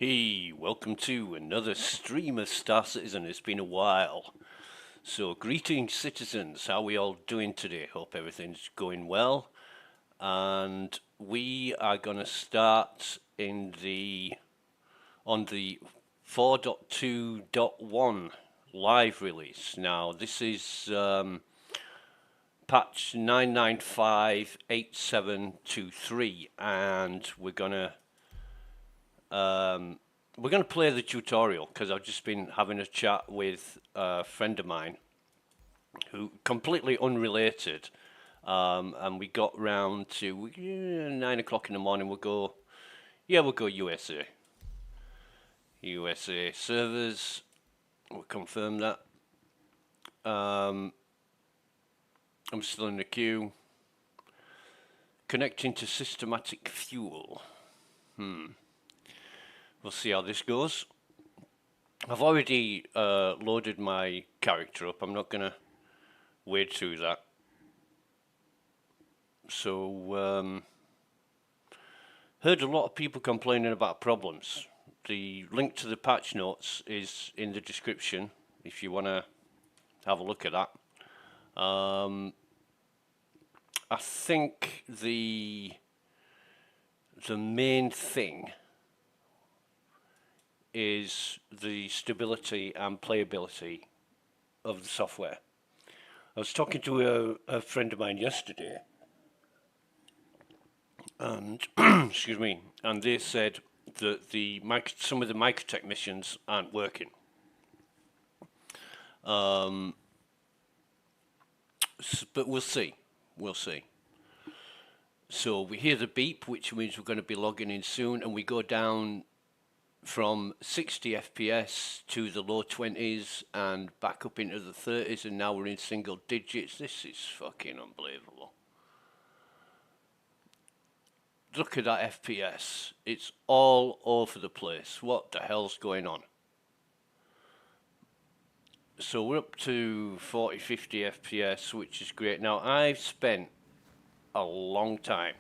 Hey, welcome to another stream of Star Citizen. It's been a while. So, greetings, citizens. How are we all doing today? Hope everything's going well. And we are going to start on the 4.2.1 live release. Now, this is patch 9958723, and we're gonna play the tutorial because I've just been having a chat with a friend of mine who completely unrelated, and we got round to 9 o'clock in the morning. We'll go USA. USA servers. We'll confirm that. I'm still in the queue. Connecting to systematic fuel. We'll see how this goes. I've already loaded my character up. I'm not going to wade through that. So, heard a lot of people complaining about problems. The link to the patch notes is in the description if you want to have a look at that. I think the main thing is the stability and playability of the software. I was talking to a friend of mine yesterday, and excuse me, and they said that some of the microtech aren't working. But we'll see. We'll see. So we hear the beep, which means we're going to be logging in soon, and we go down from 60 FPS to the low 20s and back up into the 30s, and now we're in single digits. This is fucking unbelievable. Look at that FPS. It's all over the place. What the hell's going on? So we're up to 40, 50 FPS, which is great. Now, I've spent a long time,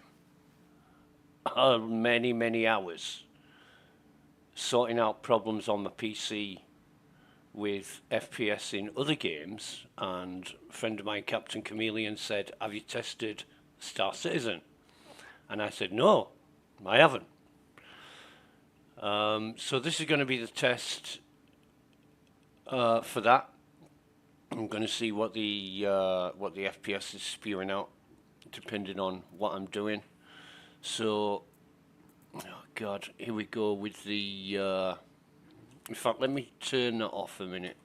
many, many hours, sorting out problems on my PC with FPS in other games, and a friend of mine, Captain Chameleon, said, "Have you tested Star Citizen?" And I said, "No, I haven't." So this is going to be the test for that. I'm going to see what the FPS is spewing out, depending on what I'm doing. So, oh God, here we go with the. In fact, let me turn that off a minute.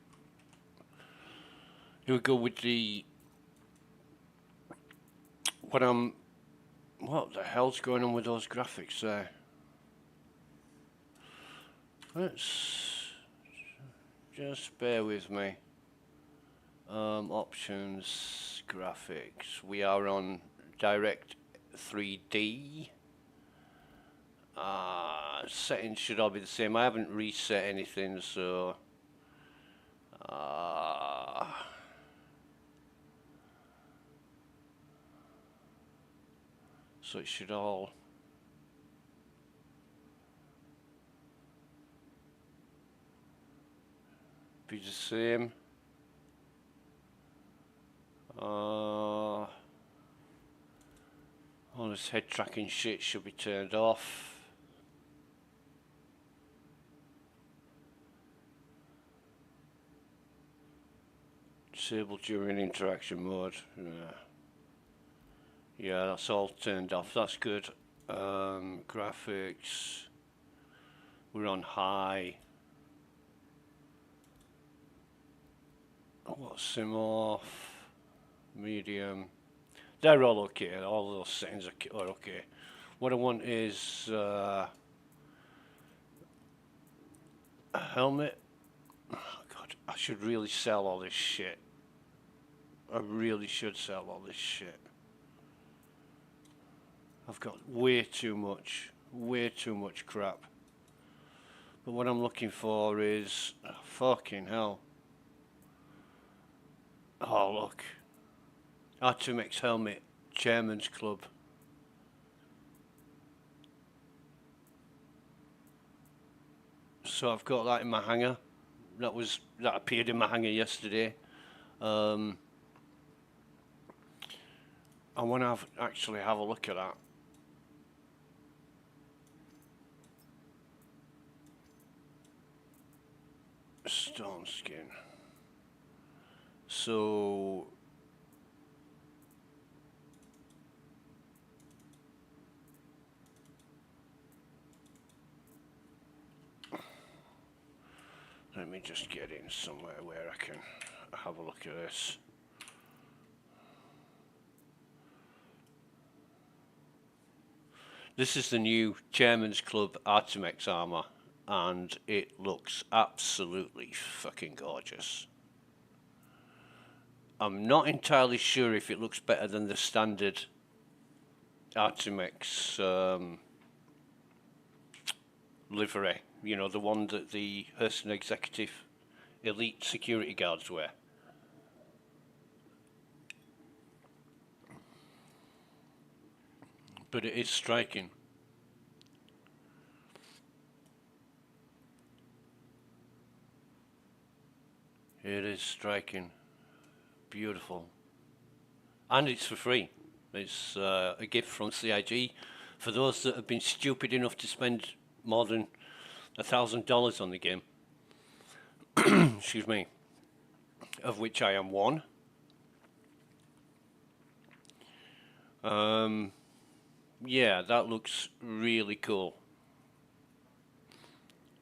Here we go with the. What the hell's going on with those graphics there? Let's just bear with me. Options, graphics. We are on Direct 3D. Settings should all be the same. I haven't reset anything, so it should all be the same. All this head tracking shit should be turned off. Disable during interaction mode. Yeah, that's all turned off. That's good. Graphics. We're on high. What's sim off? Medium. They're all okay. All those settings are okay. What I want is a helmet. Oh God, I should really sell all this shit. I really should sell all this shit. I've got way too much crap. But what I'm looking for is fucking hell. Oh look, R2X helmet, Chairman's Club. So I've got that in my hanger. That appeared in my hanger yesterday. I want to actually have a look at that. Stone skin. So let me just get in somewhere where I can have a look at this. This is the new Chairman's Club Artemex armor, and it looks absolutely fucking gorgeous. I'm not entirely sure if it looks better than the standard Artemex livery, you know, the one that the Hurston Executive Elite security guards wear. But it is striking. It is striking. Beautiful. And it's for free. It's a gift from CIG for those that have been stupid enough to spend more than $1,000 on the game. Excuse me. Of which I am one. Yeah, that looks really cool.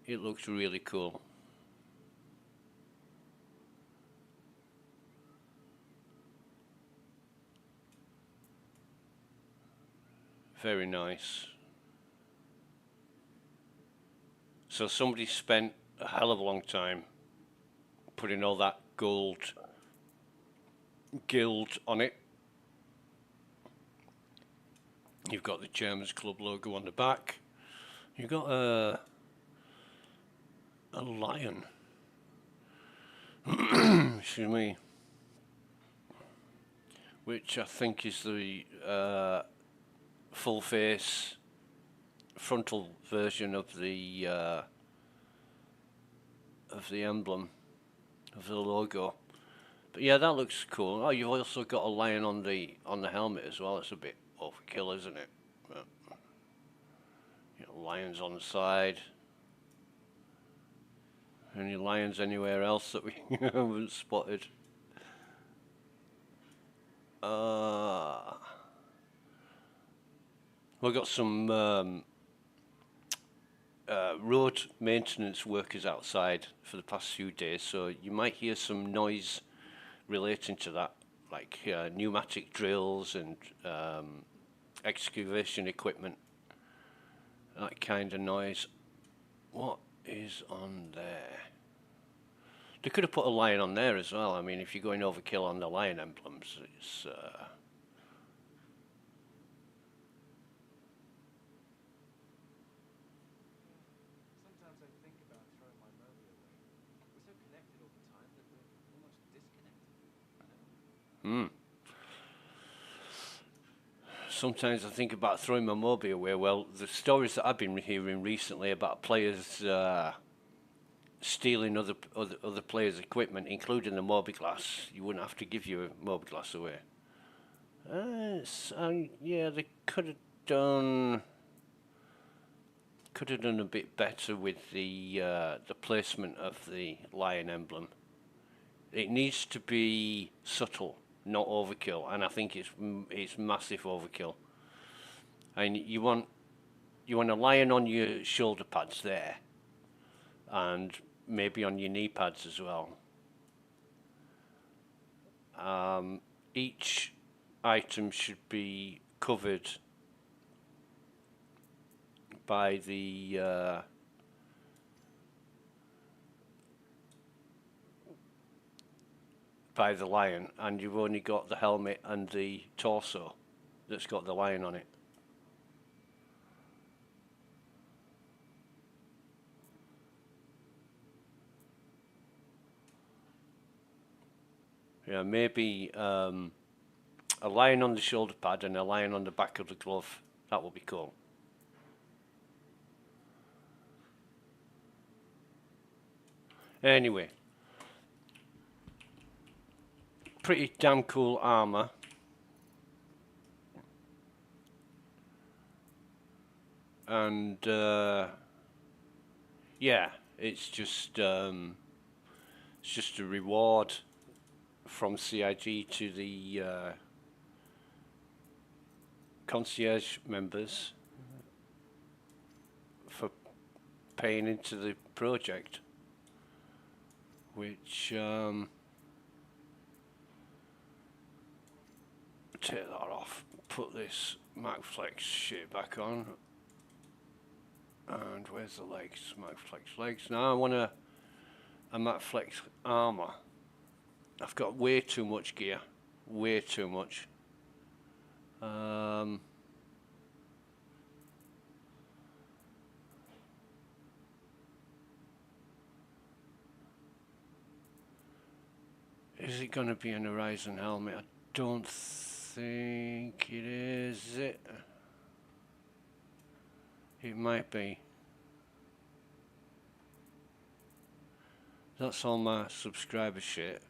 It looks really cool. Very nice. So somebody spent a hell of a long time putting all that gold gild on it. You've got the Chairman's Club logo on the back. You've got a lion. Excuse me. Which I think is the full face frontal version of the emblem, of the logo. But yeah, that looks cool. Oh, you've also got a lion on the helmet as well. It's a bit overkill, isn't it? But, you know, lions on the side. Any lions anywhere else that we haven't spotted? We've got some road maintenance workers outside for the past few days, so you might hear some noise relating to that, like pneumatic drills and excavation equipment, that kind of noise. What is on there? They could have put a lion on there as well. I mean, if you're going overkill on the lion emblems, it's Sometimes I think about throwing my Moby away. We're so connected all the time that we're almost disconnected, you know? Sometimes I think about throwing my Moby away. Well, the stories that I've been hearing recently about players stealing other players' equipment, including the Moby glass, you wouldn't have to give your Moby glass away. Yeah, they could have done a bit better with the placement of the lion emblem. It needs to be subtle, not overkill, and I think it's massive overkill. And you want a lion on your shoulder pads there, and maybe on your knee pads as well. Each item should be covered by the lion, and you've only got the helmet and the torso that's got the lion on it. Yeah, maybe a lion on the shoulder pad and a lion on the back of the glove. That would be cool. Anyway, pretty damn cool armor. And yeah, it's just a reward from CIG to the concierge members for paying into the project, which take that off, put this MacFlex shit back on, and where's the legs? MacFlex legs. Now I want a MacFlex armor. I've got way too much gear, way too much. Is it going to be an Horizon helmet? I don't think it is it? It might be. That's all my subscriber shit.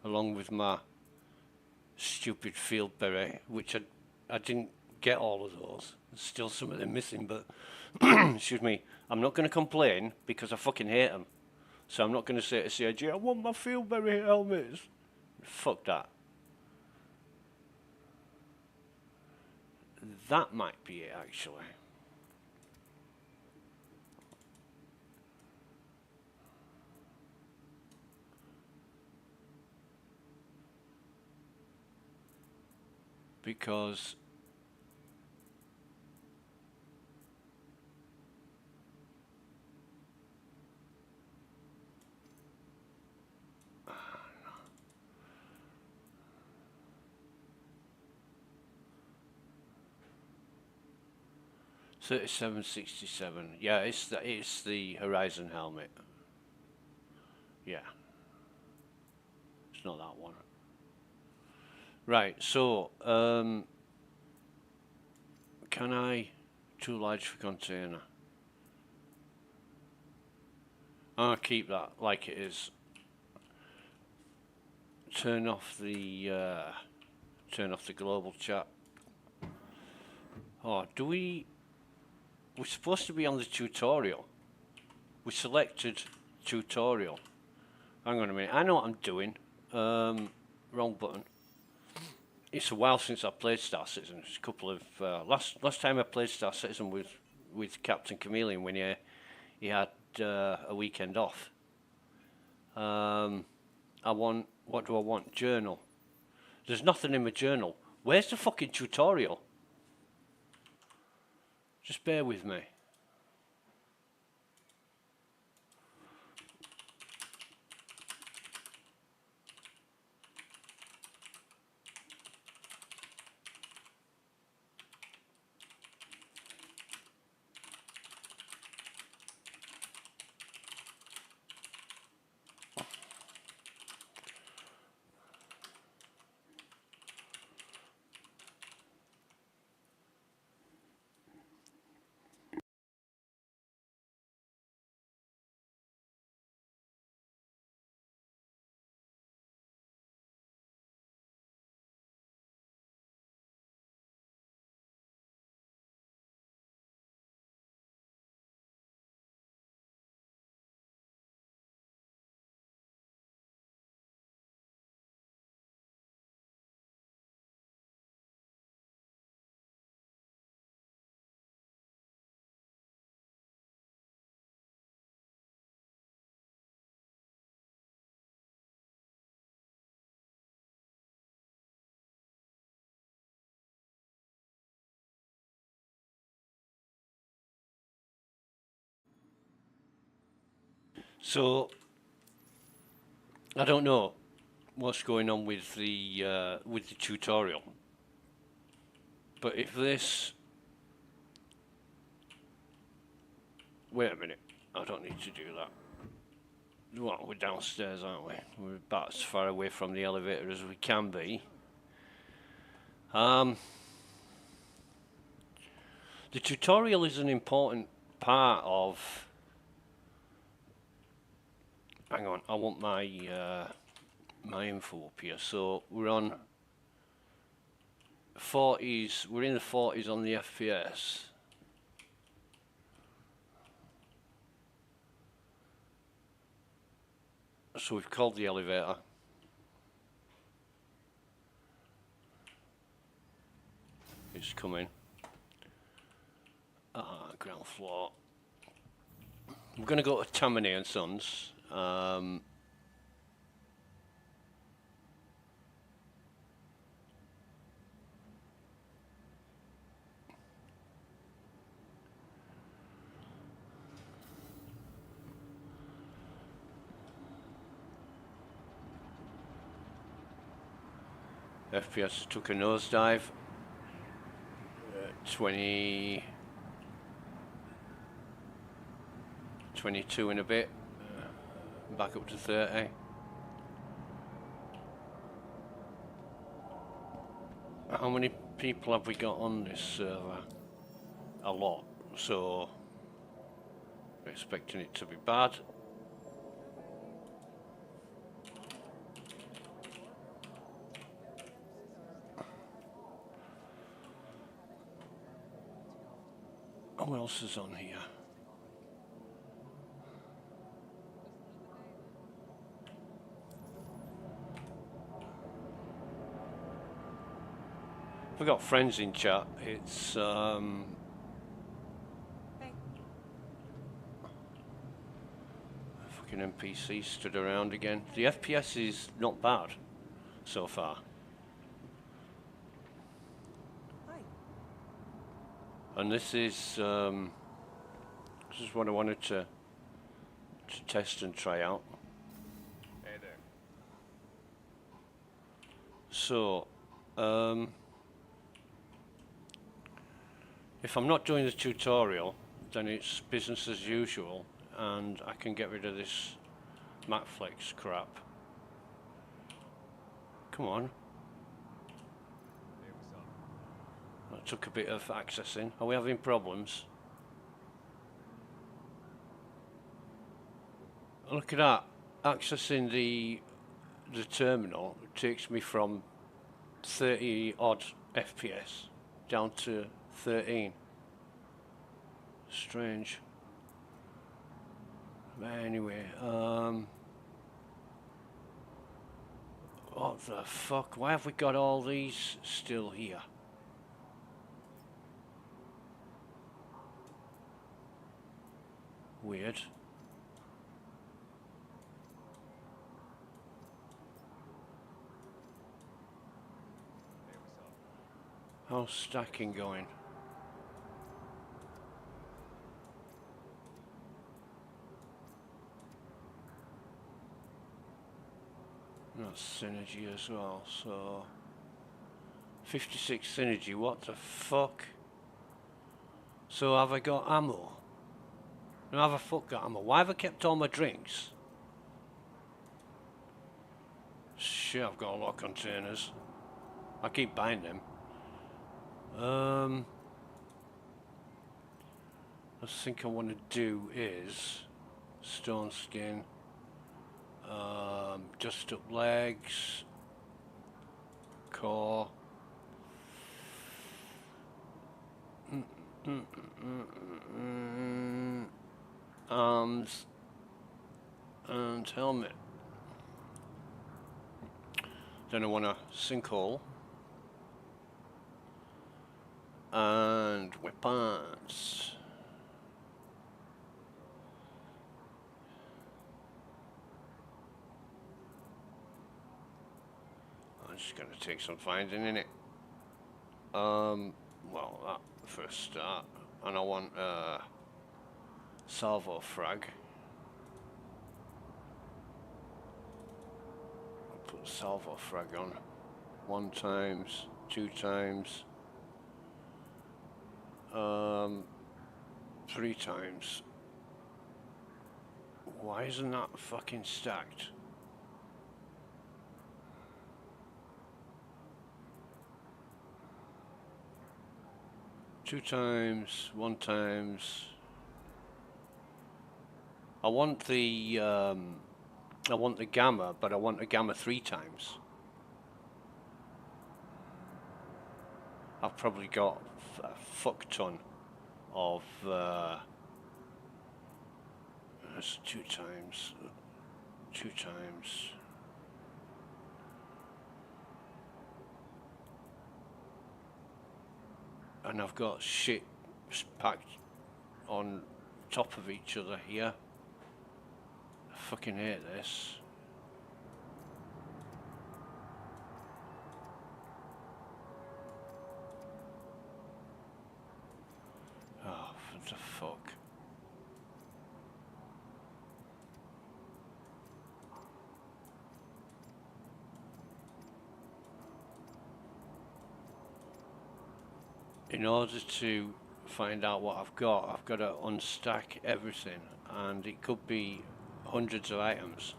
Along with my stupid field beret, which I didn't get all of those. There's still some of them missing, but excuse me, I'm not going to complain because I fucking hate them. So I'm not going to say to CIG, I want my field beret helmets. Fuck that. That might be it, actually. Because $37.67. Yeah, it's the Horizon helmet. Yeah, it's not that one. Right. So, can I too large for container? I'll keep that like it is. Turn off the global chat. Oh, we're supposed to be on the tutorial. We selected tutorial. Hang on a minute. I know what I'm doing. Wrong button. It's a while since I played Star Citizen. It's a couple of last time I played Star Citizen with Captain Chameleon when he had a weekend off. What do I want? Journal. There's nothing in my journal. Where's the fucking tutorial? Just bear with me. So I don't know what's going on with the tutorial, but if this, wait a minute, I don't need to do that. Well, we're downstairs, aren't we? We're about as far away from the elevator as we can be. The tutorial is an important part of. Hang on, I want my my info up here. So we're on 40s. We're in the 40s on the FPS. So we've called the elevator. It's coming. Ground floor. We're going to go to Tammany and Sons. FPS took a nosedive. 22 in a bit. Back up to 30. How many people have we got on this server? A lot. So we're expecting it to be bad. Who else is on here? We've got friends in chat. It's fucking NPC stood around again. The FPS is not bad so far. And this is what I wanted to test and try out. Hey there. So, if I'm not doing the tutorial, then it's business as usual, and I can get rid of this MacFlex crap. Come on. Hey, what's up? That took a bit of accessing. Are we having problems? Look at that. Accessing the terminal takes me from 30 odd FPS down to 13. Strange. But anyway, what the fuck? Why have we got all these still here? Weird. Hey, what's up? How's stacking going? That's synergy as well, so 56 synergy, what the fuck? So have I got ammo? No, have I fuck got ammo? Why have I kept all my drinks? Shit, I've got a lot of containers. I keep buying them. The thing I want to do is stone skin, dust up legs, core, arms, and helmet. Then I want a sinkhole and weapons. I'm just gonna take some finding in it. Well, that for a start, and I want salvo frag. I'll put salvo frag on 1 times, 2 times, 3 times. Why isn't that fucking stacked? 2 times, 1 times. I want the gamma, but I want the gamma 3 times. I've probably got a fuck ton of that's 2 times, 2 times. And I've got shit packed on top of each other here. I fucking hate this. Oh, what the fuck. In order to find out what I've got to unstack everything, and it could be hundreds of items.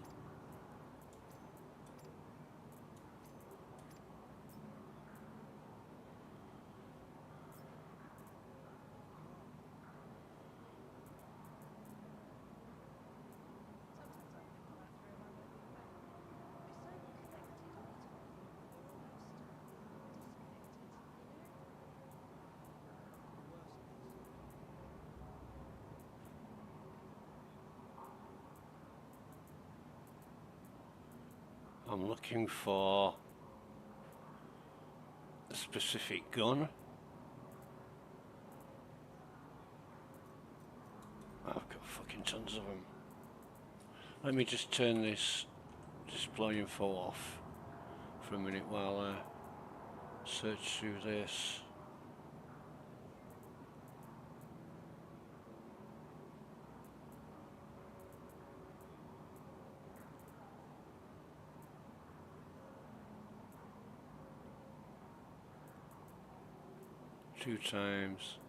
I'm looking for a specific gun. I've got fucking tons of them. Let me just turn this display info off for a minute while I search through this. Two times.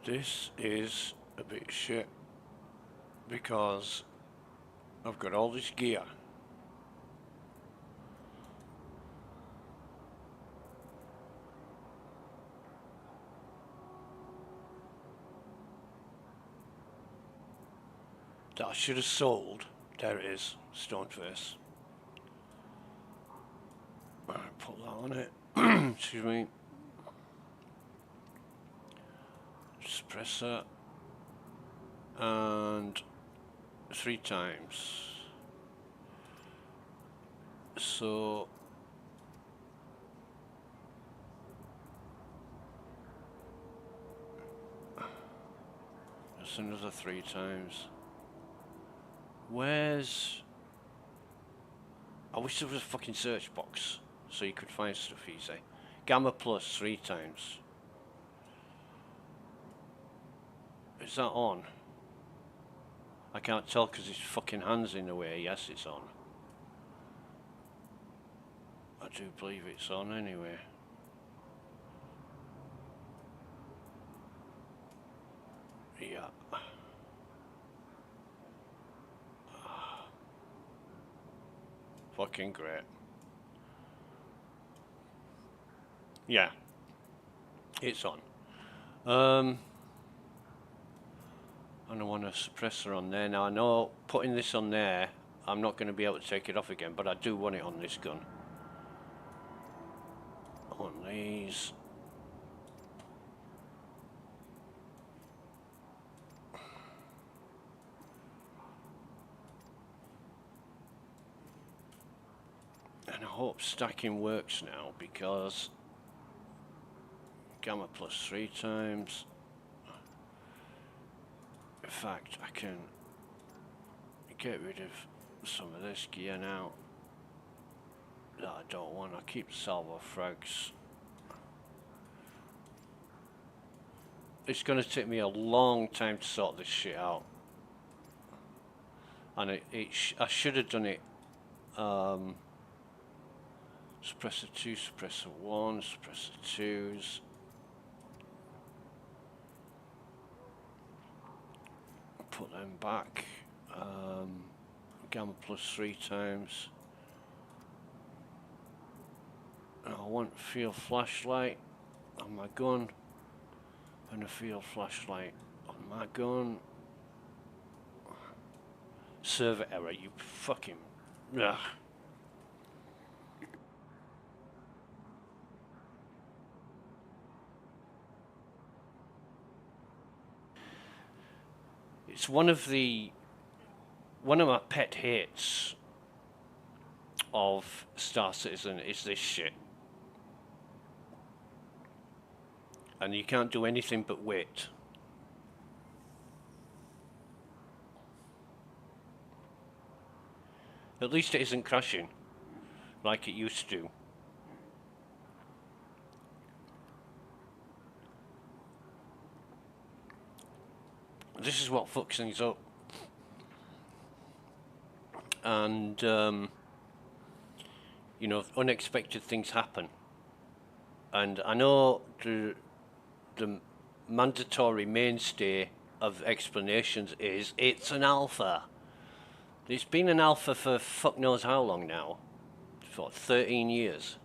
This is a bit shit because I've got all this gear. That I should have sold. There it is, Stoneface. Alright, put that on it. Excuse me. Suppressor. And 3 times. So that's another 3 times. Where's... I wish there was a fucking search box so you could find stuff easy. Gamma plus 3 times. Is that on? I can't tell because his fucking hand's in the way. Yes, it's on. I do believe it's on anyway. Yeah. Fucking great. Yeah. It's on. And I want a suppressor on there. Now I know putting this on there, I'm not going to be able to take it off again, but I do want it on this gun. On these. And I hope stacking works now because gamma plus 3 times. In fact, I can get rid of some of this gear now that I don't want. I keep the salvo frags. It's going to take me a long time to sort this shit out, and I should have done it Suppressor 2, suppressor 1, suppressor 2s. Put them back. Gamma plus 3 times. And I want field flashlight on my gun. And a field flashlight on my gun. Server error, you fucking... Ugh. It's one of my pet hates of Star Citizen is this shit. And you can't do anything but wait. At least it isn't crashing like it used to. This is what fucks things up. And, you know, unexpected things happen. And I know the mandatory mainstay of explanations is it's an alpha. It's been an alpha for fuck knows how long now. For 13 years.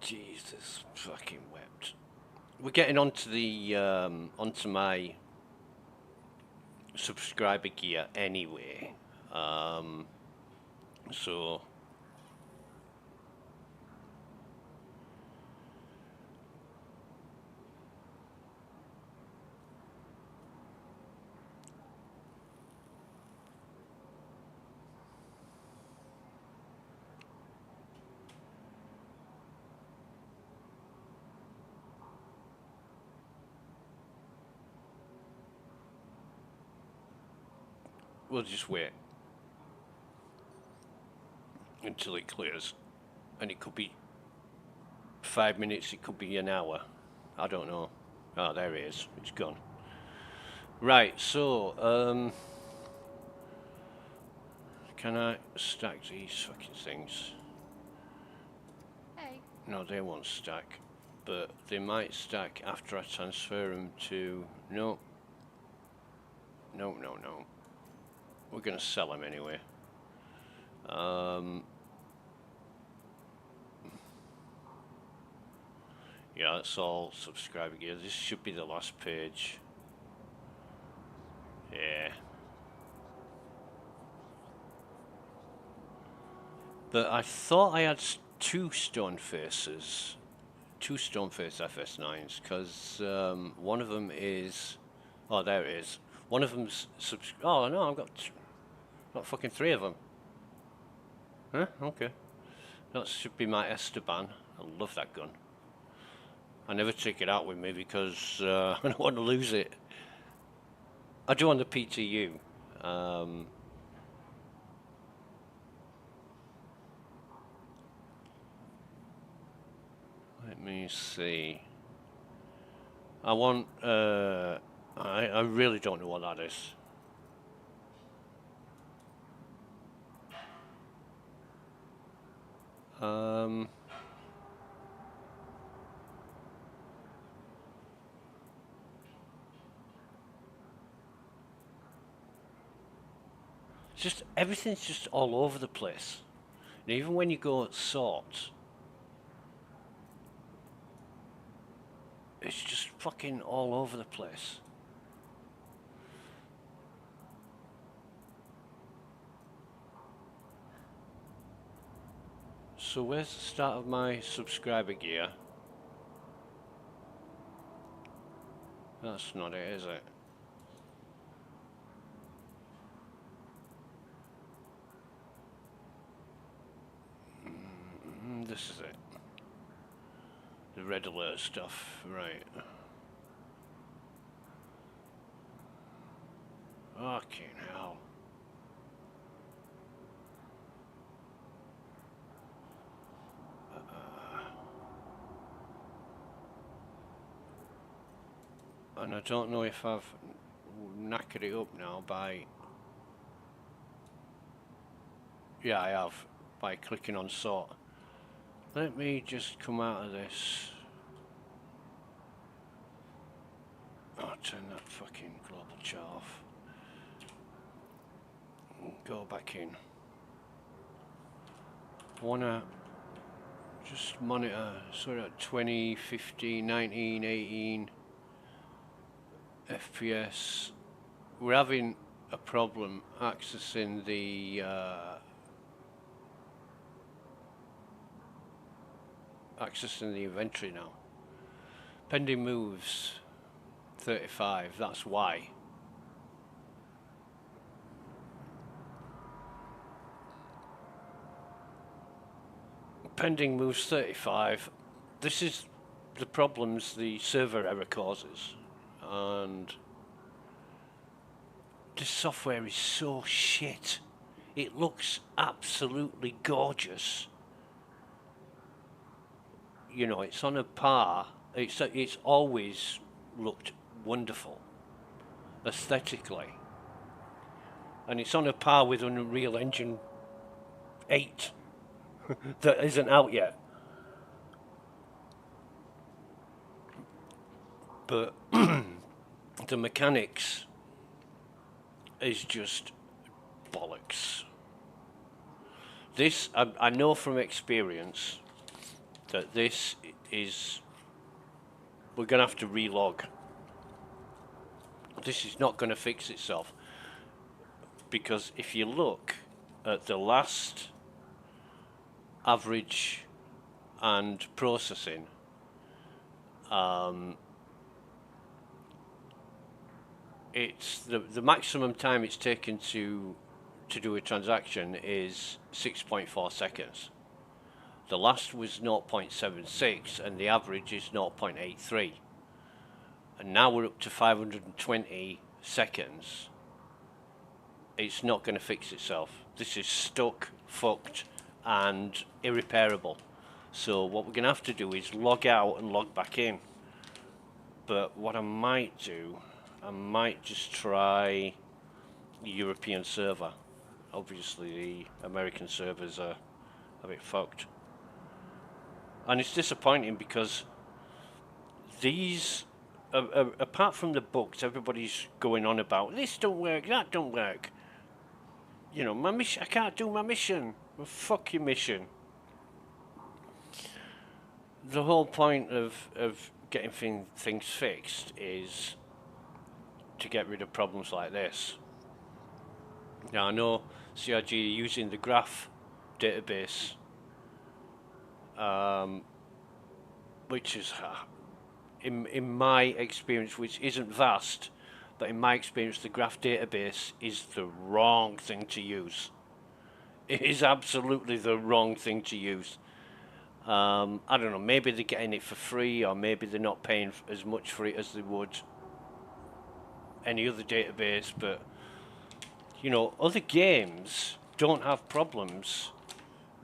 Jesus fucking wept. We're getting onto the onto my subscriber gear anyway. So we'll just wait until it clears, and it could be 5 minutes, it could be an hour, I don't know. Oh, there it is, it's gone. Right, so can I stack these fucking things? Hey. No, they won't stack, but they might stack after I transfer them to... No. We're gonna sell them anyway. Yeah, that's all subscriber gear. This should be the last page. Yeah. But I thought I had two Stoneface FS9s, because one of them is... Oh, there it is. One of them's... Oh, no, I've got fucking 3 of them. Huh? Okay. That should be my Esteban. I love that gun. I never take it out with me because I don't want to lose it. I do on the PTU. Let me see. I want... I really don't know what that is. Just everything's just all over the place. And even when you go sort, it's just fucking all over the place. So where's the start of my subscriber gear? That's not it, is it? This is it. The red alert stuff, right. Fucking hell. And I don't know if I've knackered it up now by... Yeah, I have, by clicking on sort. Let me just come out of this. Oh, turn that fucking global chart off. Go back in. Wanna just monitor sort of 20, 15, 19, 18 FPS. We're having a problem accessing the inventory now. Pending moves 35, that's why. Pending moves 35. This is the problems the server error causes. And this software is so shit. It looks absolutely gorgeous. You know, it's on a par. It's always looked wonderful aesthetically. And it's on a par with Unreal Engine 8 that isn't out yet. But the mechanics is just bollocks. This, I know from experience that this is, we're going to have to relog. This is not going to fix itself. Because if you look at the last average and processing, it's the maximum time it's taken to do a transaction is 6.4 seconds. The last was 0.76 and the average is 0.83. And now we're up to 520 seconds. It's not going to fix itself. This is stuck, fucked, and irreparable. So what we're going to have to do is log out and log back in. But what I might do, I might just try the European server. Obviously the American servers are a bit fucked. And it's disappointing because these, apart from the books, everybody's going on about this don't work, that don't work. You know, my mission, I can't do my mission. Well, fuck your mission. The whole point of getting things fixed is to get rid of problems like this. Now I know CRG are using the graph database, which is, in my experience, which isn't vast, but in my experience, the graph database is the wrong thing to use. It is absolutely the wrong thing to use. I don't know, maybe they're getting it for free, or maybe they're not paying as much for it as they would any other database, but you know, other games don't have problems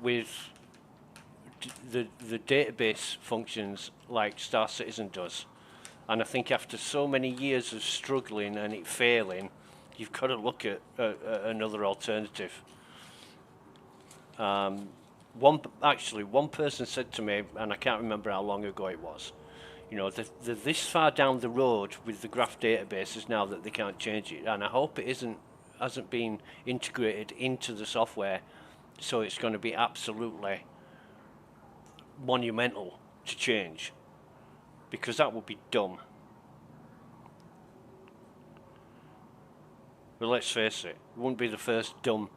with the database functions like Star Citizen does. And I think after so many years of struggling and it failing, you've got to look at another alternative. One person said to me, and I can't remember how long ago it was, you know, they're this far down the road with the graph databases now that they can't change it, and I hope it hasn't been integrated into the software, so it's going to be absolutely monumental to change, because that would be dumb. But let's face it, it wouldn't be the first dumb.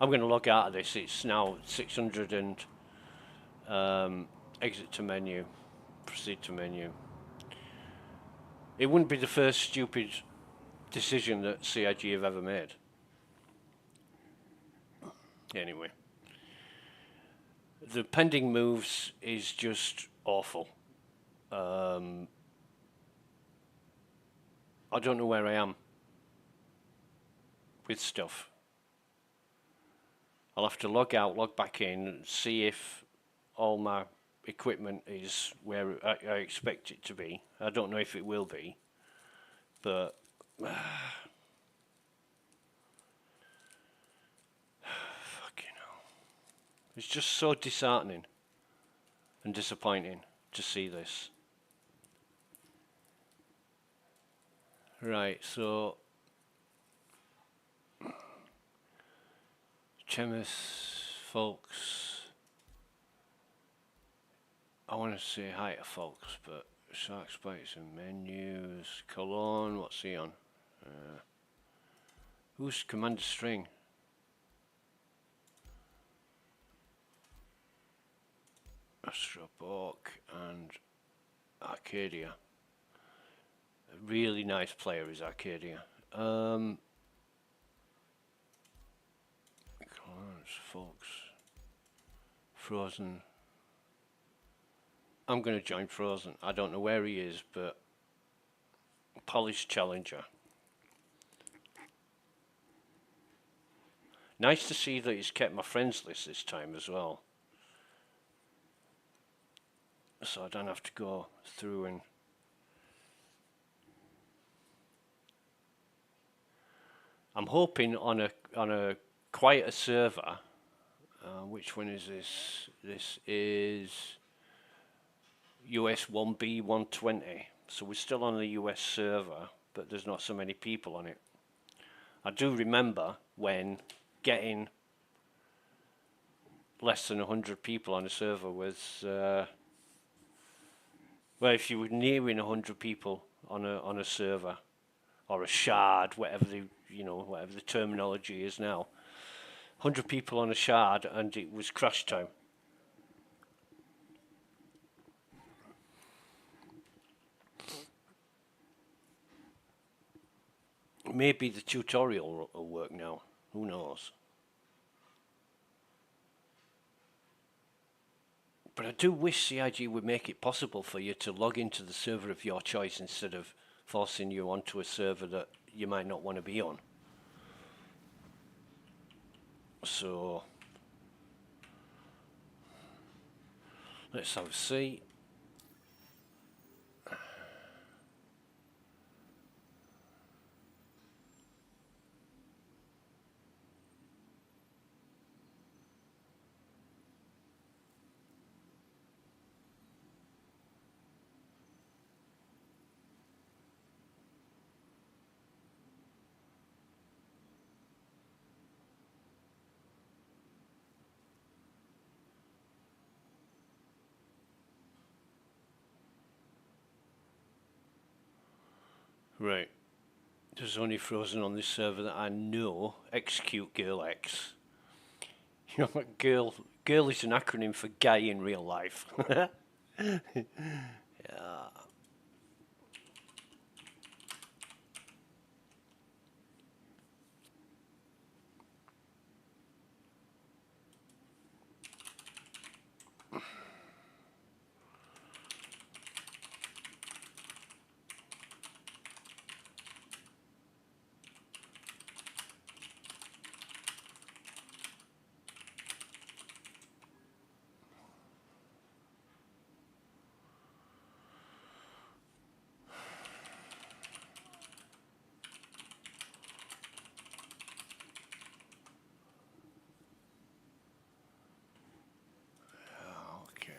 I'm going to log out of this. It's now 600 and exit to menu, proceed to menu. It wouldn't be the first stupid decision that CIG have ever made. Anyway, the pending moves is just awful. I don't know where I am with stuff. I'll have to log out, log back in, and see if all my equipment is where I expect it to be. I don't know if it will be. But fucking hell. It's just so disheartening and disappointing to see this. Right, so Chemis, folks. I want to say hi to folks, but Shark Spikes and menus. Cologne, what's he on? Who's Commander String? Astrobork and Arcadia. A really nice player is Arcadia. Cologne, folks. Frozen. I'm going to join Frozen. I don't know where he is, but polished challenger. Nice to see that he's kept my friends list this time as well. So I don't have to go through and... I'm hoping on a quieter server. Which one is this? This is US 1B 120. So we're still on the US server, but there's not so many people on it. I do remember when getting less than 100 people on a server was, well, if you were nearing 100 people on a server or a shard, whatever the terminology is now, 100 people on a shard, and it was crash time. Maybe the tutorial will work now. Who knows? But I do wish CIG would make it possible for you to log into the server of your choice instead of forcing you onto a server that you might not want to be on. So let's have a see. Right. There's only Frozen on this server that I know. Execute Girl X. You know what? Girl is an acronym for gay in real life. Yeah. Okay.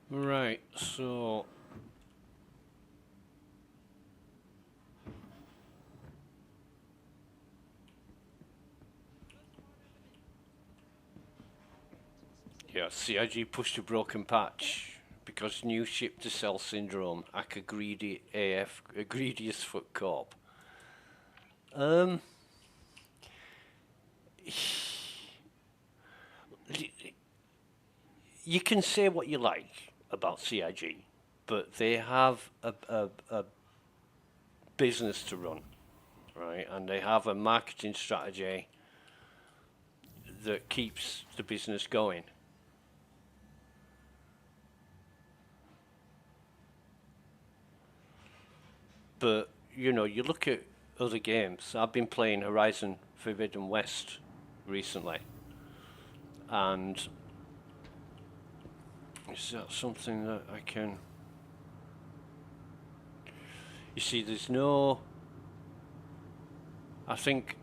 Right, so yeah, CIG pushed a broken patch because new ship to sell syndrome. Aka greedy AF, greedy as fuck corp. You can say what you like about CIG, but they have a business to run, right? And they have a marketing strategy that keeps the business going. But, you know, you look at other games. I've been playing Horizon Forbidden West recently. And is that something that I can... You see, there's no... I think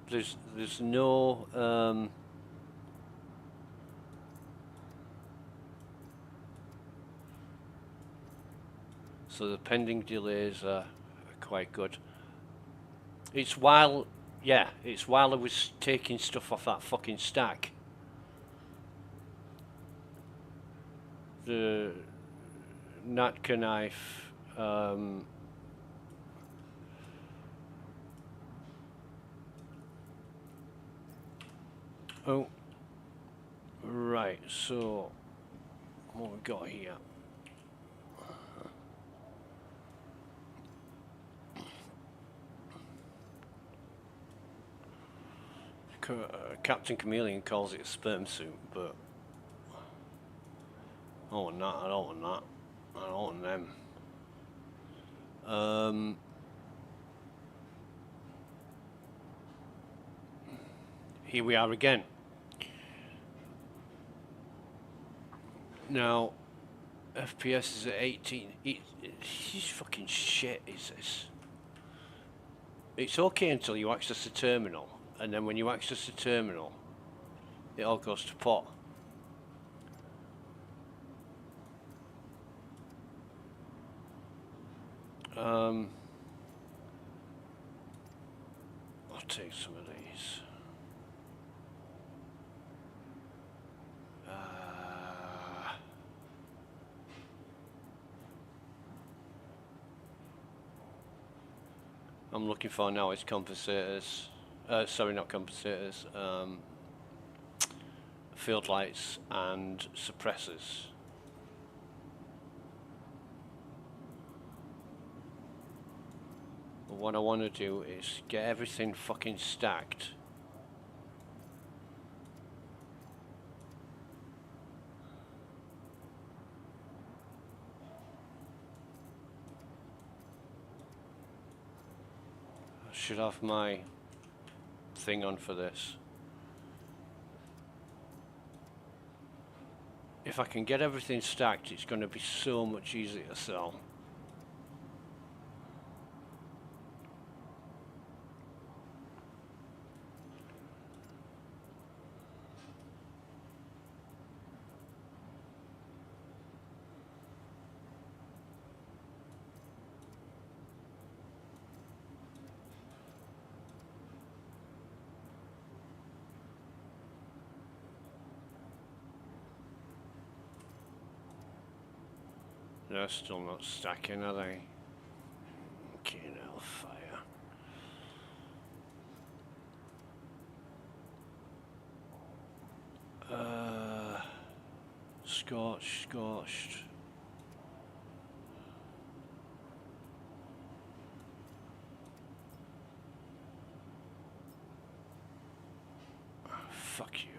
there's no... so the pending delays are quite good. It's while... Yeah, it's while I was taking stuff off that fucking stack. The Natka knife... Oh, right, so what we got here? Captain Chameleon calls it a sperm suit, but I don't want that, I don't want that. I don't want them. Here we are again. Now, FPS is at 18. It's fucking shit, is this? It's okay until you access the terminal, and then when you access the terminal, it all goes to pot. I'll take some of these. I'm looking for now is compensators. Sorry, not compensators. Field lights and suppressors. But what I want to do is get everything fucking stacked. I should have my thing on for this. If I can get everything stacked, it's going to be so much easier to sell. They're still not stacking, are they? Fucking hellfire. Scorched. Fuck you.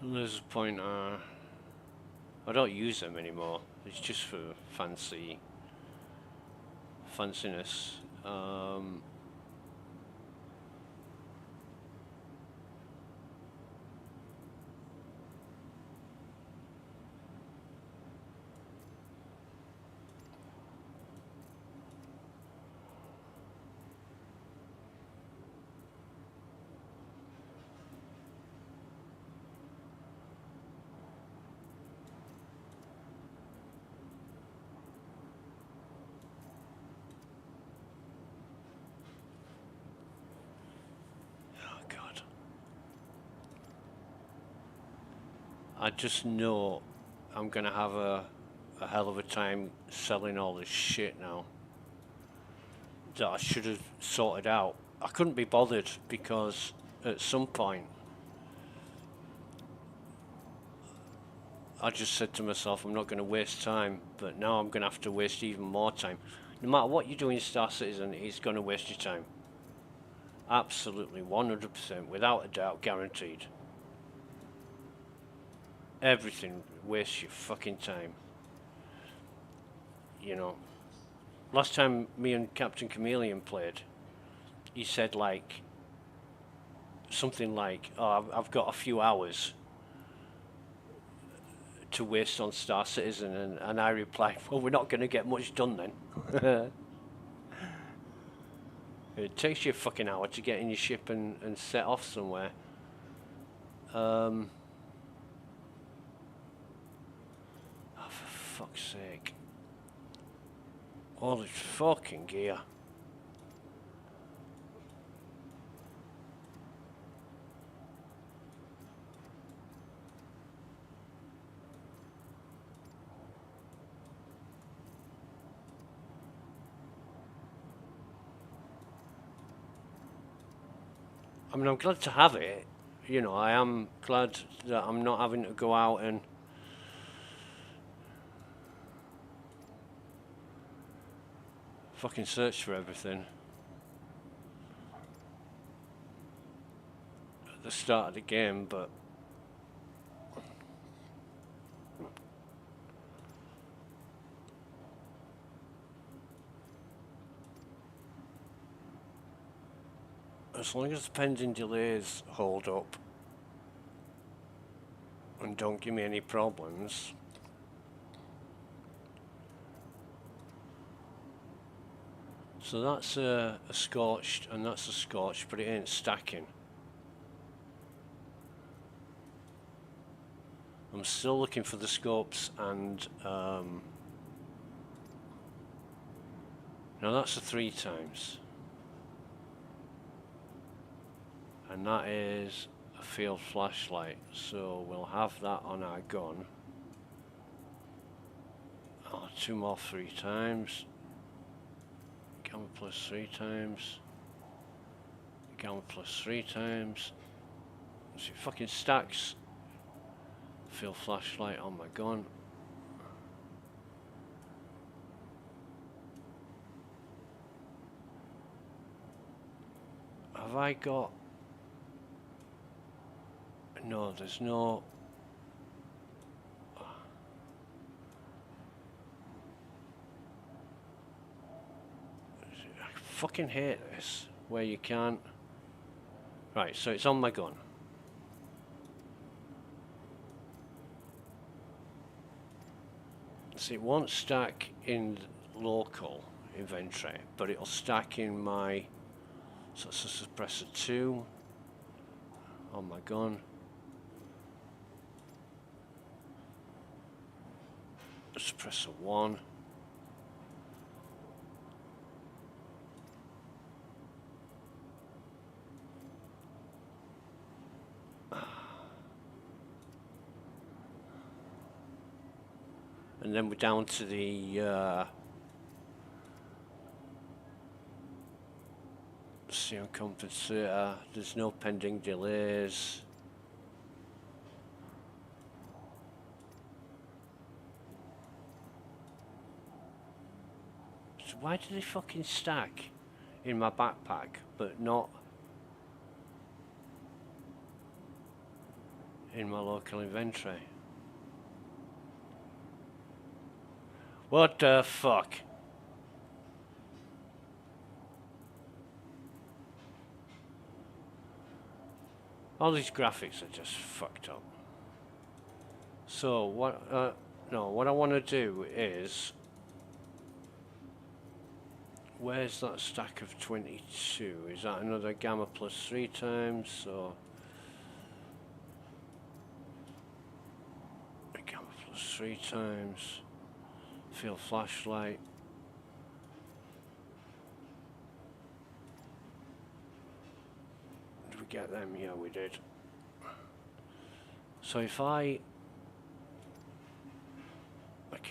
And there's a point, I don't use them anymore. It's just for fanciness. I just know I'm gonna have a hell of a time selling all this shit now that I should have sorted out. I couldn't be bothered because at some point I just said to myself, I'm not going to waste time, but now I'm going to have to waste even more time. No matter what you do in Star Citizen, it's going to waste your time. Absolutely, 100%, without a doubt, guaranteed. Everything wastes your fucking time. You know, last time me and Captain Chameleon played, he said like, something like, oh, I've got a few hours to waste on Star Citizen, and I replied, well, we're not going to get much done then. It takes you a fucking hour to get in your ship and set off somewhere. Oh, for fuck's sake. All this fucking gear. I mean, I'm glad to have it. You know, I am glad that I'm not having to go out and fucking search for everything at the start of the game, but as long as the pending delays hold up and don't give me any problems, so that's a scorched and that's a scorched, but it ain't stacking. I'm still looking for the scopes, and no, that's a 3 times, and that is a field flashlight, so we'll have that on our gun. Oh, 2 more 3 times. Gamma plus 3 times. Gamma plus 3 times. See, fucking stacks. Field flashlight on my gun. Have I got... No, there's no... I fucking hate this, where you can't... Right, so it's on my gun. See, it won't stack in local inventory, but it'll stack in my... So it's a suppressor 2 on my gun. Suppressor 1. And then we're down to the CO compensator. There's no pending delays. So why do they fucking stack in my backpack but not in my local inventory? What the fuck? All these graphics are just fucked up. So what? No, what I want to do is, where's that stack of 22? Is that another gamma plus 3 times? Or gamma plus 3 times? Field flashlight. Did we get them? Yeah, we did. So if I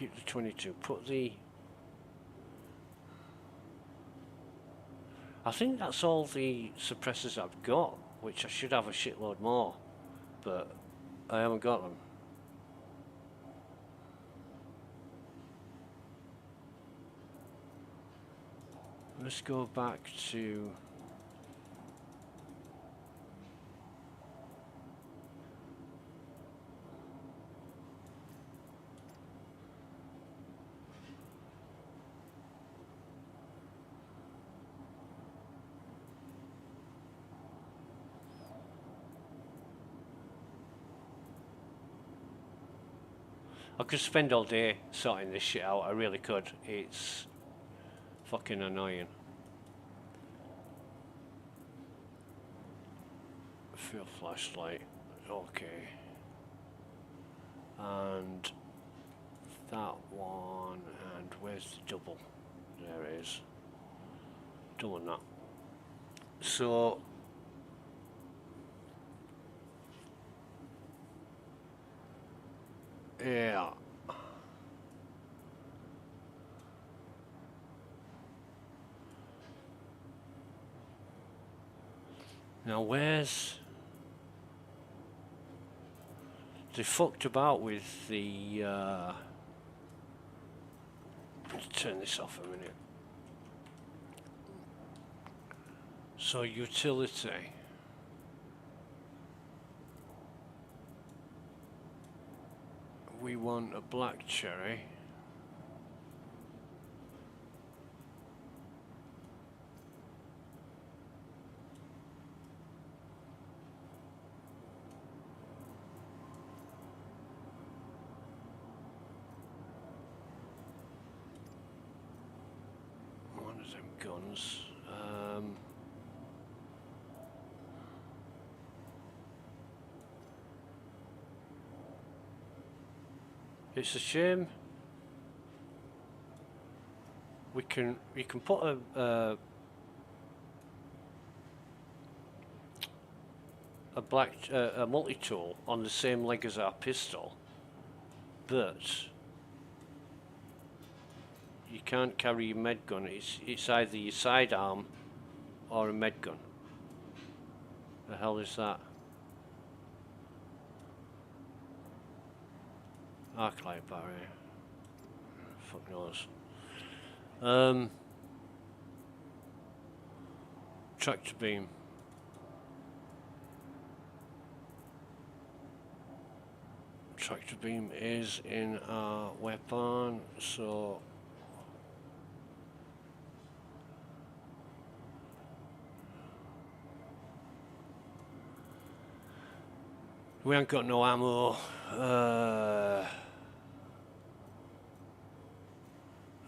Keep the 22. Put the... I think that's all the suppressors I've got, which I should have a shitload more, but I haven't got them. Let's go back to... I could spend all day sorting this shit out, I really could. It's fucking annoying. Field flashlight, okay. And that one, and where's the double? There it is. Double that. So yeah. Now where's... They fucked about with the let's turn this off a minute. So utility. We want a black cherry. One of them guns. It's a shame. We can put a black a multi-tool on the same leg as our pistol, but you can't carry your med gun. It's either your sidearm or a med gun. The hell is that? Arclight battery. Fuck knows. Tractor beam. Tractor beam is in our weapon, so we ain't got no ammo.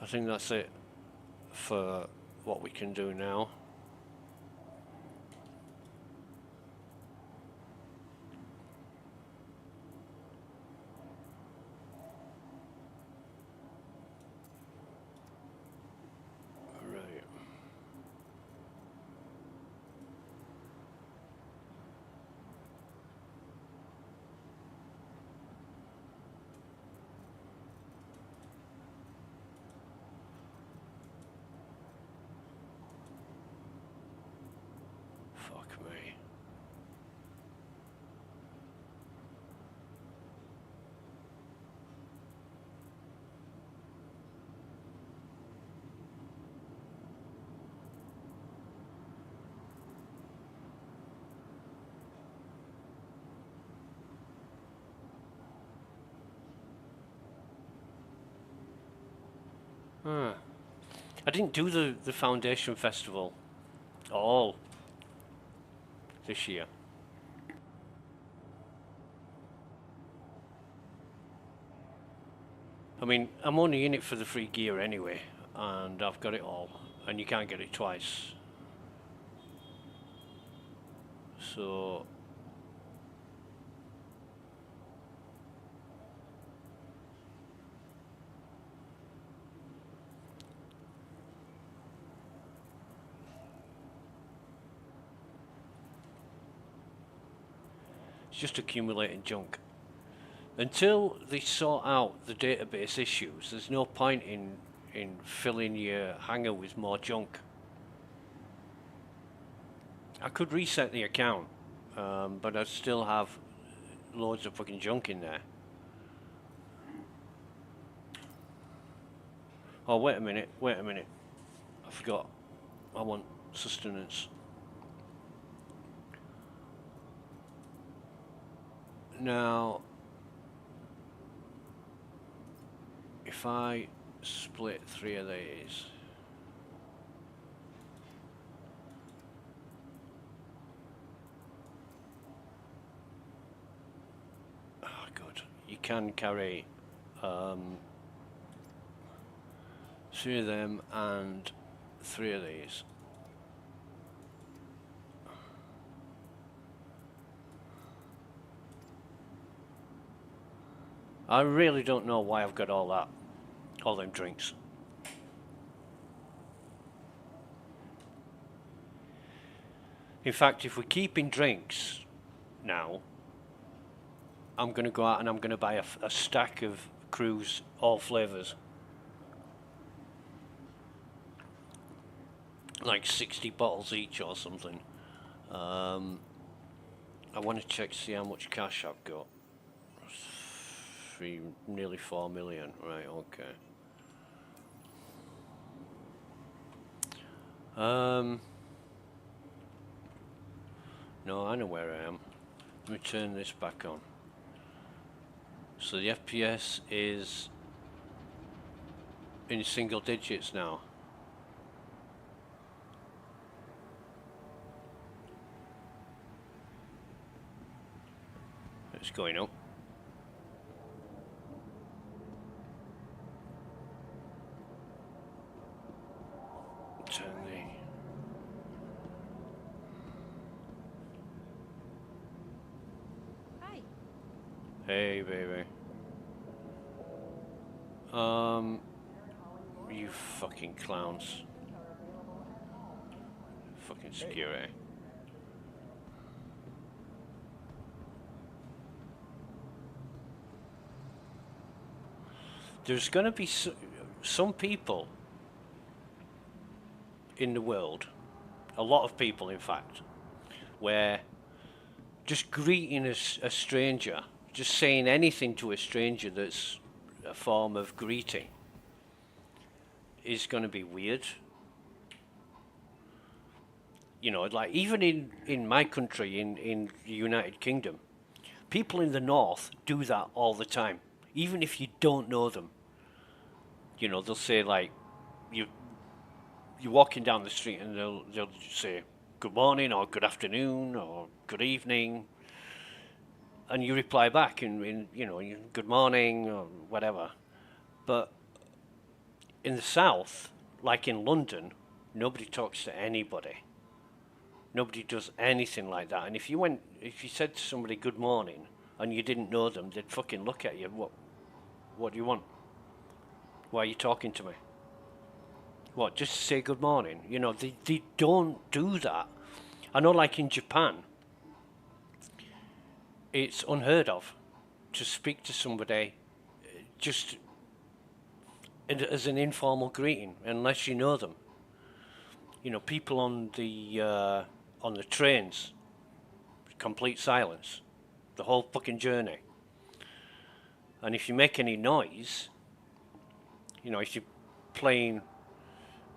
I think that's it for what we can do now. Right. Fuck me. Huh. I didn't do the Foundation Festival at all this year. I mean, I'm only in it for the free gear anyway, and I've got it all, and you can't get it twice. So it's just accumulating junk. Until they sort out the database issues, there's no point in filling your hangar with more junk. I could reset the account, but I'd still have loads of fucking junk in there. Oh, wait a minute. I forgot. I want sustenance. Now, if I split 3 of these, oh good, you can carry 3 of them and 3 of these. I really don't know why I've got all them drinks. In fact, if we're keeping drinks now, I'm going to go out and I'm going to buy a stack of Cruise, all flavours. Like 60 bottles each or something. I want to check to see how much cash I've got. Nearly 4 million. Right, okay. No, I know where I am. Let me turn this back on. So the FPS is in single digits now. It's going up. Turn the... Hi. Hey, baby. You fucking clowns. Fucking security. There's gonna be some people in the world, a lot of people in fact, where just greeting a stranger, just saying anything to a stranger that's a form of greeting is going to be weird. You know, like even in my country, in the United Kingdom, people in the north do that all the time, even if you don't know them. You know, they'll say like, you're walking down the street and they'll say good morning or good afternoon or good evening, and you reply back in you know, good morning or whatever. But in the south, like in London, nobody talks to anybody. Nobody does anything like that. And if you said to somebody good morning and you didn't know them, they'd fucking look at you. What do you want? Why are you talking to me? What, just say good morning? You know, they don't do that. I know, like in Japan, it's unheard of to speak to somebody just as an informal greeting, unless you know them. You know, people on the trains, complete silence, the whole fucking journey. And if you make any noise, you know, if you're playing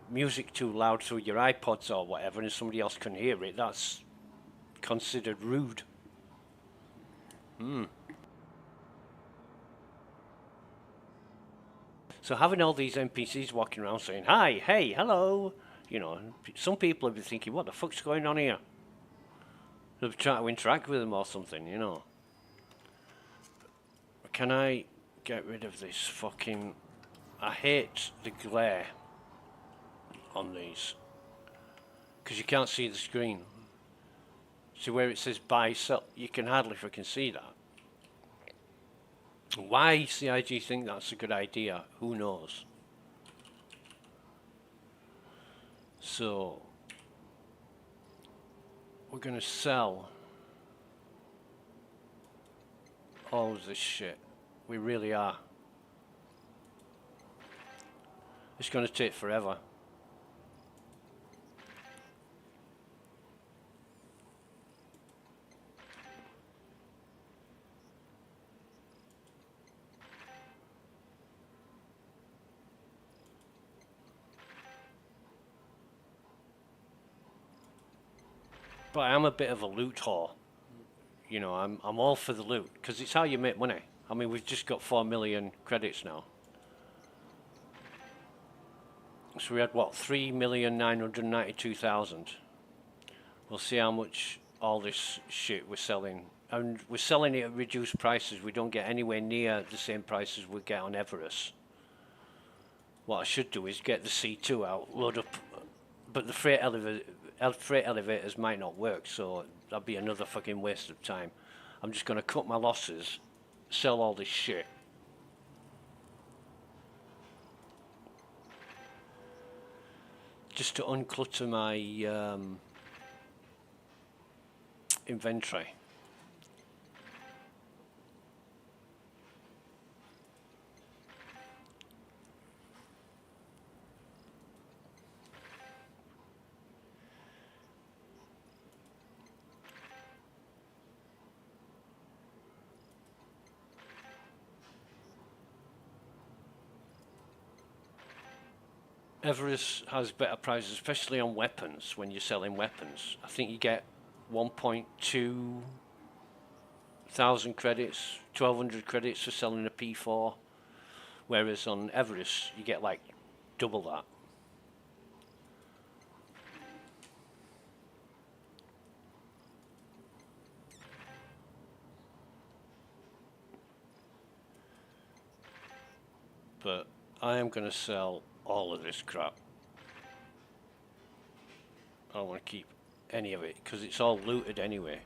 music too loud through your iPods or whatever and somebody else can hear it, that's considered rude. So having all these NPCs walking around saying, hi, hey, hello, you know, some people will be thinking, what the fuck's going on here? They'll be trying to interact with them or something, you know. Can I get rid of this fucking... I hate the glare on these, because you can't see the screen. See where it says buy, sell, you can hardly fucking see that. Why CIG think that's a good idea, who knows? So, we're going to sell all of this shit. We really are. It's going to take forever. But I am a bit of a loot whore. You know, I'm all for the loot because it's how you make money. I mean, we've just got 4 million credits now. So we had what, 3,992,000. We'll see how much all this shit we're selling, and we're selling it at reduced prices. We don't get anywhere near the same prices we get on Everest. What I should do is get the C2 out, load up, but the freight elevators might not work, so that'd be another fucking waste of time. I'm just gonna cut my losses, sell all this shit. Just to unclutter my inventory. Everest has better prices, especially on weapons, when you're selling weapons. I think you get 1.2 thousand credits, 1,200 credits for selling a P4, whereas on Everest you get like double that. But I am going to sell all of this crap. I don't want to keep any of it because it's all looted anyway.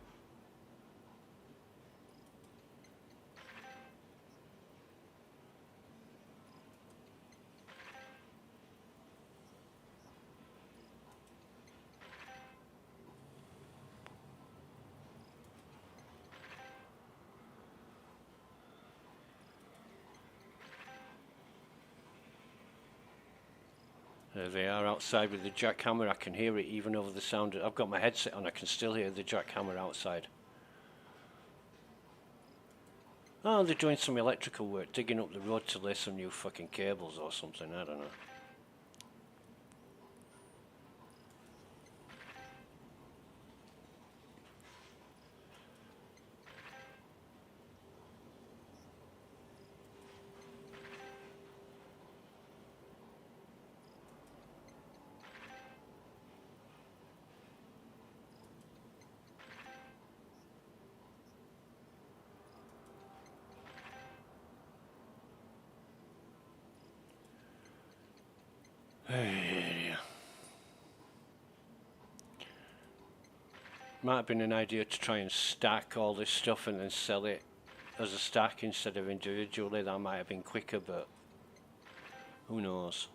There they are outside with the jackhammer. I can hear it even over the sound. I've got my headset on. I can still hear the jackhammer outside. Oh, they're doing some electrical work, digging up the road to lay some new fucking cables or something. I don't know. Might have been an idea to try and stack all this stuff and then sell it as a stack instead of individually. That might have been quicker, but who knows.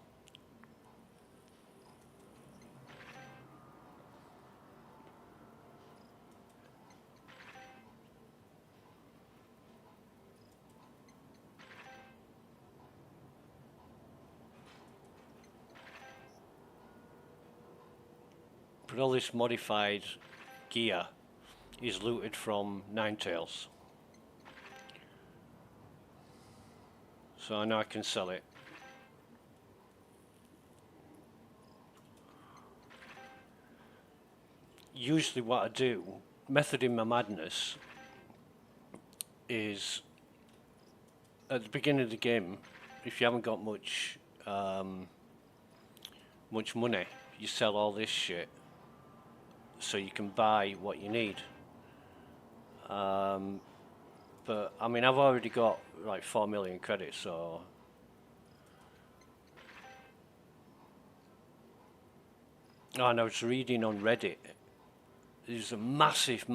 But all this modified gear is looted from Ninetales. So I know I can sell it. Usually what I do, method in my madness, is at the beginning of the game, if you haven't got much money, you sell all this shit so you can buy what you need. But I mean, I've already got like 4 million credits, so oh, and I was reading on Reddit. There's a massive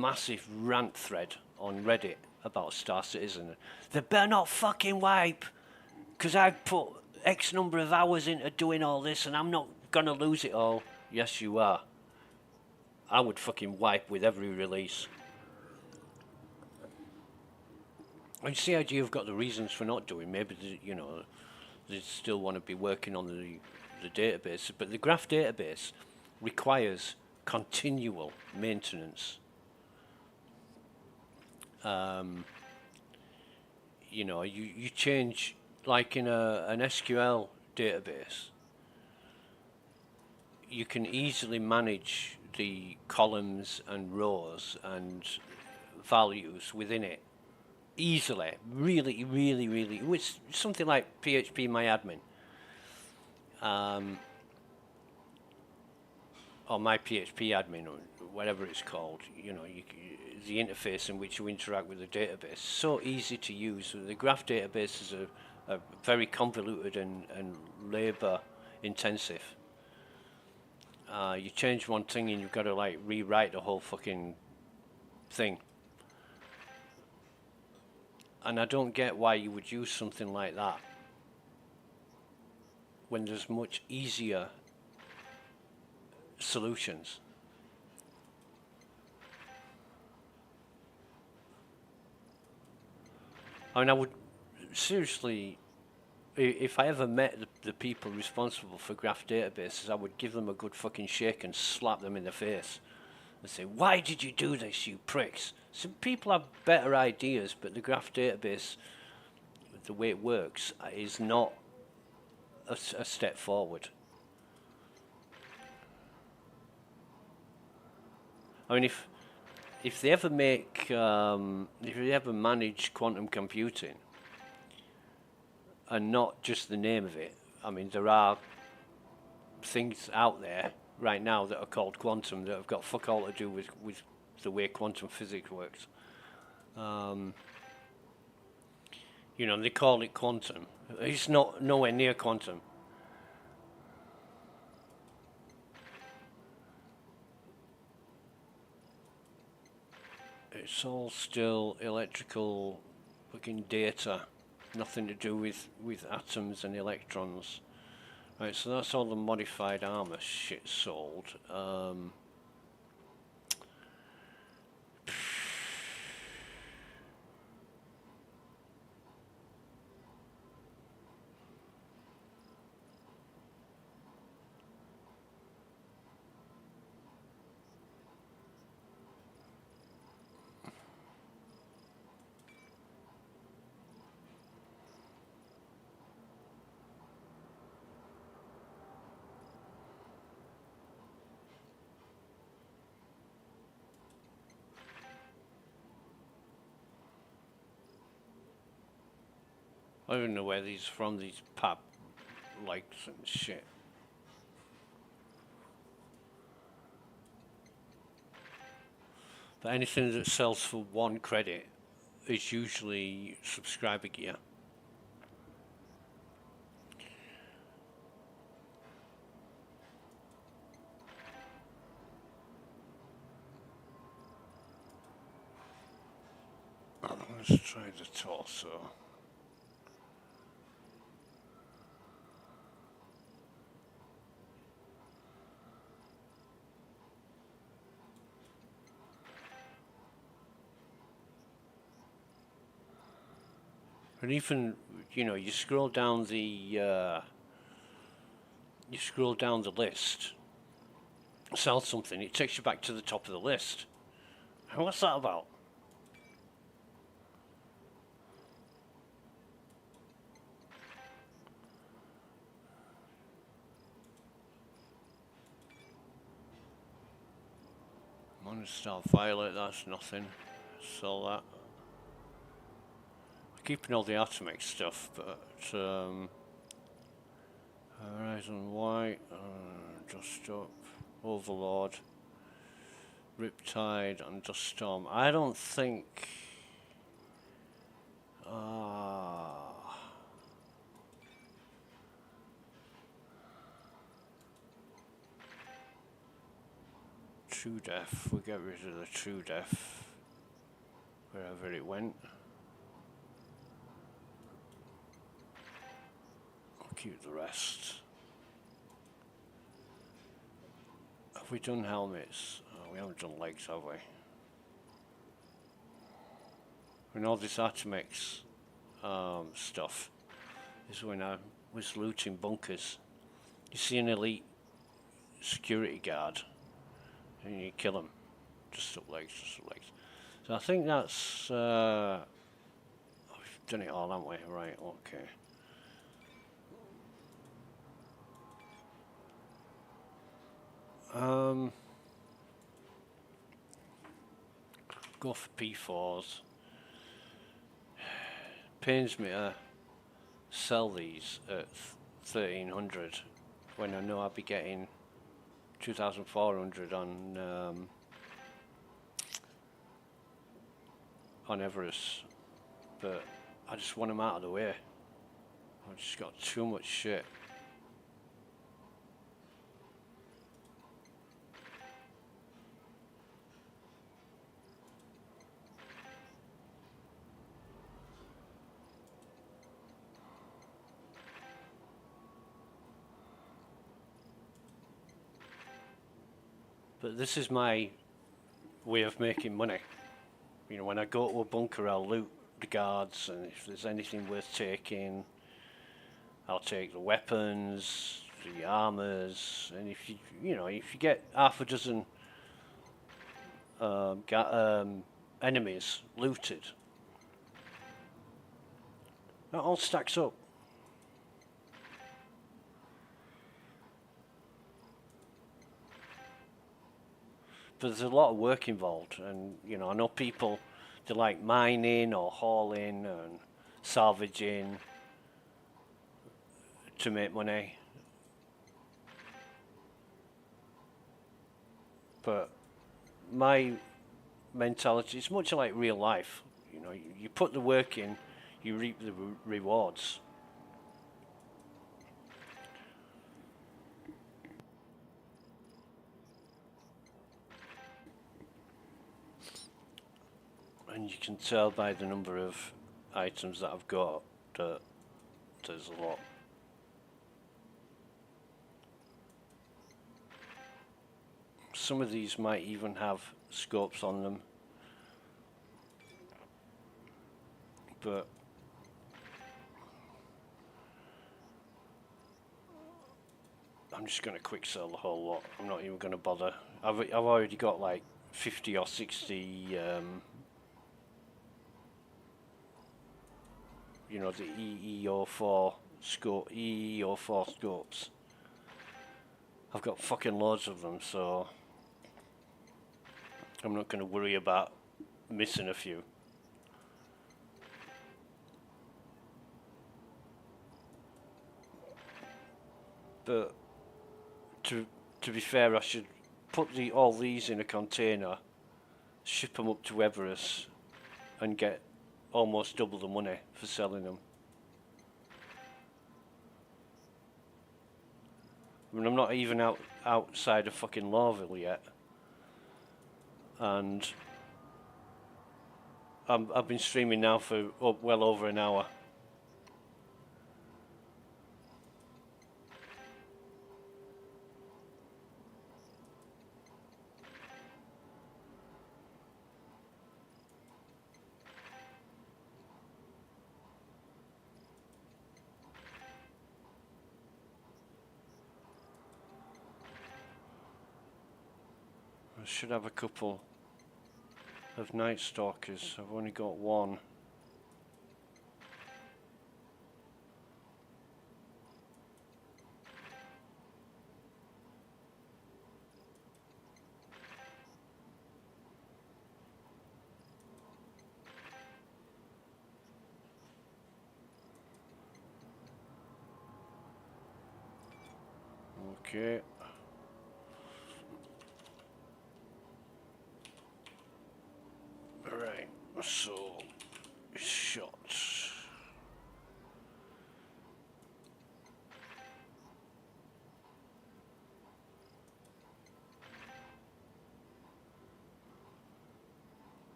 rant thread on Reddit about Star Citizen. They better not fucking wipe, because I've put X number of hours into doing all this and I'm not gonna lose it all. Yes, you are. I would fucking wipe with every release. I see idea you've got the reasons for not doing. Maybe you know they still want to be working on the database, but the graph database requires continual maintenance. You know, you change like in an SQL database. You can easily manage the columns and rows and values within it easily, really. It's something like PHP MyAdmin, or my PHP admin, or whatever it's called. You know, the interface in which you interact with the database, so easy to use. The graph databases are very convoluted and labor intensive. You change one thing and you've got to like rewrite the whole fucking thing. And I don't get why you would use something like that when there's much easier solutions. I mean, I would seriously, if I ever met the people responsible for graph databases, I would give them a good fucking shake and slap them in the face and say, "Why did you do this, you pricks?" Some people have better ideas, but the graph database, the way it works, is not a step forward. I mean, if they ever make, if they ever manage quantum computing, and not just the name of it, I mean, there are things out there right now that are called quantum that have got fuck all to do with the way quantum physics works. You know, they call it quantum. It's not nowhere near quantum. It's all still electrical fucking data, nothing to do with atoms and electrons. Right, so that's all the modified armor shit sold. I don't know where these from, these pap likes and shit. But anything that sells for 1 credit is usually subscriber gear. Let's try the torso. And even, you know, you scroll down the list, sell something, it takes you back to the top of the list. And what's that about? Monostar Violet, that's nothing. Sell that. Keeping all the atomic stuff, but Horizon White, Dust Up, Overlord, Riptide, and Dust Storm. I don't think. True Death. We'll get rid of the True Death wherever it went. Keep the rest. Have we done helmets? Oh, we haven't done legs, have we? And all this Artemex stuff is when I was looting bunkers. You see an elite security guard and you kill him. Just up legs, just up legs. So I think that's... we've done it all, haven't we? Right, okay. Go for P4s. Pains me to sell these at 1300 when I know I'll be getting 2400 on Everest, but I just want them out of the way. I've just got too much shit. But this is my way of making money. You know, when I go to a bunker, I'll loot the guards, and if there's anything worth taking, I'll take the weapons, the armors, and if you get half a dozen enemies looted, that all stacks up. But there's a lot of work involved, and I know people, they like mining or hauling and salvaging to make money. But my mentality is much like real life. You put the work in, you reap the rewards. And you can tell by the number of items that I've got that there's a lot. Some of these might even have scopes on them, but I'm just going to quick sell the whole lot. I'm not even going to bother. I've already got like 50 or 60 the EEO4 scopes. I've got fucking loads of them, so I'm not going to worry about missing a few. But to be fair, I should put all these in a container, ship them up to Everest, and get almost double the money for selling them. I mean, I'm not even outside of fucking Lawville yet, and I've been streaming now for well over an hour. I should have a couple of Night Stalkers. I've only got one. Okay. Right, so shots.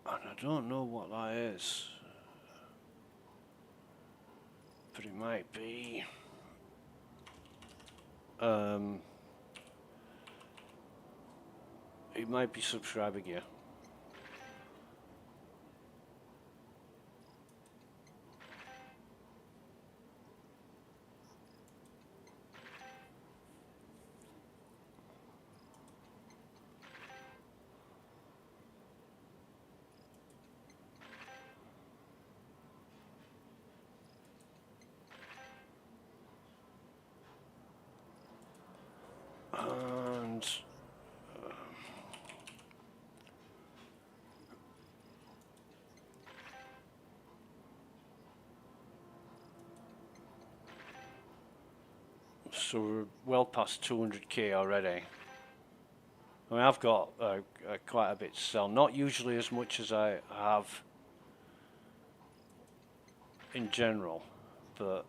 And I don't know what that is, but it might be it might be subscriber gear. And so we're well past 200k already. I mean, I've got quite a bit to sell. Not usually as much as I have in general, but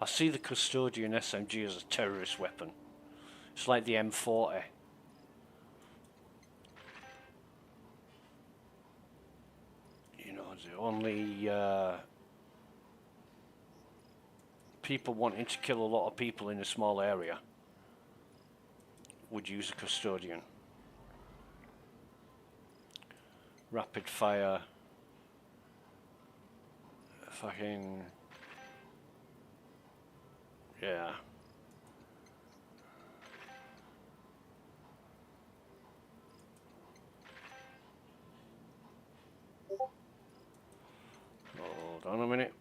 I see the Custodian SMG as a terrorist weapon. It's like the M40. You know, the only people wanting to kill a lot of people in a small area would use a Custodian. Rapid fire. Fucking... yeah. Hold on a minute.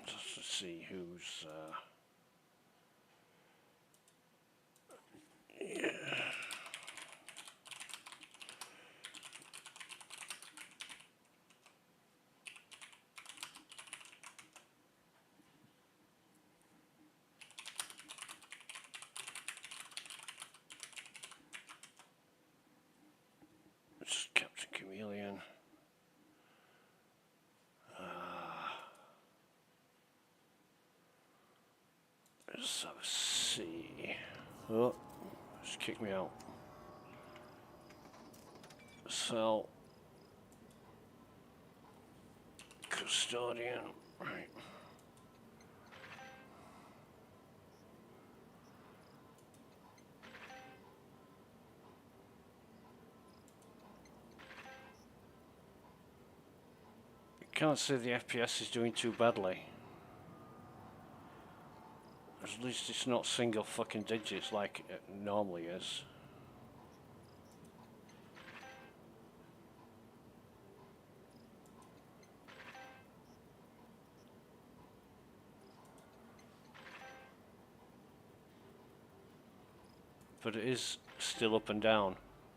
Just to see who's... yeah. It's Captain Chameleon. Let's have a see. Oh, just kick me out. Sell. Custodian. Right. Can't say the FPS is doing too badly. At least it's not single fucking digits like it normally is. But it is still up and down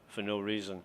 for no reason.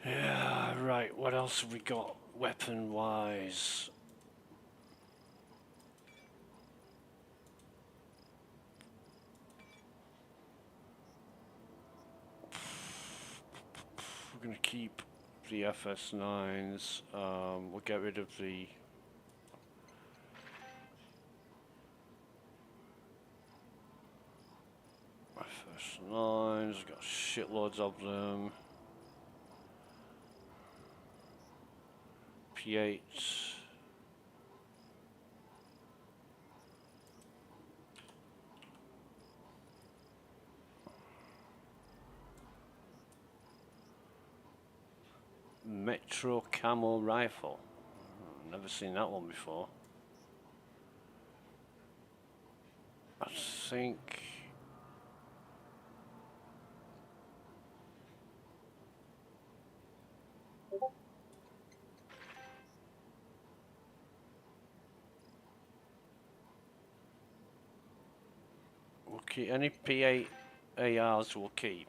Yeah, right, what else have we got weapon-wise? We're going to keep the FS9s. We'll get rid of the... FS9s, got shitloads of them. P8. Metro Camo Rifle. Never seen that one before. I think... we'll keep any P8 ARs we'll keep,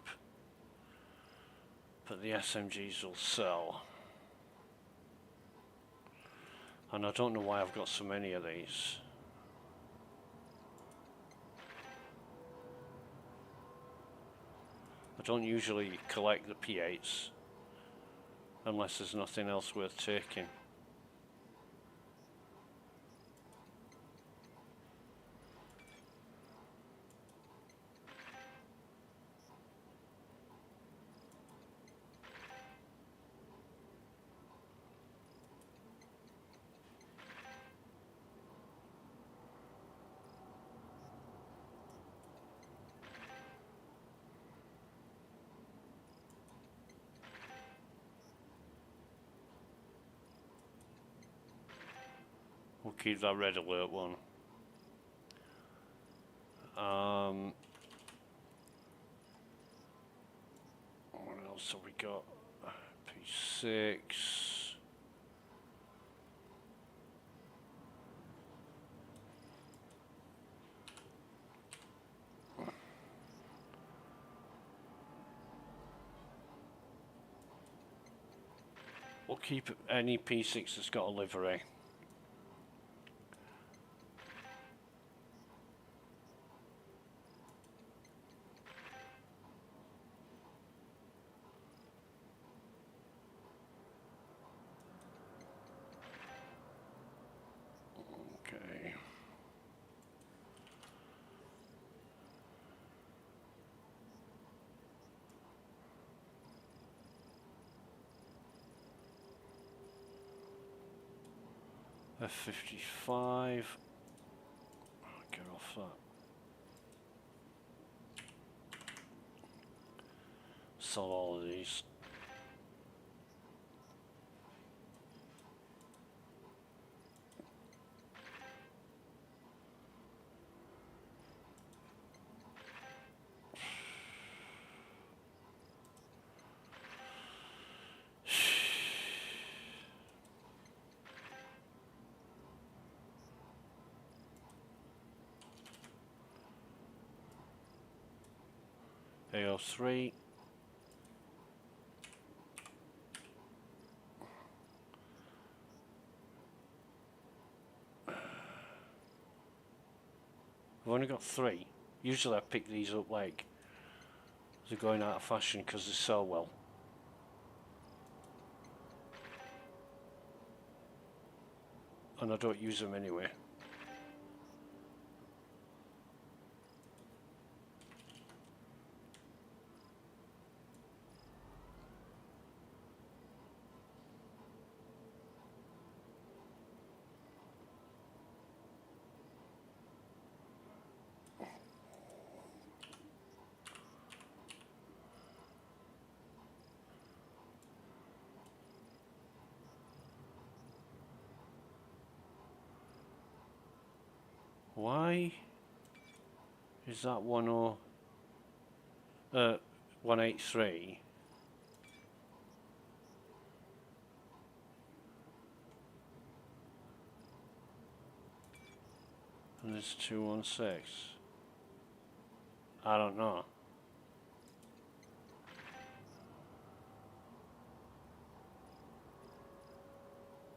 but the SMGs will sell. And I don't know why I've got so many of these. I don't usually collect the P8s unless there's nothing else worth taking. We'll keep that red alert one. What else have we got? P6. We'll keep any P6 that's got a livery. Okay. F55. Get off that. Sell all of these. AO3. I've only got 3. Usually I pick these up like they're going out of fashion because they sell well. And I don't use them anyway. Why is that 183? And there's 216. I don't know.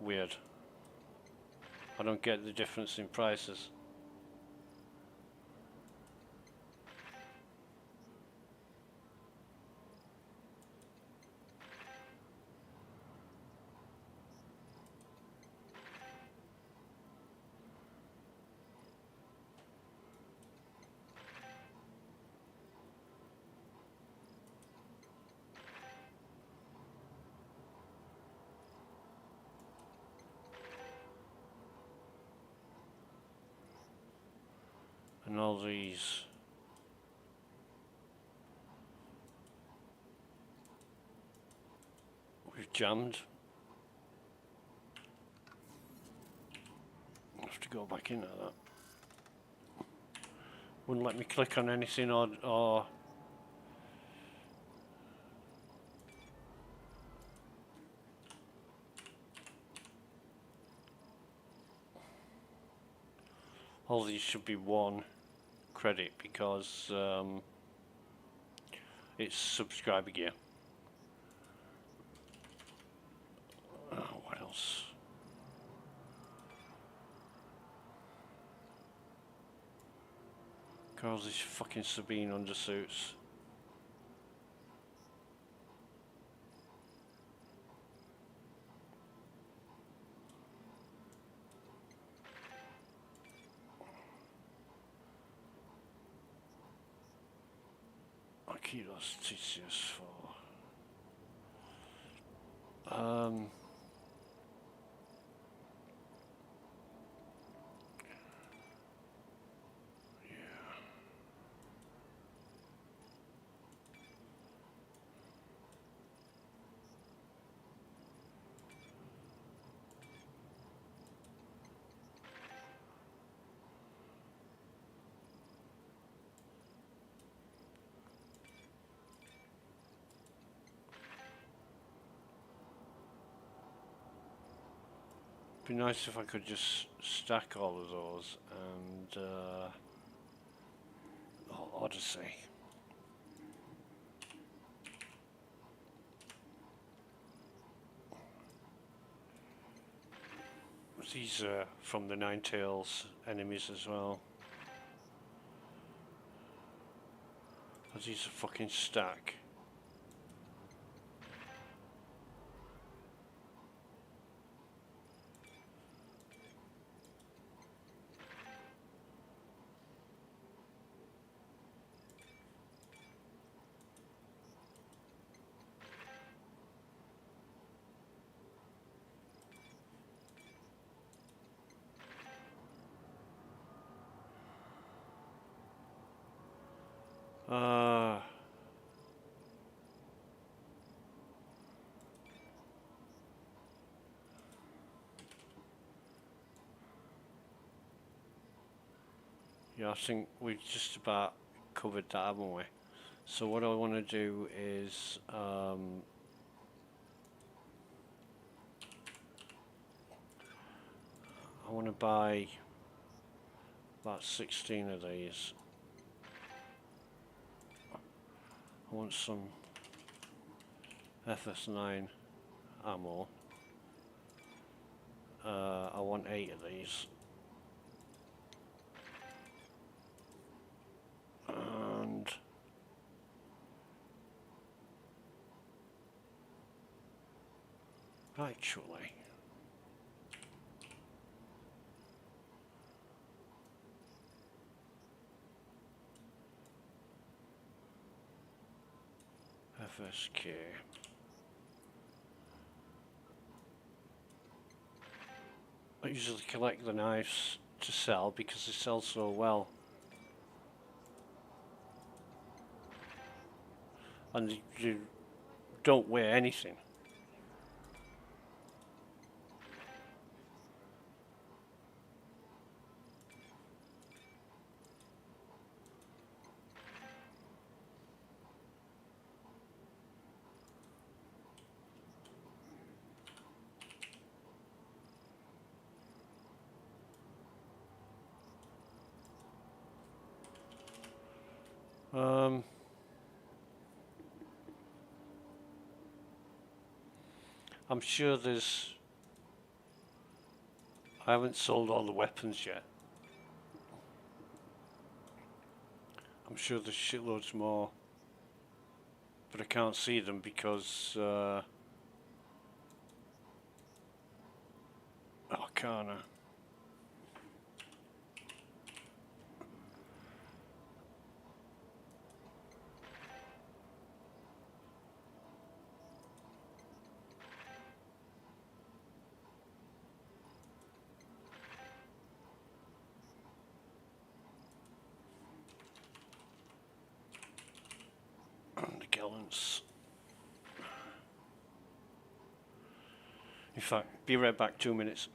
Weird. I don't get the difference in prices. And all these we've jammed. I have to go back into that. Wouldn't let me click on anything or all these should be 1 credit because it's subscriber gear. What else? Cause these fucking Sabine undersuits. Kilos TCS 4. Be nice if I could just stack all of those and Odyssey. These are from the Nine Tails enemies as well. These are fucking stack. Yeah, I think we've just about covered that, haven't we? So what I want to do is I want to buy about 16 of these. I want some FS9 ammo. I want 8 of these. And actually, FSK. I usually collect the knives to sell because they sell so well. And you don't weigh anything. I'm sure I haven't sold all the weapons yet. I'm sure there's shitloads more, but I can't see them because oh, can't I? The gallants. In fact, be right back, 2 minutes.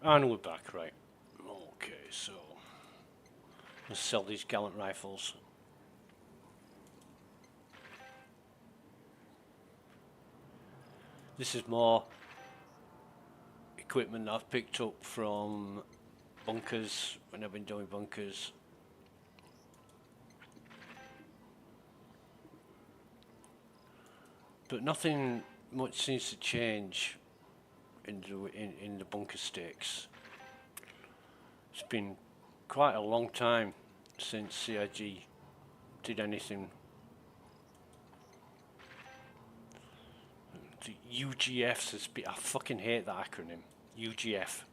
And we're back, right. Okay, so let's sell these gallant rifles. This is more equipment that I've picked up from bunkers when I've been doing bunkers. But nothing much seems to change in the bunker stakes. It's been quite a long time since CIG did anything. The UGFs, I fucking hate that acronym. UGF.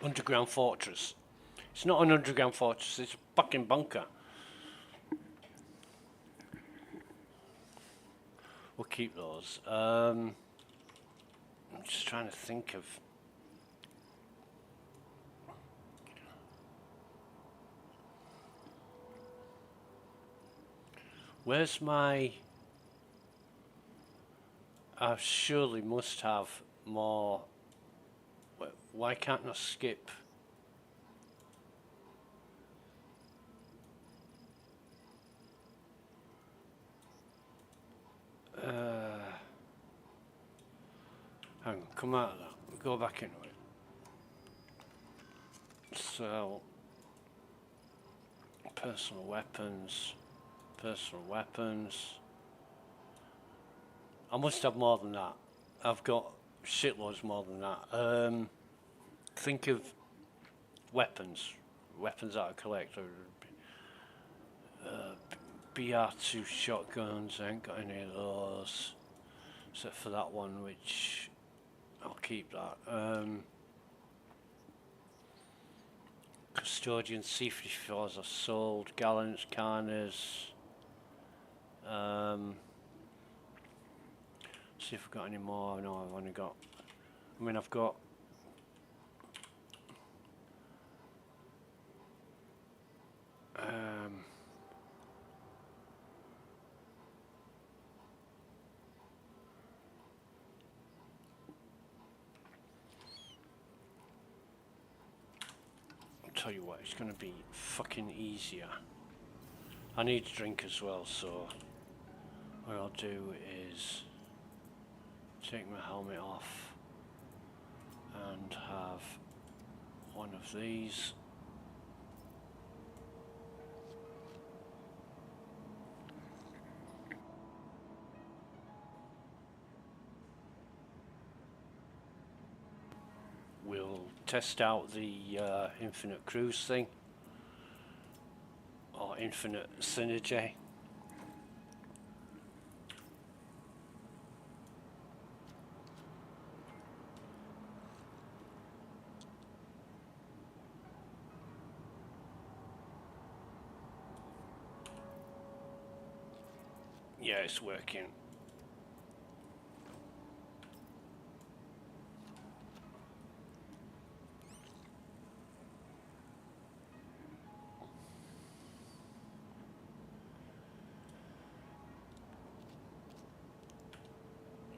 Underground Fortress. It's not an underground fortress, it's a fucking bunker. We'll keep those. I'm just trying to think of... Where's my... I surely must have more... Why can't I skip? Hang on, come out of that. Go back into it. So, personal weapons. Personal weapons. I must have more than that. I've got shitloads more than that. Think of weapons. Weapons that I collect. BR2 shotguns. I ain't got any of those. Except for that one, which I'll keep that. Custodian C-54s are sold. Gallants, Carners. See if I've got any more. No, I've only got... I mean, I've got... I'll tell you what, it's going to be fucking easier. I need a drink as well, so what I'll do is take my helmet off and have one of these. We'll test out the infinite cruise thing, or infinite synergy. Yeah, it's working.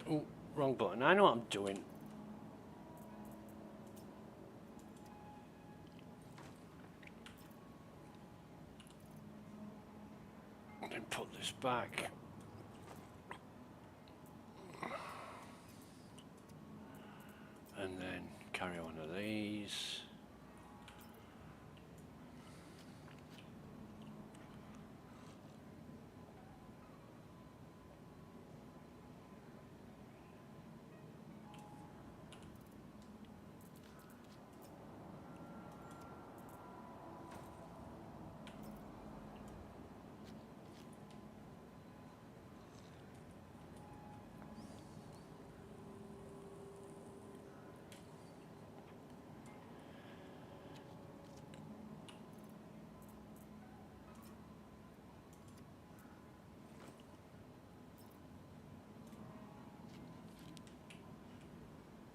Oh, wrong button. I know what I'm doing. Then put this back. And then carry one of these.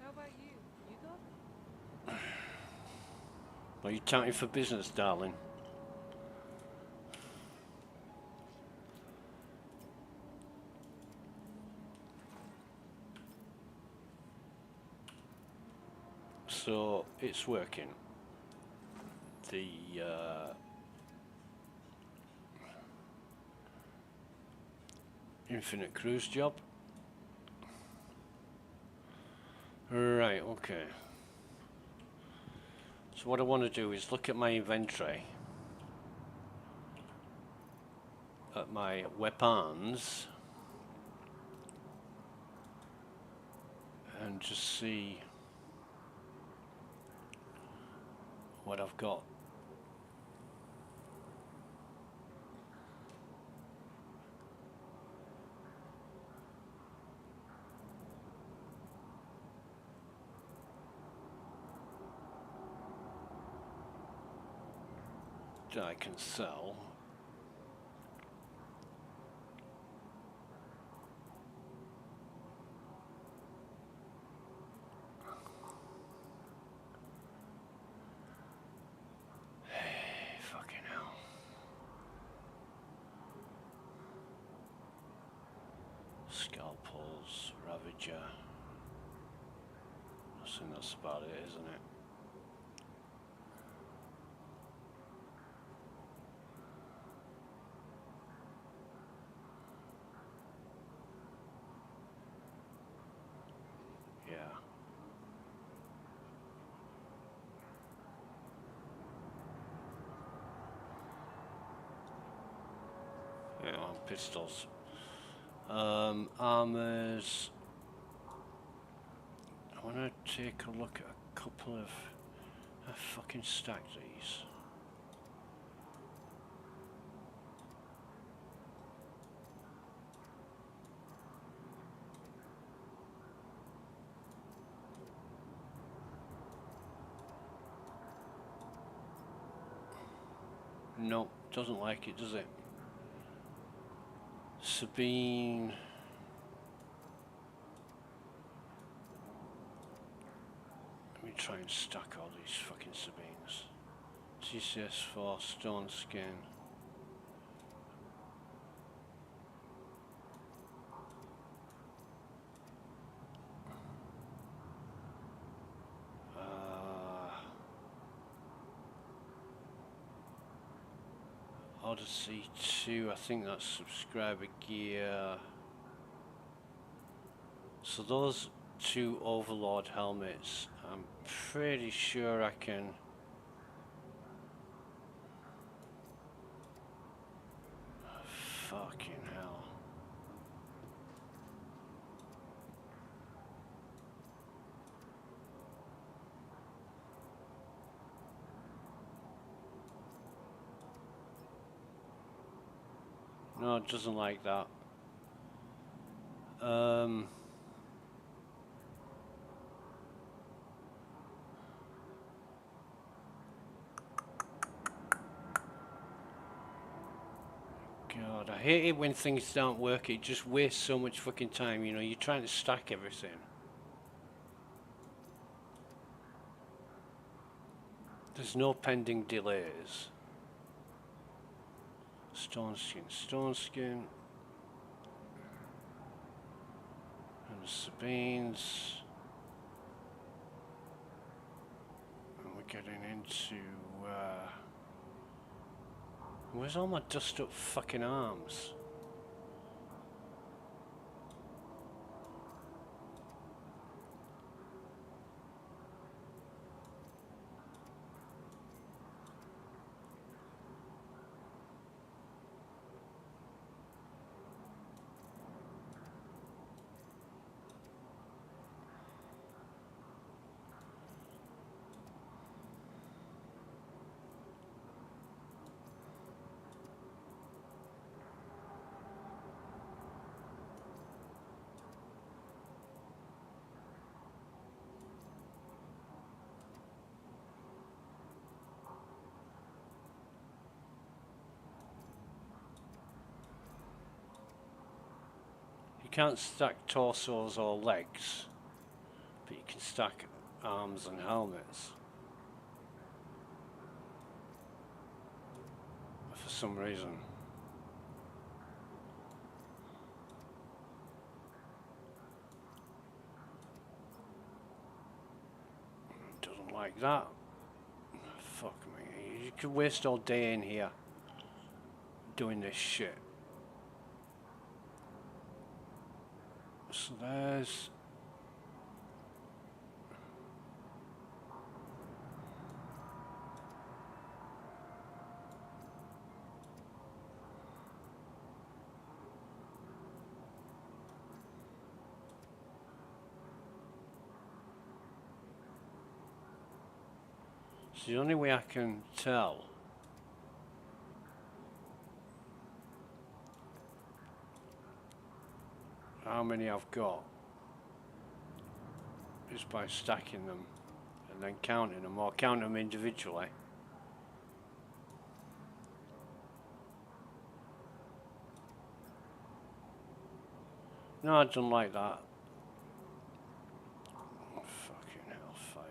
How about you? You got? Are you counting for business, darling? So it's working. The infinite cruise job. Right, okay. So what I want to do is look at my inventory, at my weapons, and just see what I've got. That I can sell. Fucking hell. Scalpels, Ravager. I think that's about it, isn't it? Yeah. Yeah, pistols. Armors. I want to take a look at a couple of... I fucking stack these. No, doesn't like it, does it? Sabine. Let me try and stack all these fucking Sabines. TCS4, Stone Skin. Odyssey 2, I think that's subscriber gear. So those two Overlord helmets, I'm pretty sure I can... Fucking hell. No, it doesn't like that. God, I hate it when things don't work. It just wastes so much fucking time, you know. You're trying to stack everything. There's no pending delays. Stone Skin, Stone Skin. And the Sabines. And we're getting into... where's all my dust up fucking arms? You can't stack torsos or legs, but you can stack arms and helmets. For some reason. Doesn't like that. Fuck me. You could waste all day in here doing this shit. So there's... It's the only way I can tell how many I've got is by stacking them and then counting them, or count them individually. No, I don't like that. Oh, fucking hellfire.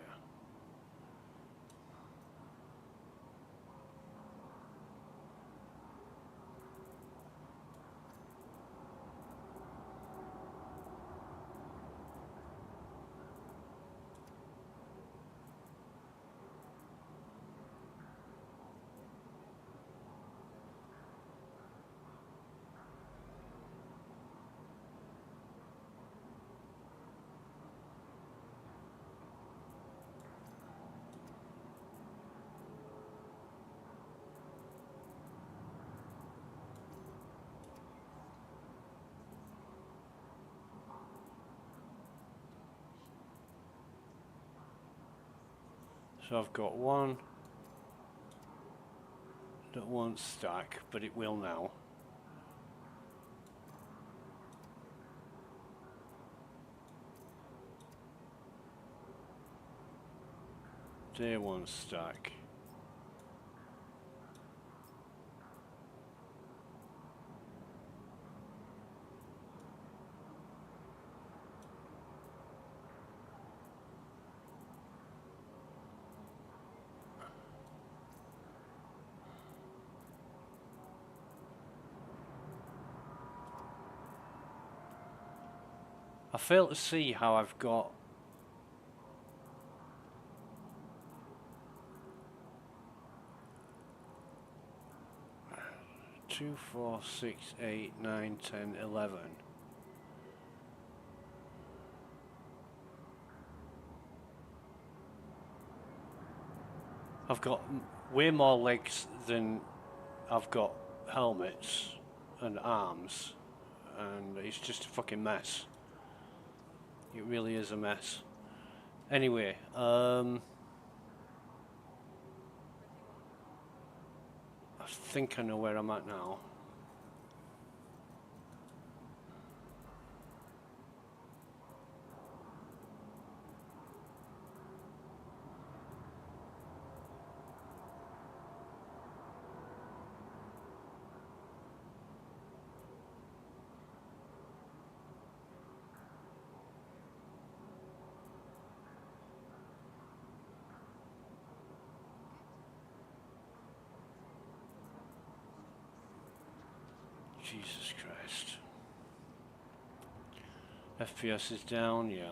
So I've got one that won't stack, but it will now. They won't stack. I fail to see how I've got 2, 4, 6, 8, 9, 10, 11. I've got way more legs than I've got helmets and arms, and it's just a fucking mess. It really is a mess. Anyway, I think I know where I'm at now. Jesus Christ. FPS is down, yeah.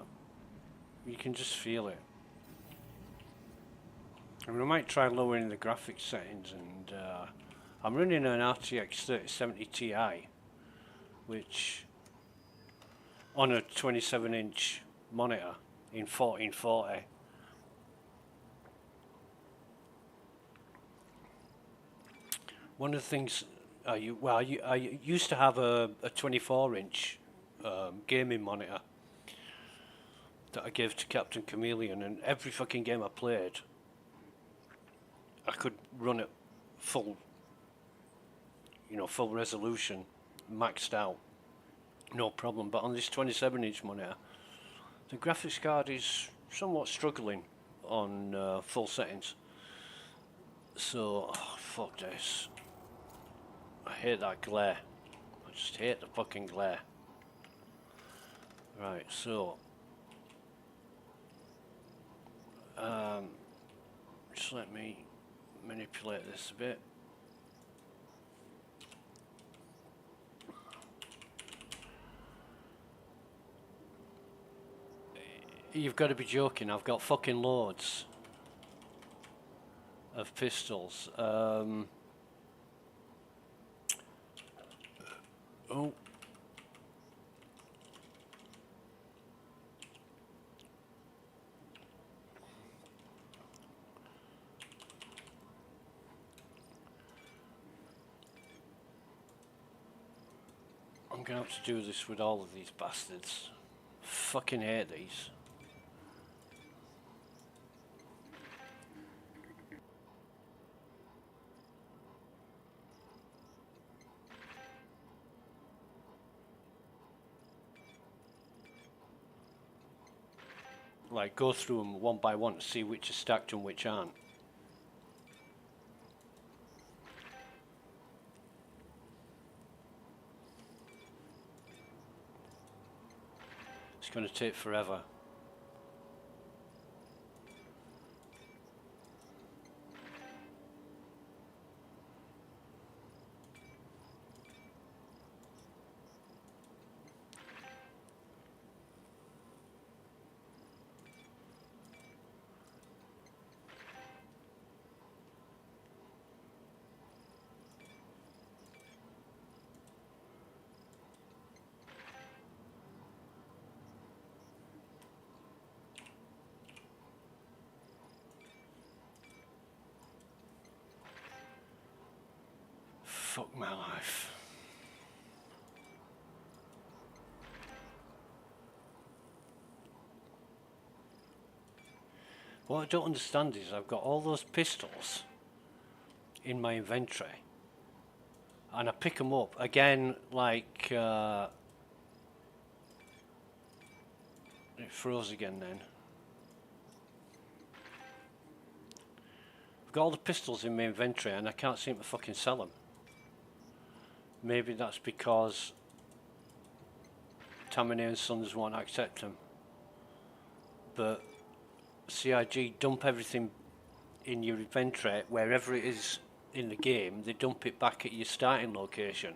You can just feel it. I mean, I might try lowering the graphics settings, and I'm running an RTX 3070 Ti, which on a 27-inch monitor in 1440. One of the things I used to have a 24-inch gaming monitor that I gave to Captain Chameleon, and every fucking game I played, I could run it full, full resolution, maxed out, no problem. But on this 27-inch monitor, the graphics card is somewhat struggling on full settings. So, fuck this. I hate that glare. I just hate the fucking glare. Right, so just let me manipulate this a bit. You've got to be joking, I've got fucking loads. of pistols. Oh. I'm gonna have to do this with all of these bastards. Fucking hate these. Like, go through them one by one to see which are stacked and which aren't. It's going to take forever. Fuck my life. What I don't understand is I've got all those pistols in my inventory and I pick them up again, like it froze again then. I've got all the pistols in my inventory and I can't seem to fucking sell them. Maybe that's because Tammany and Sons won't accept them. But CIG dump everything in your inventory wherever it is in the game. They dump it back at your starting location,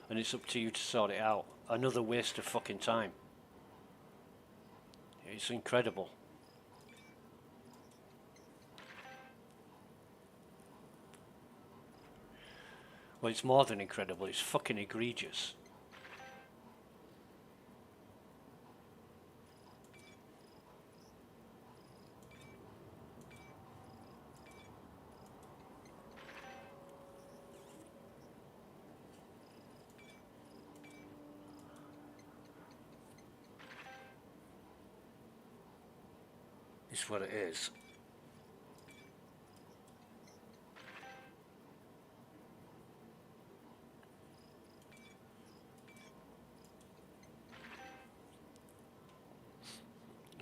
and it's up to you to sort it out. Another waste of fucking time. It's incredible. Well, it's more than incredible, it's fucking egregious. It's what it is.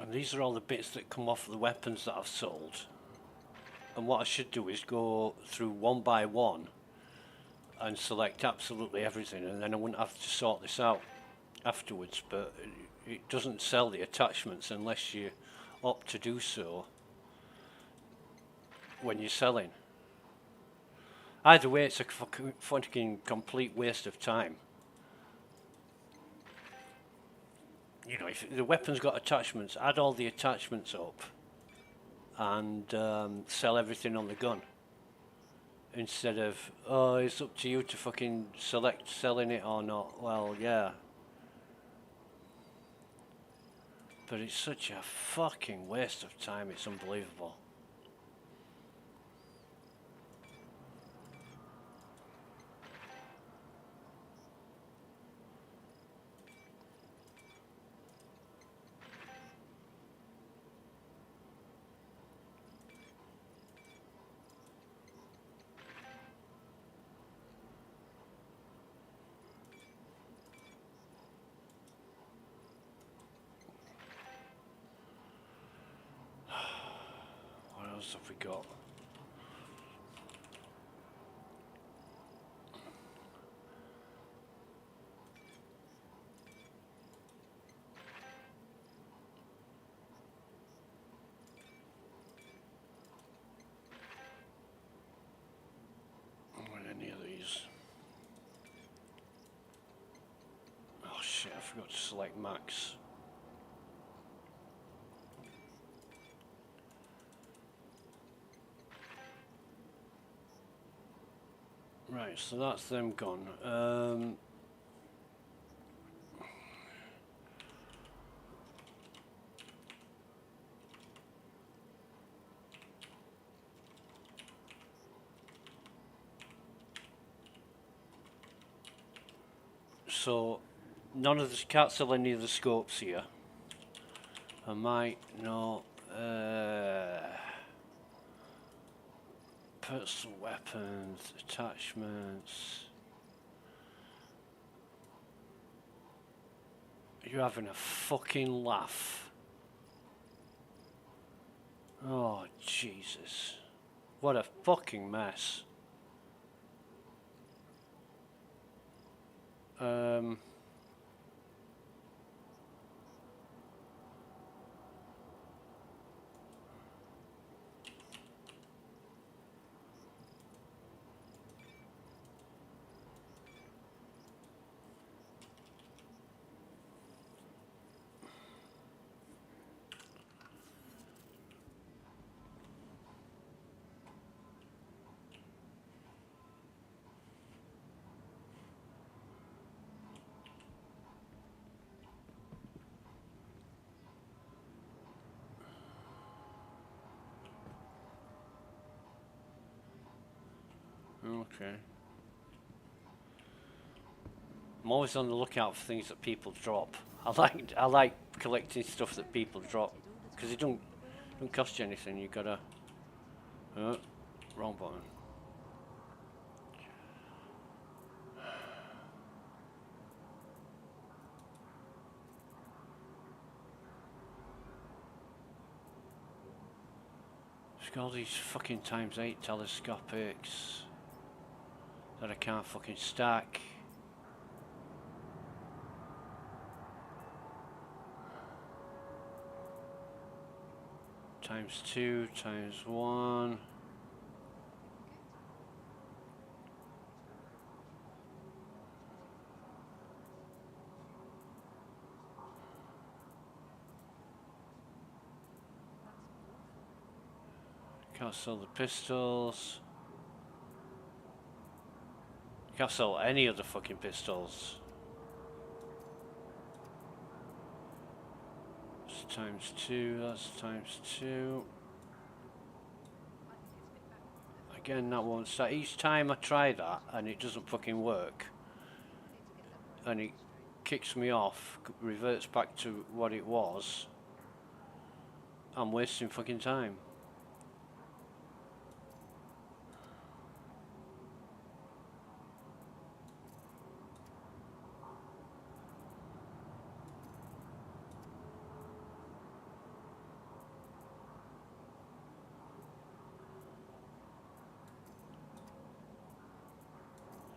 And these are all the bits that come off the weapons that I've sold. And what I should do is go through one by one and select absolutely everything, and then I wouldn't have to sort this out afterwards. But it doesn't sell the attachments unless you opt to do so when you're selling. Either way, it's a fucking complete waste of time. You know, if the weapon's got attachments, add all the attachments up and sell everything on the gun. Instead of, oh, it's up to you to fucking select selling it or not. Well, yeah. But it's such a fucking waste of time, it's unbelievable. What else have we got? What any of these? Oh shit, I forgot to select max. Right, so that's them gone. So none of the can't sell any of the scopes here. I might not. Personal weapons, attachments. You're having a fucking laugh. Oh, Jesus. What a fucking mess. Okay. I'm always on the lookout for things that people drop. I like collecting stuff that people drop because it don't cost you anything. You gotta wrong button. It's got all these fucking ×8 telescopics that I can't fucking stack. ×2, ×1. Can't sell the pistols. Can't sell any of the fucking pistols. It's ×2, that's ×2. Again, that won't start. Each time I try that and it doesn't fucking work, and it kicks me off, reverts back to what it was, I'm wasting fucking time.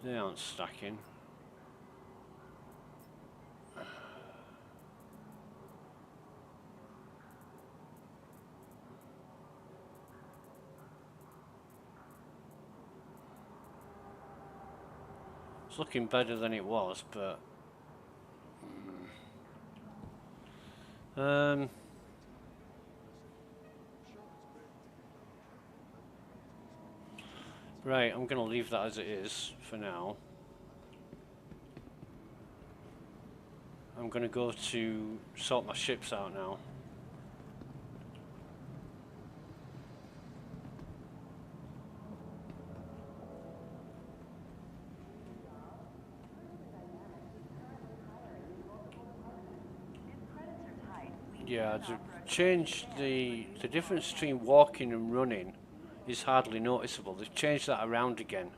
They aren't stacking. It's looking better than it was, but right, I'm gonna leave that as it is for now. I'm gonna go to sort my ships out now. Yeah, to change the difference between walking and running is hardly noticeable. They've changed that around again.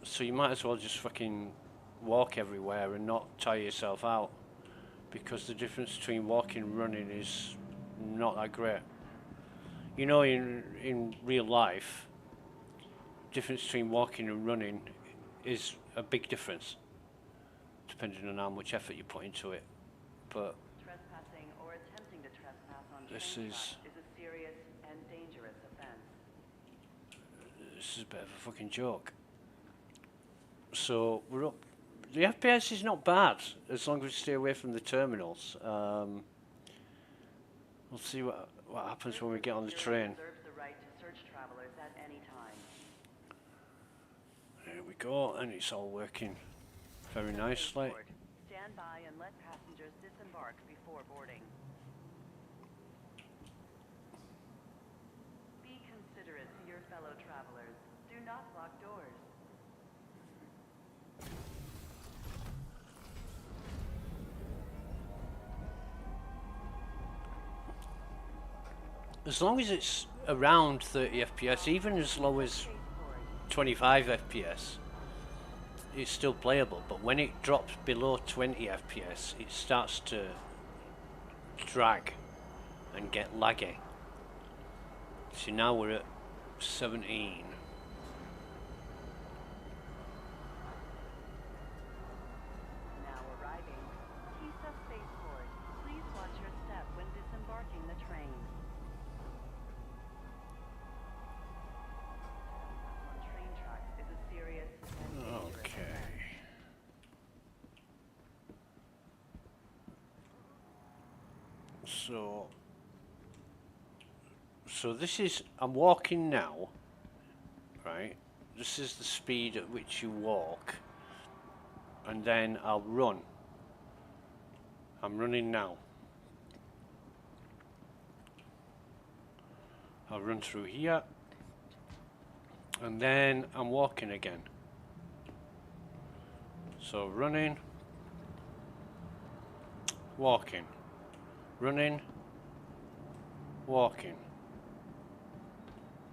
So you might as well just fucking walk everywhere and not tire yourself out, because the difference between walking and running is not that great. You know, in real life, difference between walking and running is a big difference, depending on how much effort you put into it. But Trespassing or attempting to trespass on this train is tracks is a serious and dangerous offense. this is a bit of a fucking joke. So we're up. The FPS is not bad as long as we stay away from the terminals. We'll see what happens when we get on the train. Reserves the right to search travelers at any time. go, and it's all working very nicely. Spaceport. Stand by and let passengers disembark before boarding. Be considerate to your fellow travelers. Do not block doors. As long as it's around 30 FPS, even as low as Spaceport. 25 FPS, it's still playable. But when it drops below 20 FPS, it starts to drag and get laggy. So now we're at 17. Now arriving. Kisa Spaceport. Please watch your step when disembarking the train. On train tracks is a serious and dangerous Okay. offense. So this is, I'm walking now, right? This is the speed at which you walk, and then I'll run. I'm running now. I'll run through here, and then I'm walking again. So running, walking, running, walking,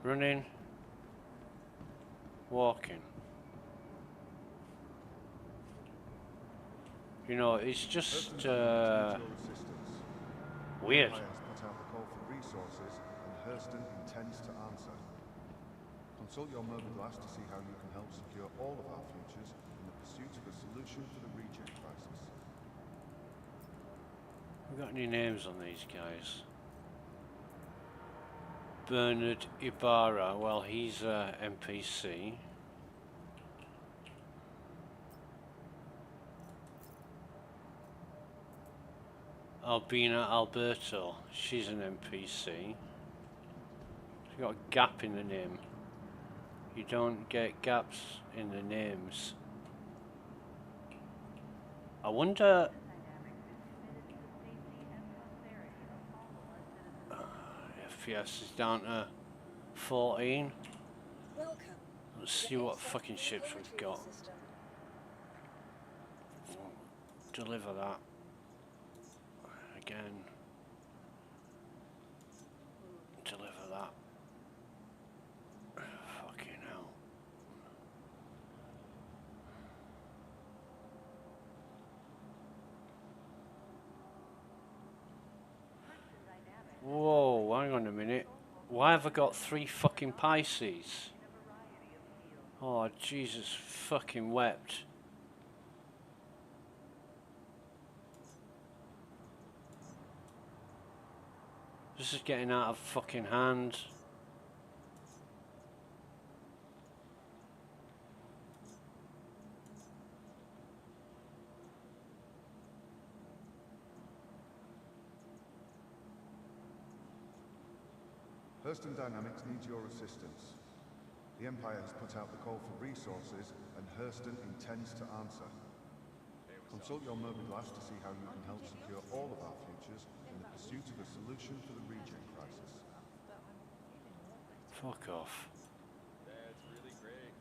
running, walking. You know, it's just weird. Empire has put out the call for resources, and Hurston intends to answer. Consult your mobile glass to see how you can help secure all of our futures in the pursuit of a solution for the reject crisis. We got any names on these guys? Bernard Ibarra, well, he's a NPC. Albina Alberto, she's an NPC. She's got a gap in the name. You don't get gaps in the names. I wonder. FPS is down to 14. Welcome. Let's see what fucking ships we've got. Deliver that. Again. Deliver that. Fucking hell. Whoa, hang on a minute. Why have I got 3 fucking Pisces? Oh, Jesus fucking wept. This is getting out of fucking hand. Hurston Dynamics needs your assistance. The Empire has put out the call for resources, and Hurston intends to answer. Consult your mobile glass to see how you can help secure all of our futures in the pursuit of a solution for the reject crisis. Fuck off. That's really great.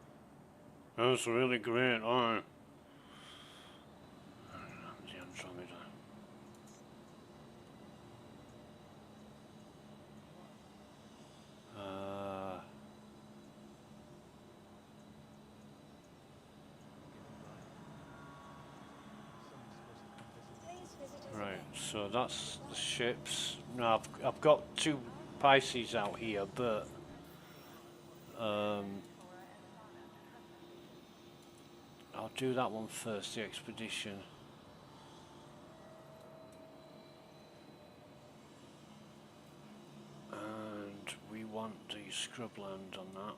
That's really great, alright. The Andromeda. Right, so that's the ships. Now I've got 2 Pisces out here, but I'll do that one first, the expedition. And we want the scrubland on that.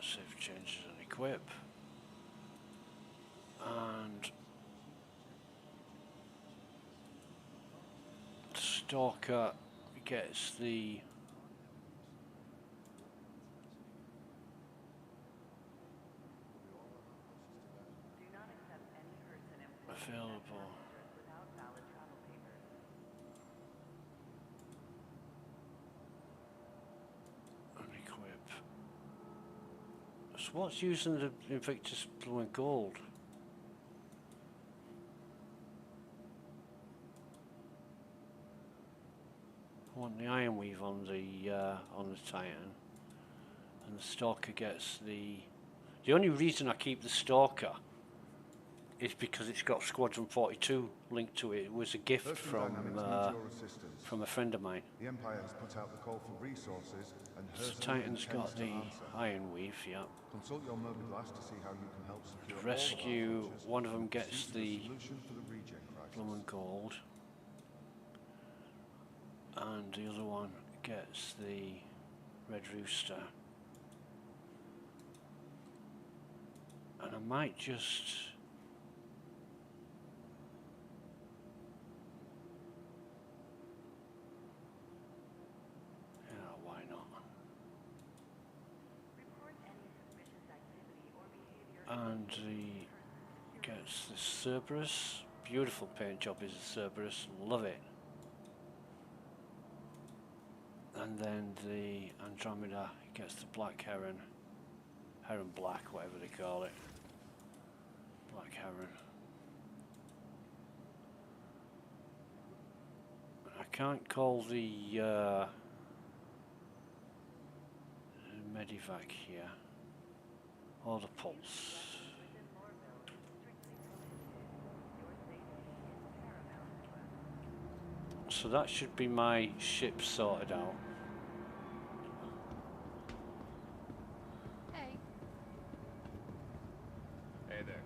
Save changes and equip. And Stalker gets the Available. Without valid travel papers. Unequip. So what's using the Invictus Blue and Gold? I want the Iron Weave on the Titan, and the Stalker gets the. The only reason I keep the Stalker is because it's got Squadron 42 linked to it. It was a gift Thurston from Dynamics needs your assistance. a friend of mine. The Empire has put out the call for resources, and So Hurston Titan's intends got to the answer. Iron Weave, yeah. Consult your mobile glass to see how you can help secure all of our Rescue, futures one of them and gets pursue the solution for the regen crisis. Blue and Gold. And the other one gets the Red Rooster. And I might just... Yeah, why not? Report any suspicious activity or behavior. And the gets the Cerberus. Beautiful paint job is the Cerberus, love it. And then the Andromeda gets the Black Heron. Heron Black, whatever they call it. Black Heron. I can't call the Medivac here. Or the Pulse. Within Lorville is strictly prohibited. Your safety is paramount to us. So that should be my ship sorted out. Hey. Hey there.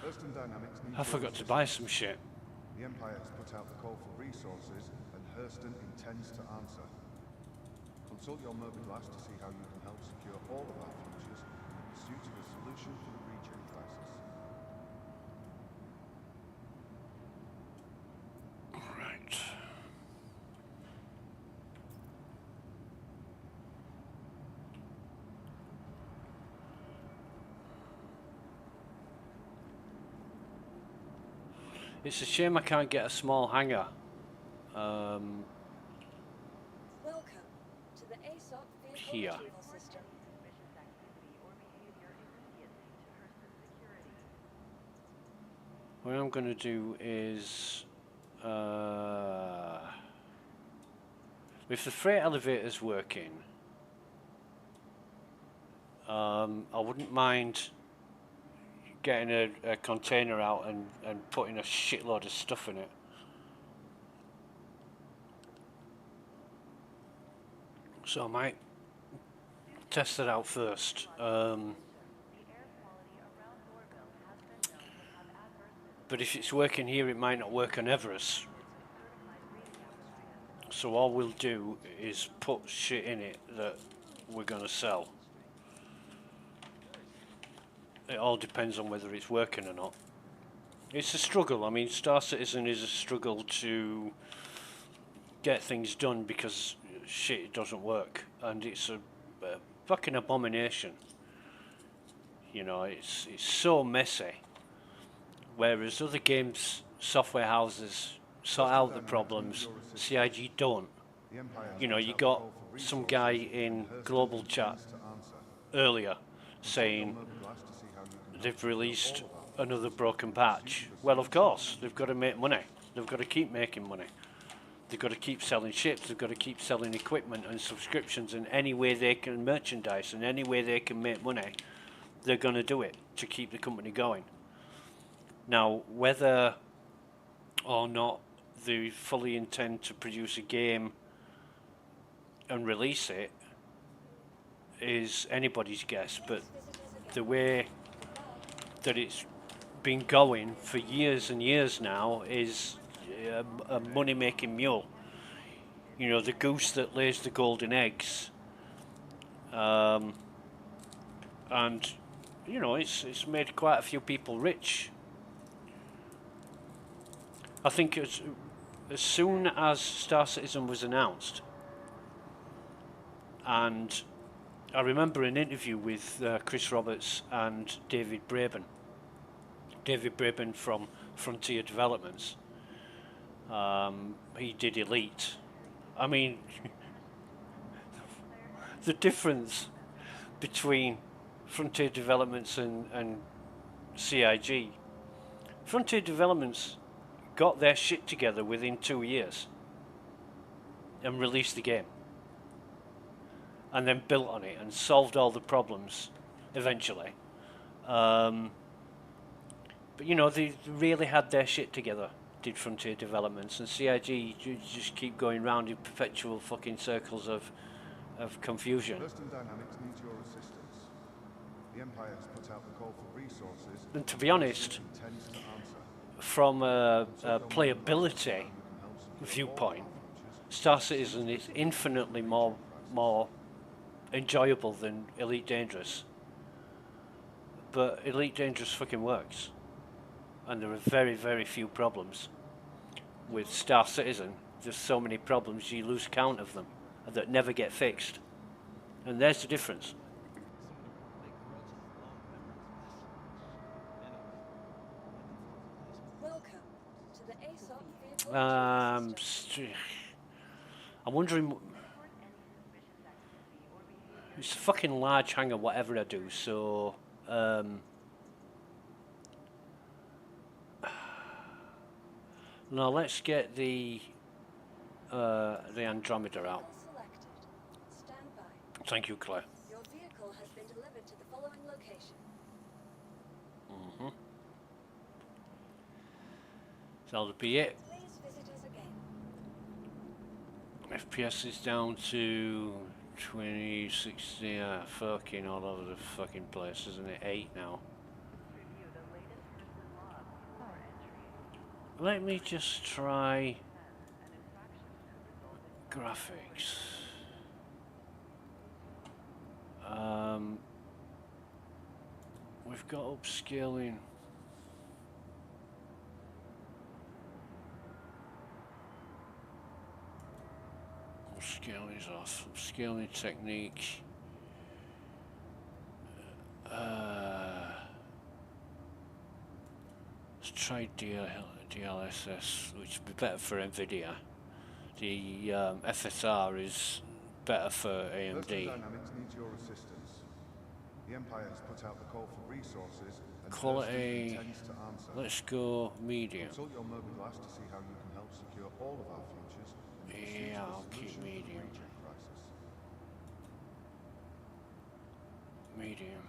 Thurston Dynamics needs I your forgot to assistance. buy some shit. The Empire has put out the call for resources, and Hurston intends to answer. Consult your mobile glass to see how you can help secure all of our futures in the pursuit of a solution for the regen crisis. Right. It's a shame I can't get a small hangar. Welcome to the ASOC vehicle Here. retrieval system. Suspicious activity or behavior immediately to Hurston Security. What I'm going to do is, if the freight elevator's working, I wouldn't mind getting a container out and putting a shitload of stuff in it. So I might test it out first. The air quality around Lorville has been known to have adverse But if it's working here, it might not work on Everest. certified rating apparatus. So all we'll do is put shit in it that we're going to sell. It all depends on whether it's working or not. It's a struggle. I mean, Star Citizen is a struggle to get things done because shit doesn't work, and it's a fucking abomination. You know, it's so messy. Whereas other games, software houses sort out the problems, CIG don't. The Empire has You know, put you out the got call for some resources, guy and in Hurston global chat intends to answer. earlier Consult your saying mobile glass to see how you can help they've secure released all of our another futures broken in the pursuit patch. of a Well, of solution course, for they've got to make money. They've got to keep making money. They've got to keep selling ships. They've got to keep selling equipment and subscriptions, and any way they can merchandise and any way they can make money, they're going to do it to keep the company going. Now, whether or not they fully intend to produce a game and release it is anybody's guess, but the way that it's been going for years and years now is a money-making mule. You know, the goose that lays the golden eggs. And, you know, it's made quite a few people rich. I think as soon as Star Citizen was announced, and I remember an interview with Chris Roberts and David Braben. David Braben from Frontier Developments. He did Elite. I mean, the difference between Frontier Developments and CIG. Frontier Developments got their shit together within 2 years and released the game. And then built on it and solved all the problems eventually. But you know, they really had their shit together, did Frontier Developments, and CIG just keep going round in perpetual fucking circles of confusion. Hurston Dynamics needs your assistance. The Empire has put out the call for resources. And to be honest, Intends to answer. from a playability viewpoint, Star Citizen is infinitely more enjoyable than Elite Dangerous. But Elite Dangerous fucking works. And there are very, very few problems. With Star Citizen, there's so many problems you lose count of them that never get fixed. And there's the difference. Welcome to the aSOC vehicle. I'm wondering. It's a fucking large hangar, whatever I do. So, now let's get the Andromeda out. Selected. Stand by. Thank you, Claire. Your vehicle has been delivered to the following location. That'll be it. Please visit us again. FPS is down to 2060. Fucking all over the fucking place, isn't it? 8 now. Review the latest person log before entry. Let me just try An infraction could result in graphics. We've got upscaling. Upscaling is off. Upscaling technique. Let's try DLSS, which would be better for NVIDIA. The FSR is better for Hurston AMD. Dynamics needs your assistance. The Empire has put out the call for resources, and Quality. Hurston intends to answer. Let's go medium. Consult your mobile glass to see how you can help secure all of our futures. and pursue Yeah, the I'll keep solution to the medium. region crisis. Medium.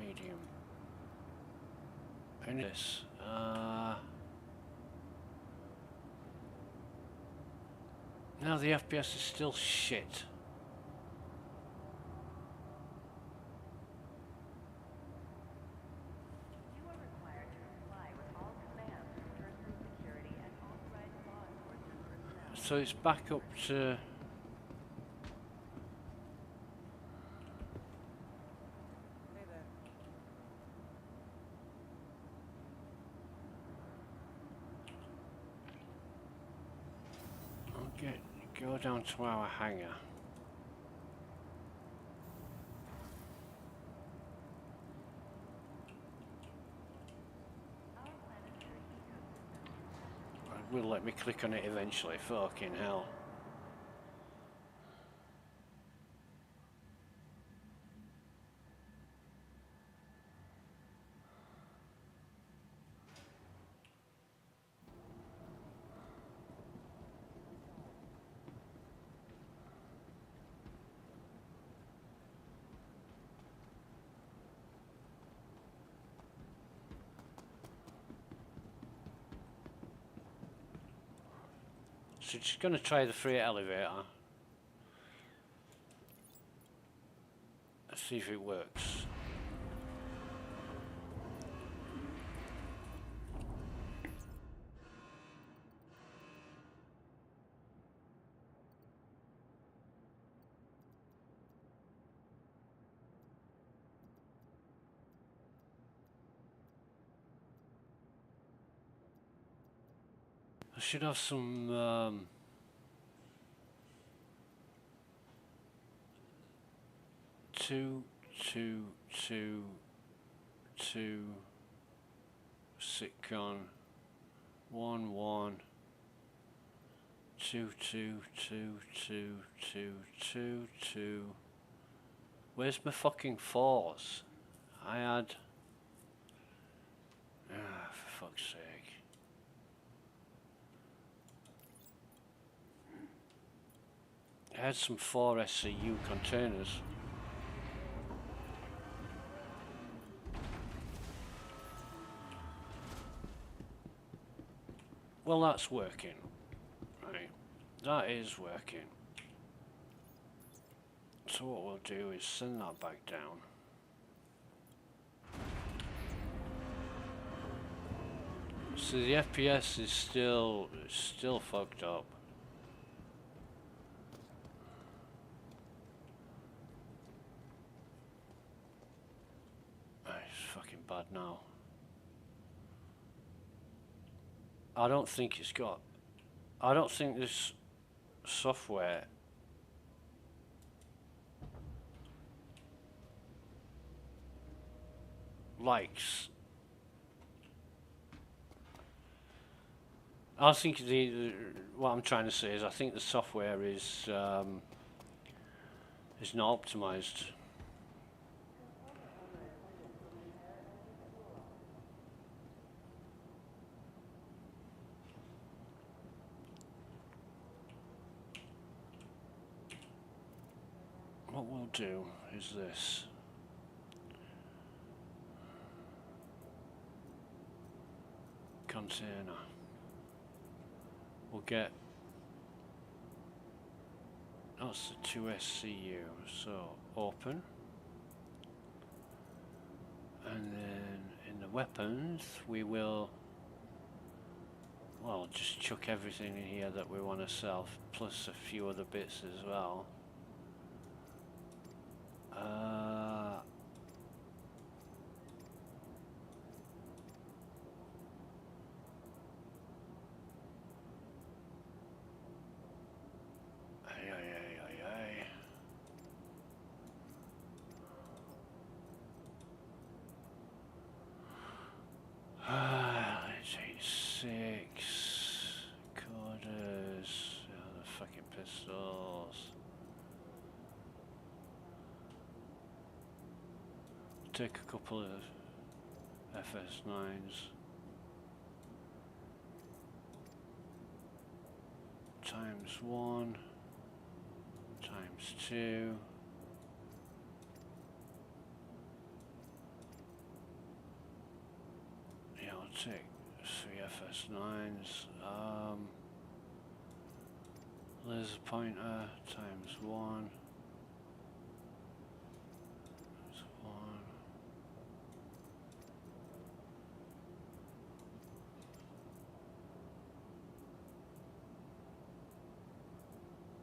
Medium. And this. Now the FPS is still shit. You are required to comply with all commands from person security and authorized law enforcement personnel. So it's back up to. Hey there. Go down to our hangar. Our planetary ecosystem It will let me click on it eventually. Fucking hell. So just going to try the freight elevator. Let's see if it works. I should have some two sitcon 1 1 2 2 2 2 2 2 2. Where's my fucking fours? I had for fuck's sake. I had some 4 SCU containers. Well, that's working. Right. That is working. So what we'll do is send that back down. So the FPS is still fucked up. It's fucking bad now. I don't think this software likes. I think what I'm trying to say is I think the software is not optimized. What we'll do is this. Container. We'll get, that's the 2 SCU, so open. And then in the weapons we will, well, just chuck everything in here that we want to sell, plus a few other bits as well. Let's 86 coders, the fucking pistols. Take a couple of FS9s. Times 1, times 2. Yeah, I'll take 3 FS9s. Laser pointer times 1. Times 1.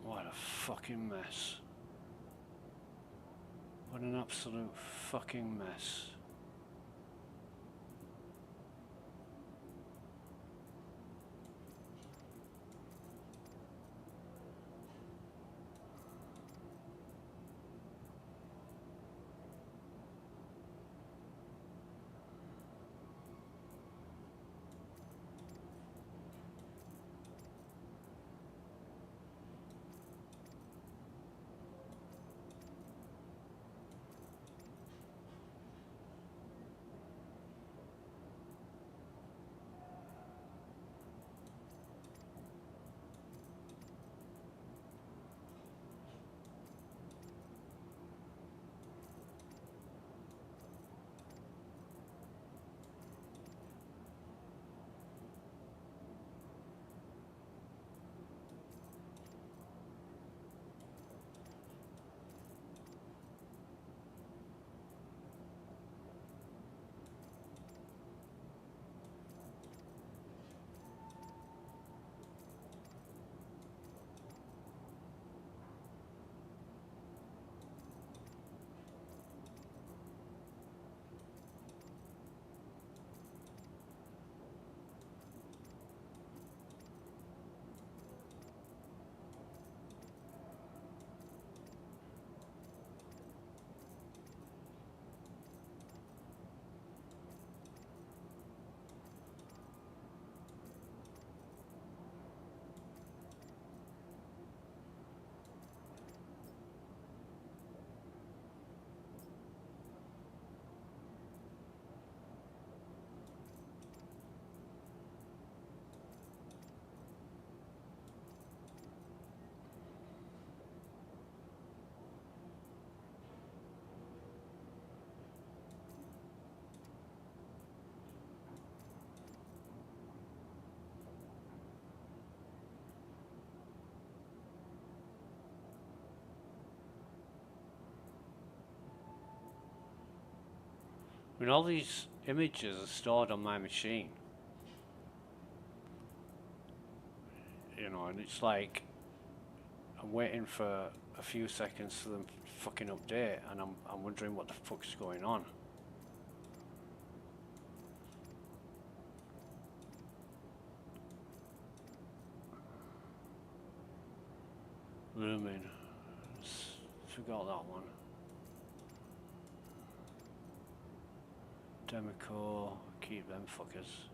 What a fucking mess. What an absolute fucking mess. mean, all these images are stored on my machine. You know, and it's like I'm waiting for a few seconds for them fucking update, and I'm wondering what the fuck's going on. Rooming. Forgot that one. Demico, keep them fuckers.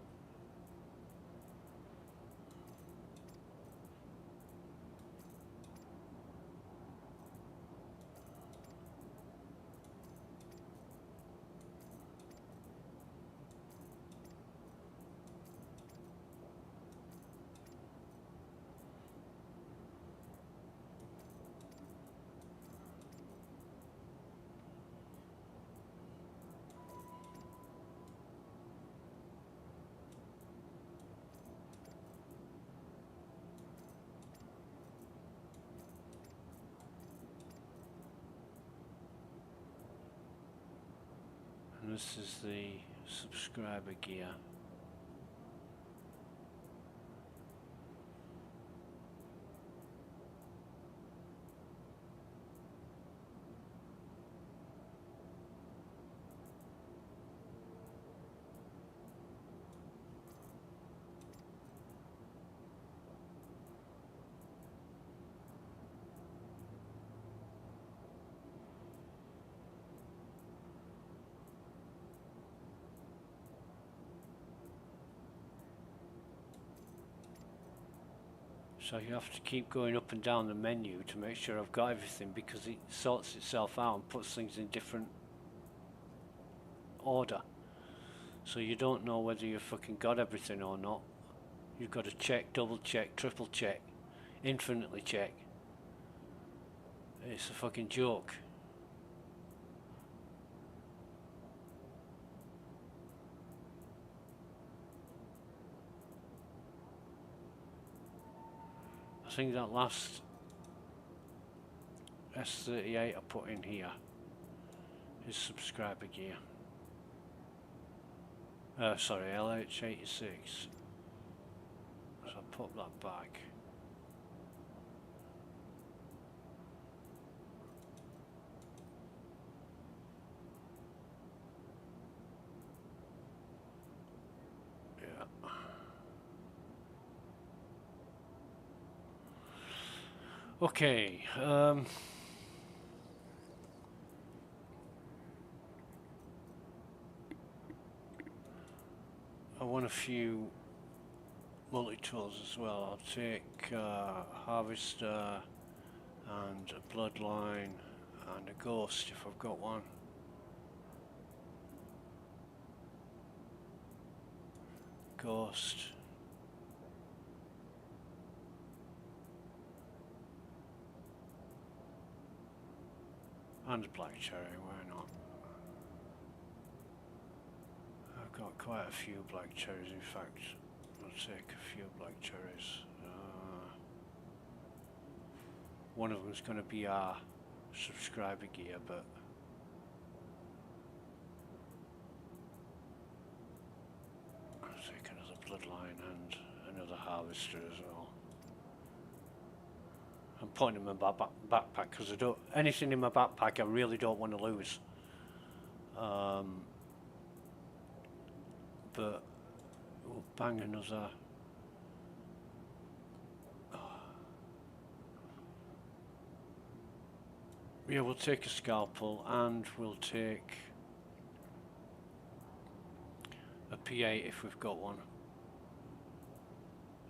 And this is the subscriber gear. So you have to keep going up and down the menu to make sure I've got everything, because it sorts itself out and puts things in different order. So you don't know whether you've fucking got everything or not. You've got to check, double check, triple check, infinitely check. It's a fucking joke. I think that last S38 I put in here is subscriber gear. Sorry, LH86. So I put that back. Yeah. Okay. I want a few multi-tools as well. I'll take harvester and a bloodline and a ghost if I've got one. Ghost. And a black cherry, why not? I've got quite a few black cherries, in fact. I'll take a few black cherries. One of them's going to be our subscriber gear, but I'll take another bloodline and another harvester as well. I'm putting them in my backpack because I don't, anything in my backpack I really don't want to lose. But we'll bang another. Yeah, we'll take a scalpel and we'll take a P8 if we've got one.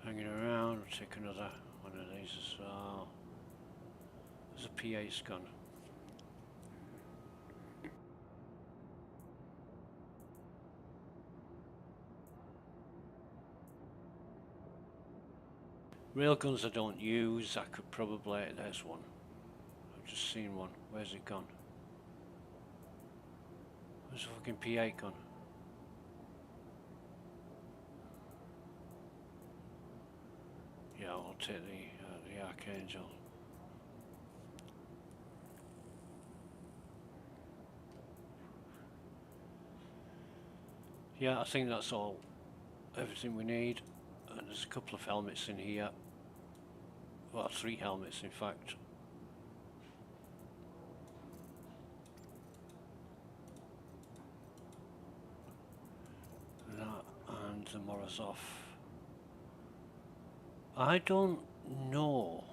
Hanging around, we'll take another one of these as well. There's a P8's gun. Railguns I don't use. I could probably. There's one. I've just seen one. Where's it gone? Where's the fucking P8 gone? Yeah, I'll take the Archangel. Yeah, I think that's all. Everything we need. And there's a couple of helmets in here. Well, 3 helmets in fact. That and the Morozov. I don't know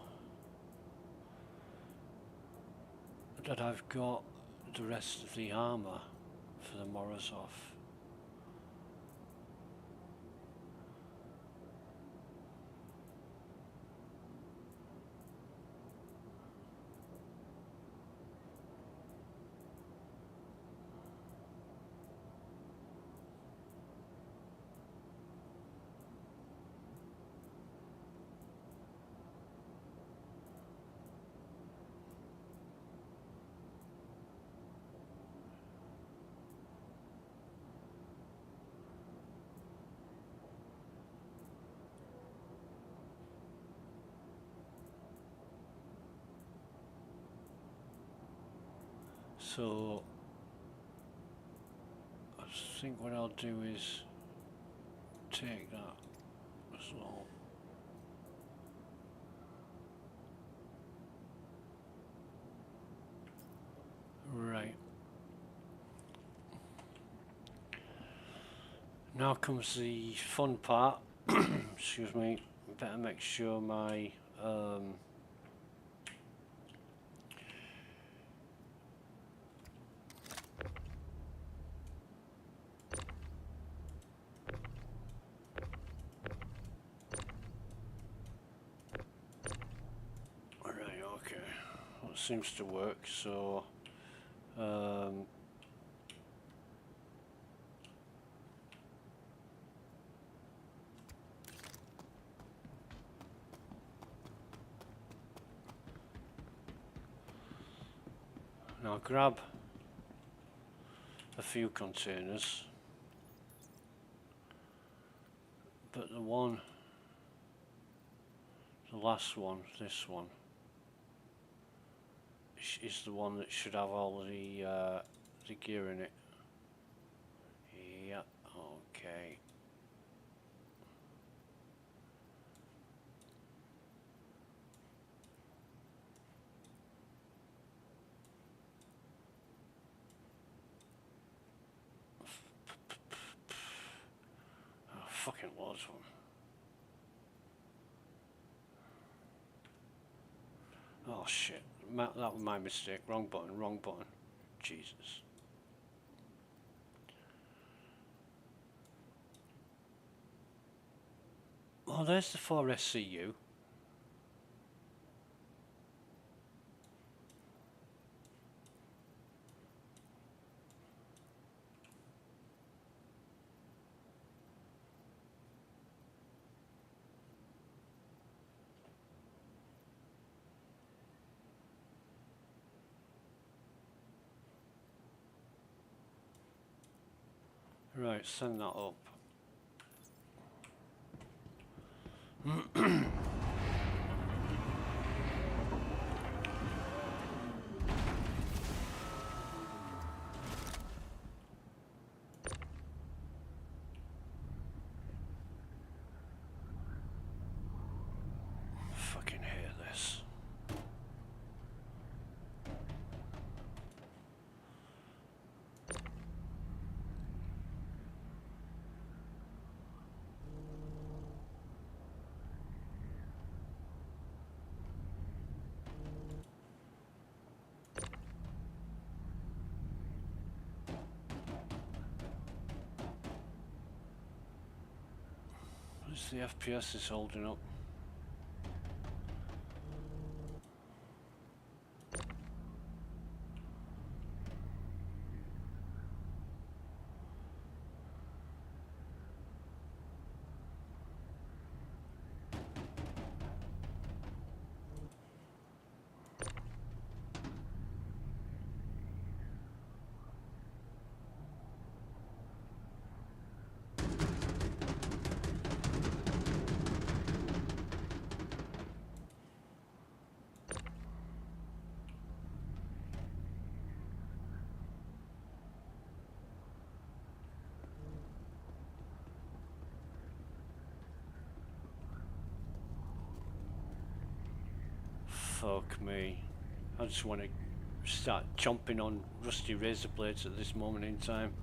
that I've got the rest of the armor for the Morozov. So I think what I'll do is take that as well. Right. Now comes the fun part. Excuse me. Better make sure my right, okay. That seems to work, so now grab a few containers, but the last one, this one, is the one that should have all the gear in it. Yeah, okay. Oh, fucking loads of them. Oh shit, that was my mistake. Wrong button, wrong button. Jesus. Oh, there's the 4SCU. Right, send that up. Fucking hate this. What's the FPS is holding up? Fuck me. I just want to start chomping on rusty razor blades at this moment in time.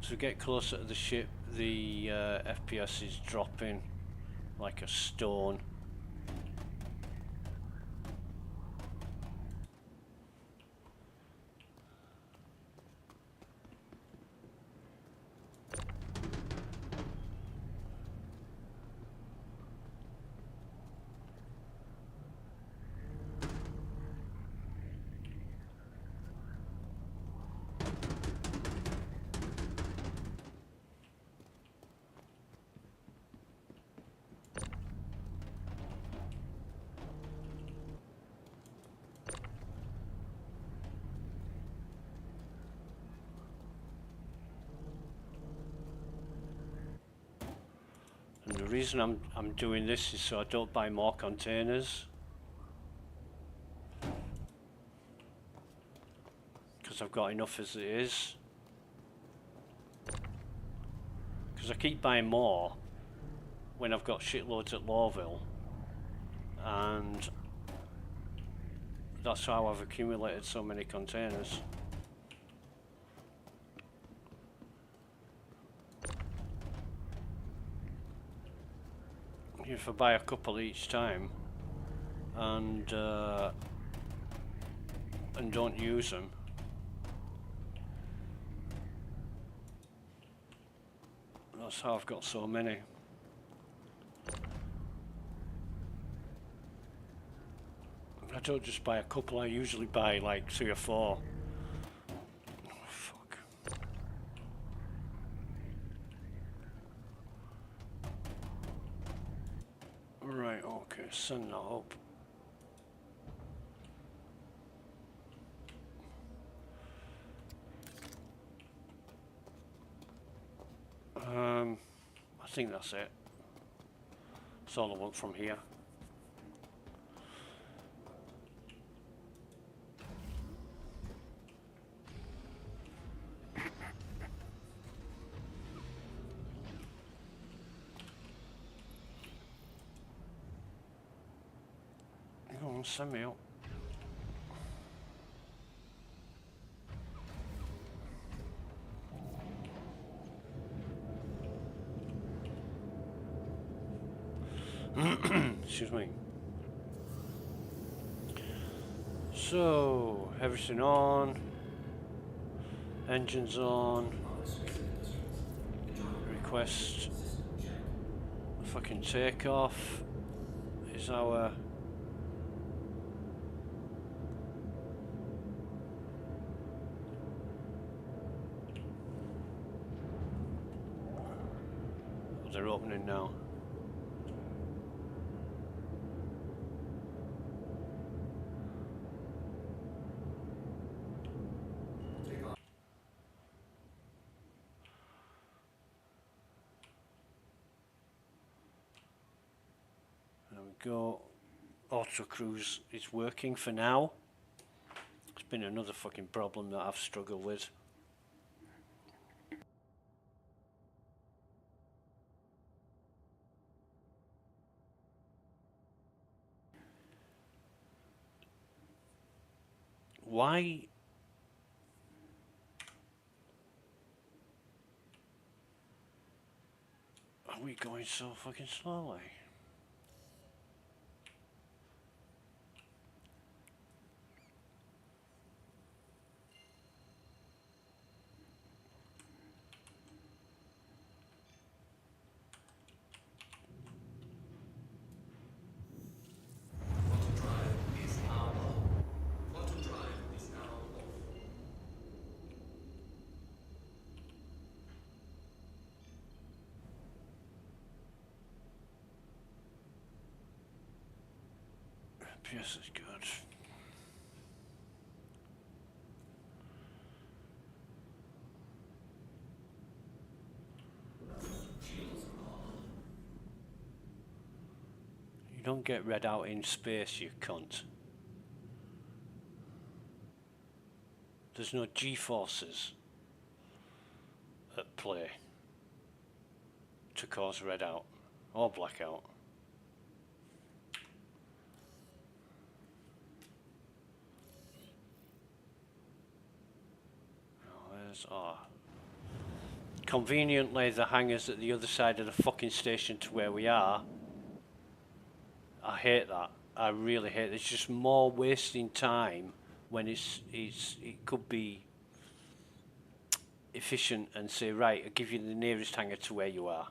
As we get closer to the ship, the FPS is dropping like a stone. And the reason I'm doing this is so I don't buy more containers. Because I've got enough as it is. Because I keep buying more when I've got shitloads at Lawville. And that's how I've accumulated so many containers. If I buy a couple each time and don't use them, that's how I've got so many. I don't just buy a couple, I usually buy like 3 or 4. Oh, fuck. Right, okay, send that up. I think that's it. That's all I want from here. Go on, send me up. Excuse me. So, everything on. Engines on. Request fucking takeoff is our they're opening now. There we go. Auto cruise is working for now. It's been another fucking problem that I've struggled with. Why? Are we going so fucking slowly? FPS is good. You don't get read out in space, you cunt. There's no G-forces at play to cause red out or blackout. There's conveniently the hangar's at the other side of the fucking station to where we are. I hate that. I really hate it. It's just more wasting time when it could be efficient and say, right, I'll give you the nearest hangar to where you are.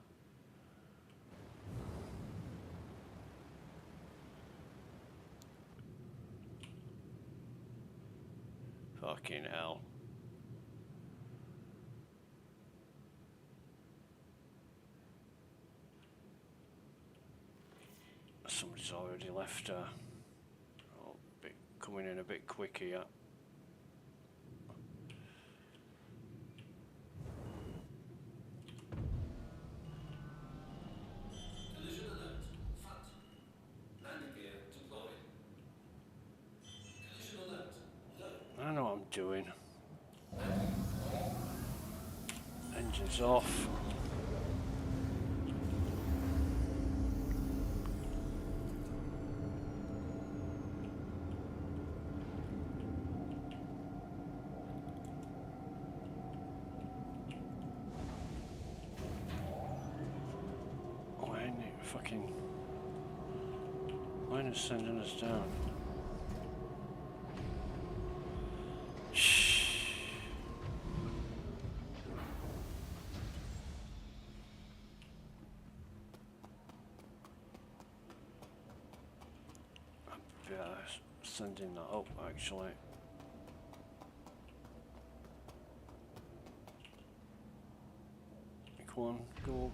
Fucking hell. Somebody's already left. Coming in a bit quick here. I know what I'm doing. Engines off. Fucking line is sending us down. Shh. Yeah, sending that up actually. Come on, go.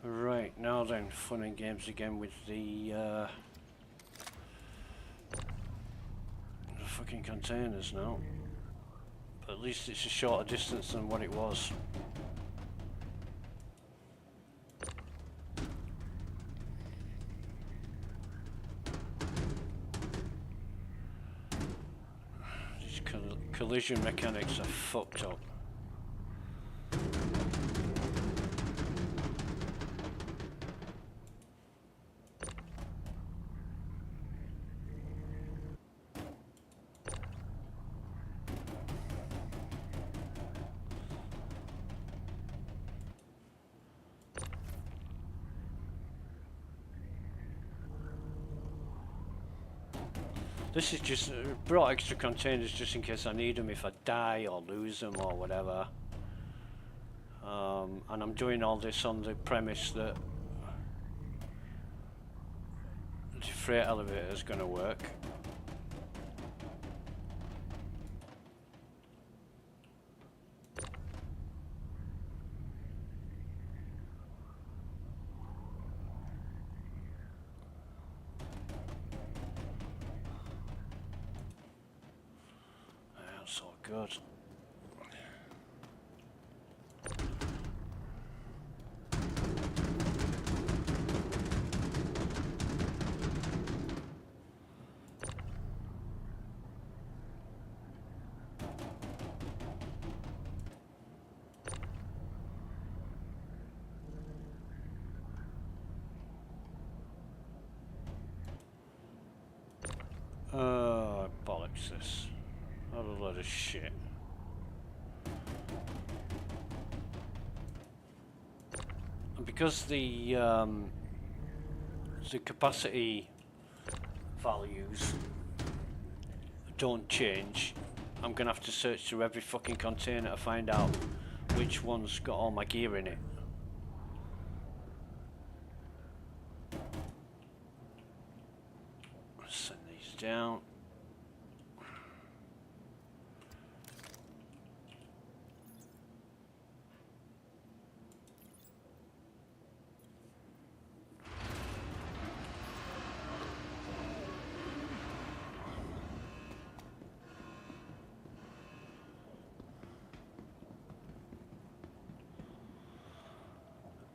Right, now then, fun and games again with the fucking containers now. But at least it's a shorter distance than what it was. These collision mechanics are fucked up. This is just brought extra containers just in case I need them if I die or lose them or whatever. And I'm doing all this on the premise that the freight elevator is going to work. That's all good. Bollocks this. What a load of shit. And because the capacity values don't change, I'm gonna have to search through every fucking container to find out which one's got all my gear in it. Send these down.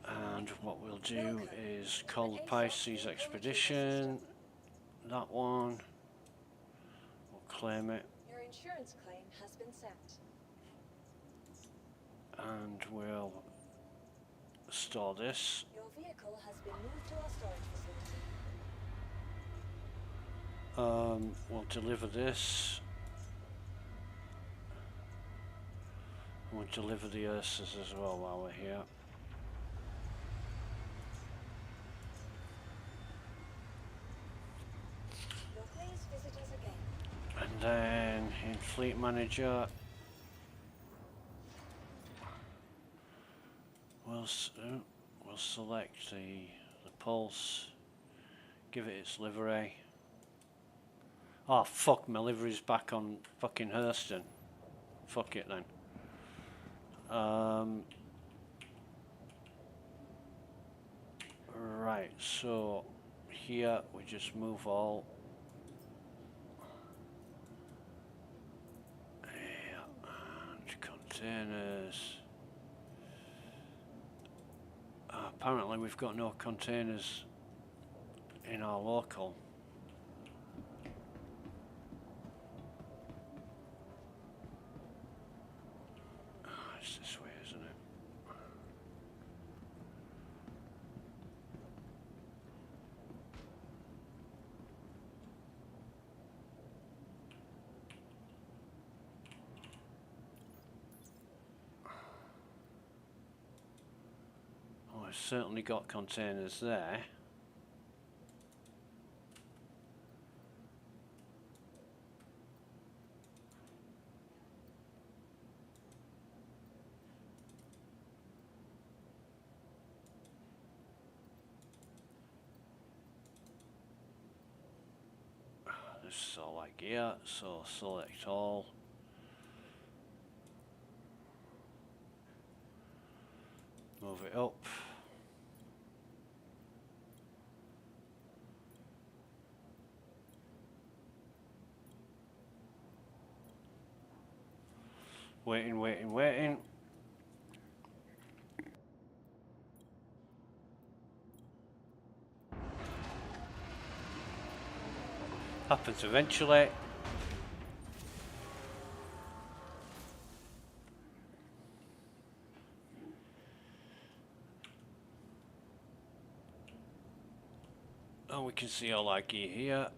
And what we'll do is call the Pisces Expedition. That one. We'll claim it. Your insurance claim has been sent. And we'll store this. Your vehicle has been moved to our storage facility. We'll deliver this. We'll deliver the Ursas as well while we're here. You'll please visit us again. And then in Fleet Manager, we'll select the Pulse, give it its livery. Oh fuck, my livery's back on fucking Hurston. Fuck it then. Right, so here we just move all. Yeah, and containers. Apparently we've got no containers in our local. It's this way, isn't it? Oh, I've certainly got containers there. This is all like here, so select all. Move it up. Waiting, waiting, waiting. Happens eventually. And we can see all our gear here.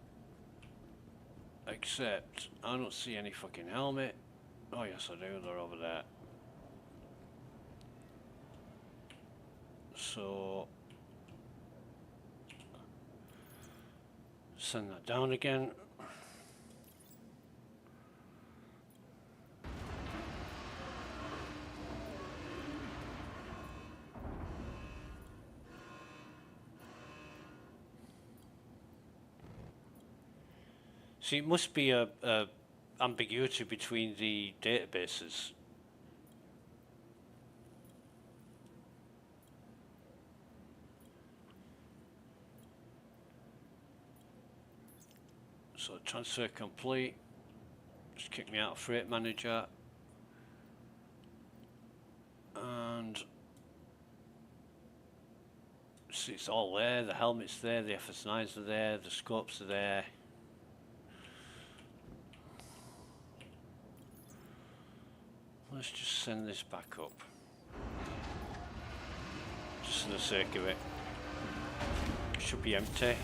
Except I don't see any fucking helmet. Oh yes I do, they're over there. So send that down again. See, it must be a ambiguity between the databases. So transfer complete. Just kick me out of Freight Manager. And see, it's all there. The helmet's there, the FS9s are there, the scopes are there. Let's just send this back up. Just for the sake of it. It should be empty.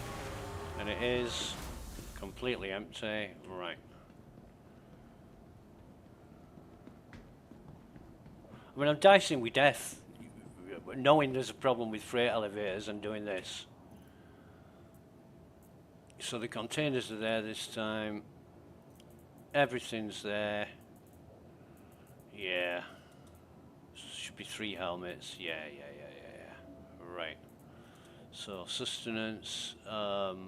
And it is completely empty. Right. I mean, I'm dicing with death, knowing there's a problem with freight elevators and doing this. So the containers are there this time. Everything's there. Yeah. Should be 3 helmets. Yeah. Right. So sustenance. I'll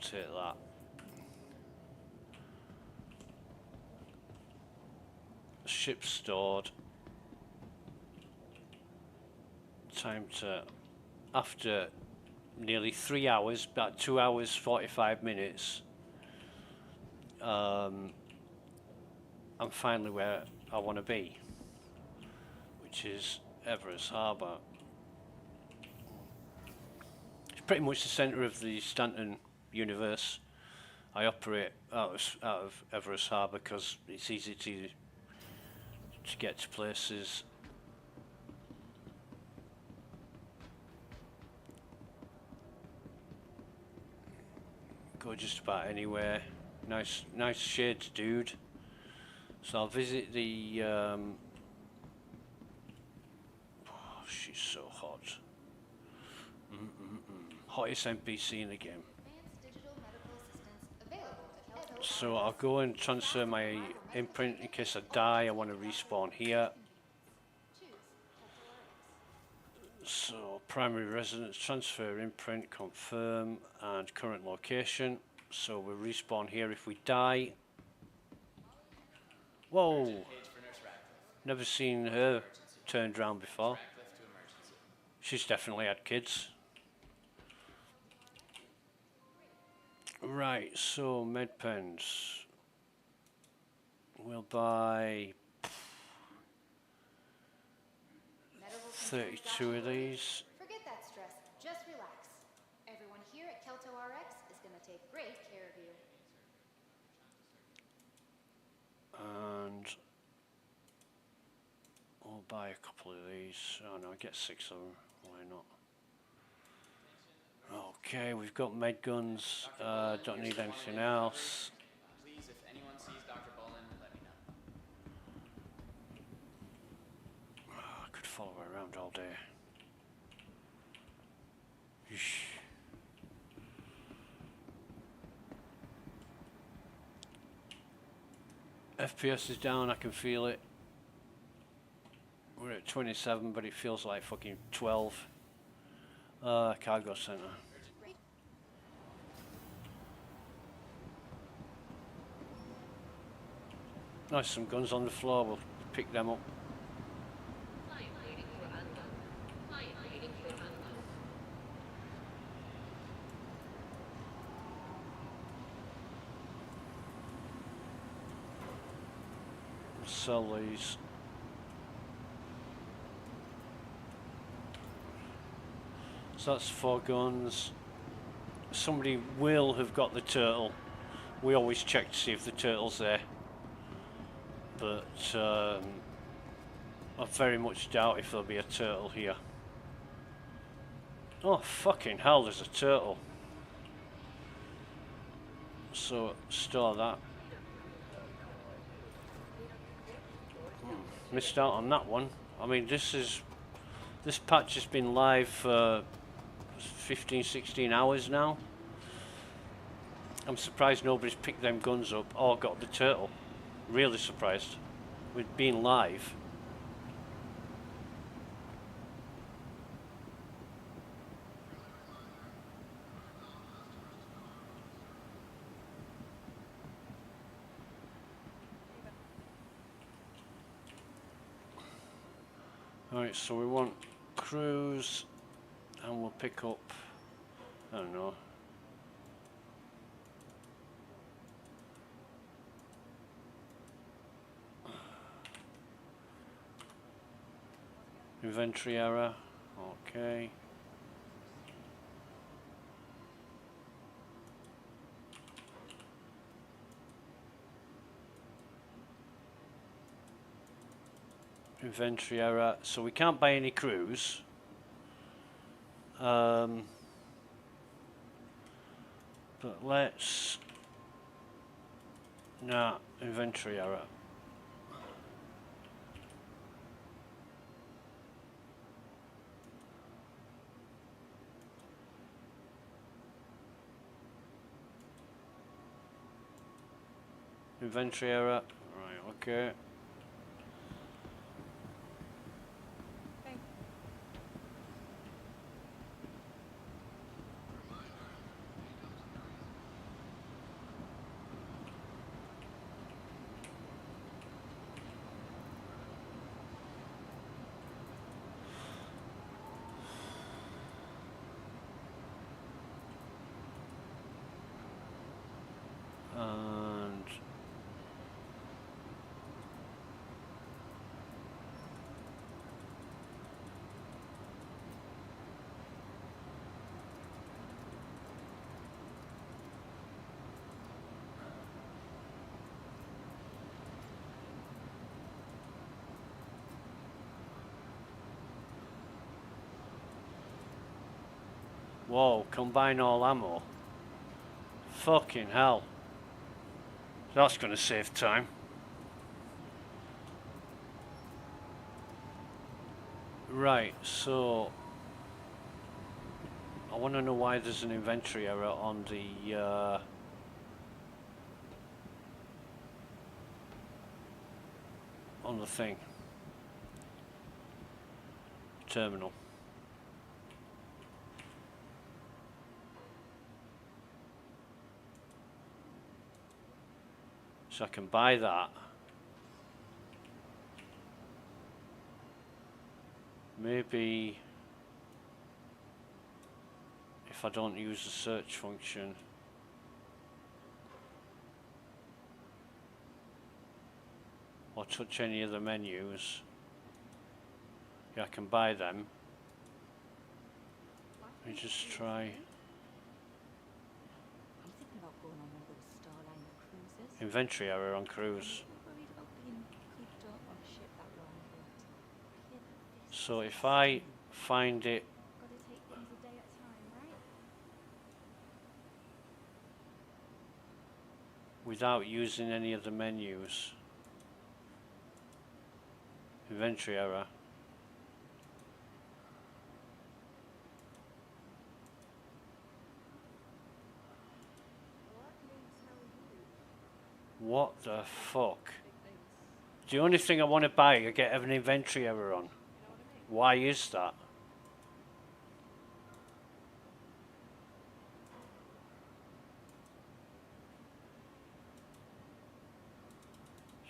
take that. Ship stored. Time to, after nearly 3 hours, about 2 hours 45 minutes, I'm finally where I want to be, which is Everest Harbour. It's pretty much the centre of the Stanton universe. I operate out of Everest Harbour because it's easy to get to places. Go just about anywhere. Nice shades, dude. So I'll visit the. Oh, she's so hot. Hottest NPC in the game. So I'll go and transfer my imprint in case I die. I want to respawn here. So primary residence, transfer imprint, confirm, and current location. So we'll respawn here if we die. Whoa! Never seen her turned round before. She's definitely had kids. Right, so med pens. We'll buy 32 of these. Forget that stress. Just relax. Everyone here at Kelto RX is going to take great care of you. And I'll buy a couple of these. Oh no, get 6 of them. Why not? Okay, we've got med guns. Don't need anything else. Please, if anyone sees Dr. Bolin, let me know. I could follow her around all day. Yeesh. FPS is down, I can feel it. We're at 27, but it feels like fucking 12. Cargo center. Nice, some guns on the floor, we'll pick them up. Sell these. So that's 4 guns. Somebody will have got the turtle. We always check to see if the turtle's there. But I very much doubt if there'll be a turtle here. Oh fucking hell, there's a turtle. So store that. Missed out on that one. I mean, this patch has been live for 15-16 hours now. I'm surprised nobody's picked them guns up or got the turtle. Really surprised with being live. Alright, so we want cruise, and we'll pick up, I don't know, inventory error, okay. Inventory error, so we can't buy any crews. But let's, nah, inventory error. Inventory error, right, okay. And whoa, combine all ammo. Fucking hell. That's going to save time. Right, so I want to know why there's an inventory error on the thing. Terminal. So I can buy that. Maybe if I don't use the search function. Or touch any of the menus. Yeah, I can buy them. Let me just try. I'm thinking about going on one of those Starliner cruises. Inventory error on cruise. Worried about being cooped up on a ship that long, but So if I find it, Gotta take things a day at a time, right? without using any of the menus. Inventory error. What the fuck? The only thing I want to buy I get an inventory error on. Why is that?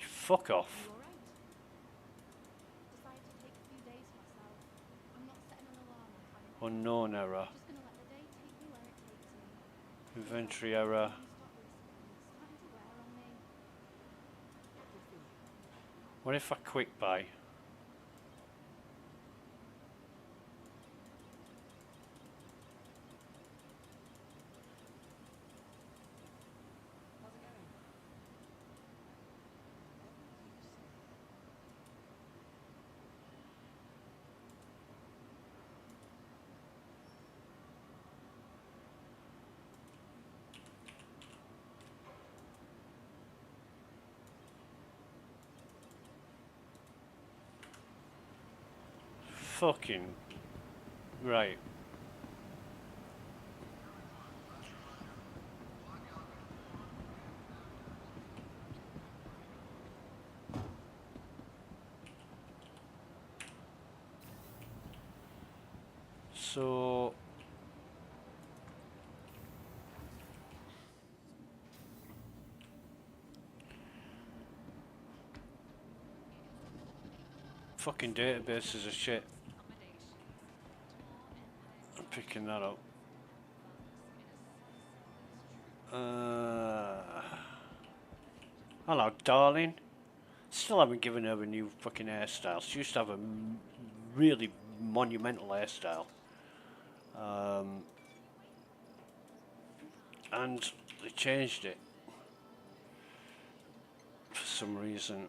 Fuck off. You alright? Decided to take a few days for myself. I'm not setting an alarm or planning anything. Unknown error. Just gonna let the day take me where it takes me. Inventory error. Stop whispering. It's starting to wear on me. What if I quick buy? Fucking right. So fucking databases are shit. I'm picking that up. Hello, darling. Still haven't given her a new fucking hairstyle. She used to have a really monumental hairstyle. And they changed it for some reason.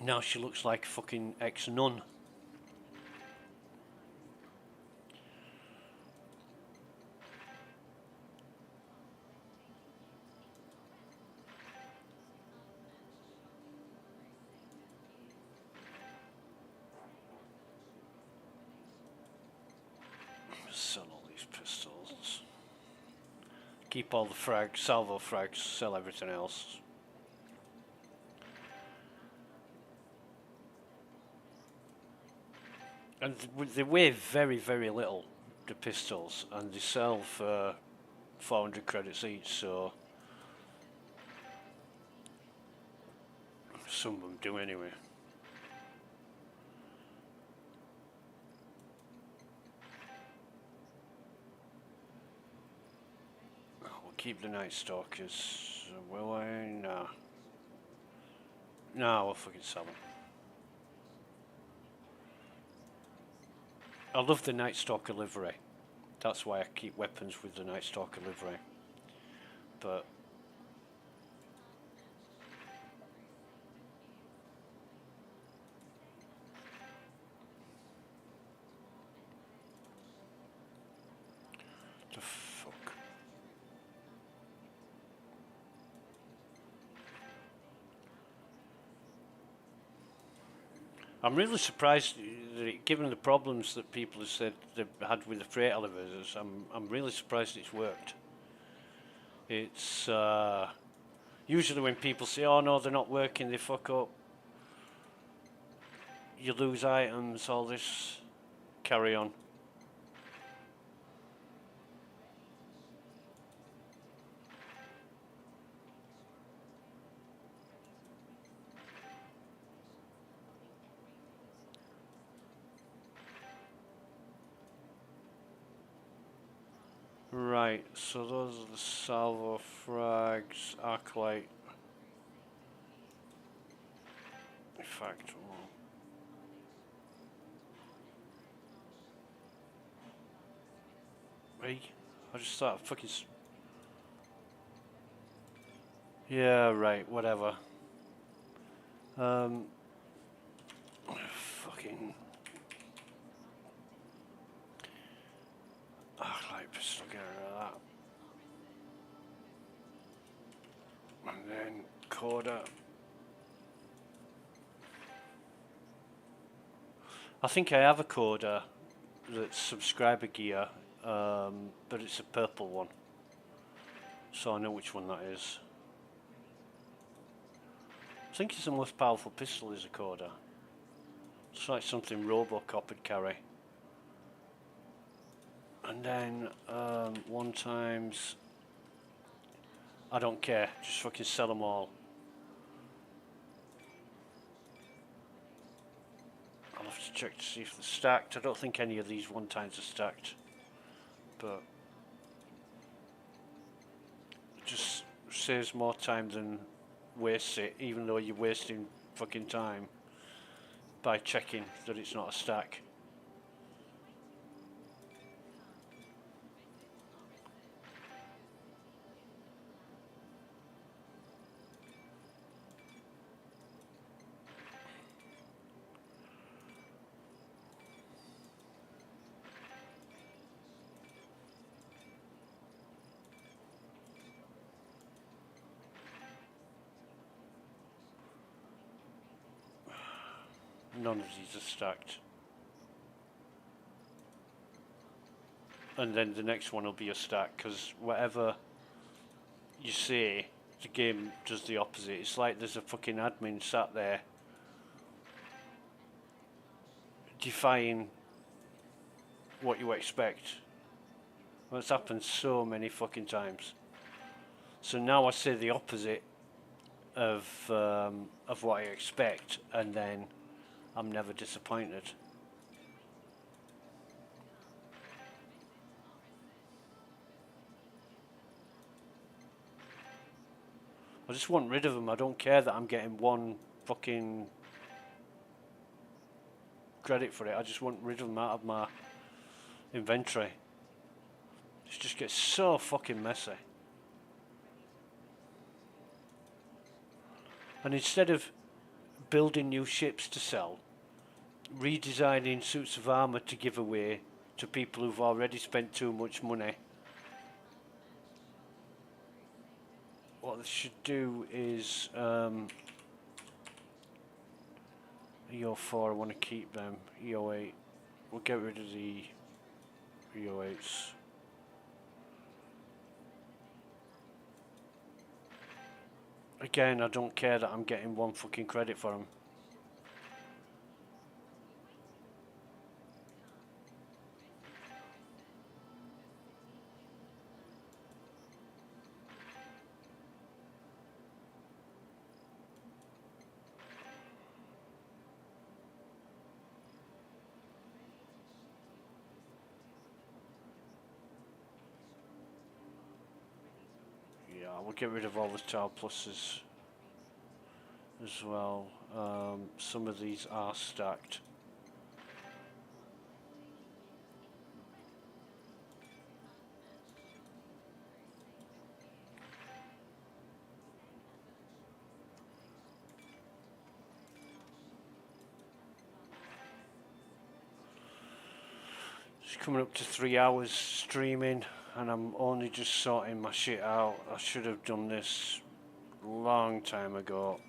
Now she looks like a fucking ex-nun. Sell all these pistols. Keep all the frags, salvo frags, sell everything else. And they weigh very, very little, the pistols, and they sell for 400 credits each, so some of them do anyway. We'll keep the Night Stalkers, will I? No. No, we'll fucking sell them. I love the Night Stalker livery. That's why I keep weapons with the Night Stalker livery. But I'm really surprised that given the problems that people have said they've had with the freight elevators, I'm really surprised it's worked. It's usually when people say, oh no, they're not working, they fuck up, you lose items, all this carry on. Right, so those are the salvo frags, arclight. In fact, hey, I just started fucking. Yeah, right, whatever. Fucking. Arclight pistol, get rid of that. And then Coda. I think I have a Coda that's subscriber gear, but it's a purple one. So I know which one that is. I think it's the most powerful pistol is a Coda. It's like something Robocop would carry. And then 1 times. I don't care, just fucking sell them all. I'll have to check to see if they're stacked. I don't think any of these 1 times are stacked. But it just saves more time than wastes it, even though you're wasting fucking time by checking that it's not a stack. None of these are stacked. And then the next one will be a stack, because whatever you say, the game does the opposite. It's like there's a fucking admin sat there defying what you expect. Well, it's happened so many fucking times. So now I say the opposite of what I expect, and then I'm never disappointed. I just want rid of them. I don't care that I'm getting 1 fucking credit for it. I just want rid of them out of my inventory. It just gets so fucking messy. And instead of building new ships to sell, redesigning suits of armour to give away to people who've already spent too much money, what they should do is EO4, I want to keep them. EO8, we'll get rid of the EO8s. Again, I don't care that I'm getting 1 fucking credit for them. We'll get rid of all the Tau pluses as well. Some of these are stacked. It's coming up to 3 hours streaming, and I'm only just sorting my shit out. I should have done this a long time ago.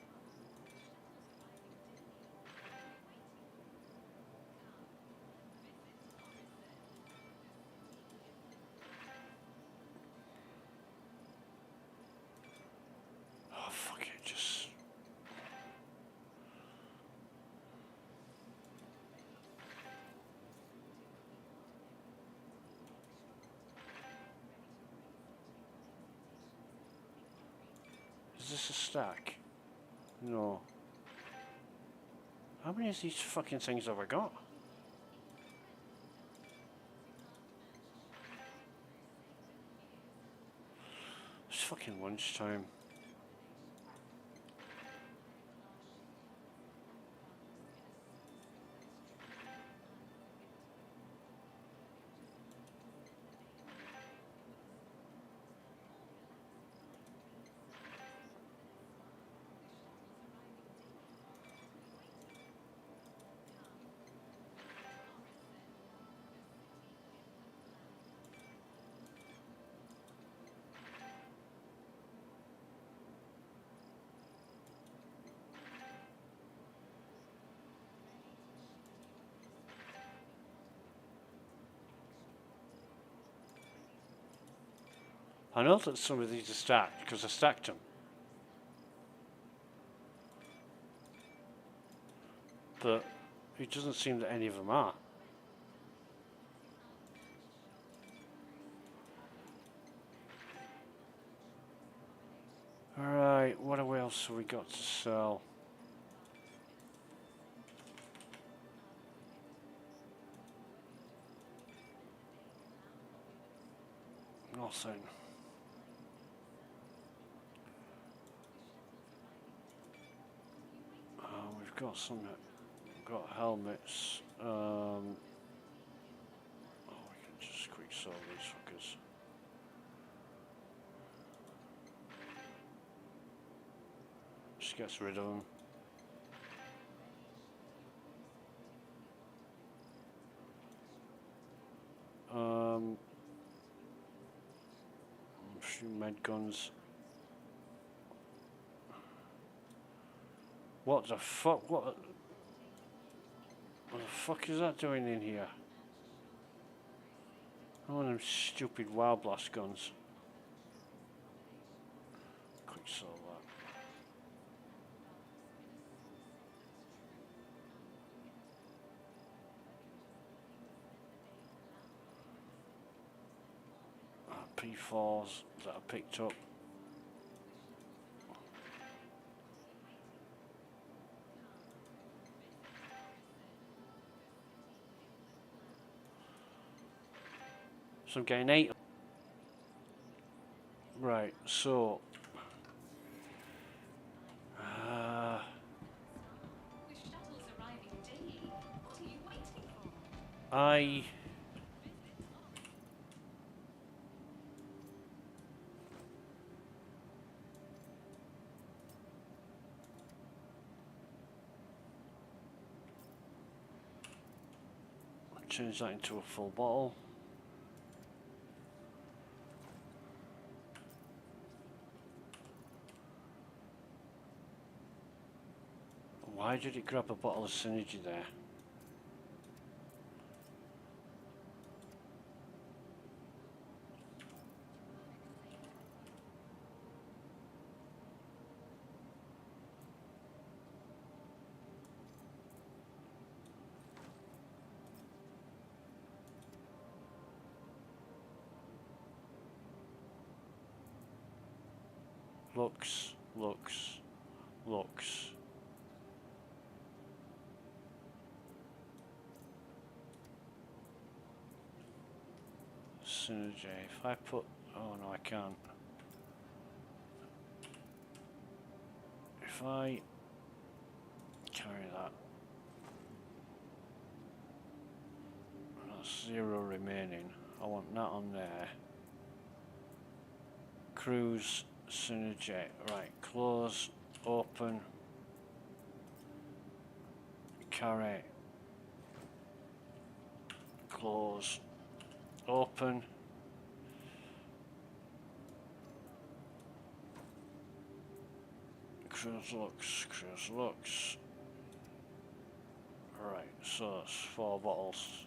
Is this a stack? No. How many of these fucking things have I got? It's fucking lunchtime. I know that some of these are stacked because I stacked them. But it doesn't seem that any of them are. Alright, what else have we got to sell? Nothing. We've got some. We've got helmets. Oh, we can just quick sell these fuckers. Just gets rid of them. Shoot med guns. What the fuck? What the fuck is that doing in here? One of them stupid wild blast guns. Quick sell that. P4s that I picked up. So I'm getting 8. Right, so I change that into a full bottle. Why did it grab a bottle of Synergy there? Looks. Synergy. If I put, oh no, I can't. If I carry that, that's 0 remaining. I want that on there. Cruise, Synergy. Right, close, open, carry, close, open. Cruise looks. Right, so that's 4 bottles.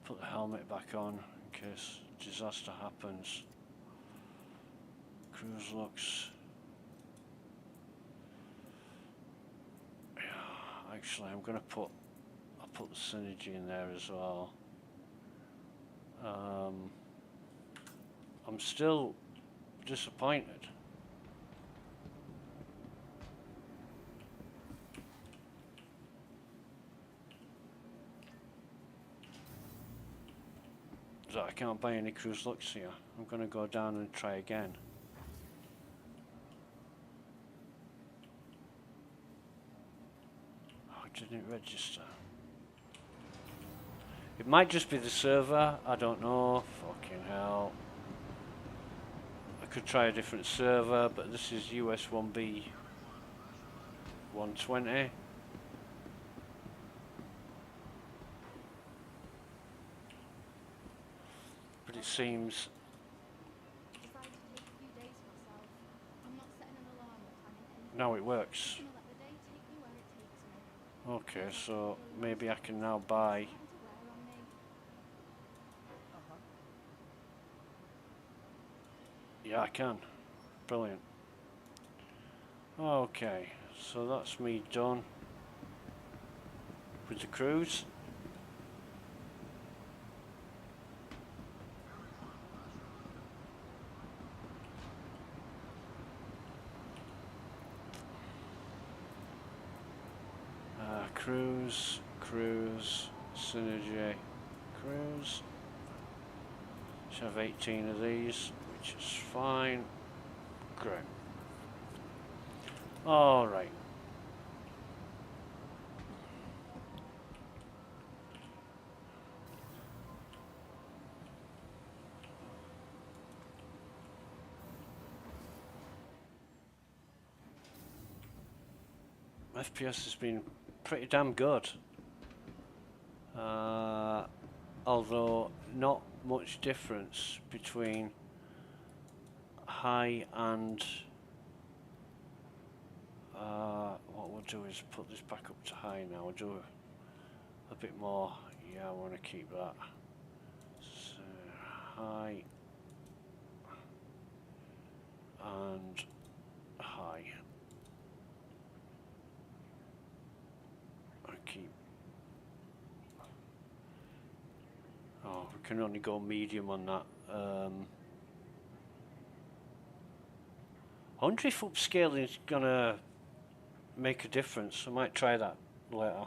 Put the helmet back on in case disaster happens. Cruise looks. Actually, I'm gonna put. I'll put the synergy in there as well. I'm still disappointed. That I can't buy any cruise looks here. I'm gonna go down and try again. Oh, it didn't register. It might just be the server, I don't know. Fucking hell. I could try a different server, but this is US 1B 120. But it seems Decided to take a few days for myself. I'm not setting an alarm or planning anything. now it works. Just gonna let the day take me where it takes me. Okay, so maybe I can now buy. Starting to wear on me. Yeah, I can. Brilliant. Okay, so that's me done with the cruise. Cruise, synergy, cruise. Should have 18 of these, which is fine. Great. All right. FPS has been pretty damn good. Although not much difference between high and what we'll do is put this back up to high now. We'll do a bit more. Yeah, I want to keep that. So, high and high. I keep. Oh, we can only go medium on that. 100 if upscaling is gonna make a difference. I might try that later.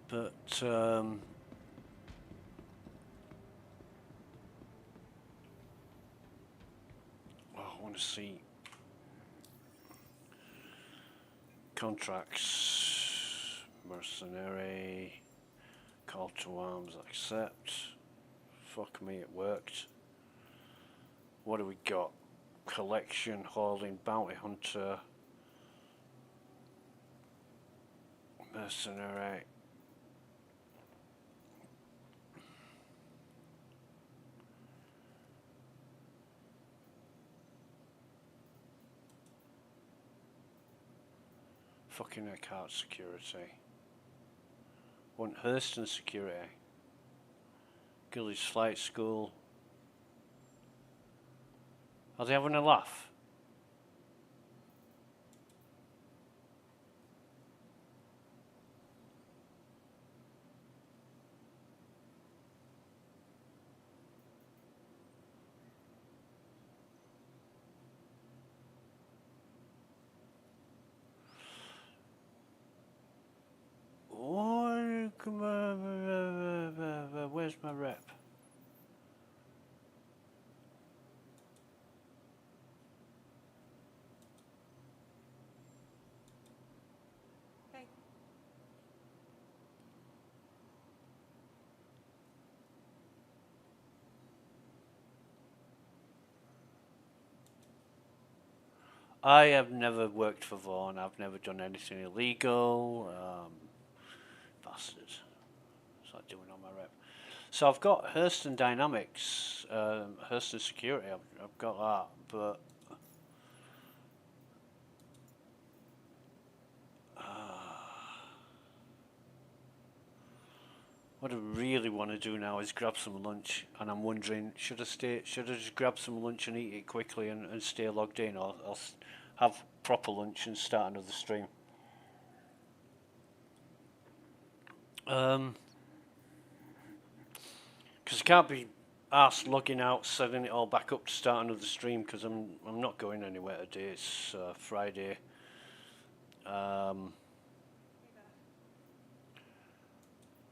But oh, I want to see contracts, mercenary, call to arms, accept. Fuck me, it worked. What do we got? Collection, hauling, bounty hunter, mercenary. Fucking Eckhart security. Want Hurston security. Gilly's flight school. Are they having a laugh? Oh, come on, where's my rep? Hey. I have never worked for Vaughan. I've never done anything illegal. Bastards. What's that doing on my rep? So I've got Hurston Dynamics, Hurston Security. I've got that, but What I really want to do now is grab some lunch, and I'm wondering, should I just grab some lunch and eat it quickly and stay logged in, or have proper lunch and start another stream? Because I can't be asked logging out, setting it all back up to start another stream, because I'm not going anywhere today. It's Friday.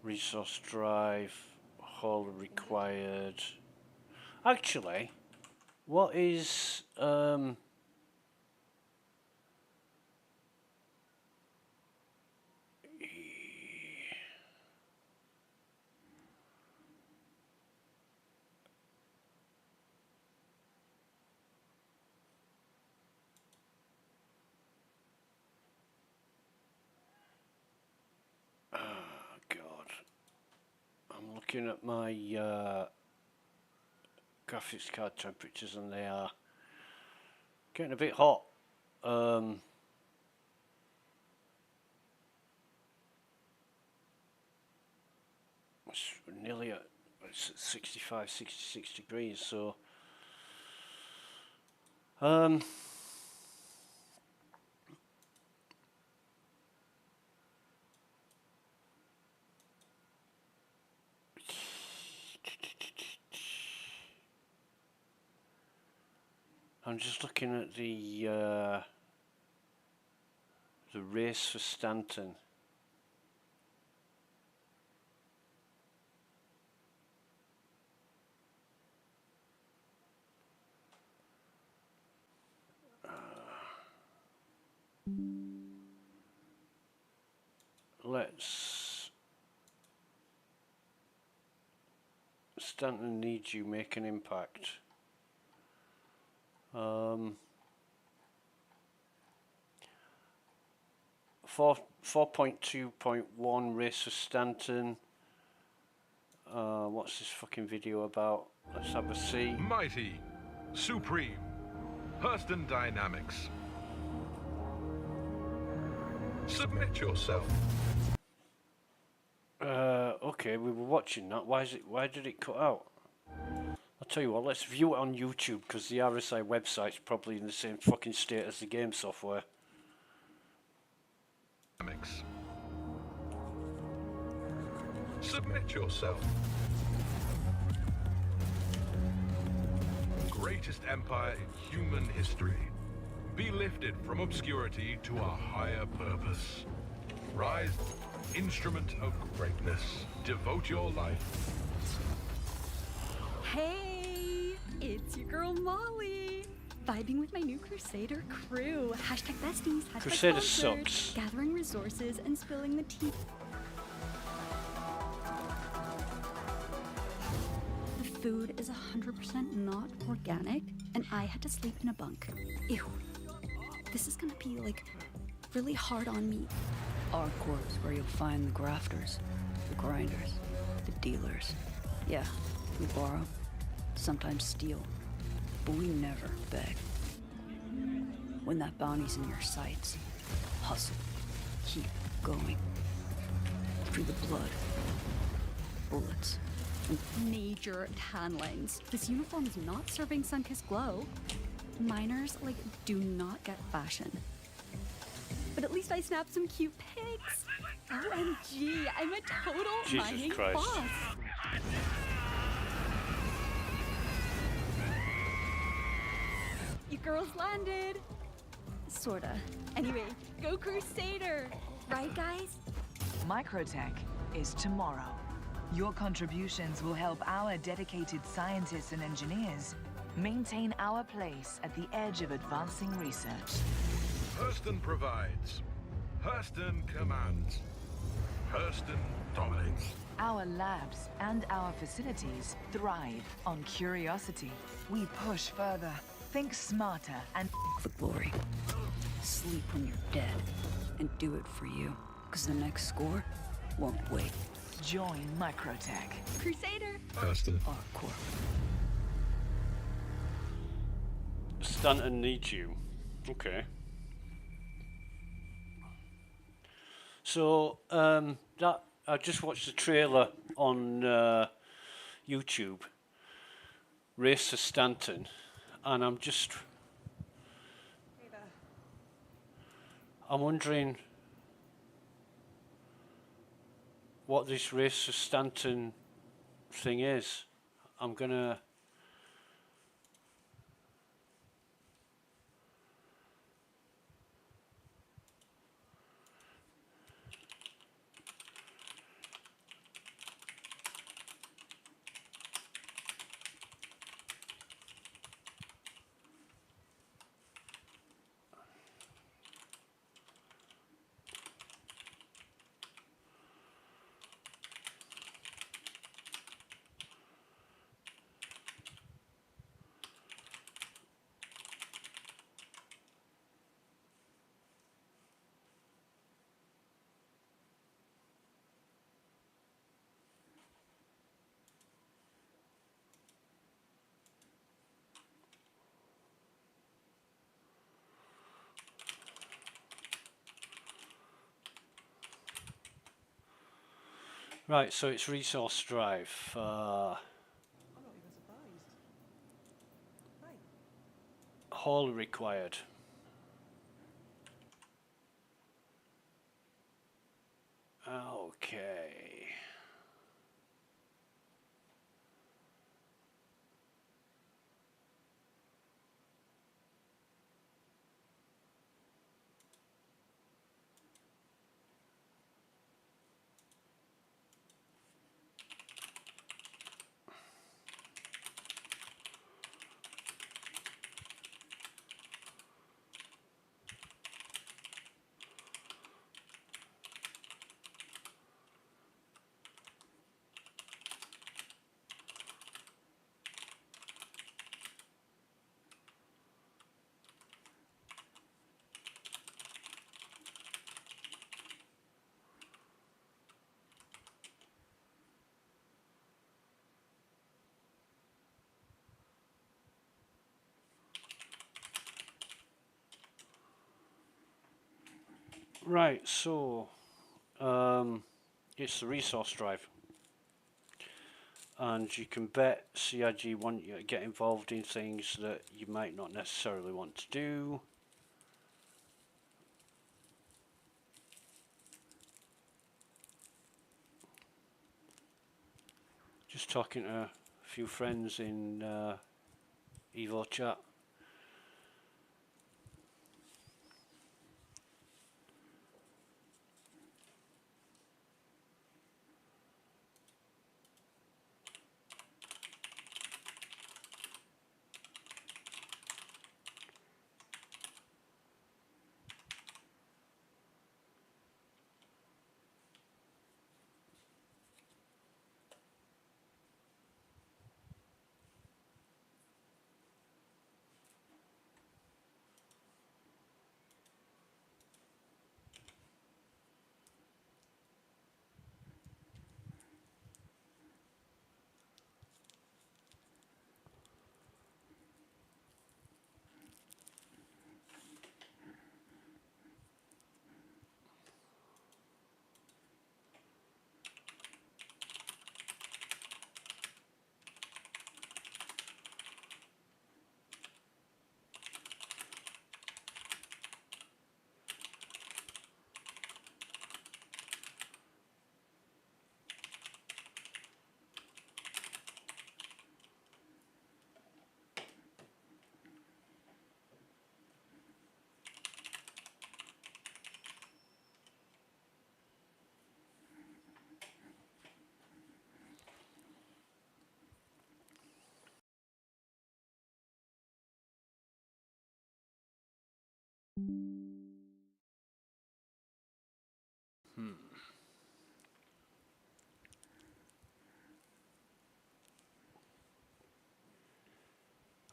Resource drive, haul required. Actually, what is God. I'm looking at my graphics card temperatures, and they are getting a bit hot. It's nearly at 65, 66 degrees, so I'm just looking at the race for Stanton. Let's Stanton needs you make an impact. 4.2.1 race for Stanton. What's this fucking video about? Let's have a see. Mighty, supreme, Hurston Dynamics. Submit yourself. Okay, we were watching that. Why did it cut out? I'll tell you what, let's view it on YouTube, because the RSI website's probably in the same fucking state as the game software. Submit yourself. Greatest empire in human history. Be lifted from obscurity to a higher purpose. Rise, instrument of greatness. Devote your life. Hey, it's your girl Molly. Vibing with my new Crusader crew. Hashtag besties, hashtag Crusader sponsored, sucks. gathering resources and spilling the tea. The food is 100% not organic, and I had to sleep in a bunk. Ew. This is gonna be, like, really hard on me. Our corp's where you'll find the grafters, the grinders, the dealers. Yeah, we borrow, sometimes steal, but we never beg. When that bounty's in your sights, hustle, keep going. Through the blood, bullets, and major tan lines. This uniform is not serving sun-kissed glow. Miners, like, do not get fashion. But at least I snapped some cute pics. OMG, I'm a total Jesus mining Christ. boss. You girls landed. Sorta. Anyway, go Crusader. Right, guys? Microtech is tomorrow. Your contributions will help our dedicated scientists and engineers maintain our place at the edge of advancing research. Hurston provides. Hurston commands. Hurston dominates. Our labs and our facilities thrive on curiosity. We push further, think smarter, and for glory. Sleep when you're dead, and do it for you, because the next score won't wait. Join Microtech. Crusader! Hurston. Our core. Stanton needs you. Okay. So, that I just watched the trailer on YouTube, Race to Stanton, and I'm Hey there. wondering what this Race to Stanton thing is. I'm gonna. Right, so it's resource drive. I'm not even surprised. Hi. Haul required. Okay. Right, so it's the resource drive, and you can bet CIG want you to get involved in things that you might not necessarily want to do. Just talking to a few friends in Evo chat.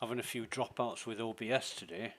Having a few dropouts with OBS today.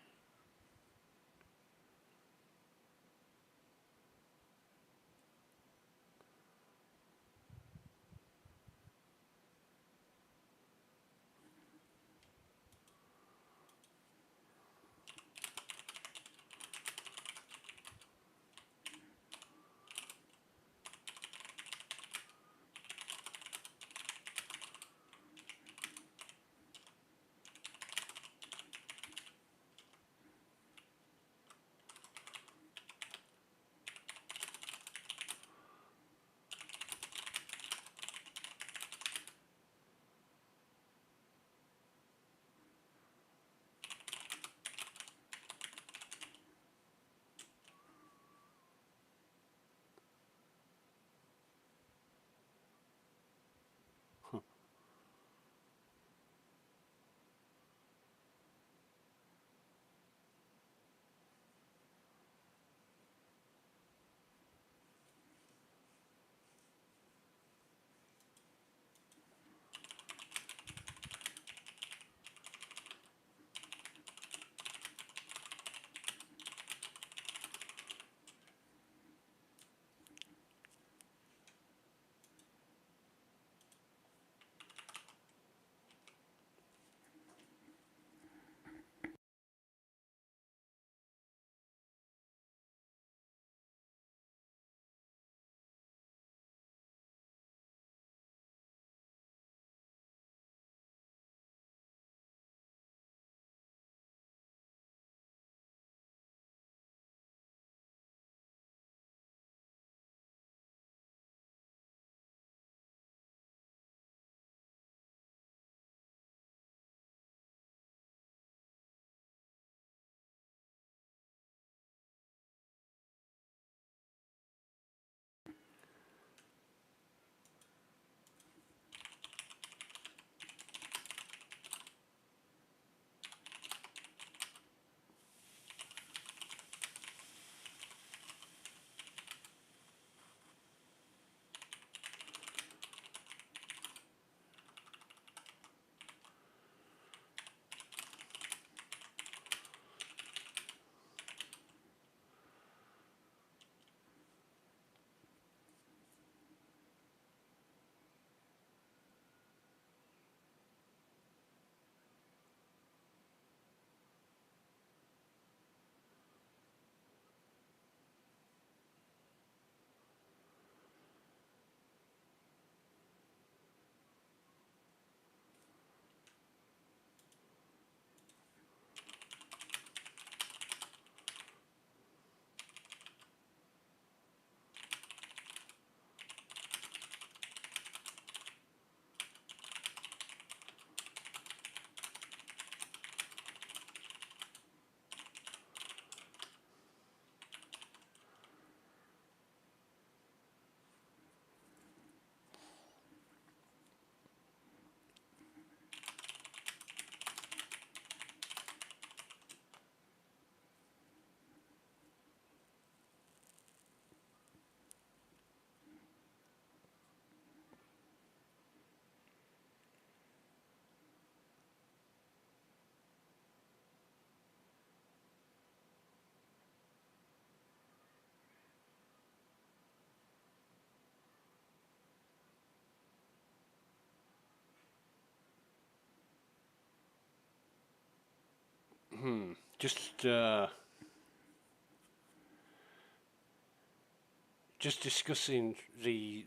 Just discussing the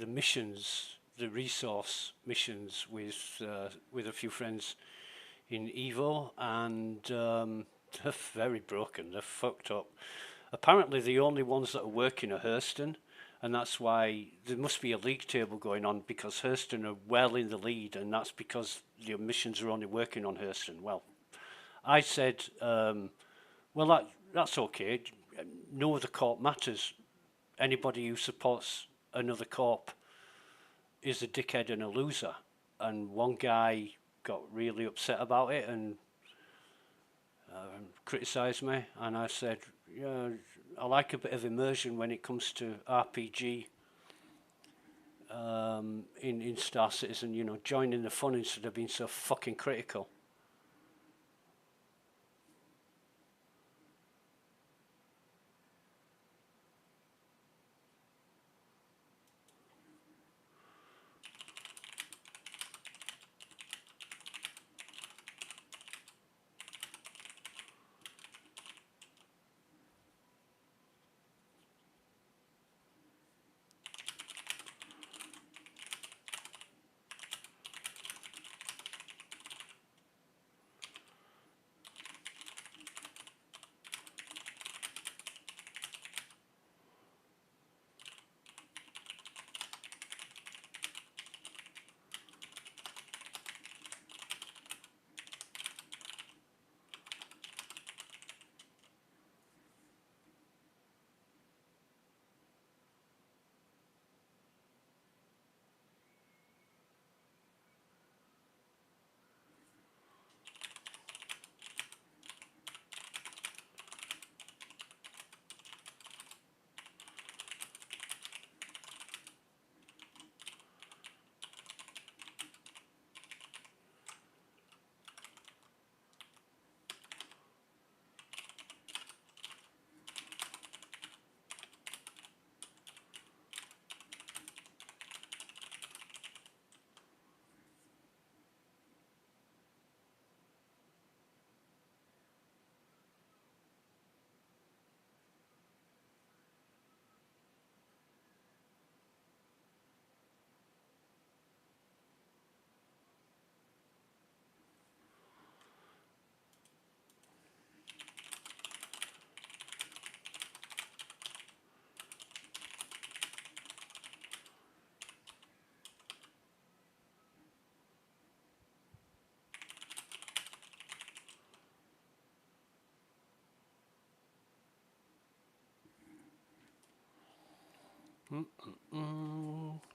missions, the resource missions with a few friends in Evo, and they're very broken. They're fucked up. Apparently, the only ones that are working are Hurston, and that's why there must be a league table going on, because Hurston are well in the lead, and that's because the missions are only working on Hurston. Well, I said, well, that's okay. No other corp matters. Anybody who supports another corp is a dickhead and a loser. And one guy got really upset about it and criticised me. And I said, yeah, I like a bit of immersion when it comes to RPG in Star Citizen, you know, joining the fun instead of being so fucking critical.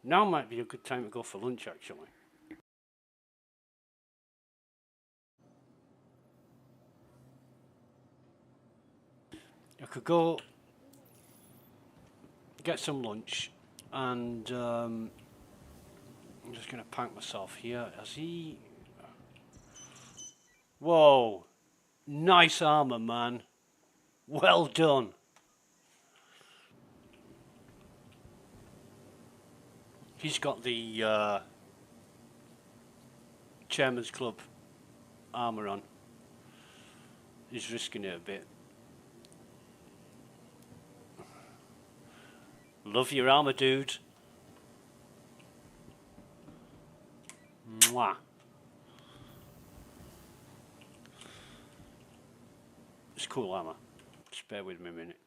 Now might be a good time to go for lunch, actually. I could go get some lunch, and I'm just going to pack myself here. Has he... Whoa! Nice armor, man. Well done. He's got the Chairman's Club armor on. He's risking it a bit. Love your armor, dude. Mwah. It's cool armor. Just bear with me a minute.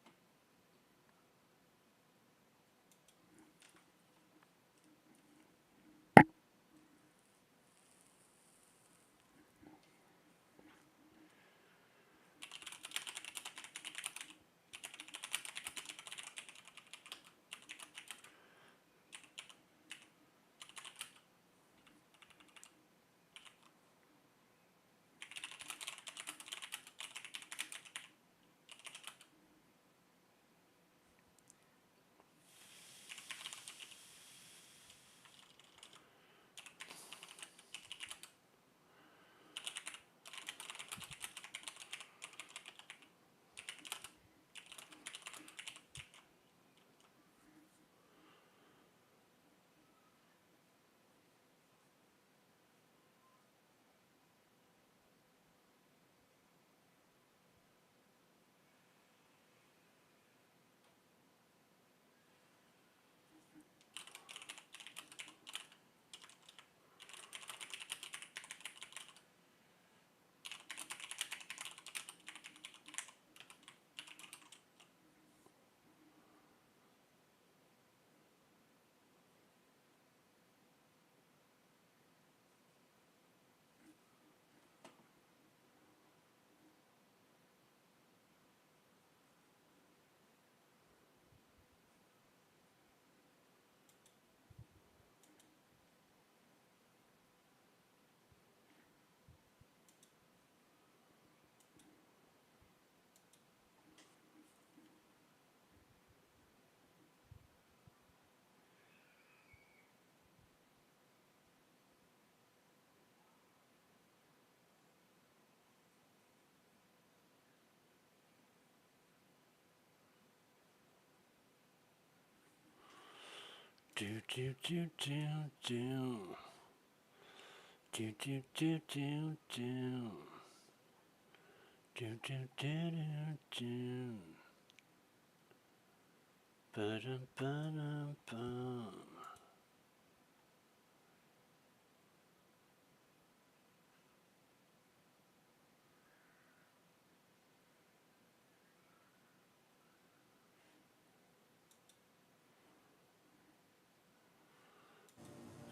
Do do do do do. Do do do do do. Do do do do do. Ba-dum ba-dum bum.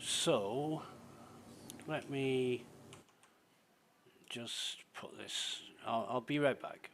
So, let me just put this. I'll be right back.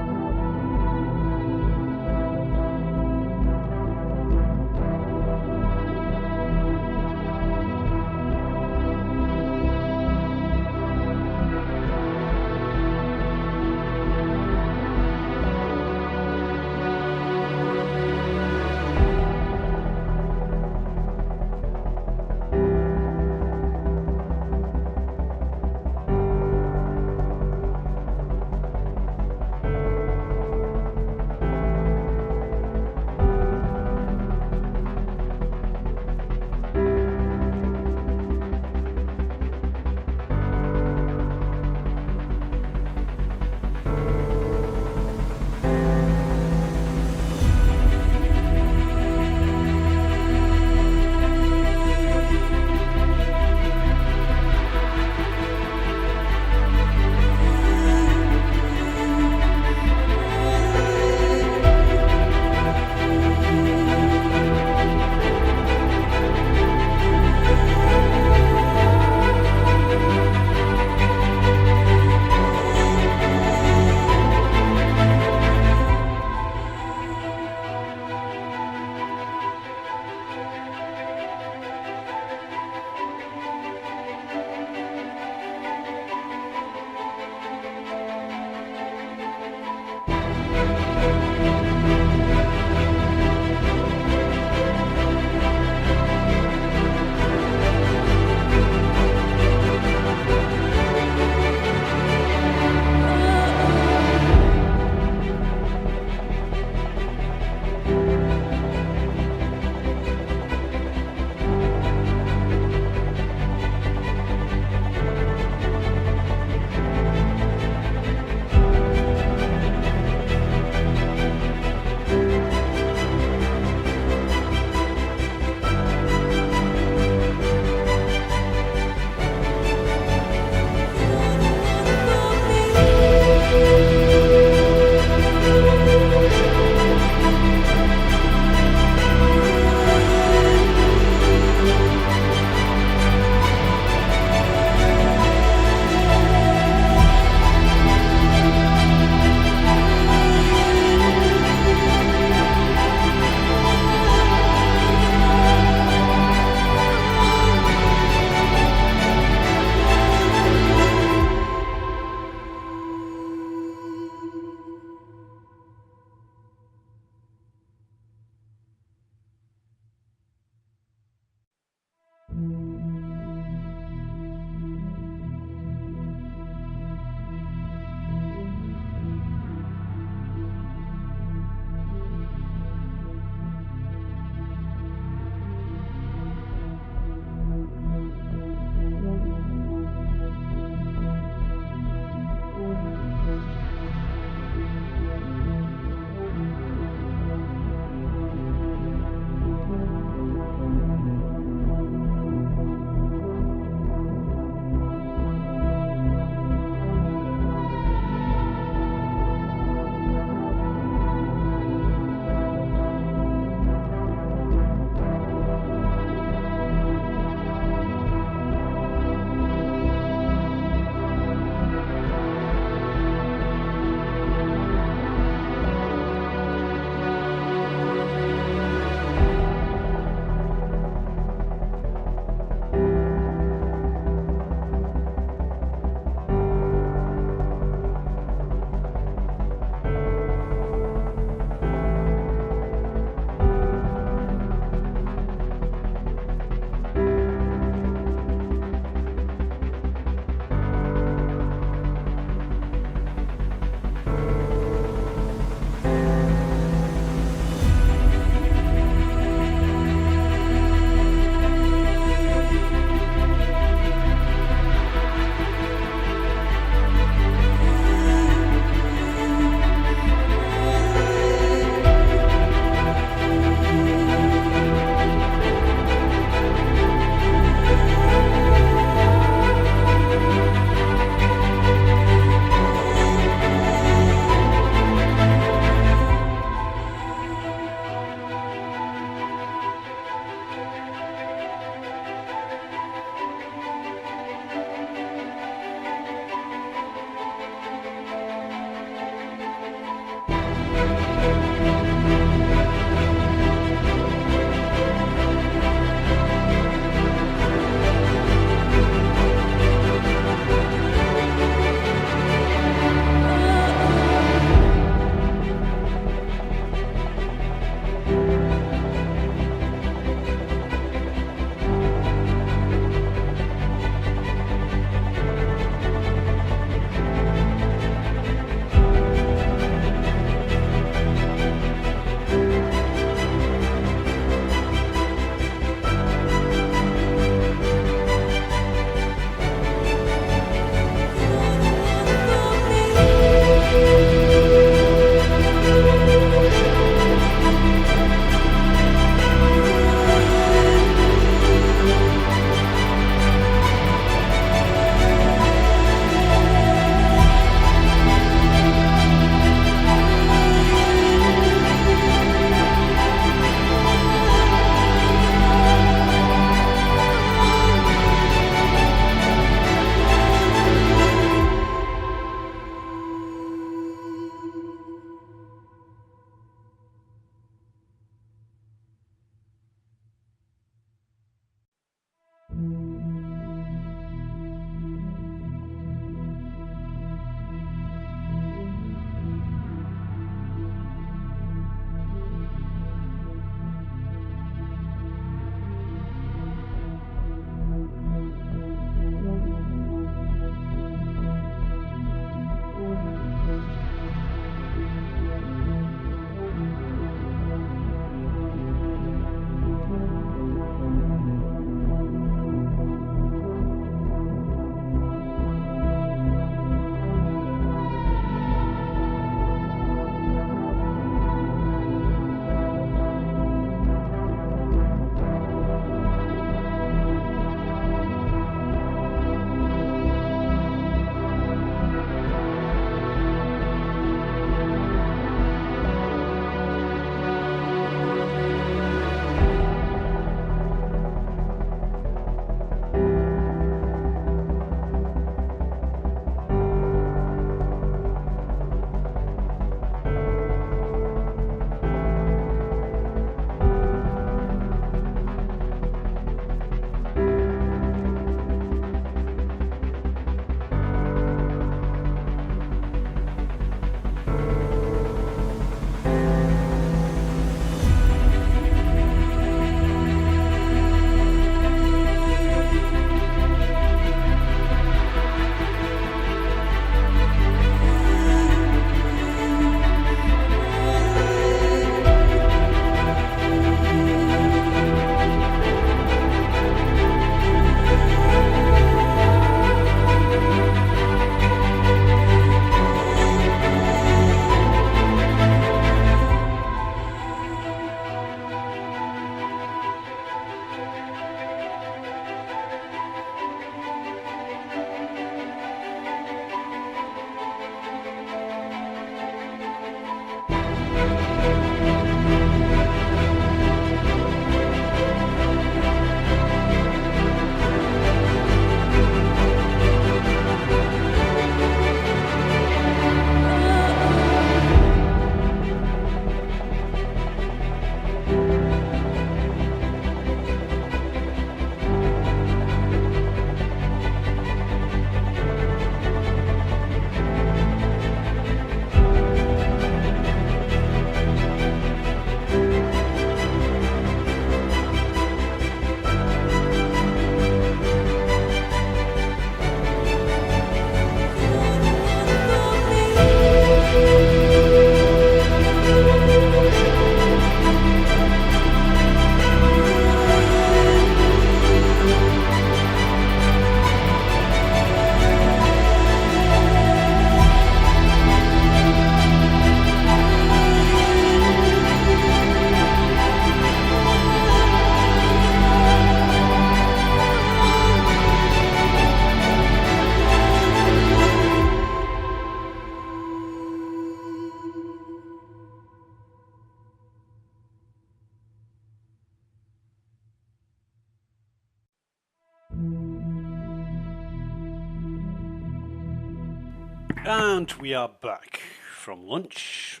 And we are back from lunch.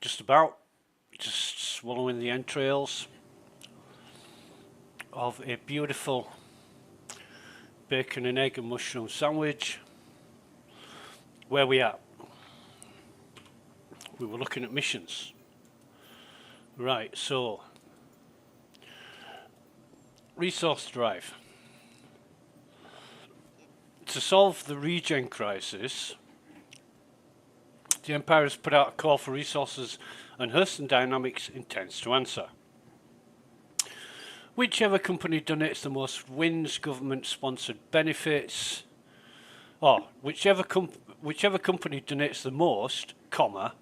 Just about. Just swallowing the entrails of a beautiful bacon and egg and mushroom sandwich. Where we at? We were looking at missions. Right, so resource drive. To solve the regen crisis, the Empire has put out a call for resources, and Hurston Dynamics intends to answer. Whichever company donates the most wins government-sponsored benefits, or whichever company donates the most, comma,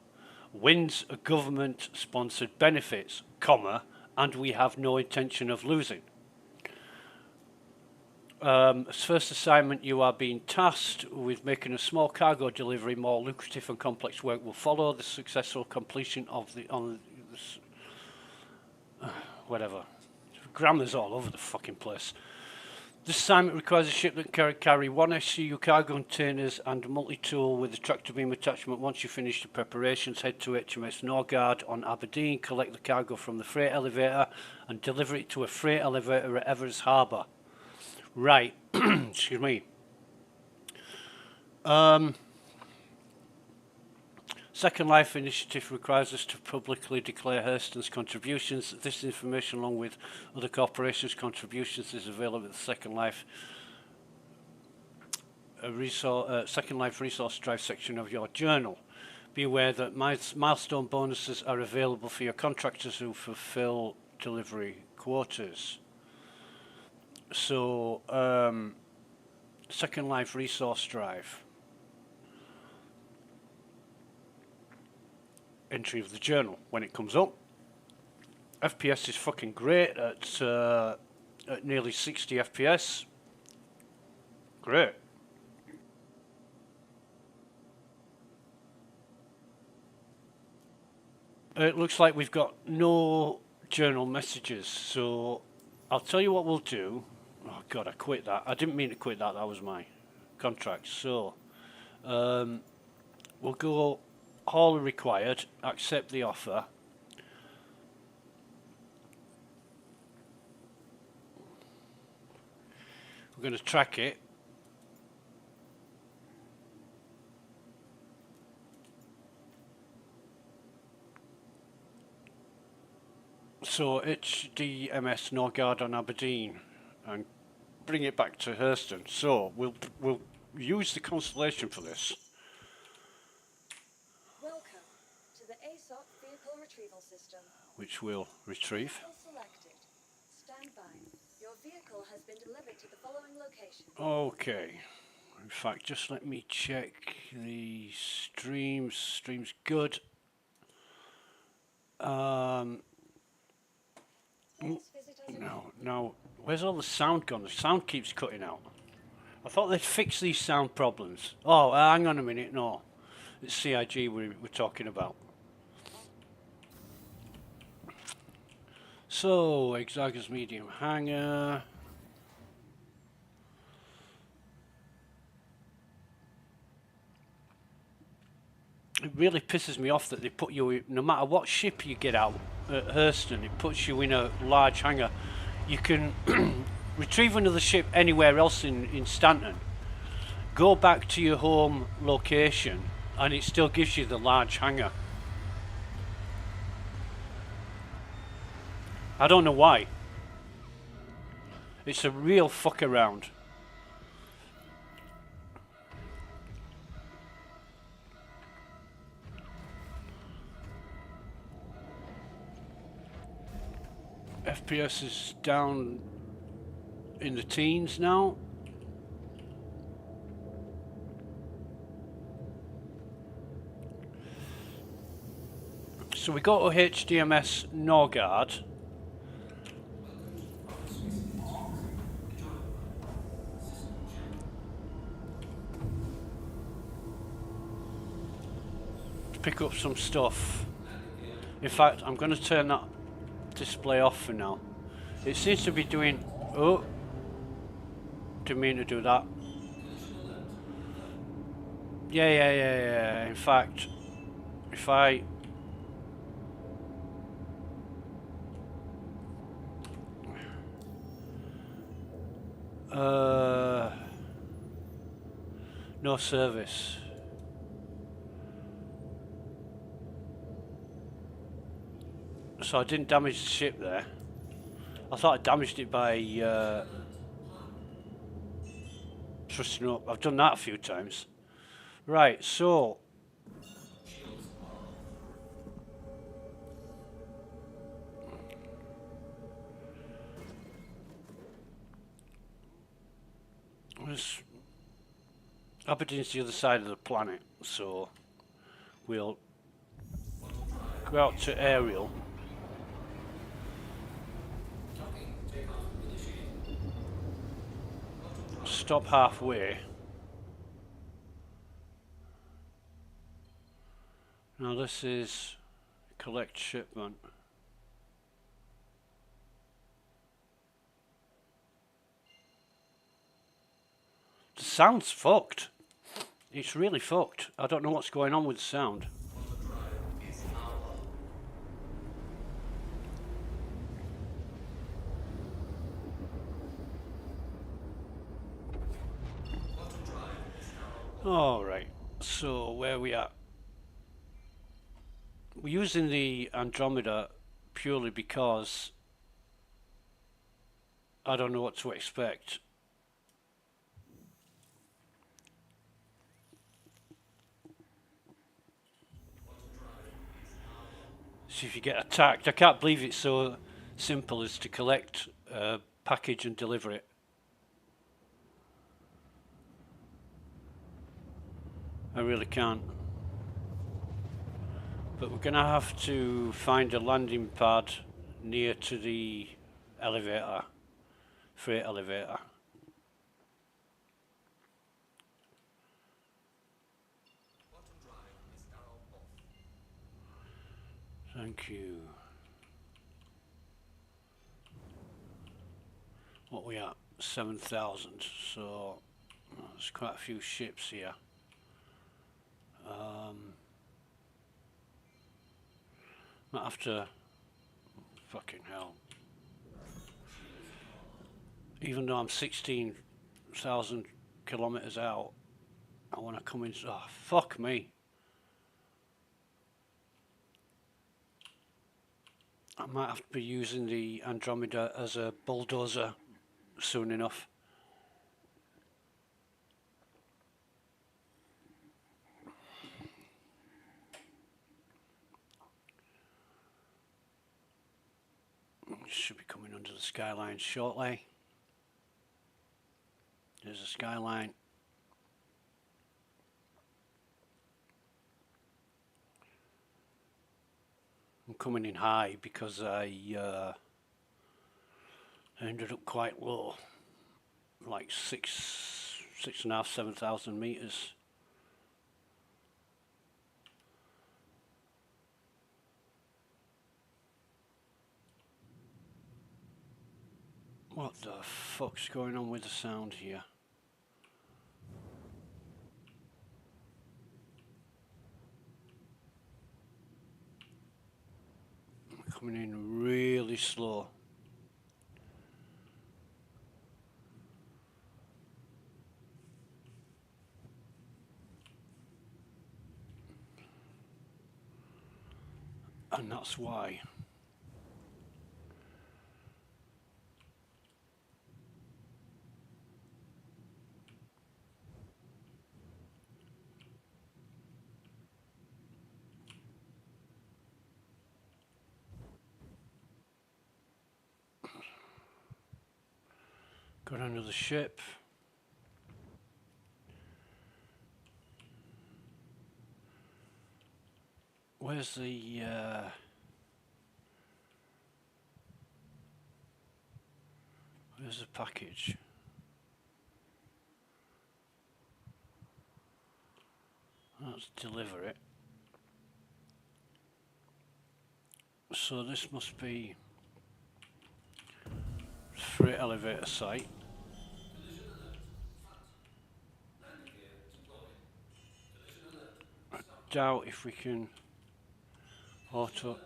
wins a government-sponsored benefits, comma, and we have no intention of losing. As first assignment, you are being tasked with making a small cargo delivery. More lucrative and complex work will follow the successful completion of whatever. Grammar's all over the fucking place. This assignment requires a ship that can carry 1 SCU cargo containers and a multi-tool with a tractor beam attachment. Once you finish the preparations, head to HMS Norgard on Aberdeen, collect the cargo from the freight elevator and deliver it to a freight elevator at Evers Harbour. Right, excuse me. Second Life Initiative requires us to publicly declare Hurston's contributions. This information, along with other corporations' contributions, is available at the Second Life Resource Drive section of your journal. Be aware that milestone bonuses are available for your contractors who fulfill delivery quotas. So, Second Life Resource Drive. Entry of the journal when it comes up. FPS is fucking great at nearly 60 FPS. Great. It looks like we've got no journal messages, so I'll tell you what we'll do. Oh god, I quit that. I didn't mean to quit that. That was my contract. So we'll go all required, accept the offer. We're going to track it. So HDMS Norgard on Aberdeen and bring it back to Hurston. So we'll use the Constellation for this. Welcome to the aUEC vehicle retrieval system. Which we'll retrieve. Vehicle selected. Stand by. Your vehicle has been delivered to the following location. Okay. In fact, just let me check the streams. Stream's good. No. Where's all the sound gone? The sound keeps cutting out. I thought they'd fix these sound problems. Oh, hang on a minute. No. It's CIG we're talking about. So, Exarchus medium hangar. It really pisses me off that they put you, no matter what ship you get out at Hurston, it puts you in a large hangar. You can retrieve another ship anywhere else in Stanton, go back to your home location, and it still gives you the large hangar. I don't know why. It's a real fuck around. FPS is down in the teens now. So we go to HDMS Norgard. To pick up some stuff. In fact, I'm going to turn that display off for now. It seems to be doing... Oh, didn't mean to do that. Yeah. In fact, if I... no service. So I didn't damage the ship there. I thought I damaged it by thrusting up. I've done that a few times. Right, so... Aberdeen's the other side of the planet, so we'll go out to aerial. Stop halfway. Now this is collect shipment. The sound's fucked. It's really fucked. I don't know what's going on with the sound. Alright, so where are we at? We're using the Andromeda purely because I don't know what to expect. So if you get attacked, I can't believe it's so simple as to collect a package and deliver it. I really can't. But we're gonna have to find a landing pad near to the elevator, freight elevator. Thank you. What we at? 7,000. So there's quite a few ships here. Might have to... Fucking hell. Even though I'm 16,000 kilometers out, I want to come in... Oh, fuck me. I might have to be using the Andromeda as a bulldozer soon enough. Should be coming under the skyline shortly. There's a skyline. I'm coming in high because I ended up quite low, like 6,500, 7,000 meters. What the fuck's going on with the sound here? I'm coming in really slow. And that's why. Got another ship. Where's the package? Let's deliver it. So this must be freight elevator site. doubt if we can auto.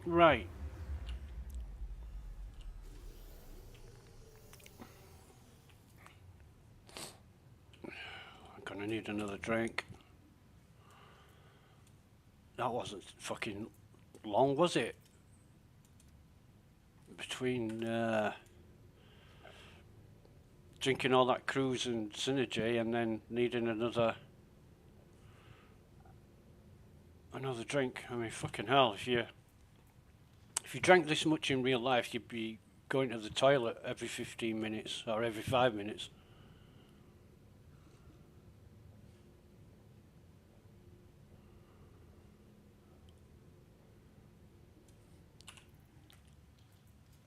Right. I'm gonna need another drink. That wasn't fucking long, was it? Between drinking all that cruise and synergy and then needing another drink. I mean, fucking hell, if you drank this much in real life, you'd be going to the toilet every 15 minutes or every 5 minutes.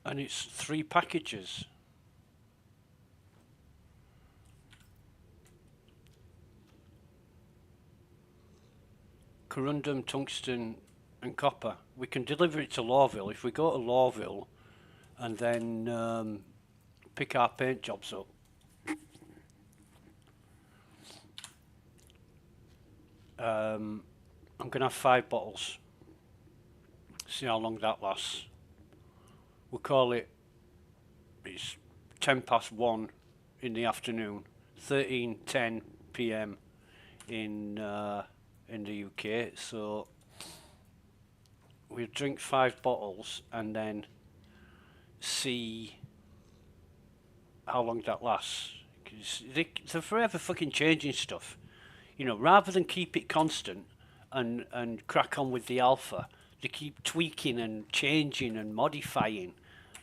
And it's 3 packages. Corundum, tungsten and copper. We can deliver it to Lawville. If we go to Lawville and then pick our paint jobs up, I'm going to have 5 bottles. See how long that lasts. We'll call it, it's 1:10 in the afternoon, 13:10 p.m. in the UK. So we'll drink 5 bottles and then see how long that lasts. 'Cause they're forever fucking changing stuff. You know, rather than keep it constant and crack on with the alpha, they keep tweaking and changing and modifying,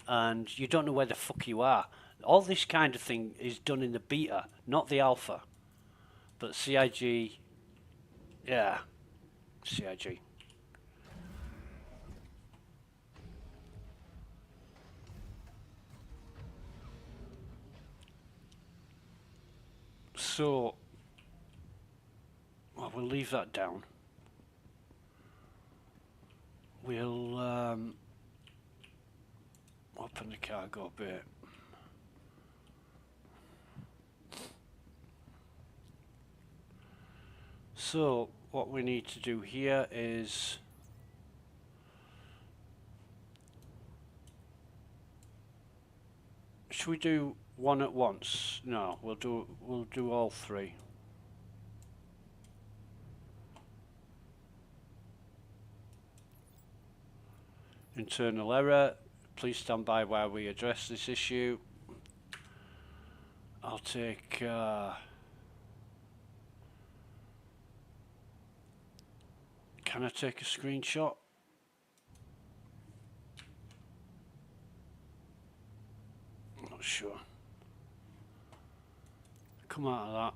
and you don't know where the fuck you are. All this kind of thing is done in the beta, not the alpha. But CIG, yeah, CIG. So, well, we'll leave that down. We'll open the cargo bay. So, what we need to do here is should we do one at once? No, we'll do all 3. Internal error. Please stand by while we address this issue. I'll take can I take a screenshot? I'm not sure. Come out of that.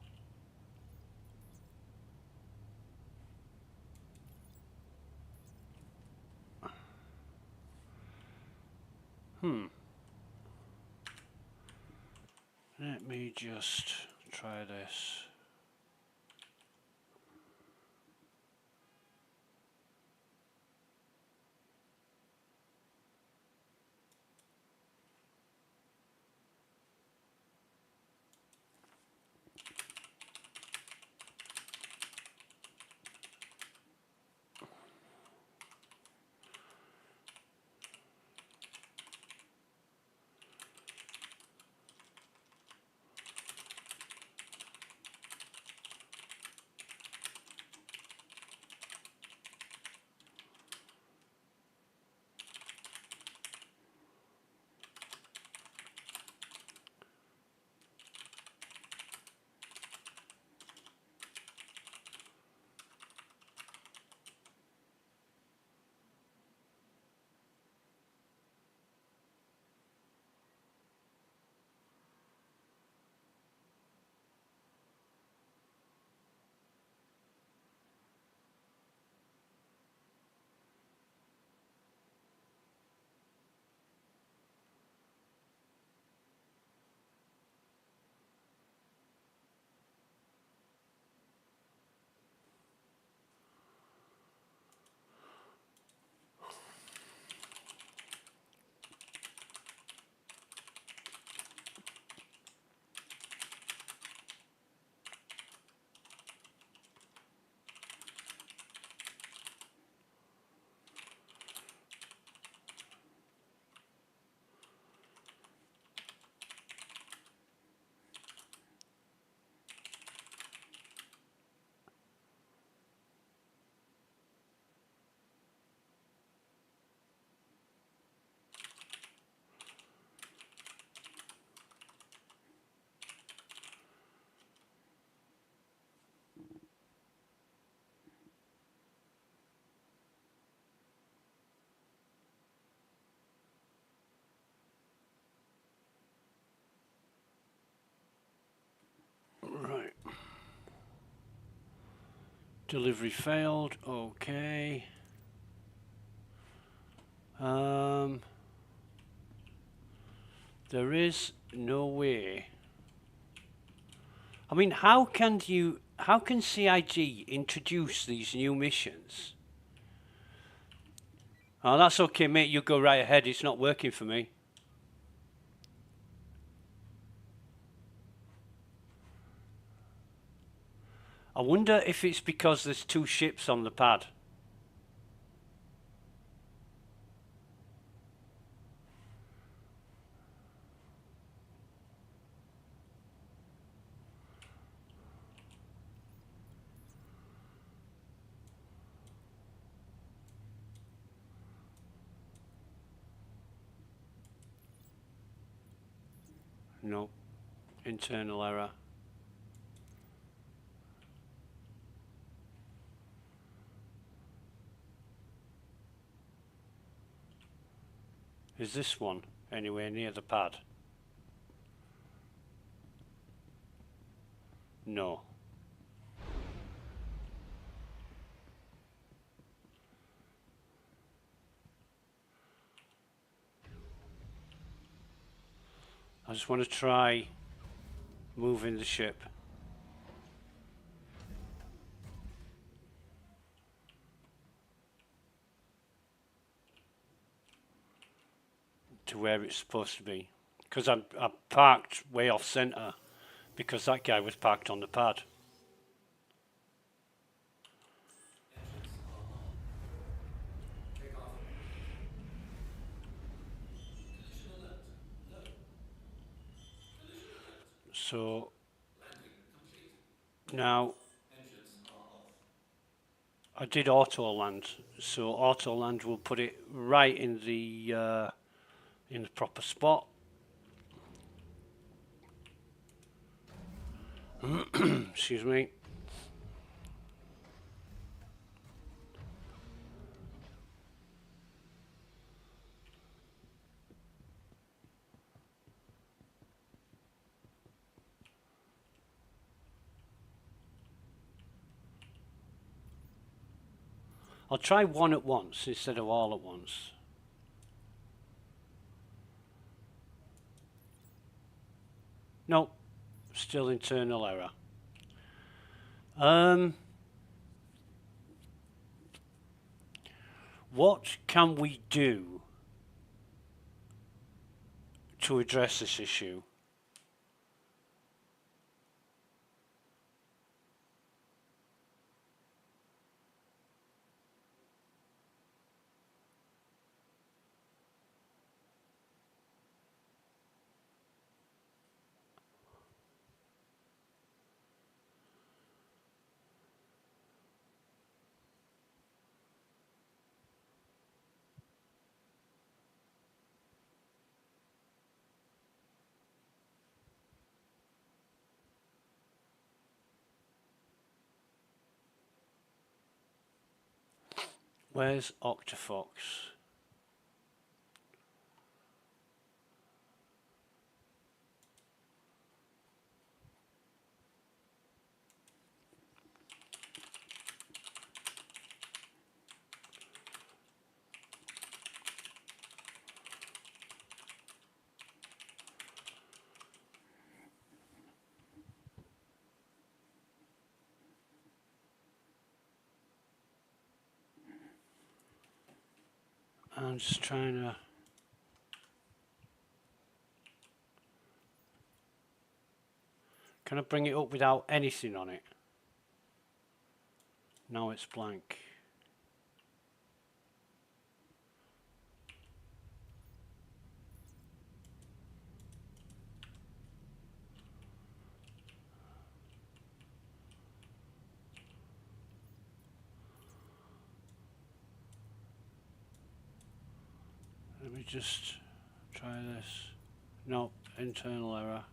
Let me just try this. Delivery failed. Okay. There is no way. I mean, how can CIG introduce these new missions? Oh, that's okay, mate. You go right ahead. It's not working for me. I wonder if it's because there's 2 ships on the pad. No. Internal error. Is this one anywhere near the pad? No. I just want to try moving the ship. To where it's supposed to be. Because I parked way off centre because that guy was parked on the pad. So now I did auto land, so auto land will put it right in the proper spot. Excuse me. I'll try one at once instead of all at once. No, still internal error. What can we do to address this issue? Where's Octofox? I'm just trying to... Can I bring it up without anything on it? No, it's blank. Let me just try this. No, internal error.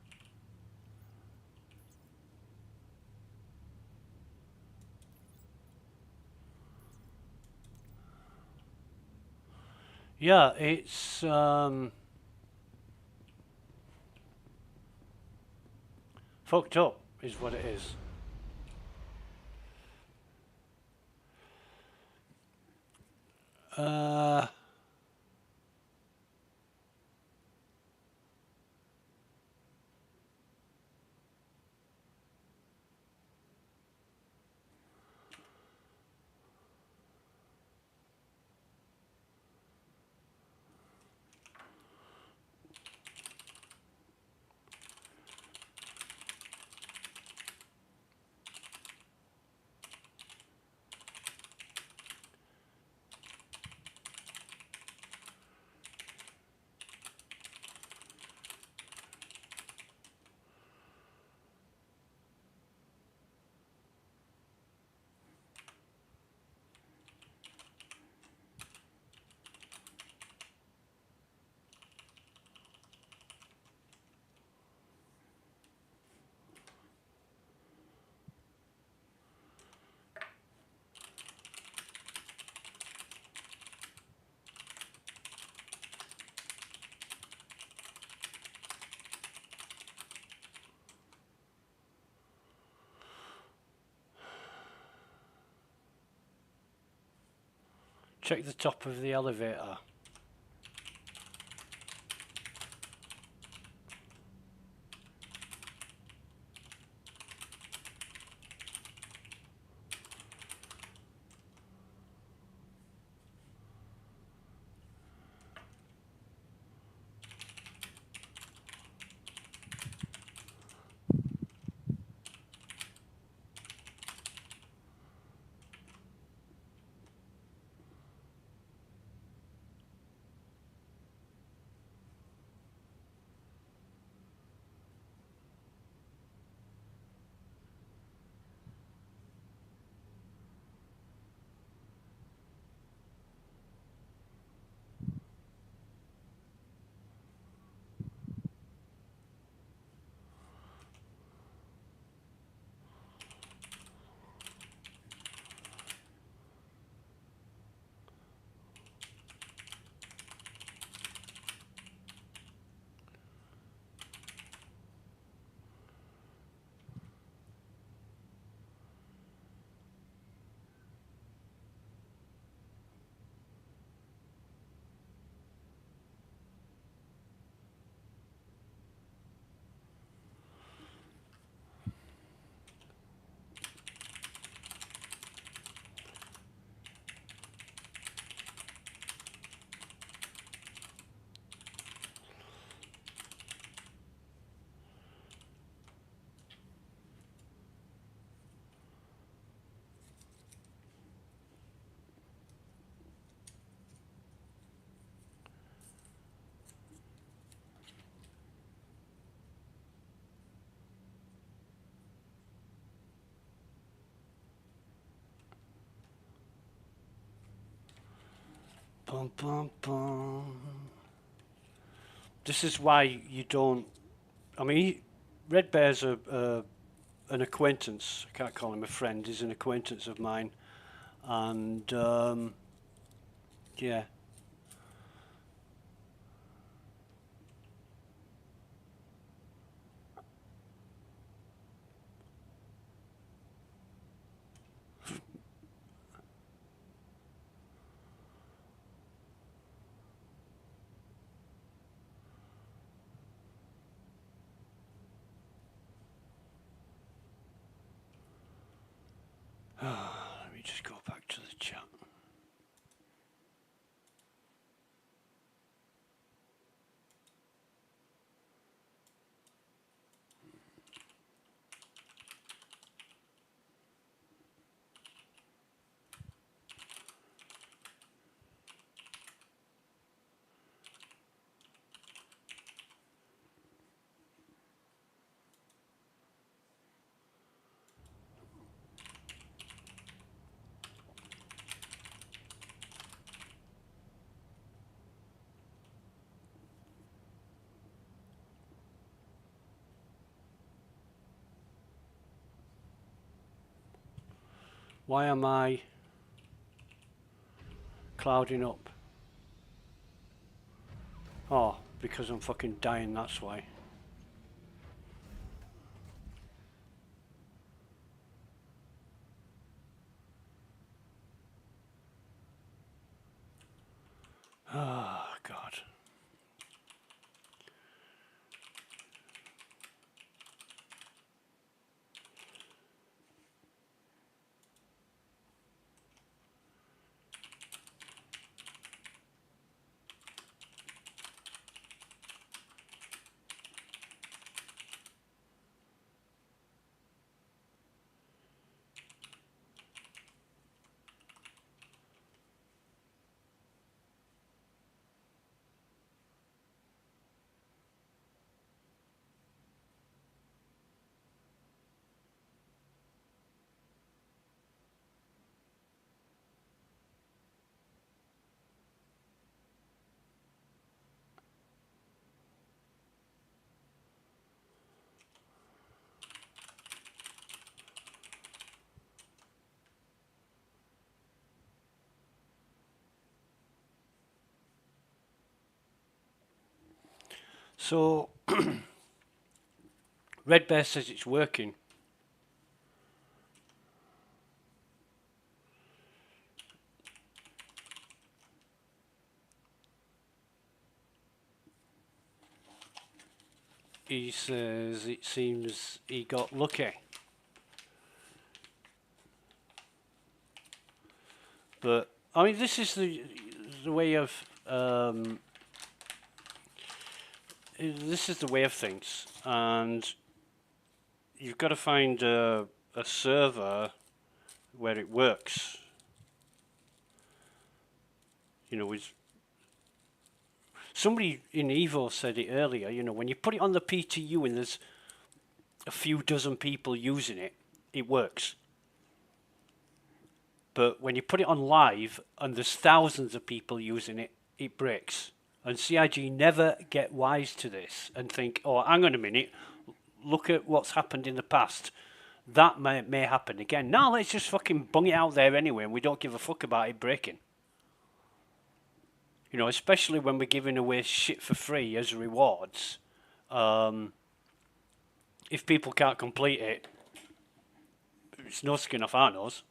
Yeah, it's fucked up is what it is. Uh, check the top of the elevator. Bum, bum, bum. This is why you don't. I mean, Red Bear's an acquaintance. I can't call him a friend. He's an acquaintance of mine, and yeah. Let me just go back to the chat. Why am I clouding up? Oh, because I'm fucking dying, that's why. So, Red Bear says it's working. He says it seems he got lucky. But, I mean, this is the way of... this is the way of things. And you've got to find a server where it works. You know, with somebody in Evo said it earlier, you know, when you put it on the PTU and there's a few dozen people using it, it works. But when you put it on live and there's thousands of people using it, it breaks. And CIG never get wise to this and think, oh, hang on a minute, look at what's happened in the past. That may happen again. No, let's just fucking bung it out there anyway and we don't give a fuck about it breaking. You know, especially when we're giving away shit for free as rewards. If people can't complete it, it's no skin off our nose.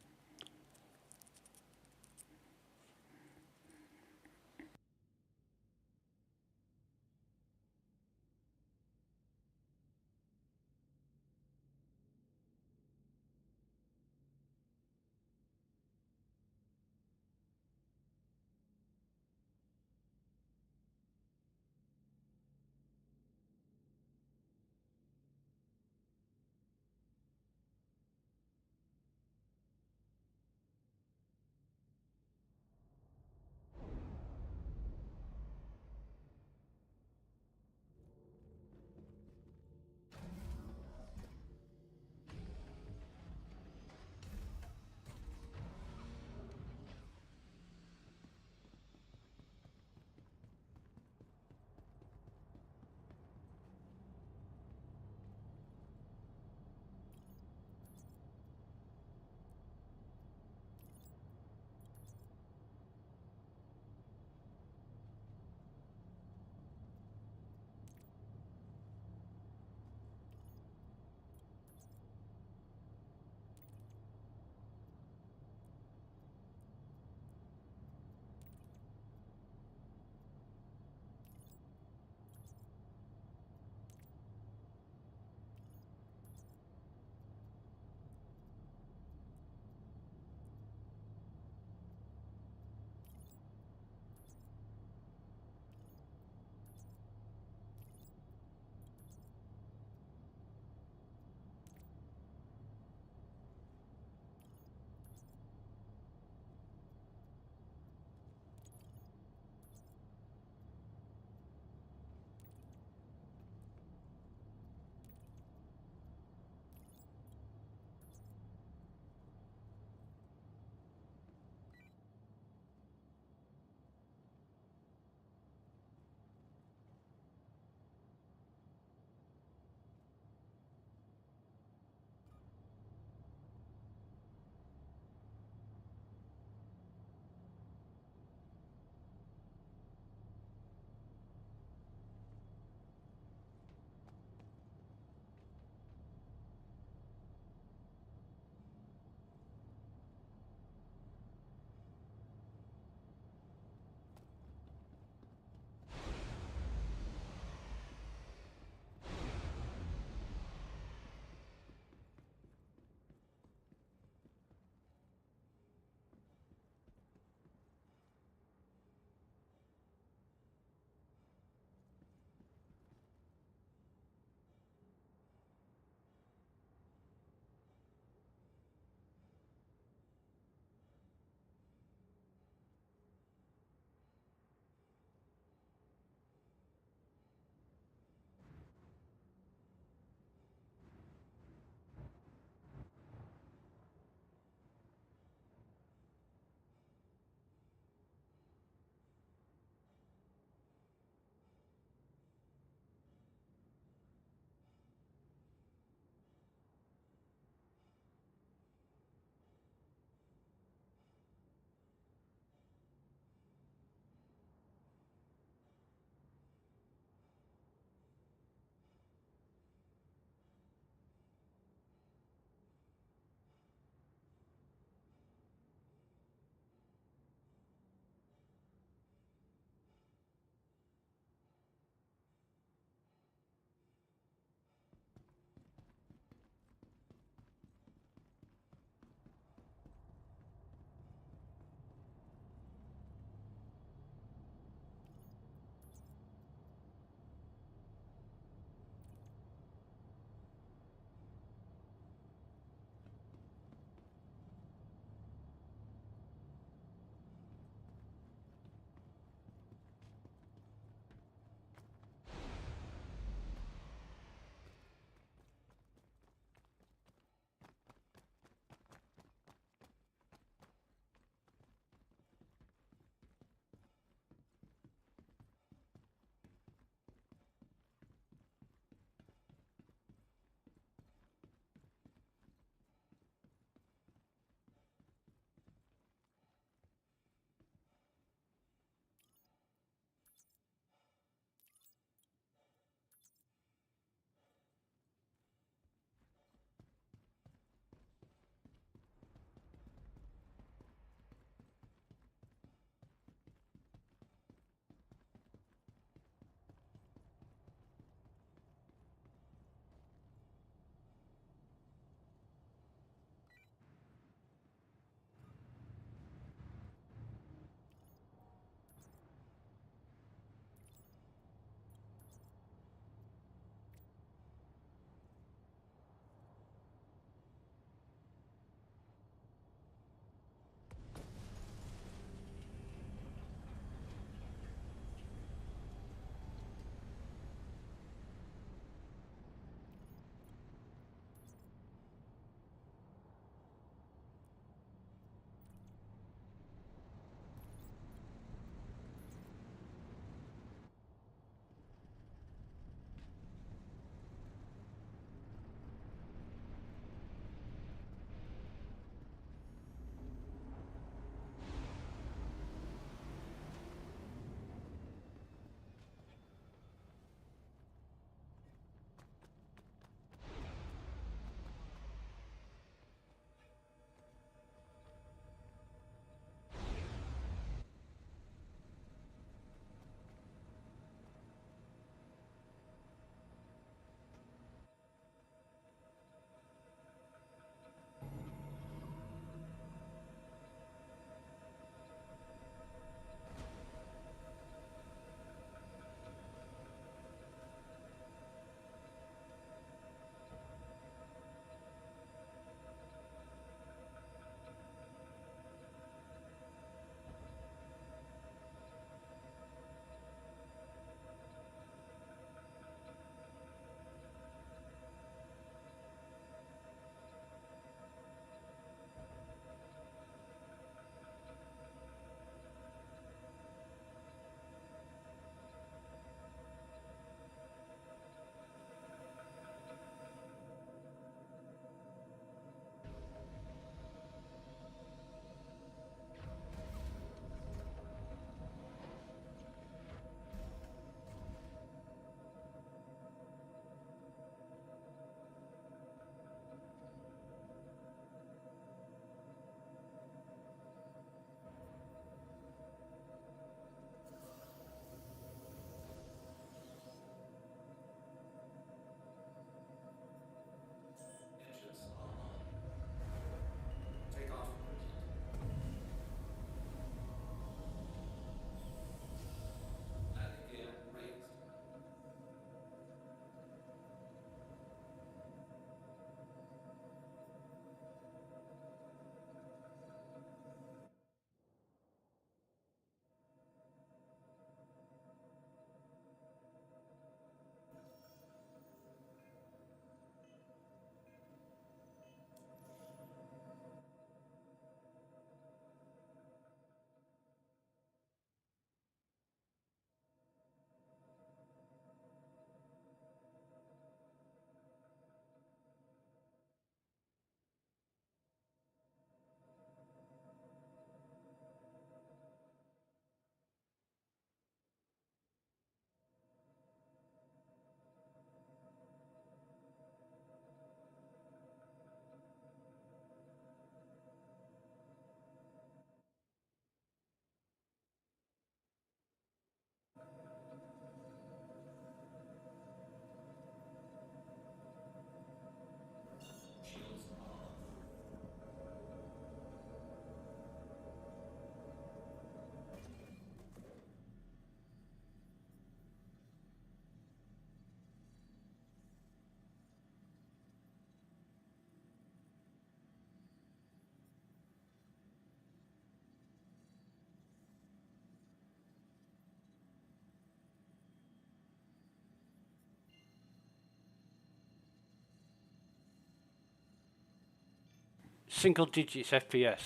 single digits FPS.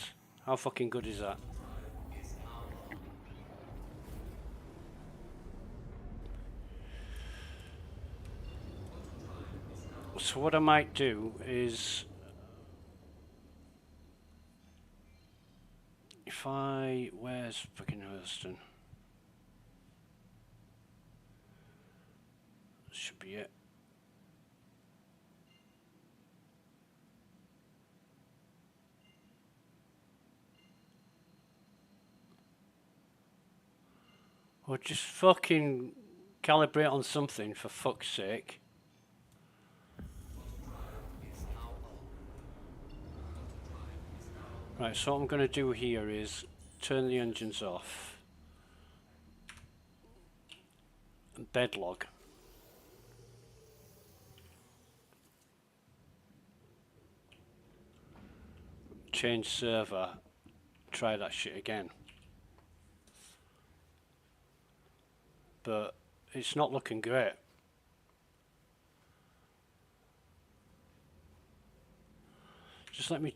How fucking good is that? So what I might do is, where's fucking Hurston? Should be it. Or just fucking calibrate on something for fuck's sake. Right, so what I'm going to do here is turn the engines off. And bedlog. Change server. Try that shit again. But it's not looking great. Just let me...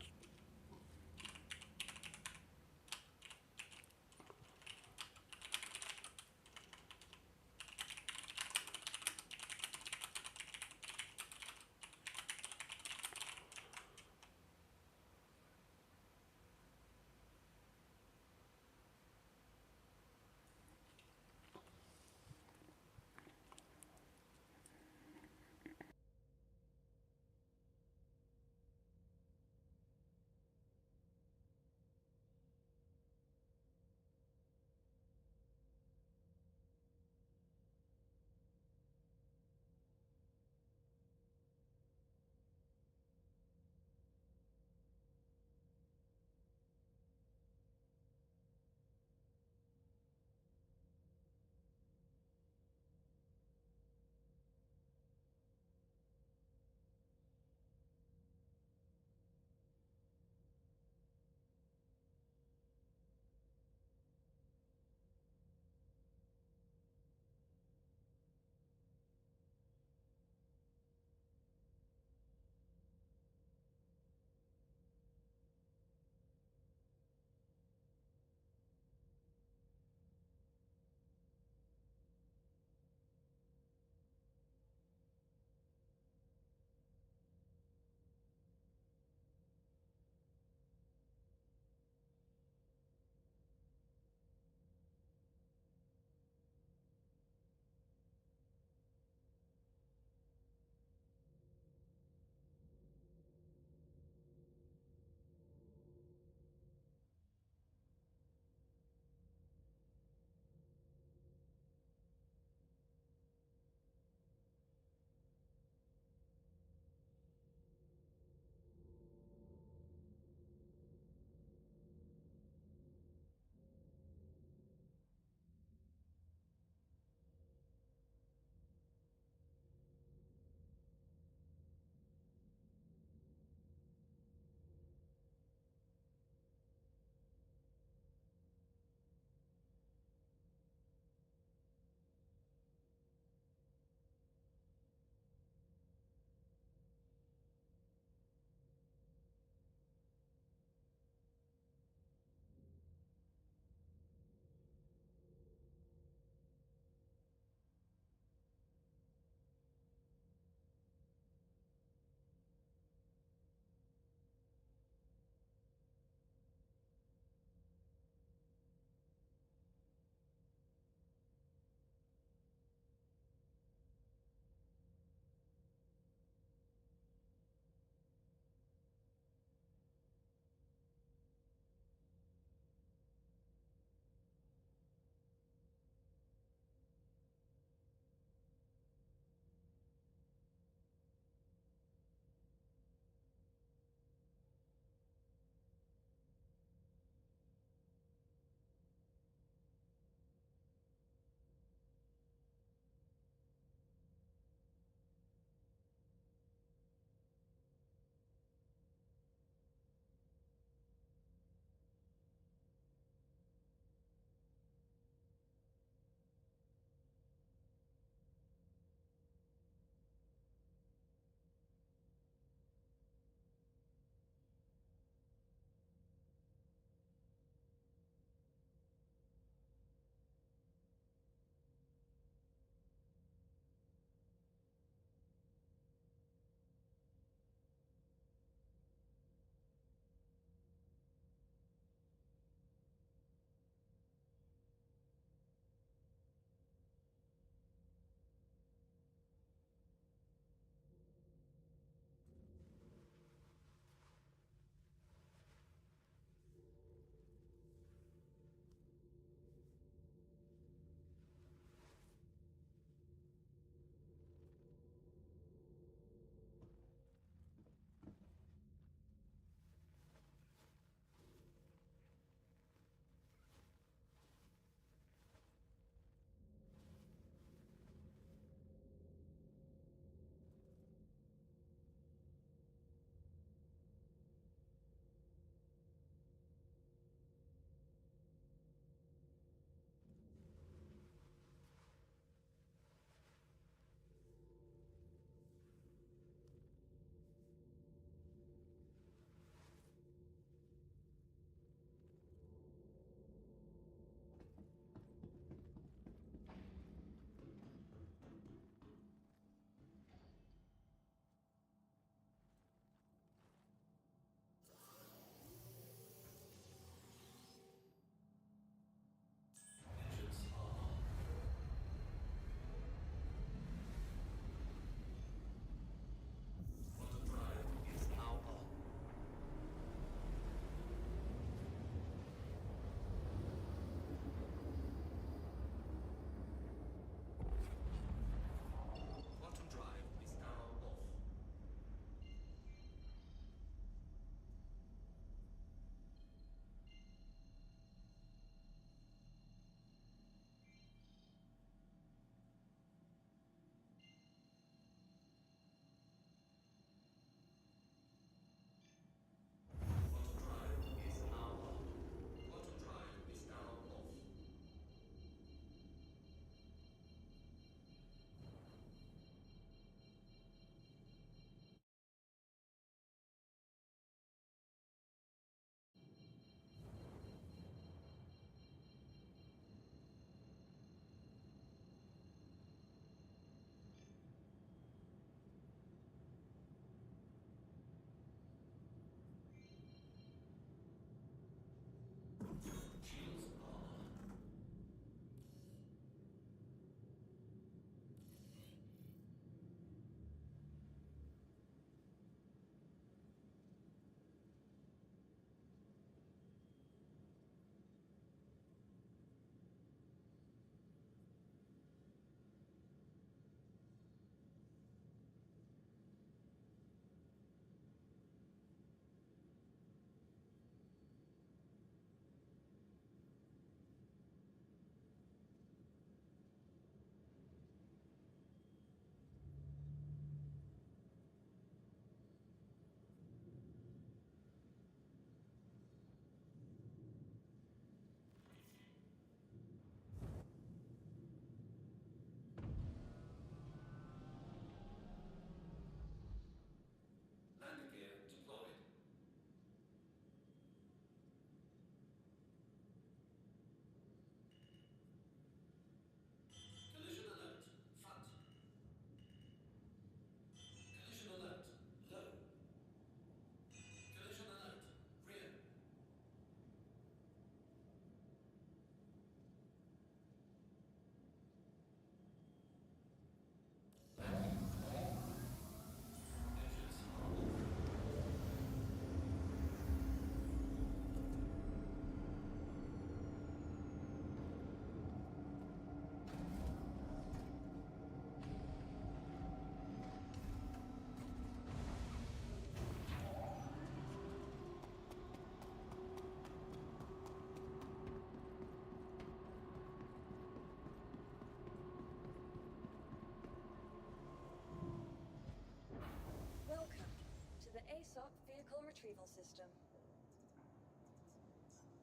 retrieval system.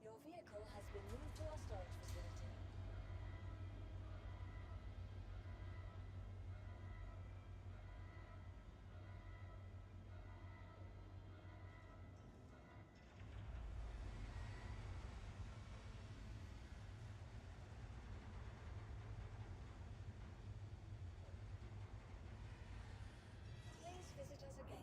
Your vehicle has been moved to our storage facility. Please visit us again.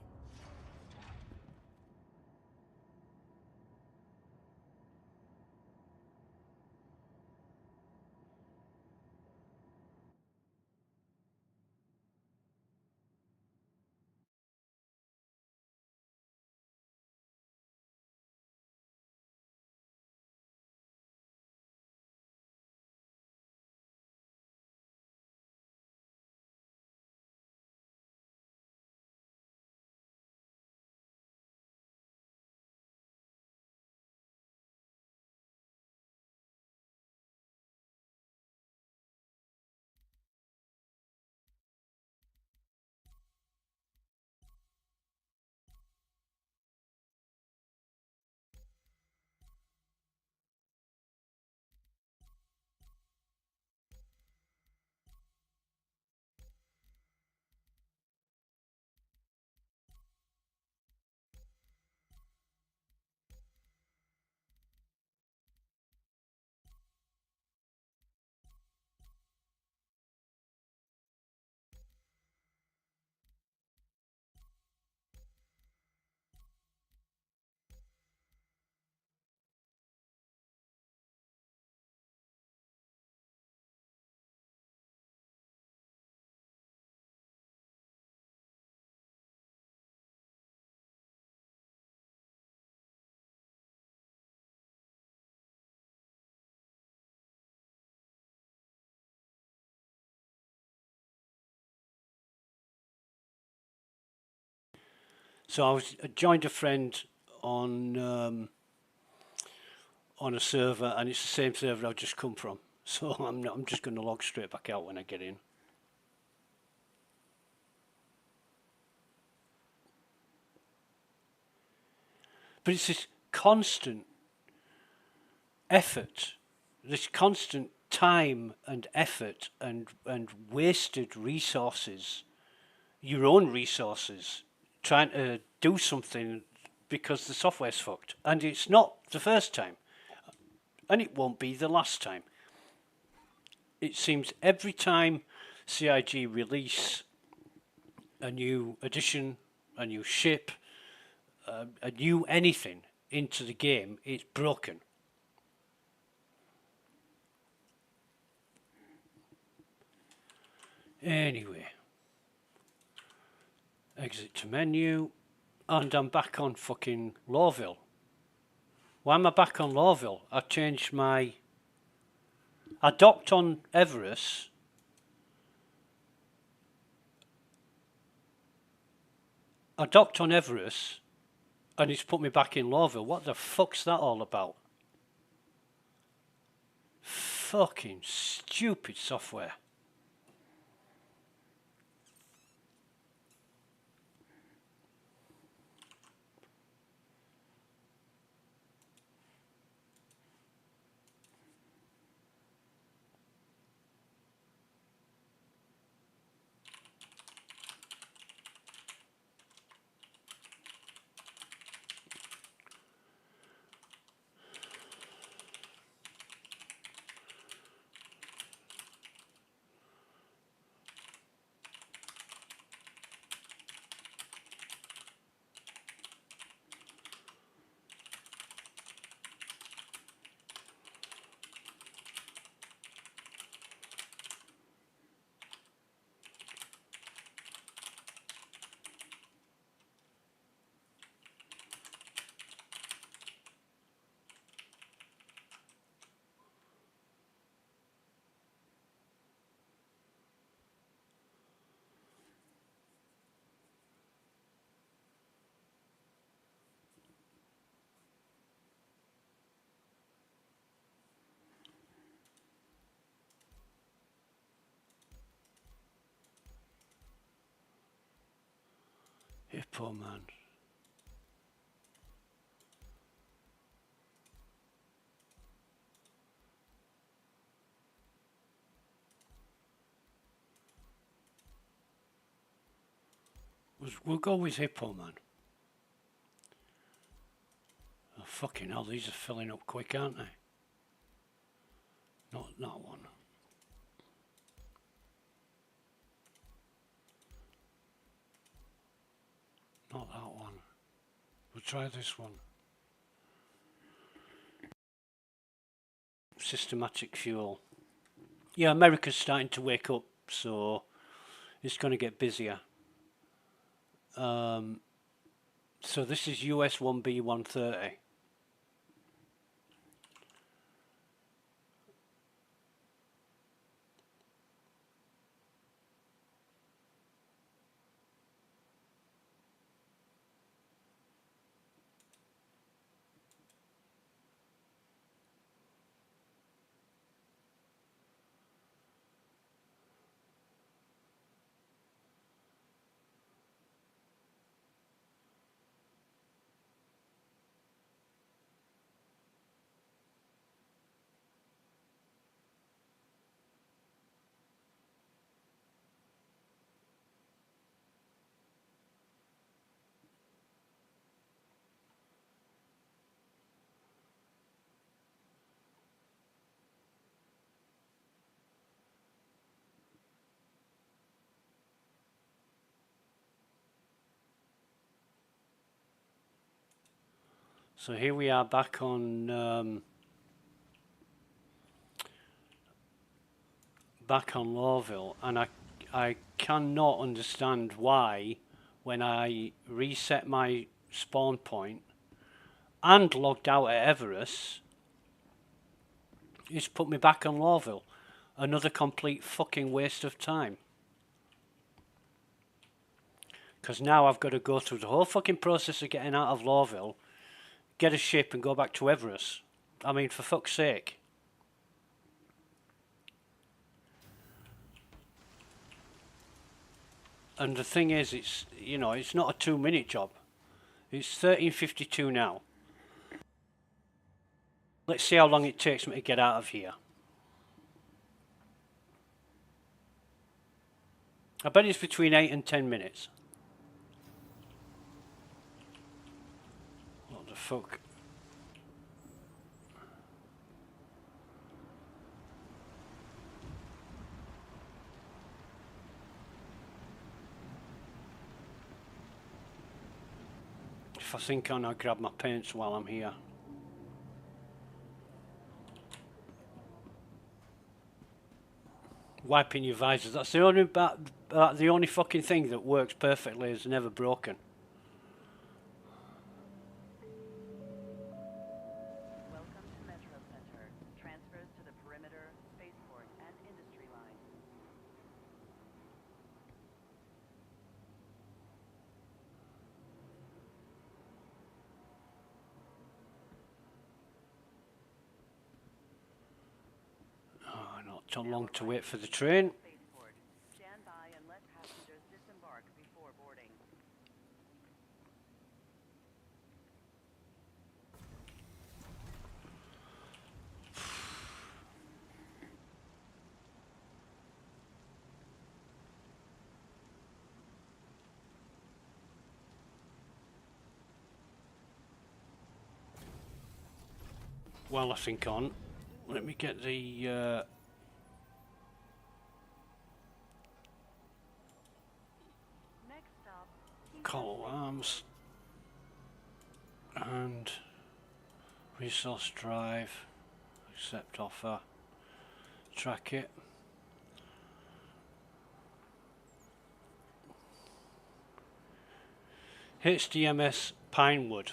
So I joined a friend on a server, and it's the same server I've just come from. So I'm just going to log straight back out when I get in. But it's this constant effort, this constant time and effort and wasted resources, your own resources, trying to do something because the software's fucked. And it's not the first time. And it won't be the last time. It seems every time CIG release a new edition, a new ship, a new anything into the game, it's broken. Anyway, exit to menu, and I'm back on fucking Lawville. Why am I back on Lawville? I changed my... I docked on Everest. And it's put me back in Lawville. What the fuck's that all about? Fucking stupid software. Hippo man. We'll go with Hippo, man. Oh, fucking hell, these are filling up quick, aren't they? Not that one. Not that one. We'll try this one. Systematic fuel. Yeah, America's starting to wake up, so it's going to get busier. So this is US 1B 130. So here we are back on Lawville, and I cannot understand why when I reset my spawn point and logged out at Everest, it's put me back on Lawville. Another complete fucking waste of time. Because now I've got to go through the whole fucking process of getting out of Lawville, get a ship and go back to Everest. I mean, for fuck's sake. And the thing is, it's, you know, it's not a 2-minute job. It's 13:52 now. Let's see how long it takes me to get out of here. I bet it's between 8 and 10 minutes. What the fuck? If I think I'll grab my paints while I'm here. Wiping your visors. That's the only fucking thing that works perfectly, is never broken. Welcome to Metro Center. Transfers to the perimeter, spaceport, and industry line. Oh, not too long to wait for the train. Spaceport. Stand by and let passengers disembark before boarding. Well, I think on. Let me get the Next stop, call arms and resource drive. Accept offer. Track it. HDMS Pinewood.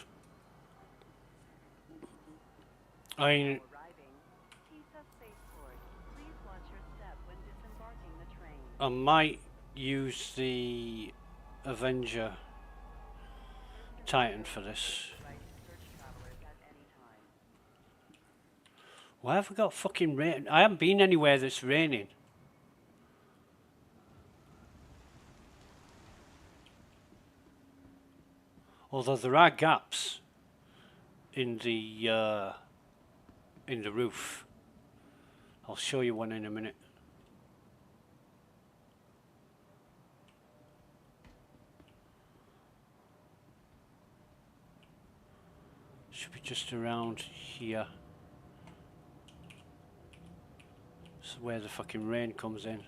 I mean, arriving. TISA Spaceport. Please watch your step when disembarking the train. I might use the Avenger Titan for this. Right to search travelers at any time. Why have we got fucking rain? I haven't been anywhere that's raining. Although there are gaps in the roof. I'll show you one in a minute. Should be just around here. This is where the fucking rain comes in.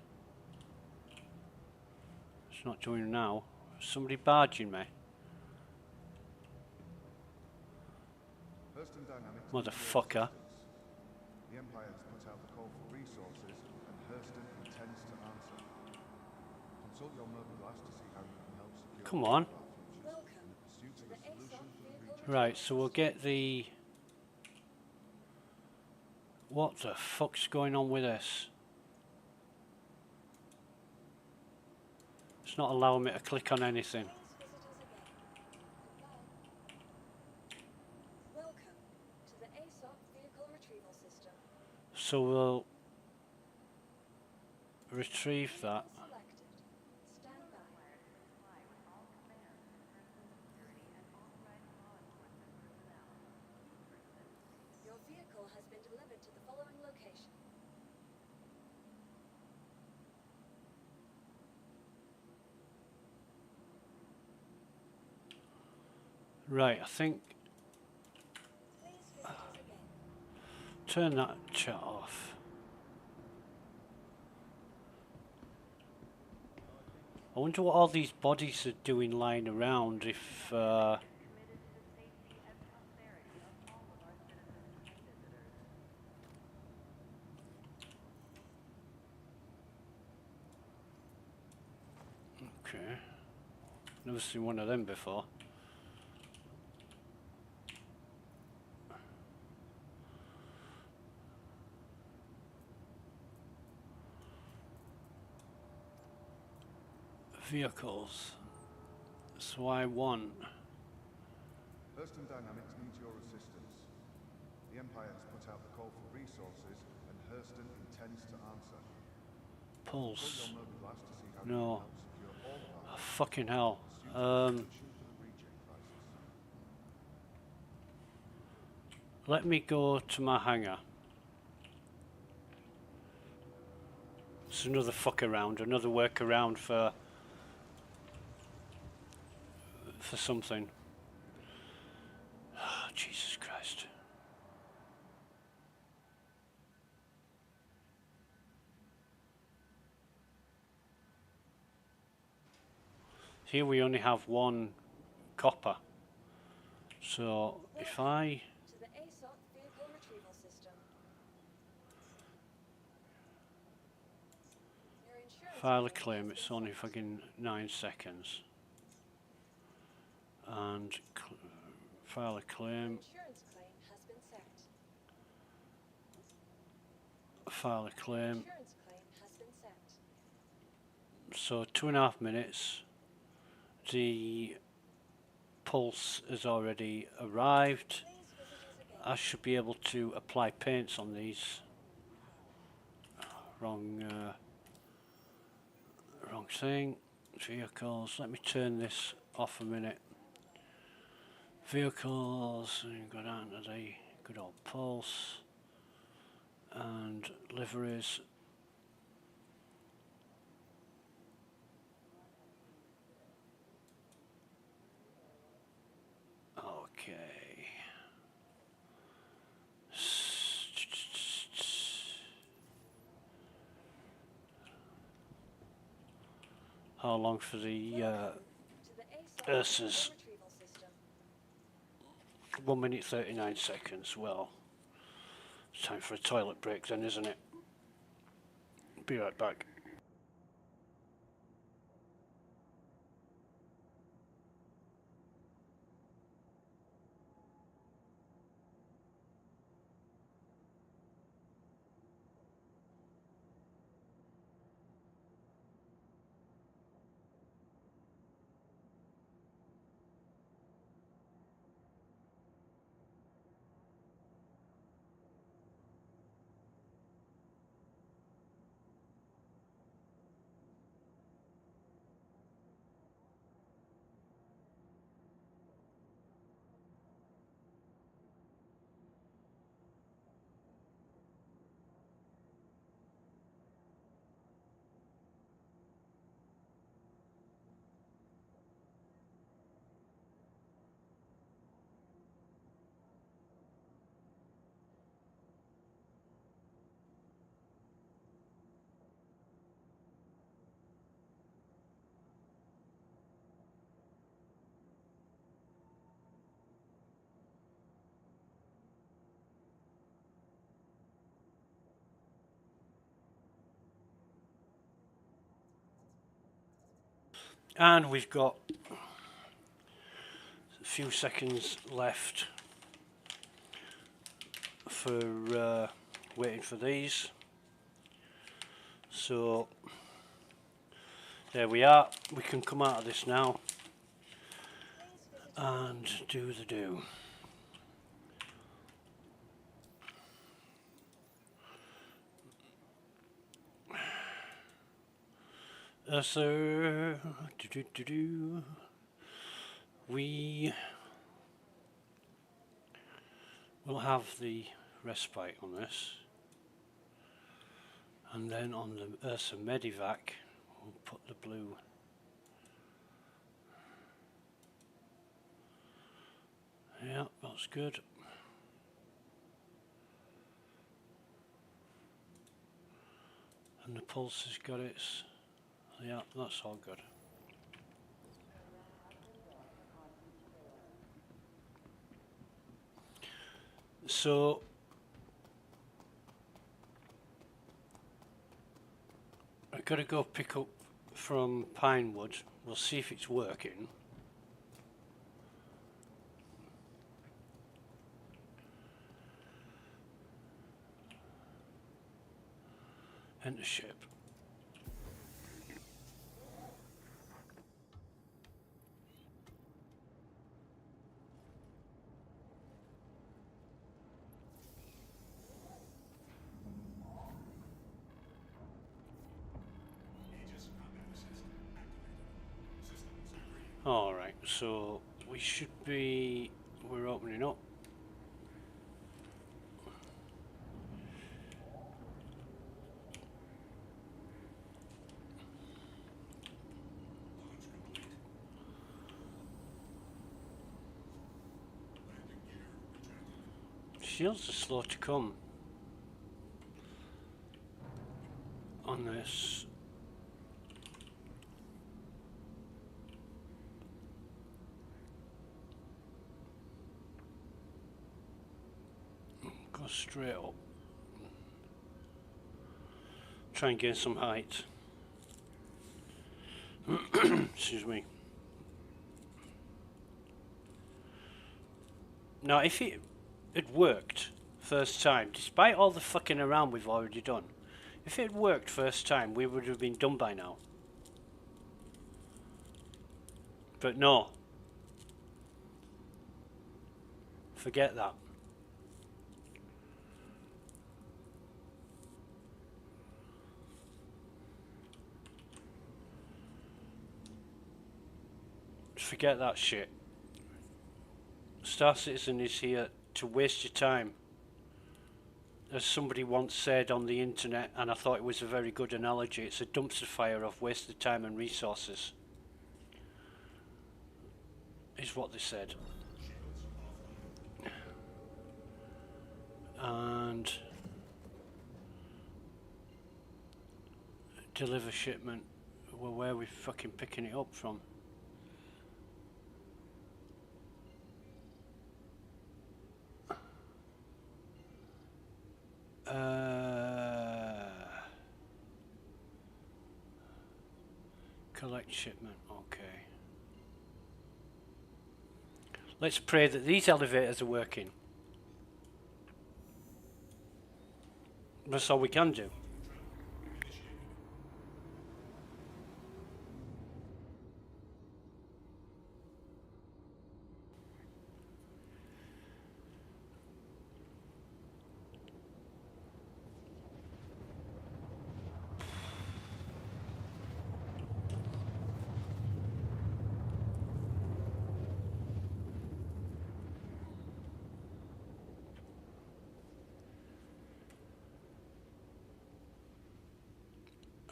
It's not doing now. Somebody barging me. Hurston Dynamics needs your Motherfucker. assistance. The Empire has put out the call for resources, and Hurston intends to answer. Consult your mobile glass to see how you can help secure Come on. our futures in the pursuit of a solution for the region. Right, so we'll get the... What the fuck's going on with this? It's not allowing me to click on anything. Welcome to the aUEC vehicle retrieval system. So we'll retrieve that. Selected. Stand by. Your vehicle has been delivered to the following location. Right, I think... Please visit us again. Turn that chat off. I wonder what all these bodies are doing lying around if... Okay. Never seen one of them before. Vehicles. So I want... Hurston Dynamics needs your assistance. The Empire has put out the call for resources, and Hurston intends to answer. Consult Pulse. your mobile glass to see how you No. can help secure all of Oh, our fucking hell. pursuit of a solution for the reject crisis. Let me go to my hangar. It's another fuck around, another workaround for something. Oh, Jesus Christ. Here we only have one copper. So if I To the aUEC vehicle retrieval system. Your insurance file a claim claim, has it's been only set. fucking 9 seconds. And file a Your claim, insurance claim has been set. file a claim. Insurance claim has been set. So 2.5 minutes. The pulse has already arrived. Please visit us again. I should be able to apply paints on these. Wrong thing. Vehicles. Let me turn this off a minute. Vehicles. And go down to the good old pulse. And liveries. Okay. How long for the To the aUEC Ursus? vehicle retrieval system. 1 minute 39 seconds. Well, it's time for a toilet break then, isn't it? Be right back. And we've got a few seconds left for waiting for these. So there we are. We can come out of this now and do the do. So we will have the respite on this, and then on the Ursa Medivac we'll put the blue. Yeah, that's good. And the pulse has got its. Yeah, that's all good. So I've got to go pick up from Pinewood. We'll see if it's working. Enter ship. Alright, so we should be, we're opening up. Shields are slow to come on this. Go straight up. Try and gain some height. Excuse me. Now, if it had worked first time, despite all the fucking around we've already done, if it had worked first time, we would have been done by now. But no. Forget that. Forget that shit. Star Citizen is here to waste your time. As somebody once said on the internet, and I thought it was a very good analogy, it's a dumpster fire of wasted time and resources. Is what they said. And deliver shipment. Well, where are we fucking picking it up from? Collect shipment, okay. Let's pray that these elevators are working. That's all we can do.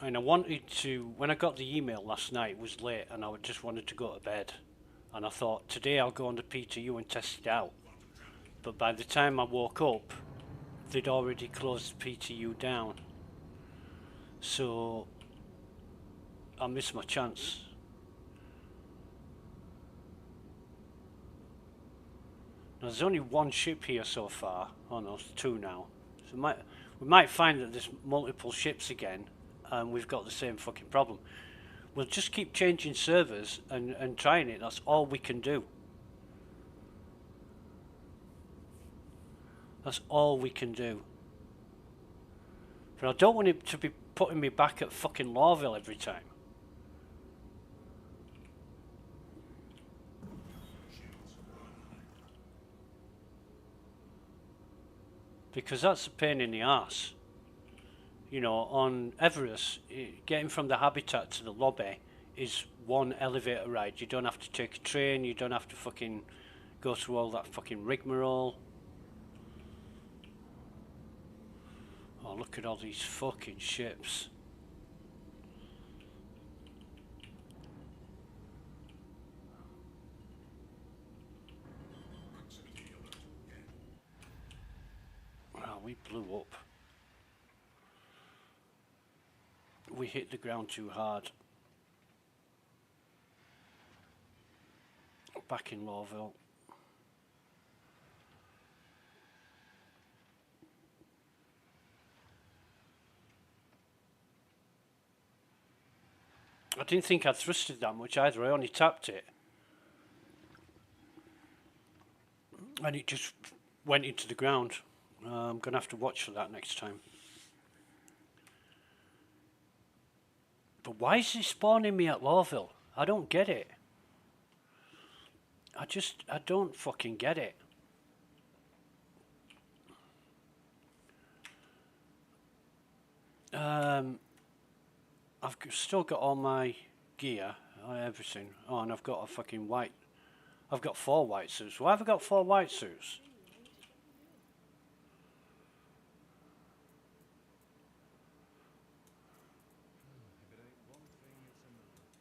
And I wanted to, when I got the email last night, it was late and I just wanted to go to bed. And I thought, today I'll go on the PTU and test it out. But by the time I woke up, they'd already closed the PTU down. So I missed my chance. Now there's only one ship here so far. Oh no, it's two now. So we might find that there's multiple ships again. And we've got the same fucking problem. We'll just keep changing servers and trying it. That's all we can do. That's all we can do. But I don't want it to be putting me back at fucking Lawville every time. Because that's a pain in the arse. You know, on Everest, getting from the habitat to the lobby is one elevator ride. You don't have to take a train, you don't have to fucking go through all that fucking rigmarole. Oh, look at all these fucking ships. Wow, we blew up. We hit the ground too hard. Back in Lawville. I didn't think I'd thrusted that much either. I only tapped it. And it just went into the ground. I'm going to have to watch for that next time. But why is he spawning me at Lawville? I don't get it. I don't fucking get it. I've still got all my gear, everything. Oh, and I've got a fucking white. I've got 4 white suits. Why have I got 4 white suits?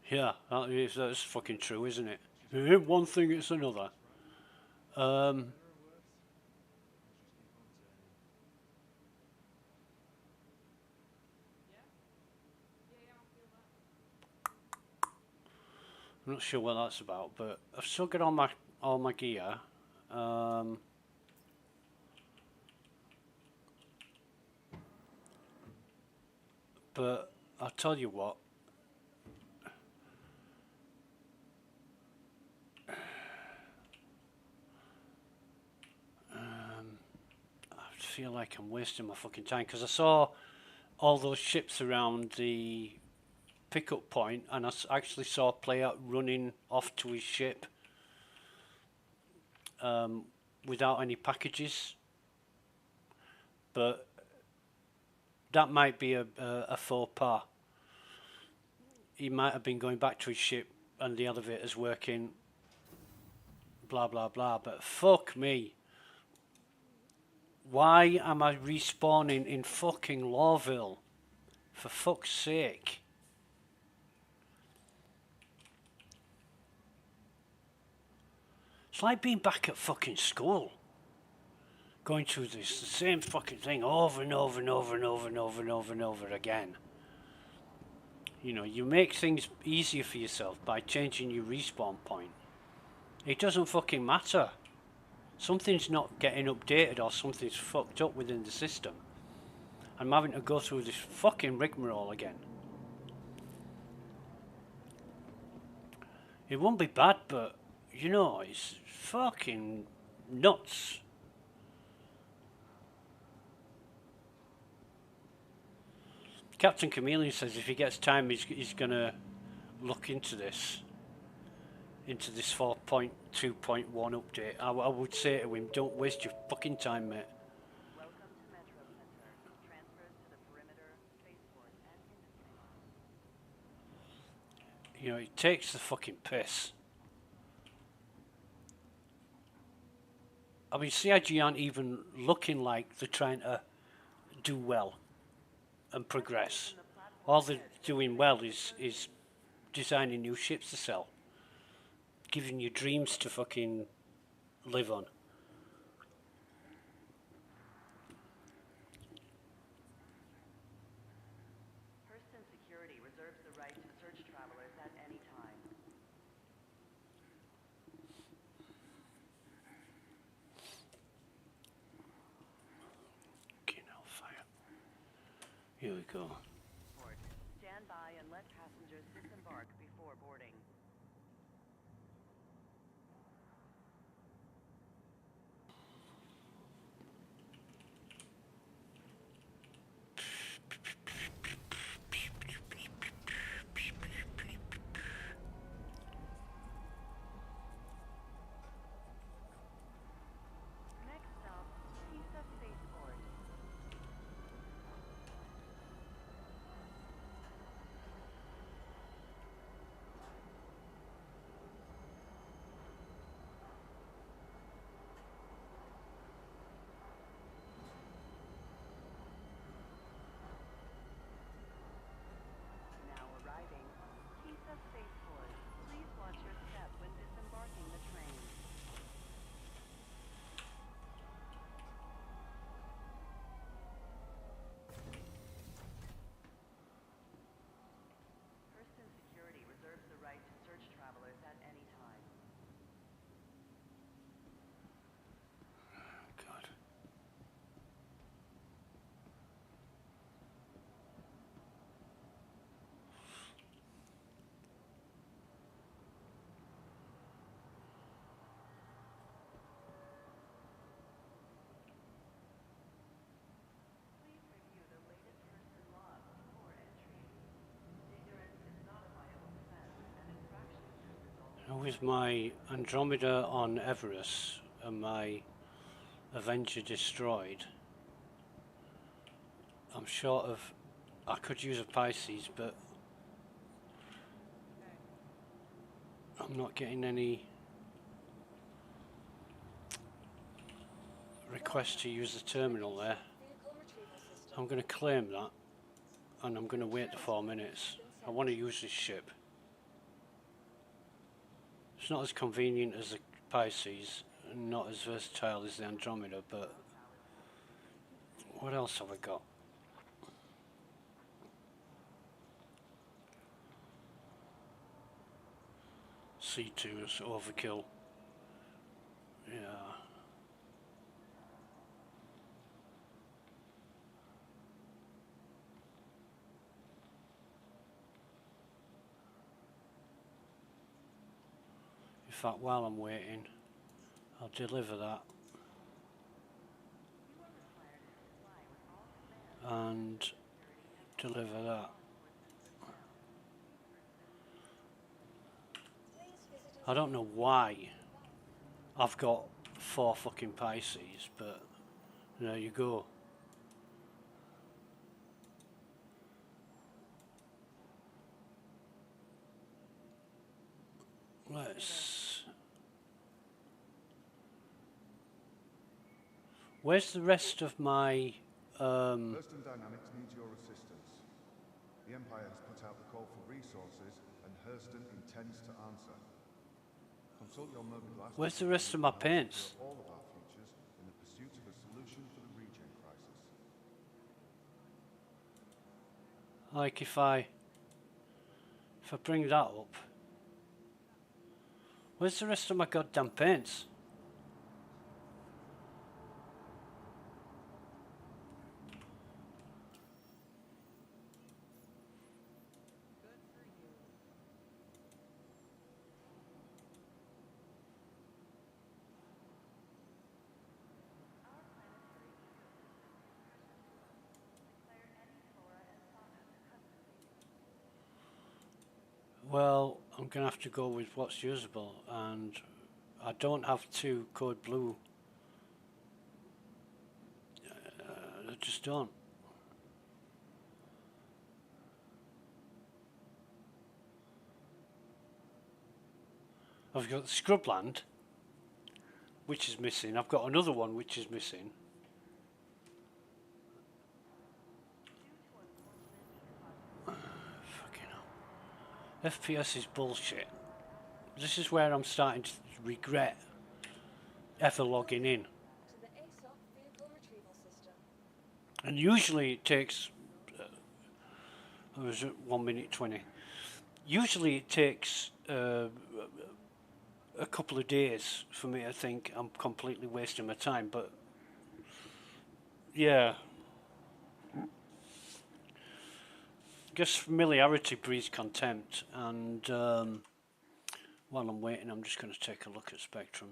Yeah, that's fucking true, isn't it? If it ain't one thing, it's another. I'm not sure what that's about, but I've still got all my gear. But I'll tell you what. I feel like I'm wasting my fucking time because I saw all those ships around the pickup point, and I actually saw a player running off to his ship without any packages. But that might be a faux pas. He might have been going back to his ship and the elevator's working, blah blah blah, but fuck me. Why am I respawning in fucking Lawville? For fuck's sake. It's like being back at fucking school. Going through the same fucking thing over and over and over and over and over and over and over again. You know, you make things easier for yourself by changing your respawn point. It doesn't fucking matter. Something's not getting updated or something's fucked up within the system. I'm having to go through this fucking rigmarole again. It won't be bad, but, you know, it's fucking nuts. Captain Chameleon says if he gets time, he's going to look into this 4.2.1 update. I would say to him, don't waste your fucking time, mate. Welcome to Metro Center. Transfers to the perimeter, spaceport, and industry. You know, it takes the fucking piss. I mean, CIG aren't even looking like they're trying to do well and progress. All they're doing well is designing new ships to sell. Giving you dreams to fucking live on. Hurston Security reserves the right to search travelers at any time. Fucking hellfire. Here we go. Stand by and let passengers disembark. disembark before boarding. Next stop, Pisa Spaceport. Now arriving, Pisa Spaceport. Please watch your step when disembarking the train. Person security reserves the right to search travelers at any time. God. Please review the latest person log before entry. Ignorance is not a viable defense, and infractions could result. With my Andromeda on Everest and my Avenger destroyed, I'm short of. I could use a Pisces, but I'm not getting any request to use the terminal there. I'm going to claim that, and I'm going to wait the 4 minutes. I want to use this ship. It's not as convenient as the Pisces, and not as versatile as the Andromeda, but what else have I got? C2 is overkill. Yeah. In fact, while I'm waiting, I'll deliver that. And deliver that. I don't know why I've got 4 fucking Pisces, but there you go. Let's... Where's the rest of my... Hurston Dynamics needs your assistance. The Empire has put out the call for resources, and Hurston intends to answer. Consult your morbid last. Where's the rest of my paints? All of our futures in the pursuit of a solution for the regen crisis. Like if I bring that up, where's the rest of my goddamn paints? Well, I'm going to have to go with what's usable, and I don't have 2 code blue. I just don't. I've got Scrubland, which is missing. I've got another one which is missing. FPS is bullshit. This is where I'm starting to regret ever logging in. And usually it takes, I was at 1 minute 20. Usually it takes a couple of days for me to think I'm completely wasting my time, but yeah. guess familiarity breeds contempt, and while I'm waiting, I'm just going to take a look at Spectrum.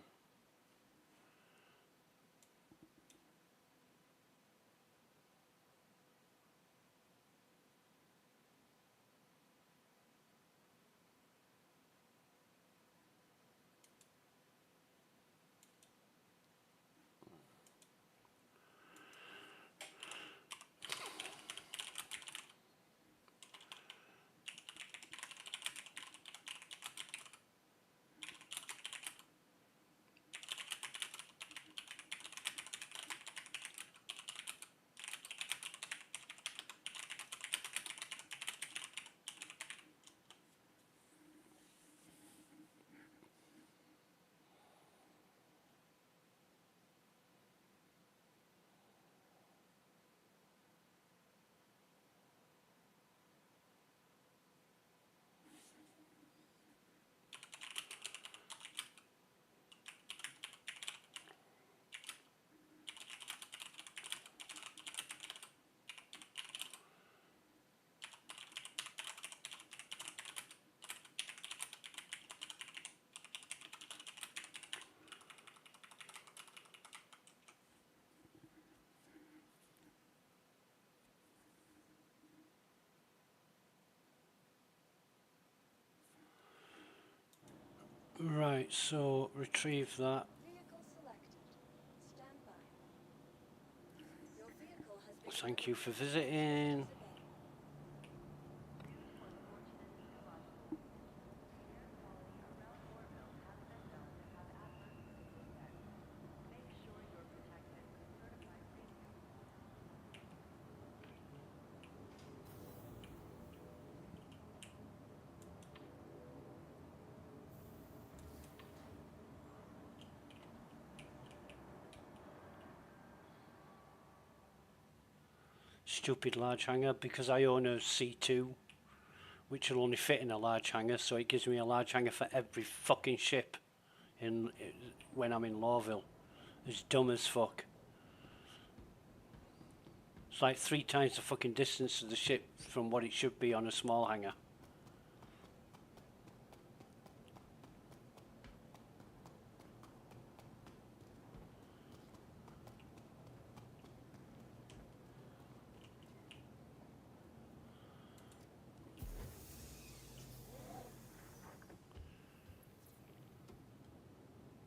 Right, so retrieve that. Vehicle selected. Stand by. Your vehicle has been Thank you for visiting. Stupid large hangar, because I own a C2, which will only fit in a large hangar, so it gives me a large hangar for every fucking ship in when I'm in Lawville. It's dumb as fuck. It's like 3 times the fucking distance of the ship from what it should be on a small hangar.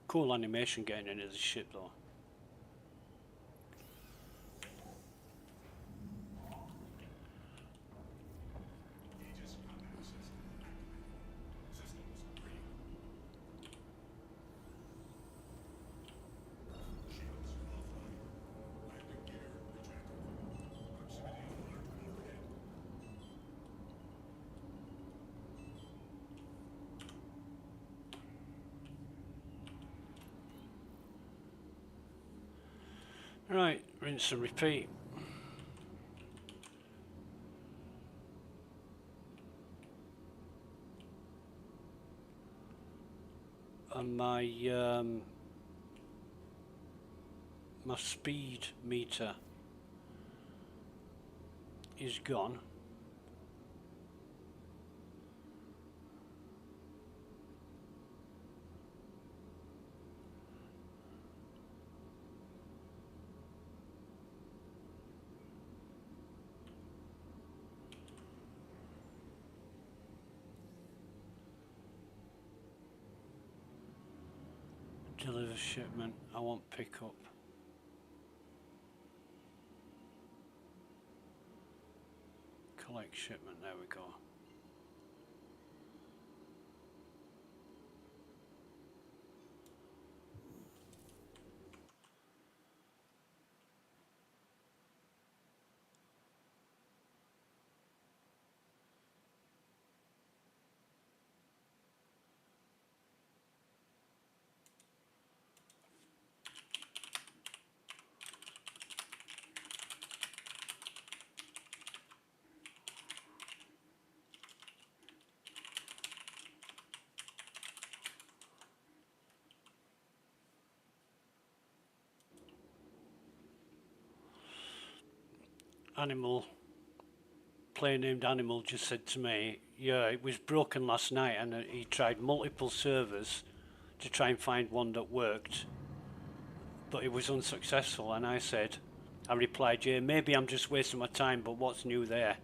Cool animation getting into the ship though. Right, rinse and repeat. And my speed meter is gone. Deliver shipment. I want pickup. Collect shipment. There we go. Animal player named Animal just said to me, yeah, it was broken last night, and he tried multiple servers to try and find one that worked, but it was unsuccessful. And I replied, yeah, maybe I'm just wasting my time, but what's new there?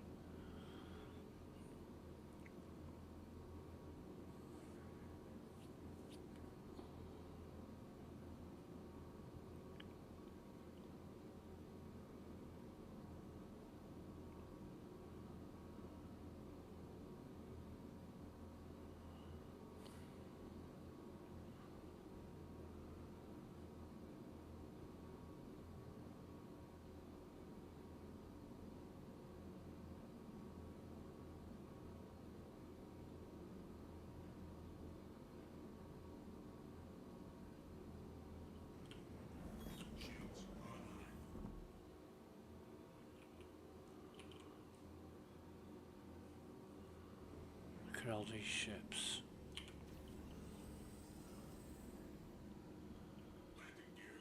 Look at all these ships.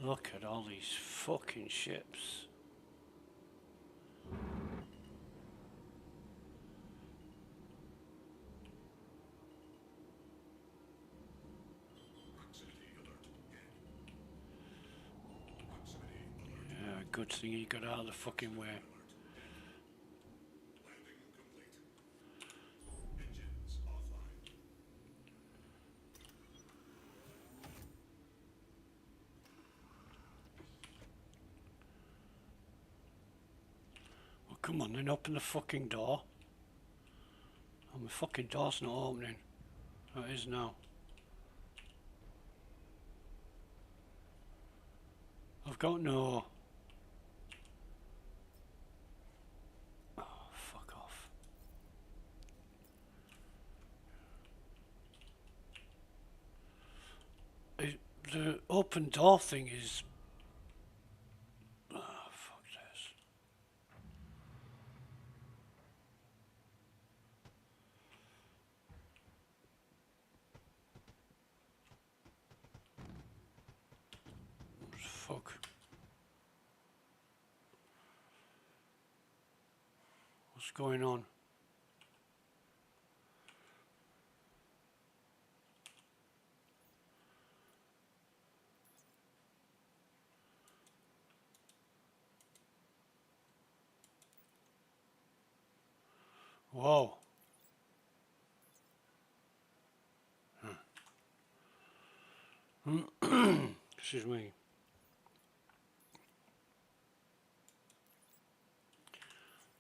Look at all these fucking ships. Yeah, good thing you got out of the fucking way. Come on, then open the fucking door. Oh, my fucking door's not opening. Oh, it is now. I've got no... Oh, fuck off. The open door thing is... Fuck. What's going on? Whoa. Excuse me.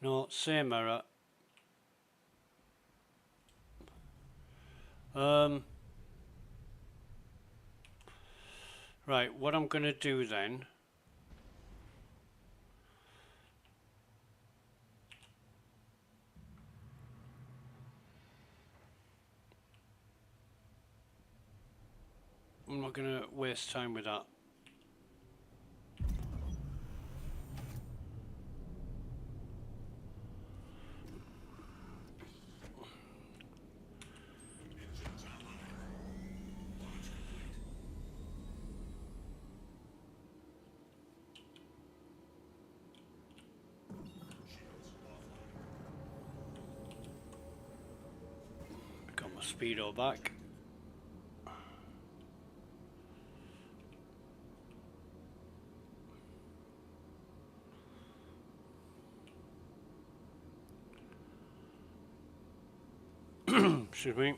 No, same error. Right, what I'm going to do then... I'm not going to waste time with that. Got my speedo back. Excuse me.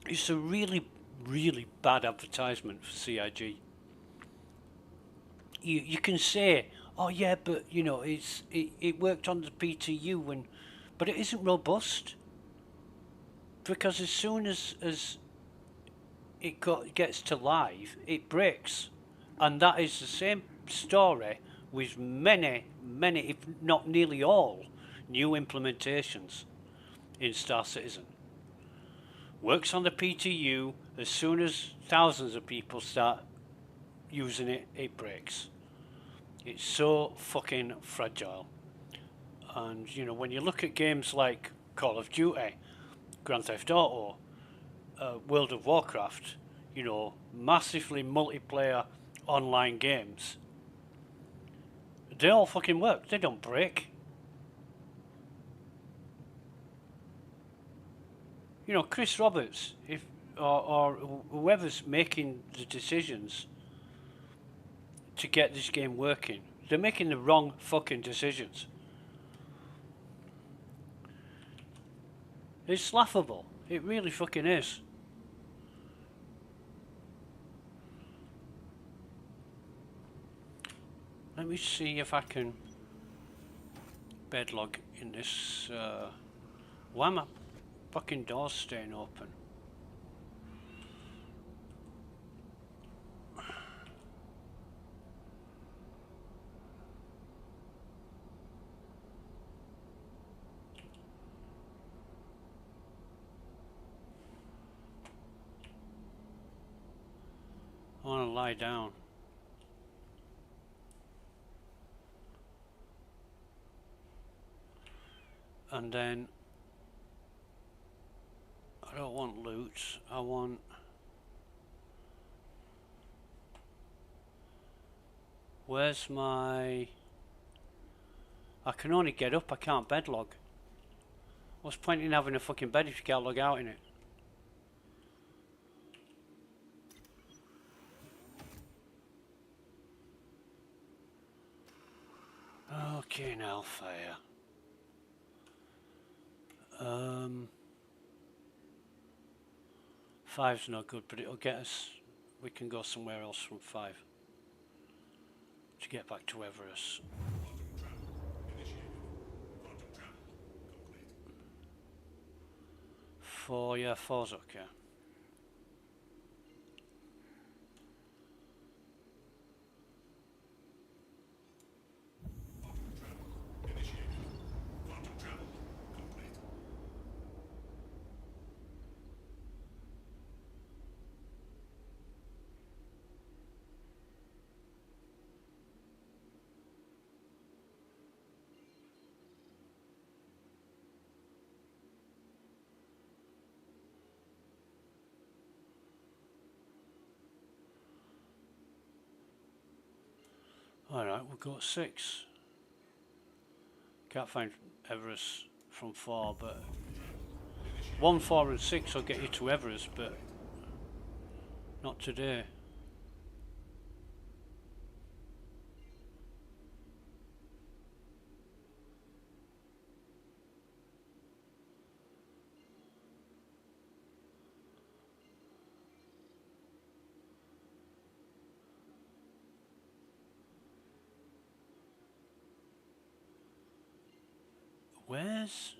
It's a really, really bad advertisement for CIG. You can say, oh yeah, but you know, it worked on the PTU, but it isn't robust. Because as soon as it gets to live, it breaks. And that is the same story with many, if not nearly all, new implementations in Star Citizen. Works on the PTU, as soon as thousands of people start using it, it breaks. It's so fucking fragile. And, you know, when you look at games like Call of Duty, Grand Theft Auto, World of Warcraft, you know, massively multiplayer online games. They all fucking work. They don't break. You know, Chris Roberts, if or whoever's making the decisions to get this game working, they're making the wrong fucking decisions. It's laughable. It really fucking is. Let me see if I can bedlog in this. Why am I fucking doors staying open? I want to lie down. And then I don't want loot, I want where's my I can only get up, I can't bed log. What's the point in having a fucking bed if you can't log out in it? Okay, now fire. Five's not good, but it'll get us. We can go somewhere else from 5 to get back to Everest. Four, yeah, 4's okay. Alright, we've got 6. Can't find Everest from 4, but 1, 4 and 6 will get you to Everest, but not today. Where's...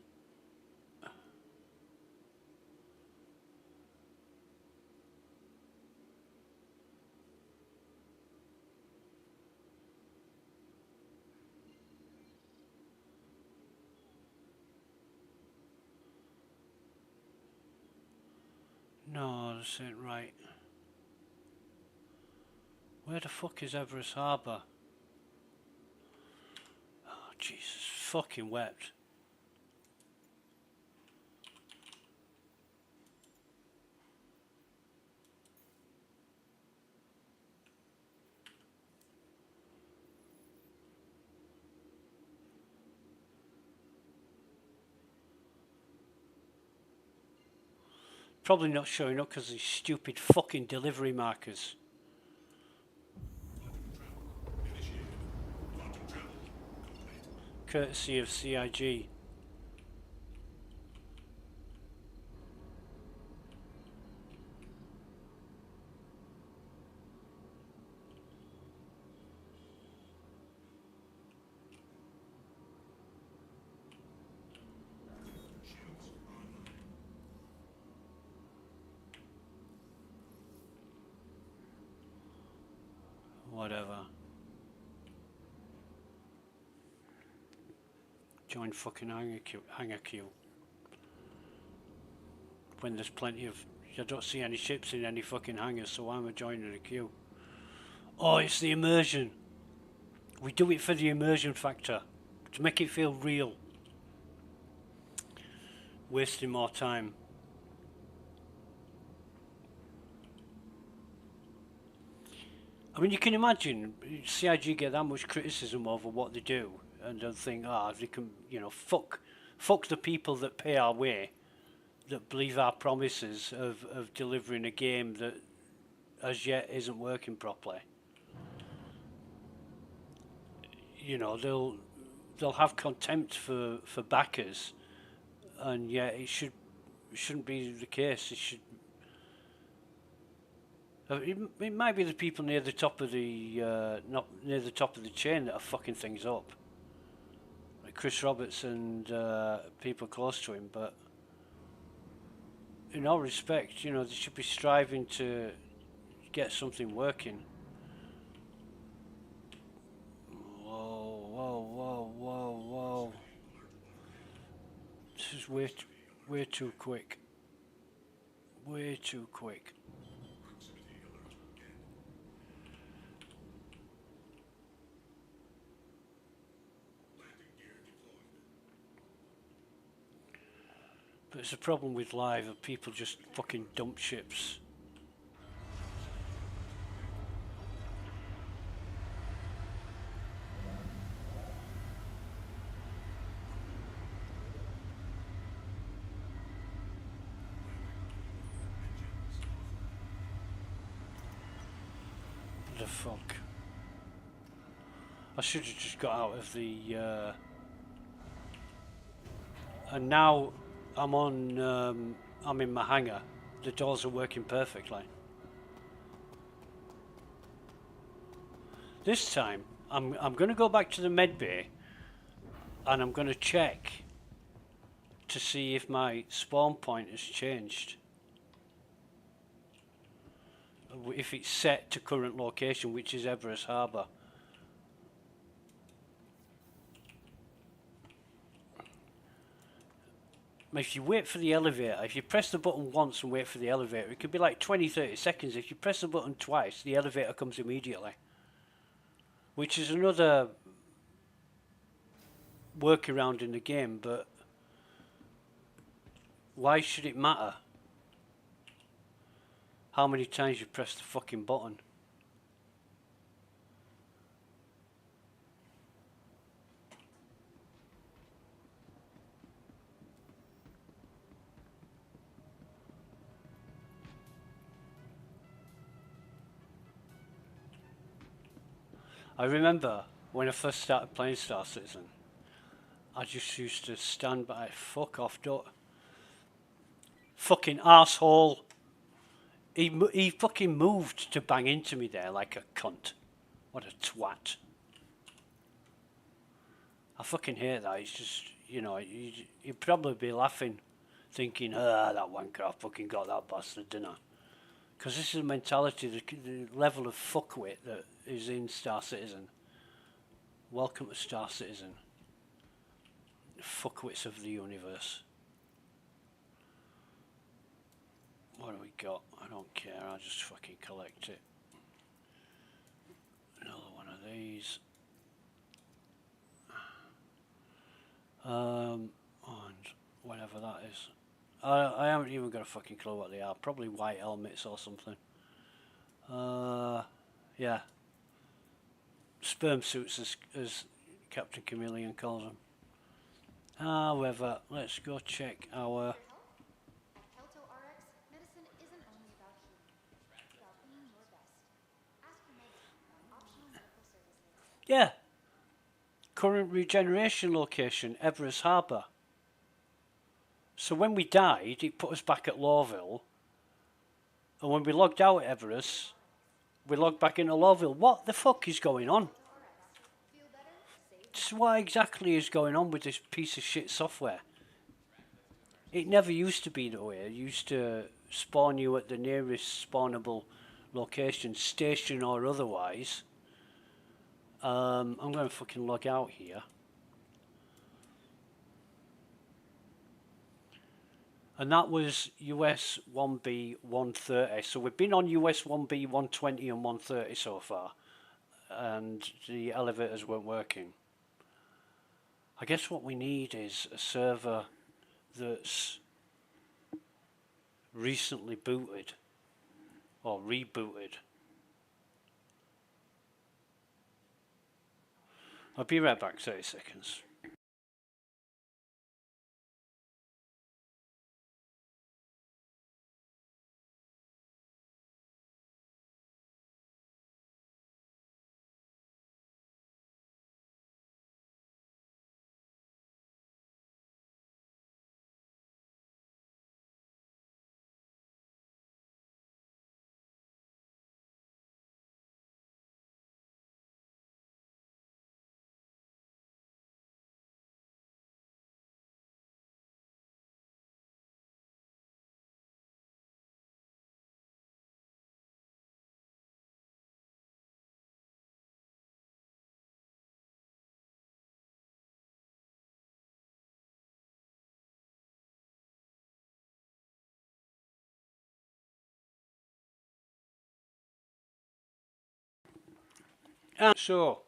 No, this ain't right. Where the fuck is Everest Harbour? Oh, Jesus, fucking wet. Probably not showing up because of these stupid fucking delivery markers. Courtesy of CIG. Whatever. Join fucking hangar queue. When there's plenty of... I don't see any ships in any fucking hangars, so why am I joining a queue? Oh, it's the immersion. We do it for the immersion factor. To make it feel real. wasting more time. I mean, you can imagine CIG get that much criticism over what they do, and they'll think, they can, fuck the people that pay our way, that believe our promises of delivering a game that as yet isn't working properly. They'll have contempt for backers, and yet shouldn't be the case. It might be the people near the top of the not near the top of the chain that are fucking things up, like Chris Roberts and people close to him. But in all respect, they should be striving to get something working. Whoa! This is way too quick. Way too quick. But it's a problem with live that people just fucking dump ships. The fuck? I should have just got out of the and now I'm in my hangar. The doors are working perfectly. This time I'm going to go back to the med bay and I'm going to check to see if my spawn point has changed. If it's set to current location, which is Everest Harbour. If you wait for the elevator, if you press the button once and wait for the elevator, it could be like 20-30 seconds. If you press the button twice, the elevator comes immediately. Which is another workaround in the game, but why should it matter how many times you press the fucking button? I remember when I first started playing Star Citizen, I just used to stand by, fuck off, don't. Fucking arsehole. He fucking moved to bang into me there like a cunt. What a twat. I fucking hate that. It's just, he'd probably be laughing, thinking, that wanker, I fucking got that bastard, didn't I? Because this is the mentality, the level of fuckwit that is in Star Citizen. Welcome to Star Citizen. Fuckwits of the universe. What do we got? I don't care, I'll just fucking collect it. Another one of these. And whatever that is. I haven't even got a fucking clue what they are. Probably white helmets or something. Yeah. Sperm suits, as Captain Chameleon calls them. However, let's go check our... At Kelto RX, medicine isn't only about healing. It's about being your best. Ask your med about optional medical services. Yeah. Current regeneration location, Everest Harbour. So when we died, it put us back at Lawville. And when we logged out at Everest, we logged back into Lawville. What the fuck is going on? Just what exactly is going on with this piece of shit software? It never used to be that way. It used to spawn you at the nearest spawnable location, station or otherwise. I'm going to fucking log out here. And that was US 1B 130. So we've been on US 1B 120 and 130 so far. And the elevators weren't working. I guess what we need is a server that's recently booted or rebooted. I'll be right back, 30 seconds. So,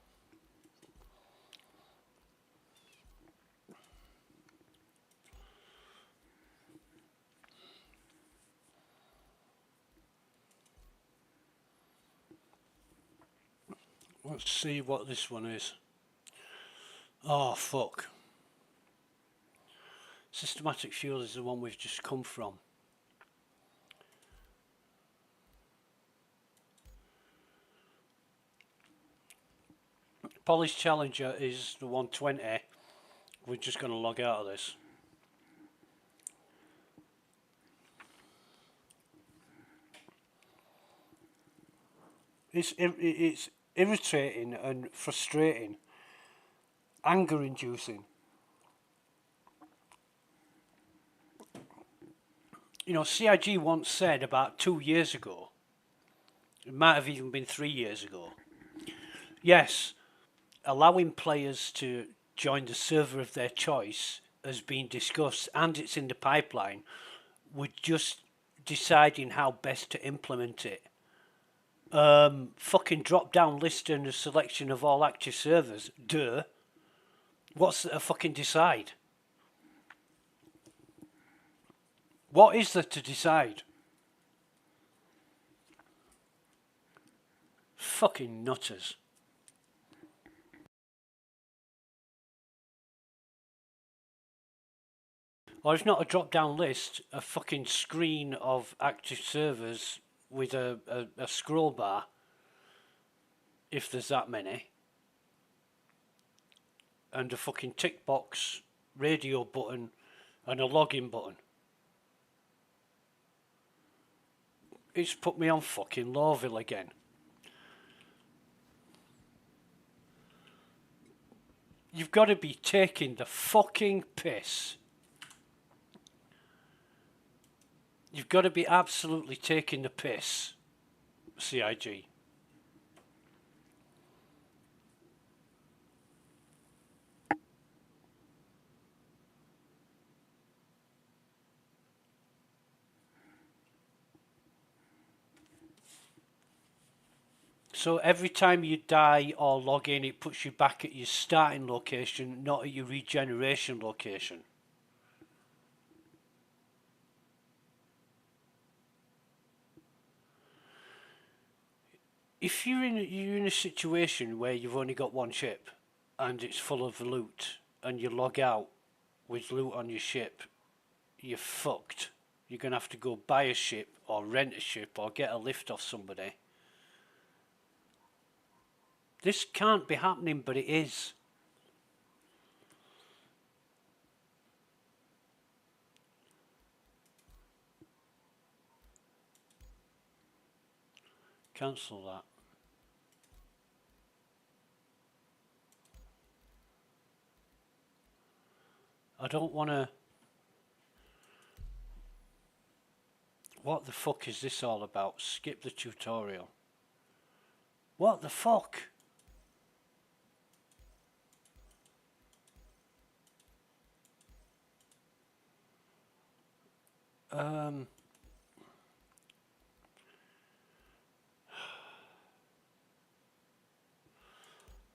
let's see what this one is. Oh, fuck. Systematic fuel is the one we've just come from. Polished Challenger is the 120. We're just going to log out of this. It's irritating and frustrating, anger-inducing. You know, CIG once said about 2 years ago, it might have even been 3 years ago, yes, allowing players to join the server of their choice has been discussed and it's in the pipeline. We're just deciding how best to implement it. Fucking drop down list and a selection of all active servers. Duh. What's there to fucking decide? What is there to decide? Fucking nutters. Or if not a drop down list, a fucking screen of active servers with a scroll bar, if there's that many, and a fucking tick box, radio button, and a login button. It's put me on fucking Lawville again. You've got to be taking the fucking piss. You've got to be absolutely taking the piss, CIG. So every time you die or log in, it puts you back at your starting location, not at your regeneration location. If you're in a situation where you've only got one ship and it's full of loot and you log out with loot on your ship, you're fucked. You're going to have to go buy a ship or rent a ship or get a lift off somebody. This can't be happening, but it is. Cancel that. I don't want to... What the fuck is this all about? Skip the tutorial. What the fuck?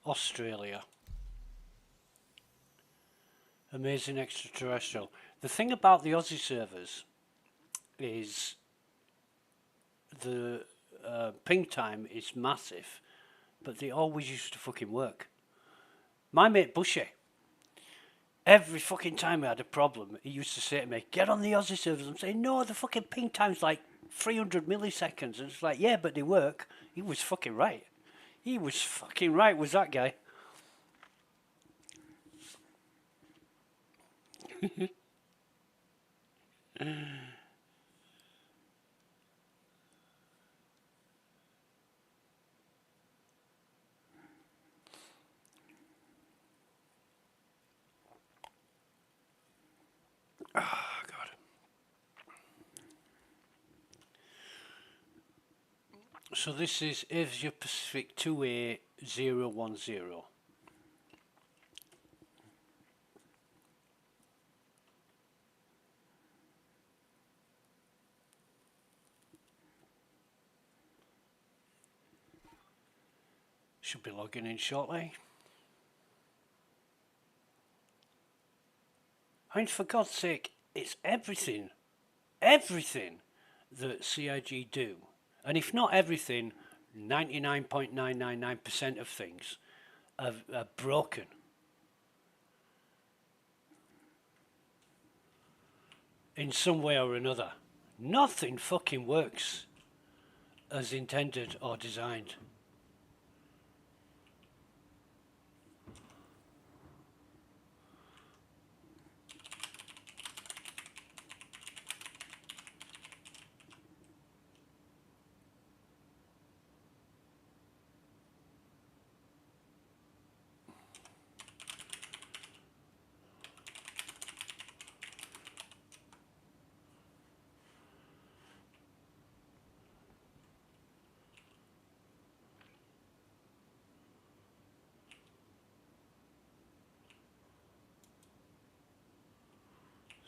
Australia. Amazing extraterrestrial. The thing about the Aussie servers is the ping time is massive, but they always used to fucking work. My mate Bushy, every fucking time I had a problem, he used to say to me, get on the Aussie servers. I'm saying, no, the fucking ping time's like 300 milliseconds. And it's like, yeah, but they work. He was fucking right. He was fucking right, was that guy. Oh, God. So this is Asia Pacific 2A010. Should be logging in shortly. I mean, for God's sake, it's everything that CIG do. And if not everything, 99.999% of things are broken. In some way or another. Nothing fucking works as intended or designed.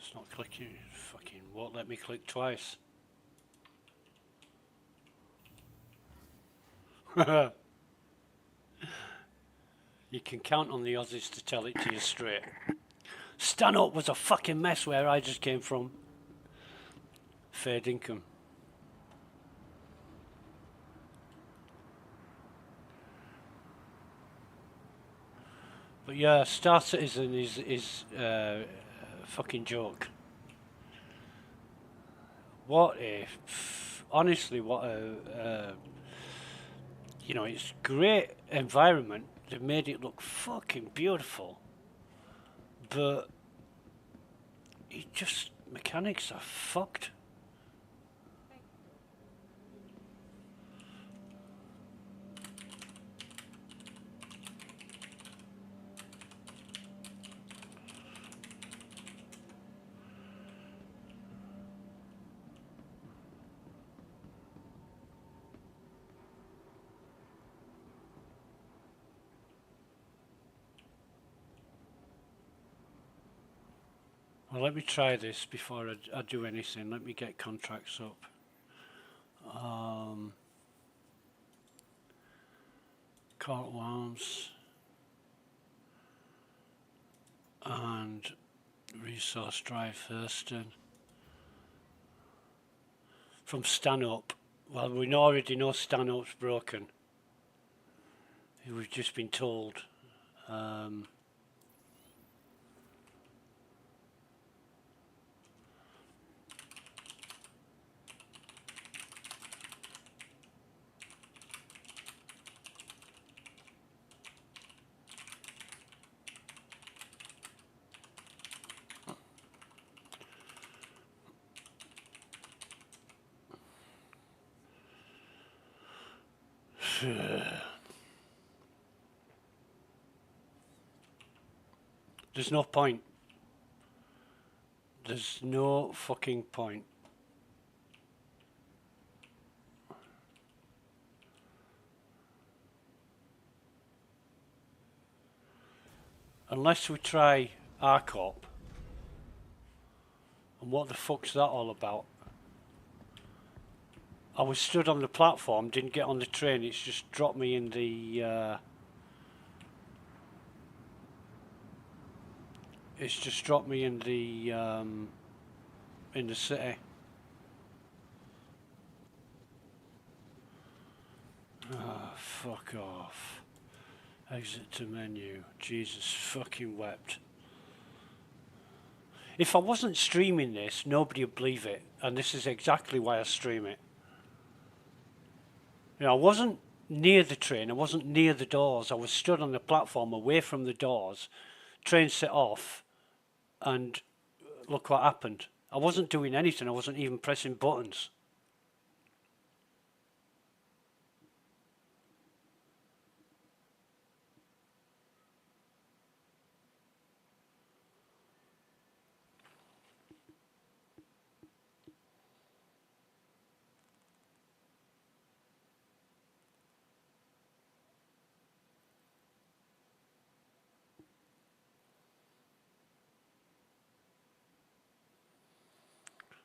It's not clicking, fucking won't let me click twice. You can count on the Aussies to tell it to you straight. Stanhope was a fucking mess where I just came from. Fair dinkum. But yeah, Star Citizen is a fucking joke. What a, honestly, what a, you know, it's great environment. They made it look fucking beautiful, but it just, mechanics are fucked. Well, let me try this before I do anything. Let me get contracts up. Court of Arms and Resource Drive Thurston. From Stanhope. Well, we already know Stanhope's broken. We've just been told. There's no point. There's no fucking point. Unless we try RCOP. And what the fuck's that all about? I was stood on the platform, didn't get on the train, it's just dropped me in the it's just dropped me in the city. fuck off. Exit to menu. Jesus fucking wept. If I wasn't streaming this, nobody would believe it. And this is exactly why I stream it. You know, I wasn't near the train. I wasn't near the doors. I was stood on the platform away from the doors. Train set off. And look what happened. I wasn't doing anything. I wasn't even pressing buttons.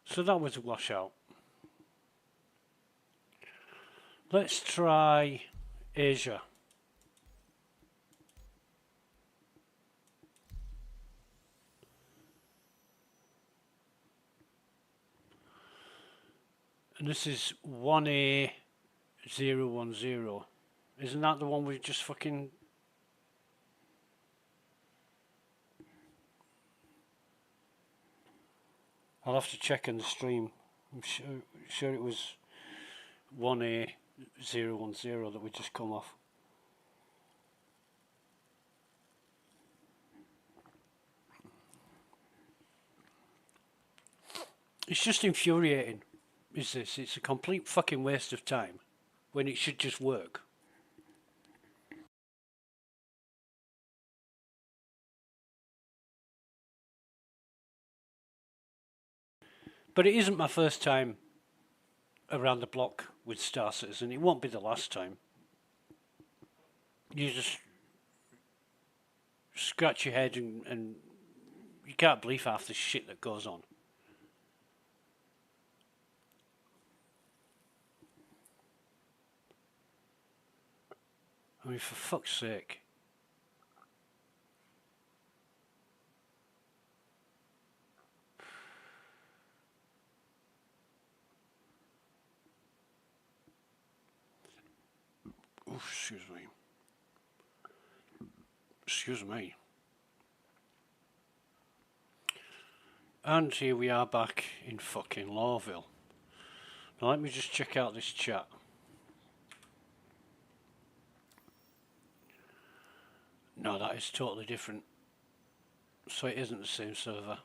So that was a washout. Let's try Asia. And this is 1A010. Isn't that the one we just fucking... I'll have to check in the stream. I'm sure it was 1A010 that we just come off. It's just infuriating, is this? It's a complete fucking waste of time when it should just work. But it isn't my first time around the block with Star Citizen. It won't be the last time. You just scratch your head and you can't believe half the shit that goes on. I mean, for fuck's sake. Oh, excuse me. Excuse me. And here we are back in fucking Lawville. Now let me just check out this chat. No, that is totally different. So it isn't the same server.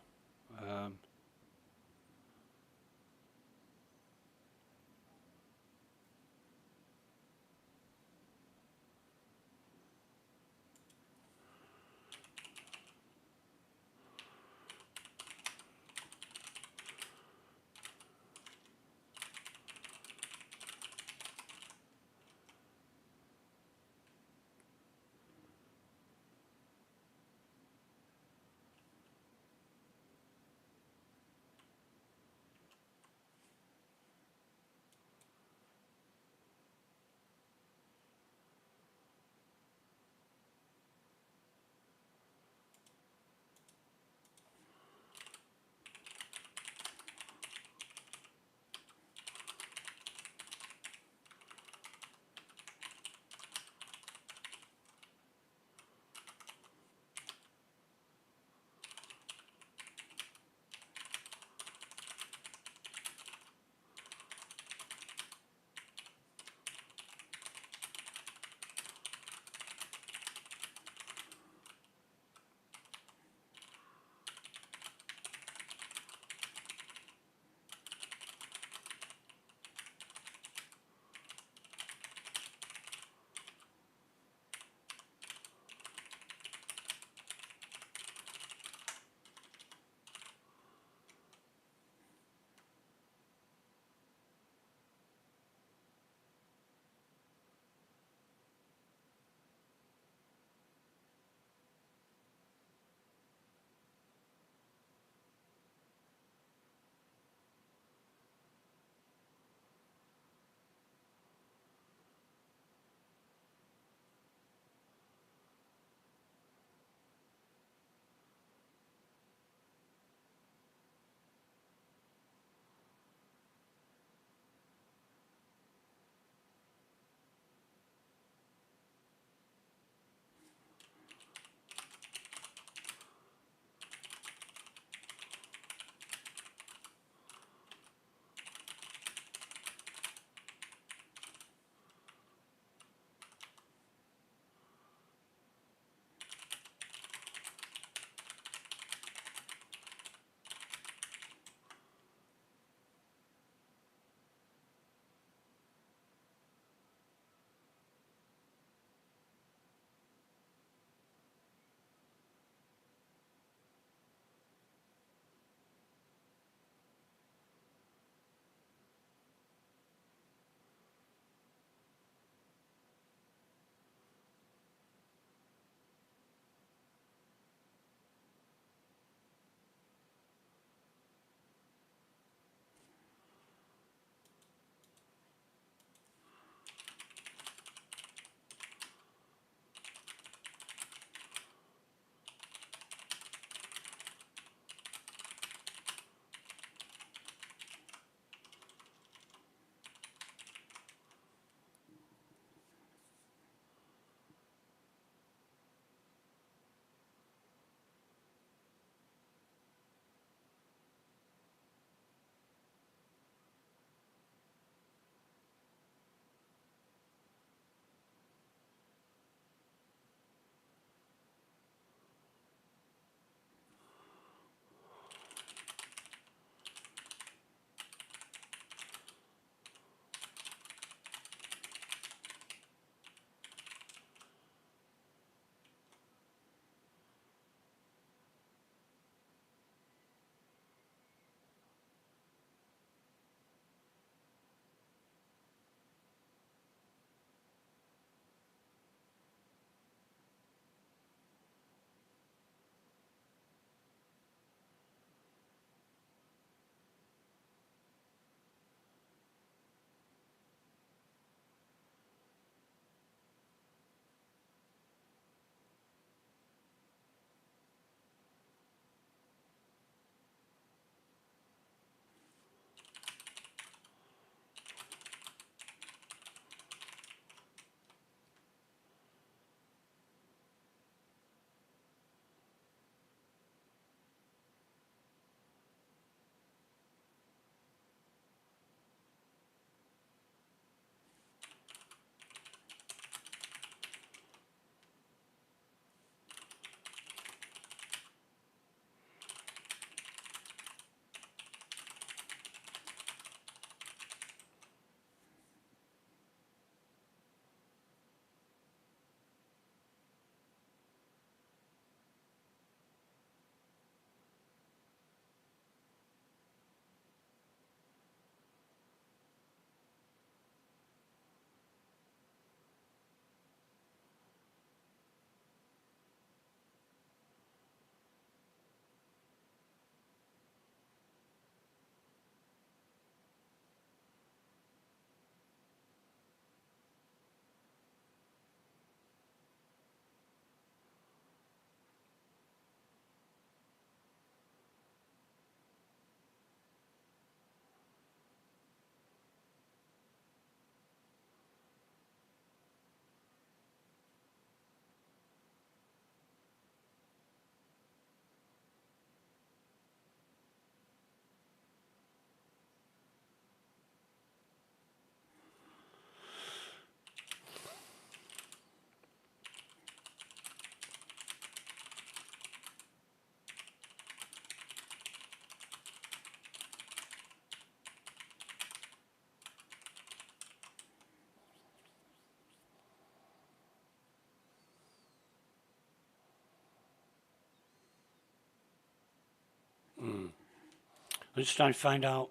I'm just trying to find out,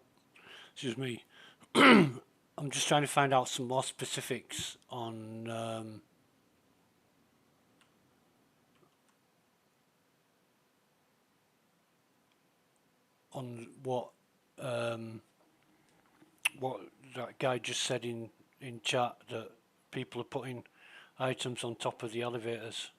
excuse me, I'm just trying to find out some more specifics on what that guy just said in chat, that people are putting items on top of the elevators.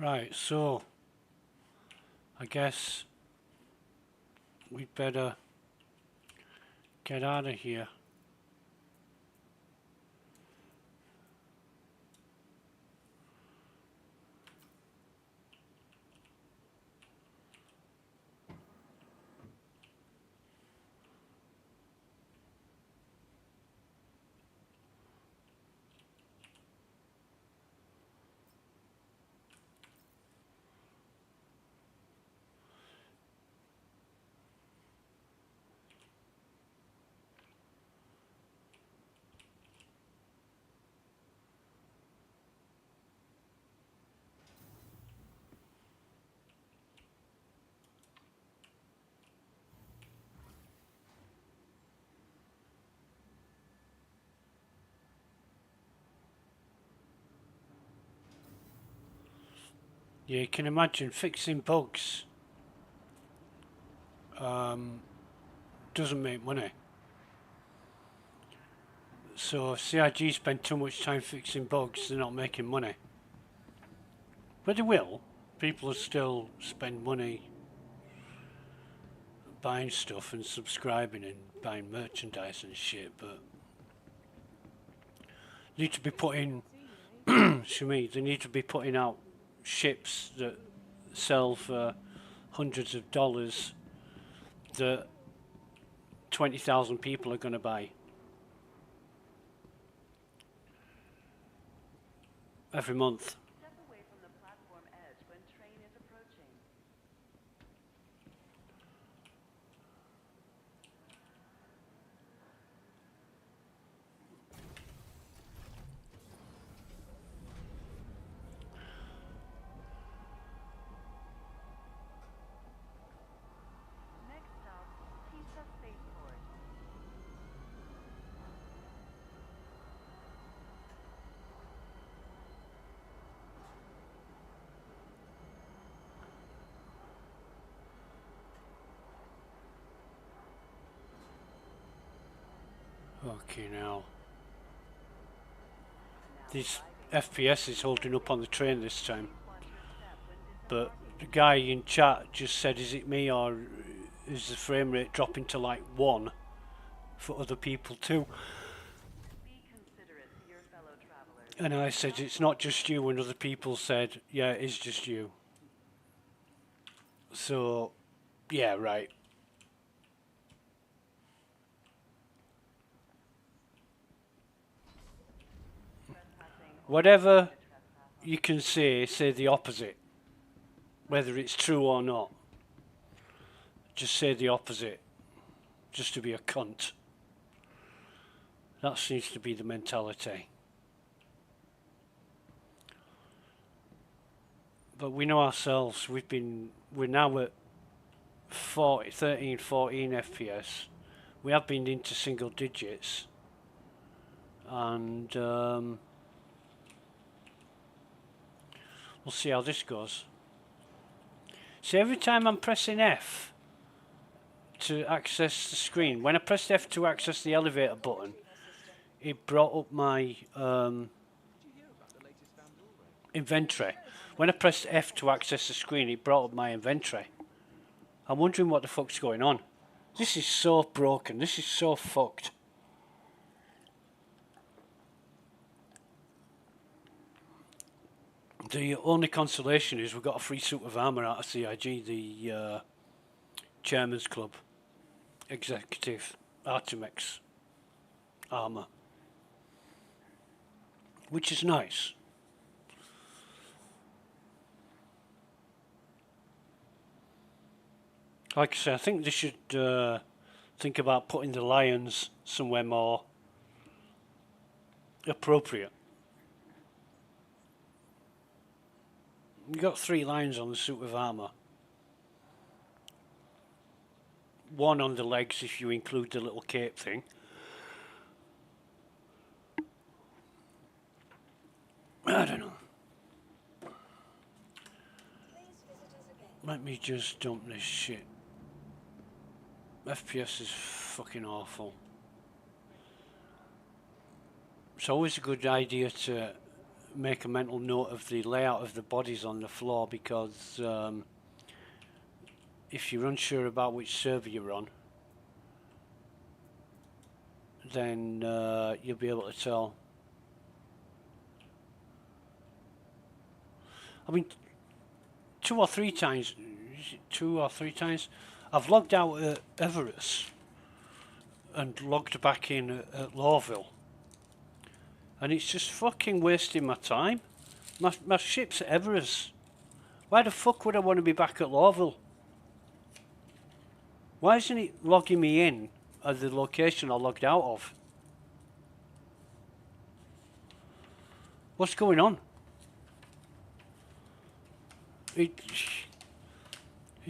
Right, so I guess we'd better get out of here. Yeah, you can imagine fixing bugs doesn't make money. So if CIG spend too much time fixing bugs, they're not making money. But they will. People will still spend money buying stuff and subscribing and buying merchandise and shit, but need to be putting they need to be putting out ships that sell for hundreds of dollars that 20,000 people are going to buy every month. Step away from the platform edge when train is approaching. Next stop, Tisa Spaceport. Okay, now this FPS is holding up on the train this time, but the guy in chat just said, is it me or is the frame rate dropping to like 1 for other people too? Be considerate to your fellow travelers. And I said, it's not just you, and other people said, yeah, it is just you. So, yeah, right. Whatever you can say the opposite. Whether it's true or not. Just say the opposite. Just to be a cunt. That seems to be the mentality. But we know ourselves, we're now at 13, 14 FPS. We have been into single digits. And we'll see how this goes. See, every time I'm pressing F to access the screen, when I pressed F to access the elevator button, it brought up my inventory. When I pressed F to access the screen, it brought up my inventory. I'm wondering what the fuck's going on. This is so broken. This is so fucked. The only consolation is we've got a free suit of armour out of CIG, the Chairman's Club Executive Artemex armour, which is nice. Like I say, I think they should think about putting the lions somewhere more appropriate. You've got 3 lions on the suit of armour. 1 on the legs if you include the little cape thing. I don't know. Let me just dump this shit. FPS is fucking awful. It's always a good idea to make a mental note of the layout of the bodies on the floor, because if you're unsure about which server you're on, then you'll be able to tell. I mean, 2 or 3 times I've logged out at Everest and logged back in at Lawville, and it's just fucking wasting my time. My ship's at Everest. Why the fuck would I want to be back at Lawville? Why isn't it logging me in at the location I logged out of? What's going on? It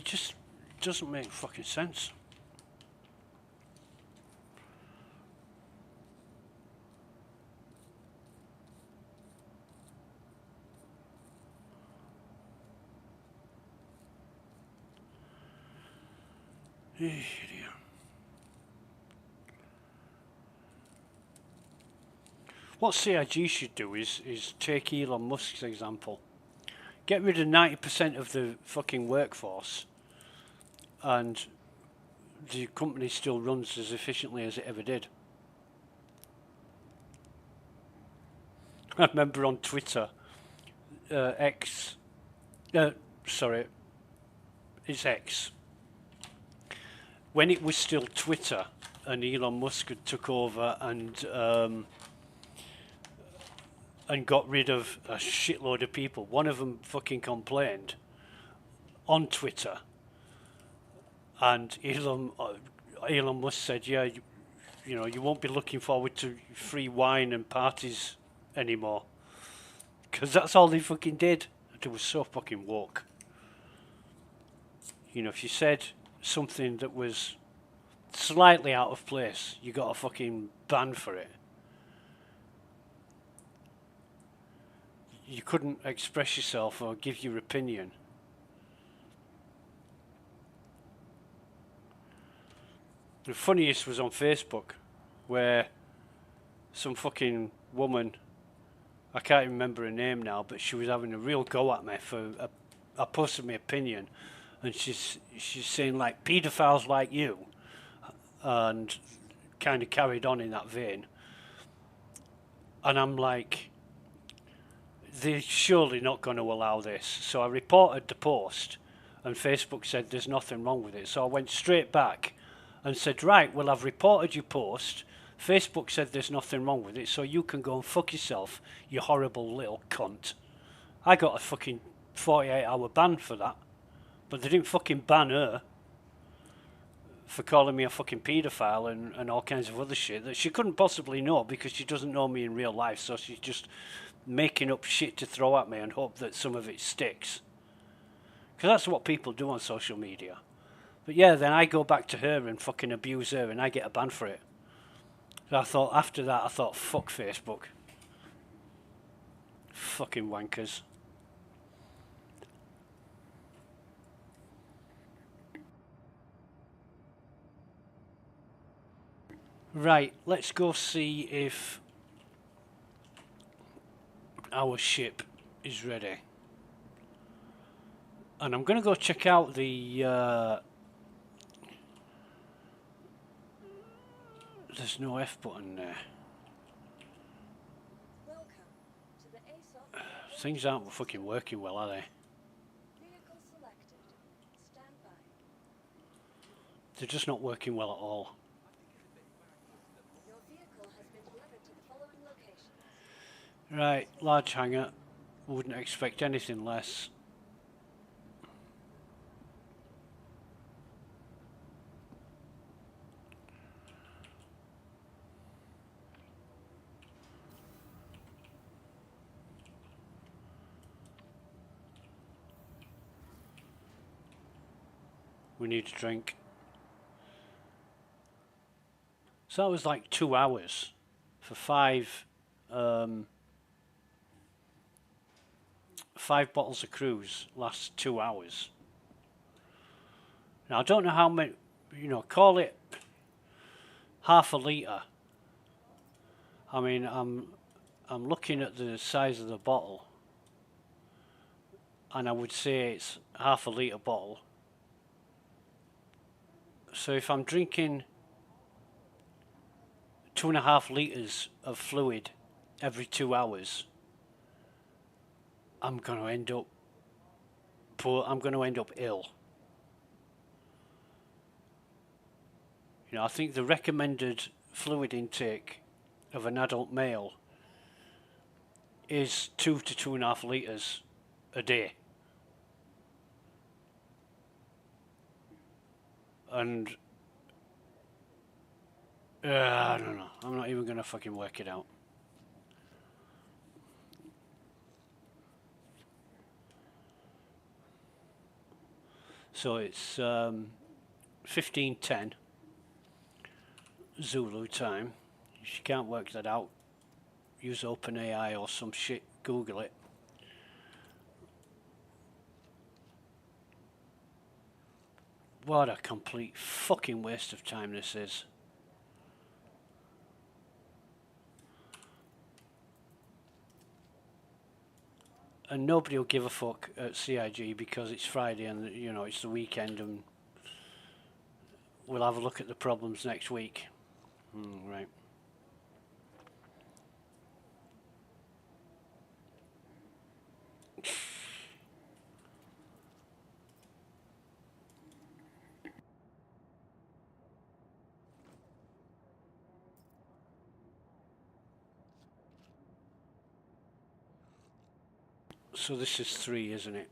just doesn't make fucking sense. What CIG should do is take Elon Musk's example. Get rid of 90% of the fucking workforce, and the company still runs as efficiently as it ever did. I remember on Twitter, sorry, it's X. When it was still Twitter and Elon Musk had took over and got rid of a shitload of people, one of them fucking complained on Twitter, and Elon Musk said, yeah, you know, you won't be looking forward to free wine and parties anymore, because that's all they fucking did. It was so fucking woke. You know, if you said something that was slightly out of place, you got a fucking ban for it. You couldn't express yourself or give your opinion. The funniest was on Facebook, where some fucking woman, I can't even remember her name now, but she was having a real go at me for I posted my opinion, and she's saying like paedophiles like you, and kind of carried on in that vein. And I'm like, they're surely not going to allow this. So I reported the post, and Facebook said there's nothing wrong with it. So I went straight back and said, right, well, I've reported your post. Facebook said there's nothing wrong with it, so you can go and fuck yourself, you horrible little cunt. I got a fucking 48-hour ban for that, but they didn't fucking ban her for calling me a fucking paedophile and all kinds of other shit that she couldn't possibly know, because she doesn't know me in real life, so she's just making up shit to throw at me and hope that some of it sticks. Because that's what people do on social media. But yeah, then I go back to her and fucking abuse her, and I get a ban for it. So I thought, after that, I thought, fuck Facebook. Fucking wankers. Right, let's go see if our ship is ready. And I'm going to go check out the... there's no F button there. Welcome to the ASOP. Things aren't fucking working well, are they? Vehicle selected. Stand by. They're just not working well at all. Your vehicle has been delivered to the following locations. Right, large hangar. Wouldn't expect anything less. We need a drink. So that was like 2 hours for five bottles of cruise. Lasts 2 hours. Now I don't know how many, you know, call it half a litre. I mean, I'm looking at the size of the bottle, and I would say it's half a litre bottle. So if I'm drinking 2.5 litres of fluid every 2 hours, I'm going to end up poor. I'm going to end up ill. You know, I think the recommended fluid intake of an adult male is 2 to 2.5 litres a day. And I don't know. I'm not even going to fucking work it out. So it's 15:10 Zulu time. If you can't work that out, use OpenAI or some shit. Google it. What a complete fucking waste of time this is. And nobody will give a fuck at CIG because it's Friday and, you know, it's the weekend and we'll have a look at the problems next week. Right. So this is 3, isn't it?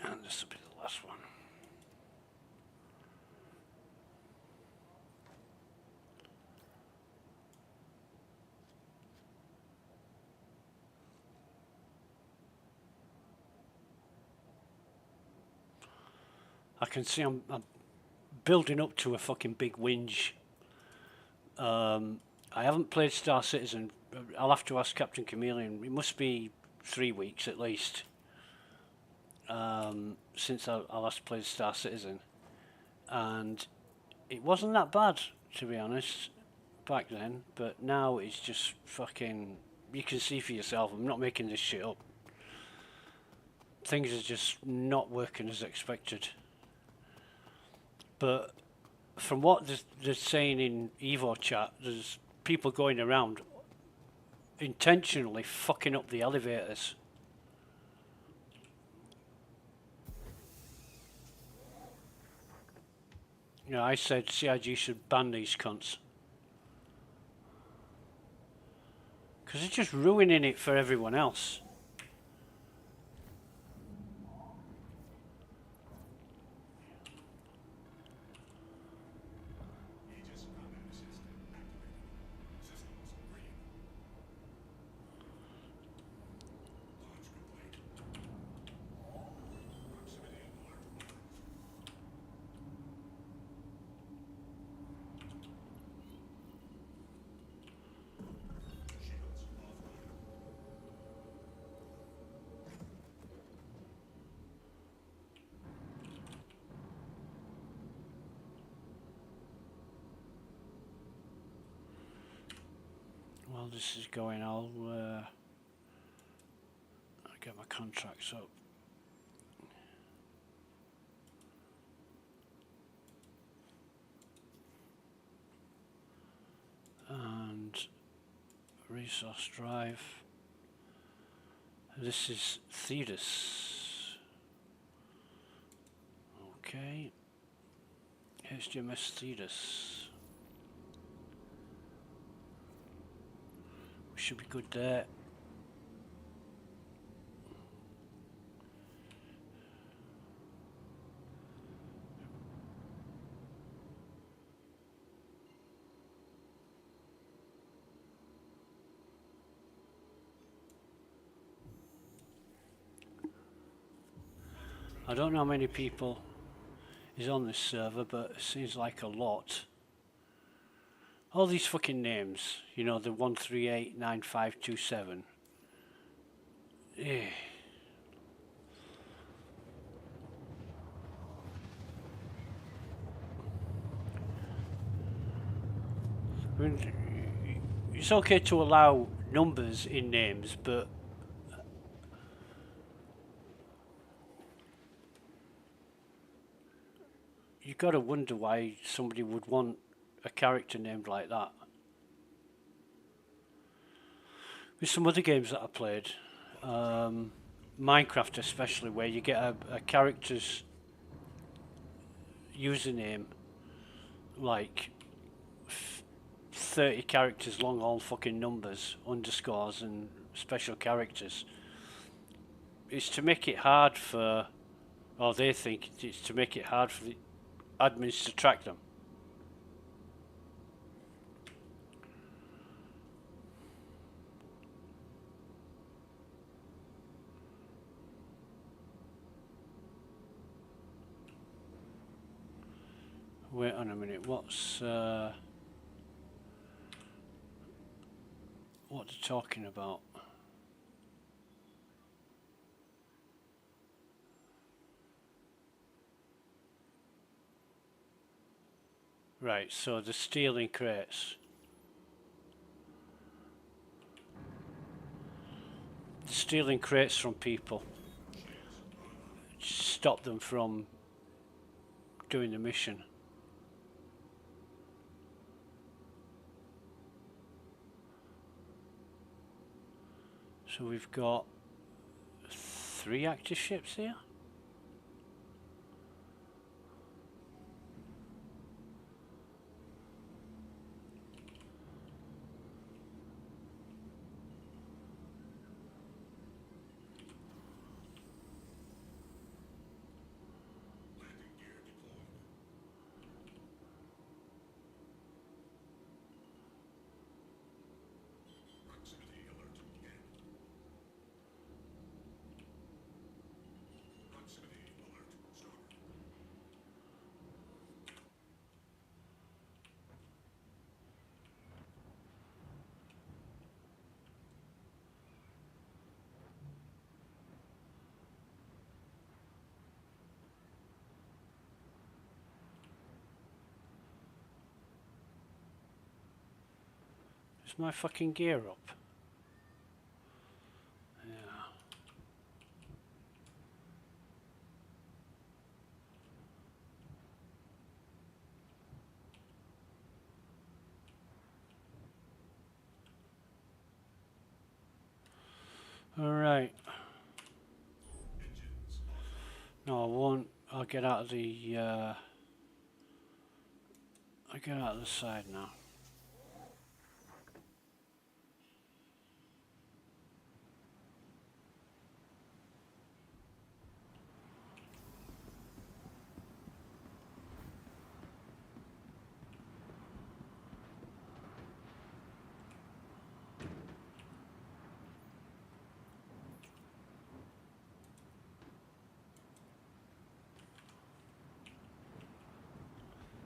And this will be the last one. I can see I'm building up to a fucking big whinge. I haven't played Star Citizen. I'll have to ask Captain Chameleon. It must be 3 weeks at least since I last played Star Citizen. And it wasn't that bad, to be honest, back then. But now it's just fucking... You can see for yourself. I'm not making this shit up. Things are just not working as expected. But from what they're saying in Evo chat, there's people going around intentionally fucking up the elevators. You know, I said CIG should ban these cunts. Because they're just ruining it for everyone else. While this is going, I'll get my contracts up. And resource drive. This is Thetis. Okay. HGMS Thetis. We should be good there. I don't know how many people is on this server, but it seems like a lot. All these fucking names, you know, the 1389527. Eh. I mean, it's okay to allow numbers in names, but you gotta wonder why somebody would want a character named like that. With some other games that I played, Minecraft especially, where you get a character's username like 30 characters long, all fucking numbers, underscores and special characters. It's to make it hard for, or they think it's to make it hard for the admins to track them. Wait on a minute, what's what they're talking about? Right, so the stealing crates. The stealing crates from people. Stop them from doing the mission. So we've got 3 active ships here. Is my fucking gear up? Yeah. Alright. No, I won't. I'll get out of the I'll get out of the side now.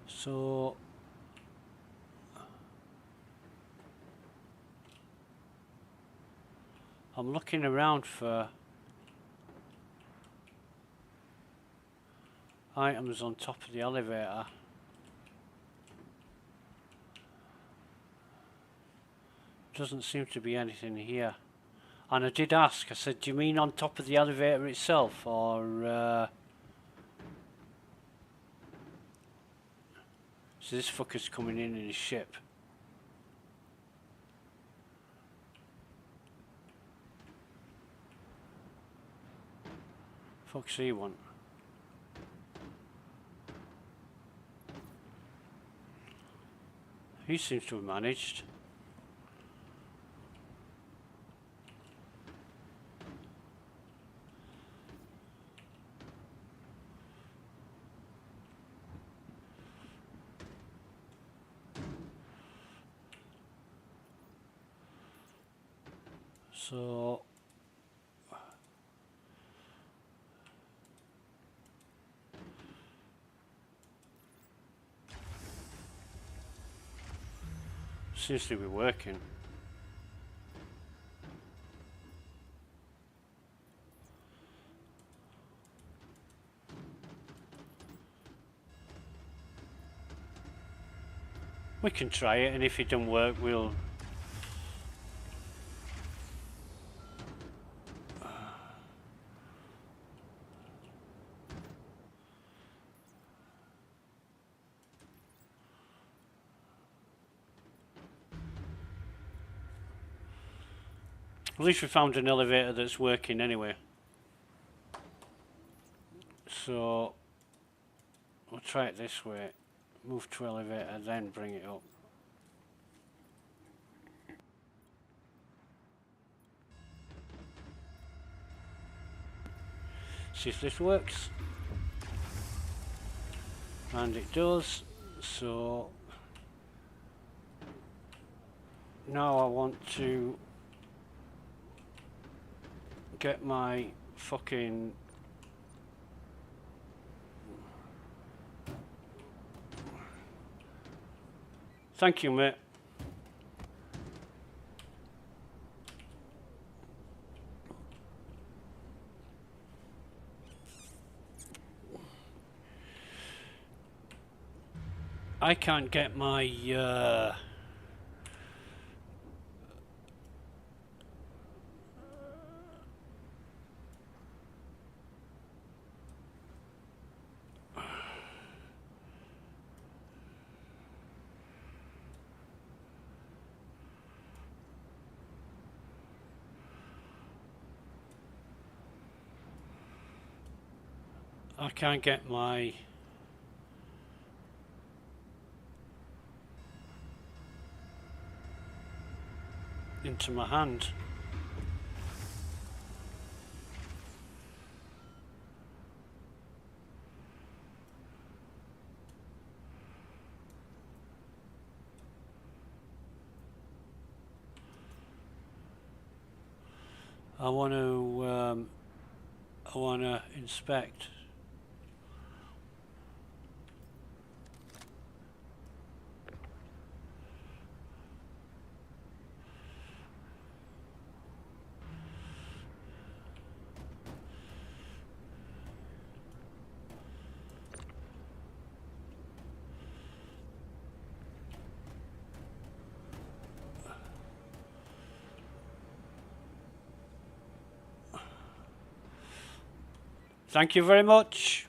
So I'm looking around for items on top of the elevator. Doesn't seem to be anything here. And I did ask, I said, do you mean on top of the elevator itself, or so this fucker's coming in his ship. Fuck's he want? He seems to have managed. So seems to be working. We can try it, and if it doesn't work, we'll at least we found an elevator that's working anyway. So we'll try it this way. Move to elevator, then bring it up. See if this works. And it does. So now I want to get my fucking Thank you, mate. I can't get my I can't get my into my hand. I want to inspect. Thank you very much.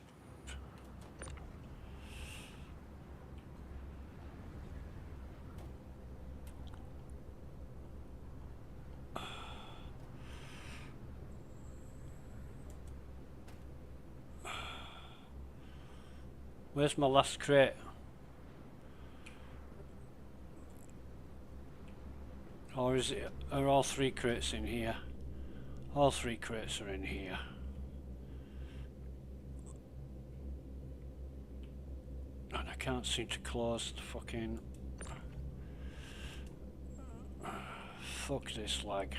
Where's my last crate? Or is it, are all 3 crates in here? All 3 crates are in here. And I can't seem to close the fucking... Fuck this lag.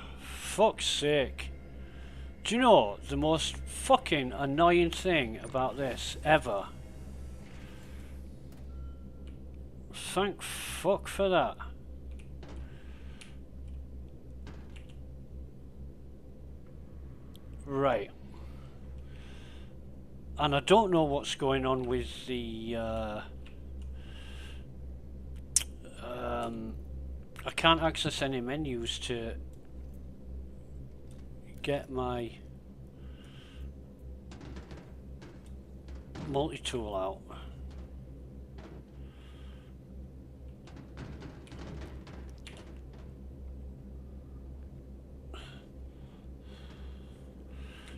Fuck's sake. Do you know the most fucking annoying thing about this ever? Thank fuck for that. Right. And I don't know what's going on with the I can't access any menus to get my multi-tool out.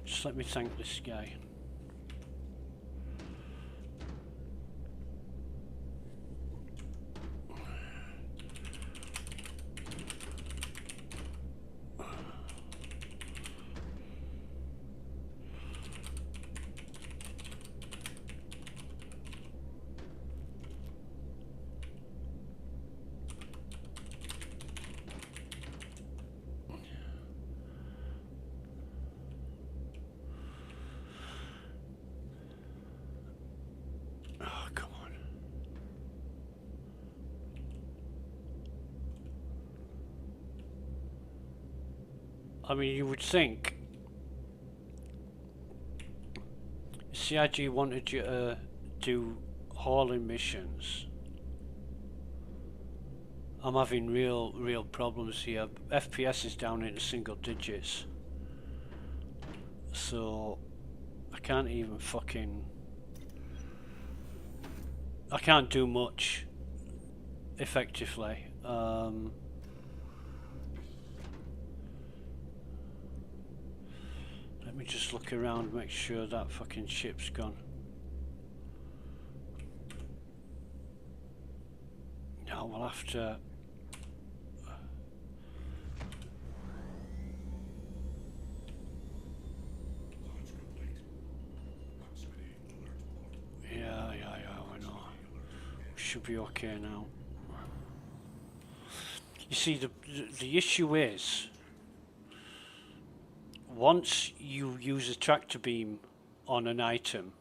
Just let me thank this guy. I mean, you would think CIG wanted you to do hauling missions. I'm having real problems here. FPS is down into single digits. So I can't even fucking... I can't do much effectively. Let me just look around, make sure that fucking ship's gone. Now we'll have to... Yeah, I know. should be okay now. You see, the issue is, once you use a tractor beam on an item,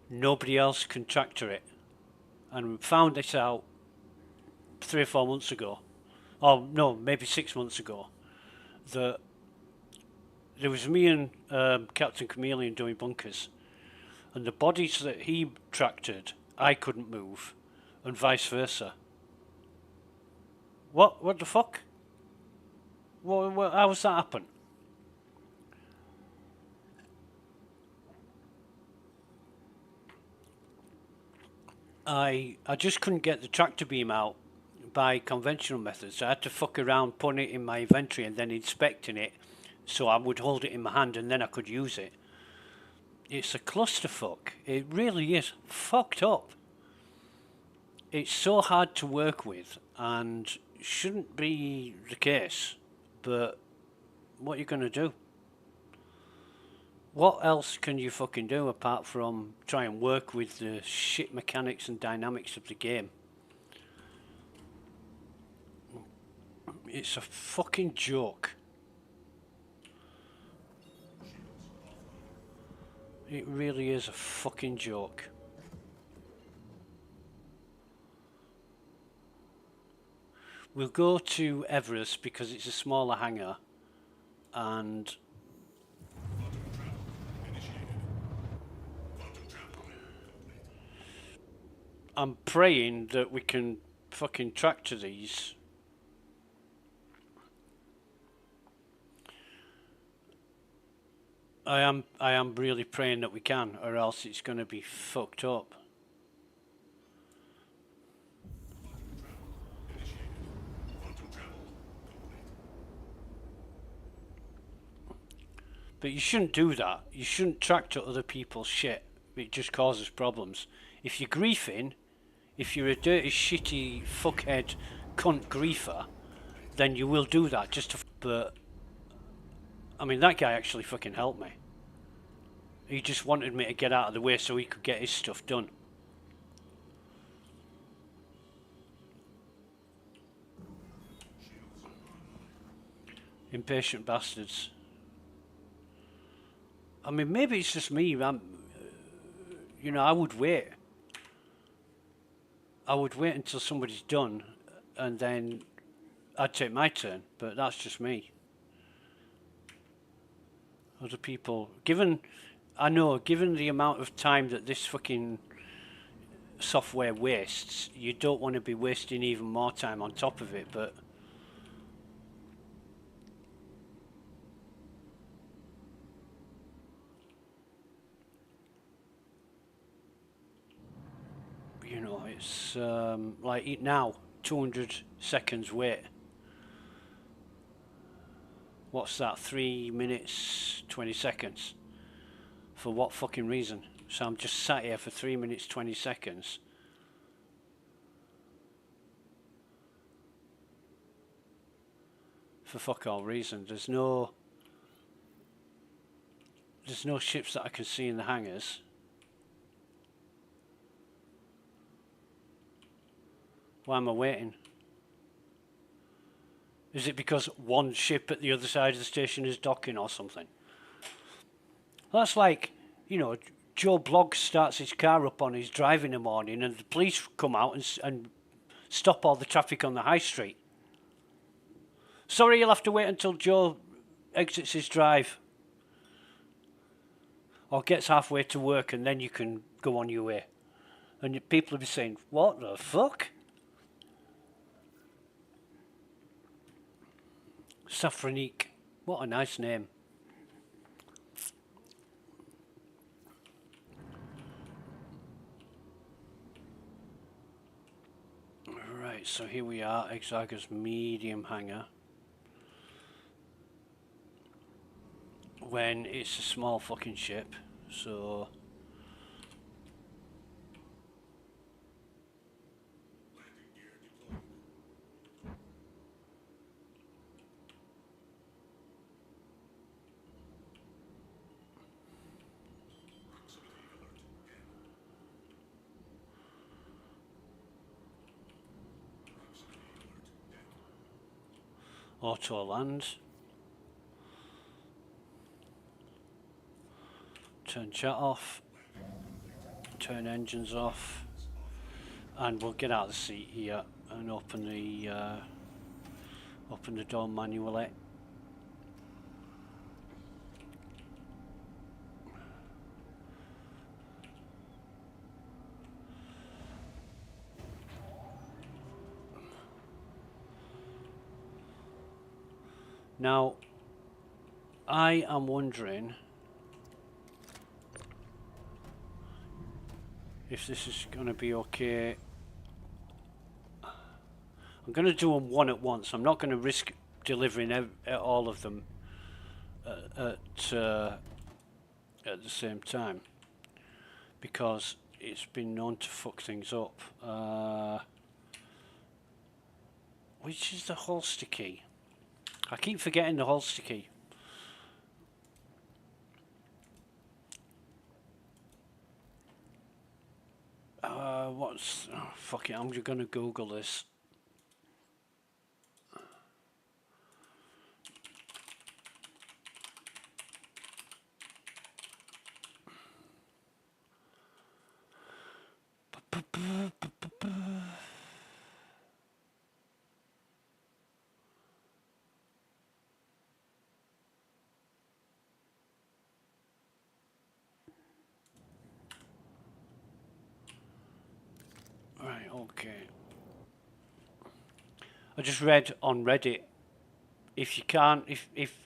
nobody else can tractor it. And we found this out 3 or 4 months ago. Oh no, maybe 6 months ago. That there was me and Captain Chameleon doing bunkers, and the bodies that he tractored, I couldn't move, and vice versa. What the fuck? How does that happen? I just couldn't get the tractor beam out by conventional methods. I had to fuck around putting it in my inventory and then inspecting it, so I would hold it in my hand and then I could use it. It's a clusterfuck. It really is fucked up. It's so hard to work with and shouldn't be the case, but what are you gonna do? What else can you fucking do apart from try and work with the shit mechanics and dynamics of the game? It's a fucking joke. It really is a fucking joke. We'll go to Everest because it's a smaller hangar, and I'm praying that we can fucking tractor these. I am really praying that we can, or else it's going to be fucked up. But you shouldn't do that. You shouldn't tractor other people's shit. It just causes problems. If you're griefing, if you're a dirty, shitty, fuckhead, cunt griefer, then you will do that just to... But, I mean, that guy actually fucking helped me. He just wanted me to get out of the way so he could get his stuff done. Impatient bastards. I mean, maybe it's just me. You know, I would wait. I would wait until somebody's done, and then I'd take my turn. But that's just me. Other people, given the amount of time that this fucking software wastes, you don't want to be wasting even more time on top of it. But you know, it's like now 200 seconds wait. What's that? 3 minutes 20 seconds. For what fucking reason? So I'm just sat here for 3 minutes 20 seconds. For fuck all reason. There's no ships that I can see in the hangars. Why am I waiting? Is it because one ship at the other side of the station is docking or something? That's like, you know, Joe Bloggs starts his car up on his drive in the morning and the police come out and stop all the traffic on the high street. Sorry, you'll have to wait until Joe exits his drive. Or gets halfway to work and then you can go on your way. And people will be saying, what the fuck? Safranique. What a nice name. Right, so here we are, Exarga's medium hangar. When it's a small fucking ship, so... Auto land. Turn chat off. Turn engines off. And we'll get out of the seat here and open the door manually. Now, I am wondering if this is going to be okay. I'm going to do them one at once. I'm not going to risk delivering all of them at the same time, because it's been known to fuck things up. Which is the holster key? I keep forgetting the holster key. Fuck it, I'm just gonna Google this. Right, okay. I just read on Reddit, if you can't, if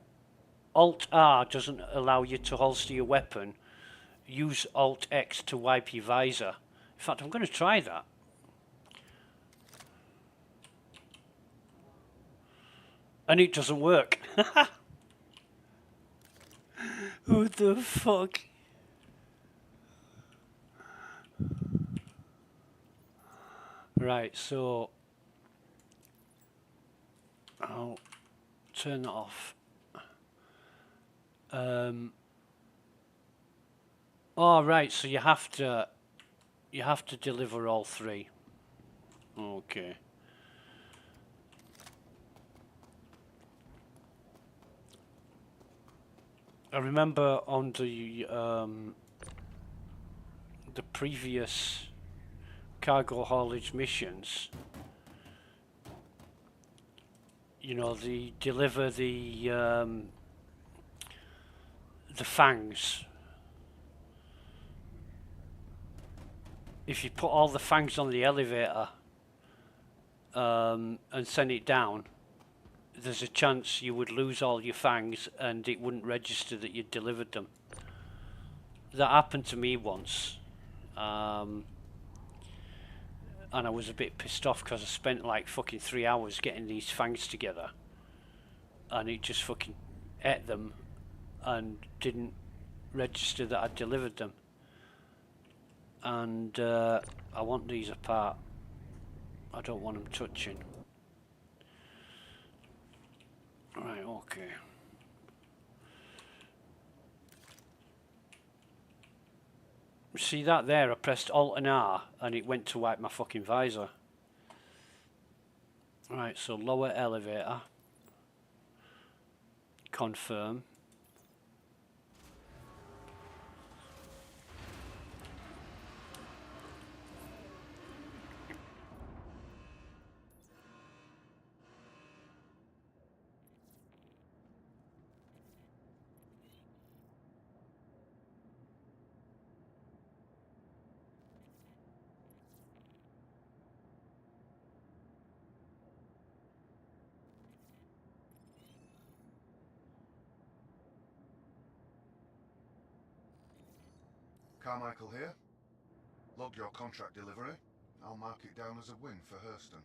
Alt R doesn't allow you to holster your weapon, use Alt X to wipe your visor. In fact, I'm going to try that. And it doesn't work. What the fuck? Right, so I'll turn that off. Oh, right, so you have to deliver all three. Okay. I remember on the previous cargo haulage missions, you know, they deliver the fangs. If you put all the fangs on the elevator and send it down, there's a chance you would lose all your fangs and it wouldn't register that you delivered them. That happened to me once. And I was a bit pissed off because I spent like fucking 3 hours getting these fangs together. And it just fucking ate them and didn't register that I'd delivered them. And I want these apart. I don't want them touching. Right, okay. See that there? I pressed Alt and R and it went to wipe my fucking visor. Right, so lower elevator. Confirm. Carmichael here. Log your contract delivery. I'll mark it down as a win for Hurston.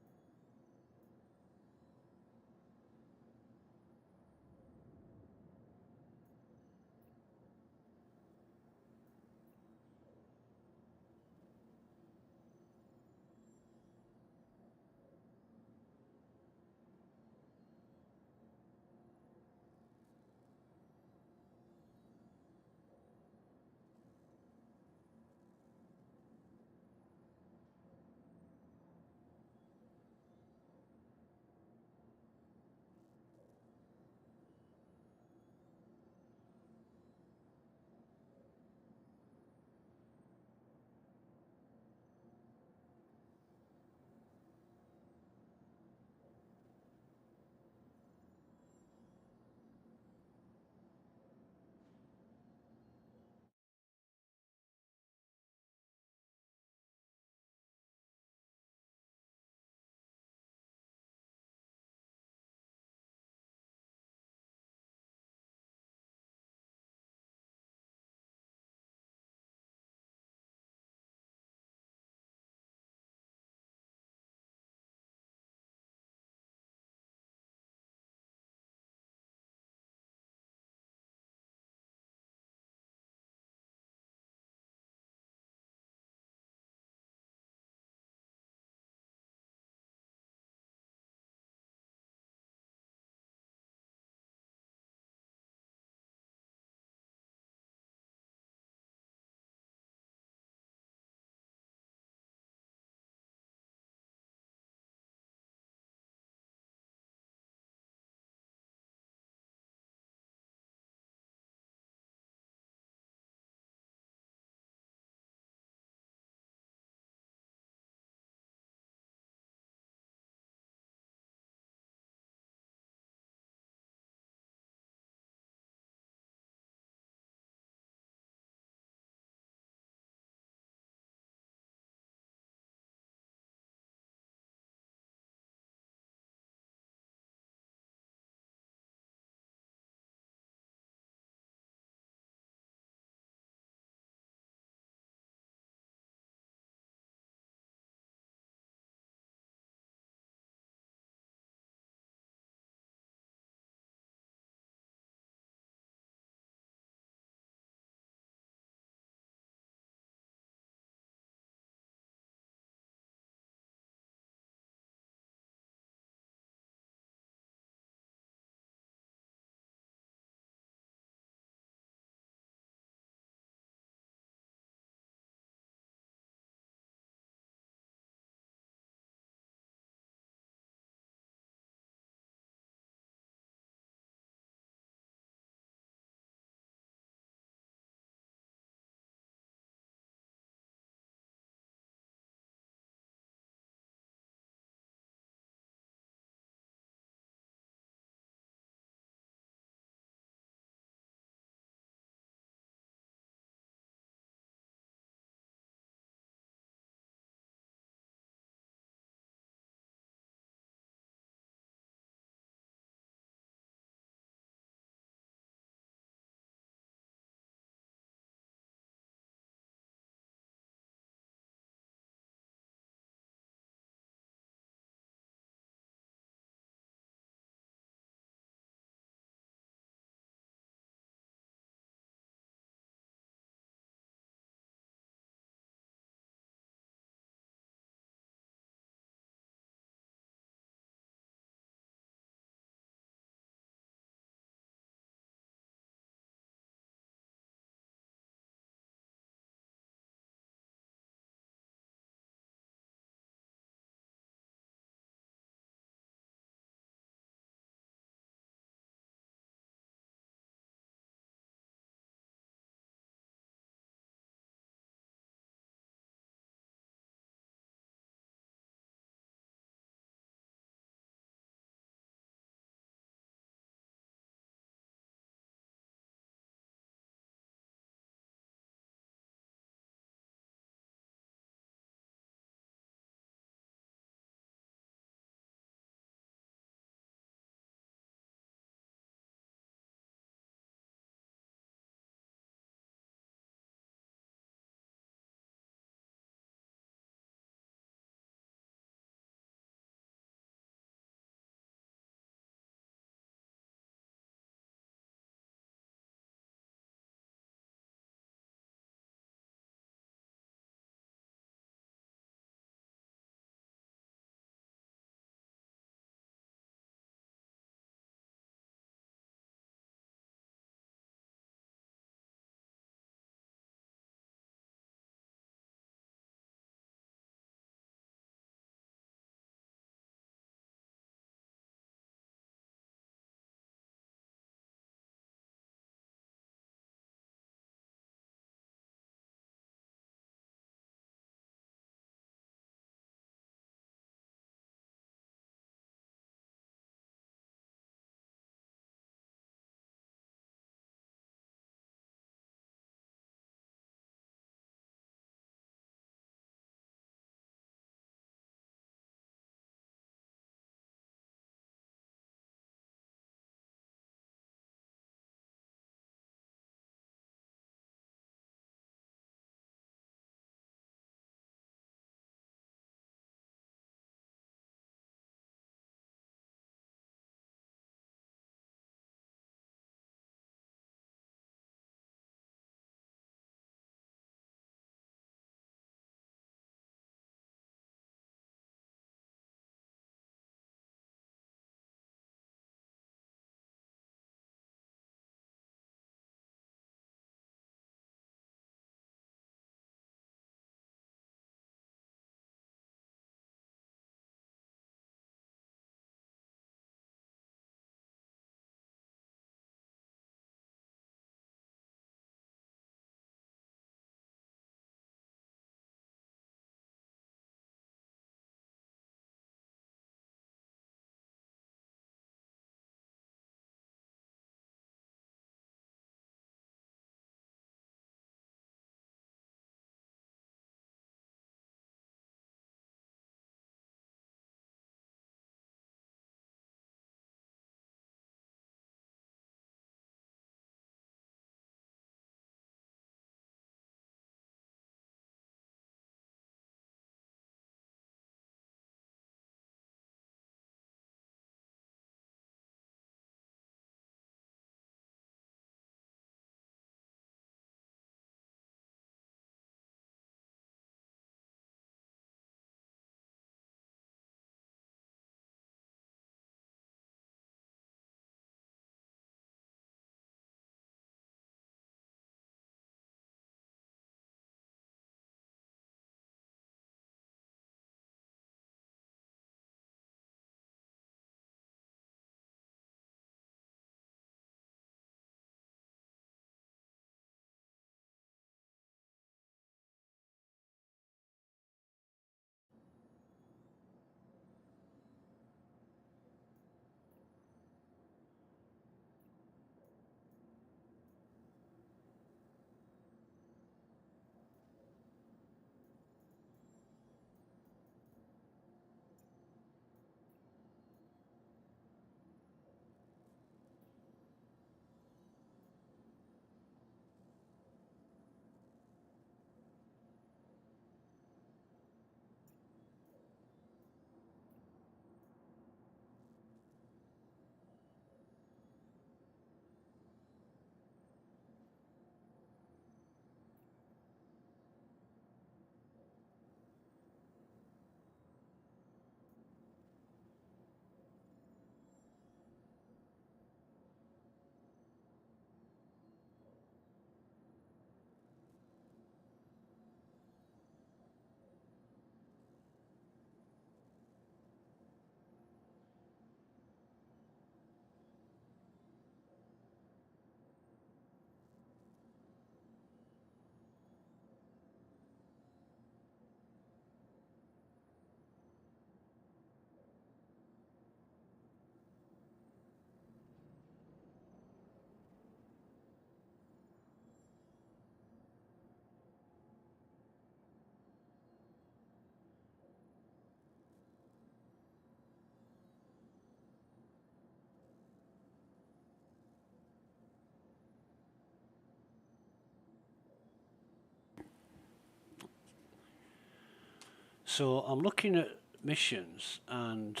So I'm looking at missions and,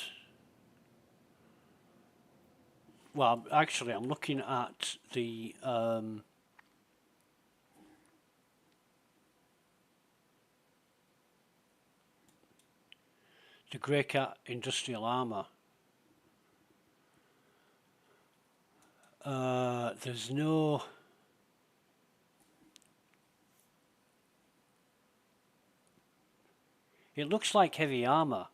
well, actually I'm looking at the Grey Cat Industrial Armour. There's no... It looks like heavy armour,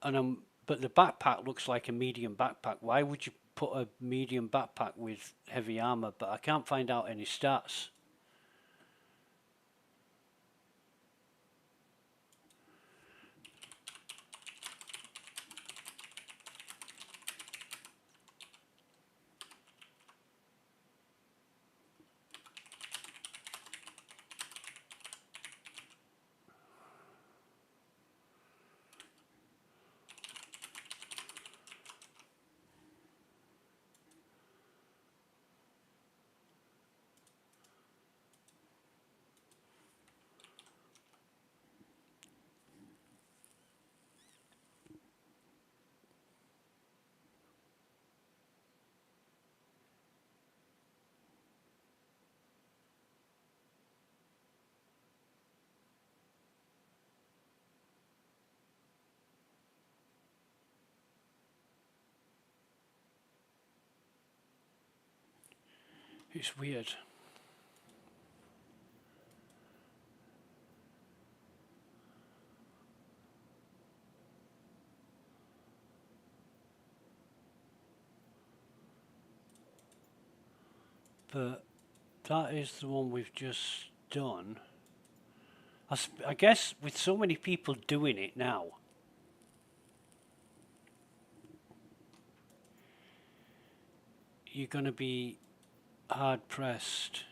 and but the backpack looks like a medium backpack. Why would you put a medium backpack with heavy armour? But I can't find out any stats. It's weird. But that is the one we've just done. I guess with so many people doing it now, you're going to be hard pressed.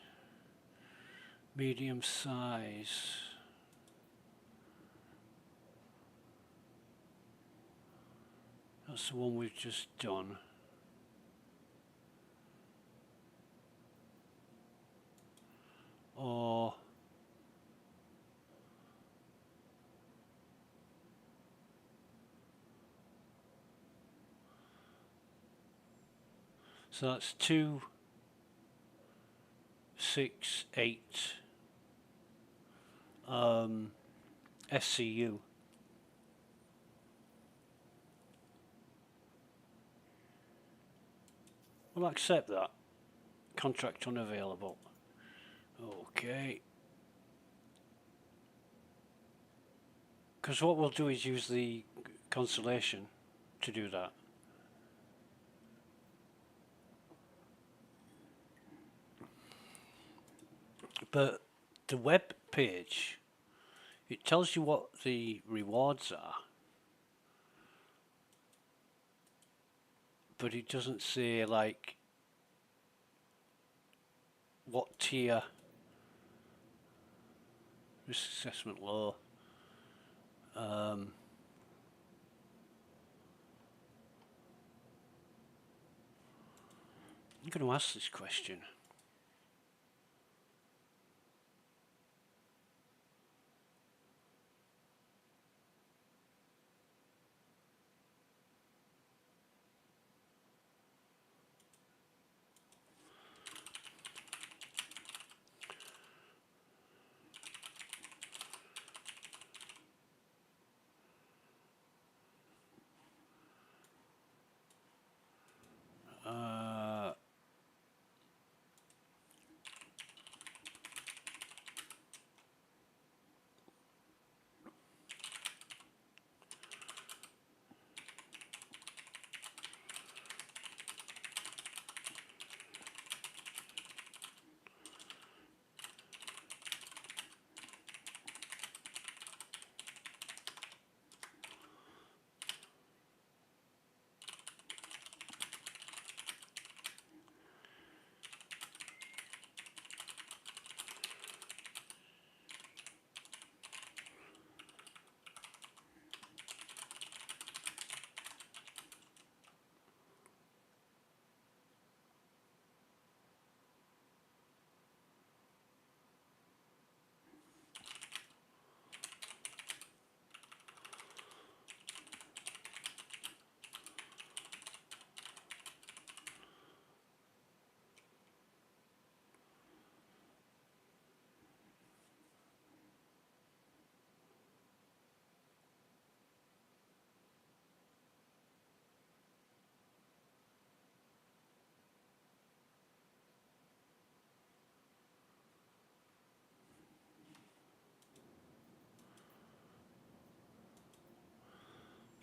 Medium size. That's the one we've just done. Or so that's 2, 6, 8 SCU. We'll accept that. Contract unavailable. Okay. Because what we'll do is use the constellation to do that. But the web page, it tells you what the rewards are, but it doesn't say like what tier. Risk assessment low. I'm going to ask this question.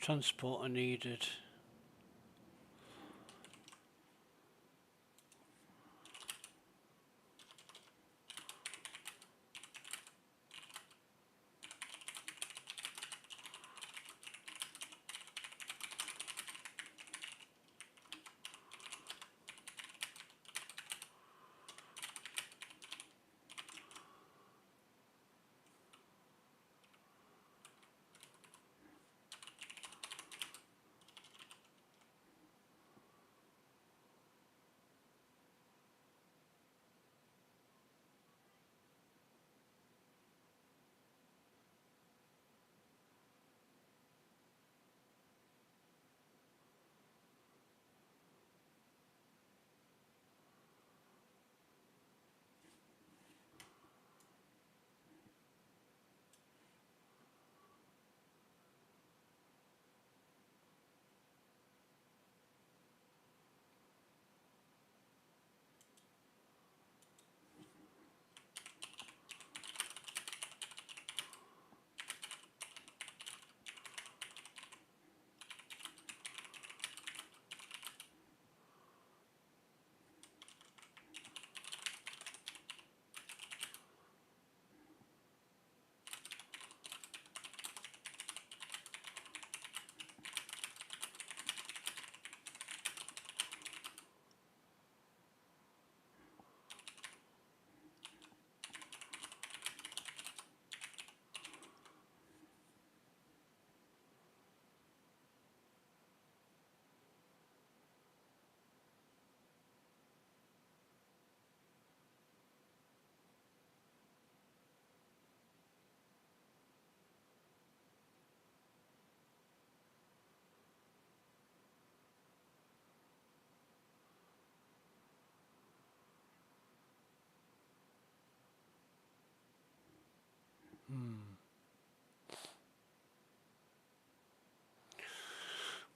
Transporter needed.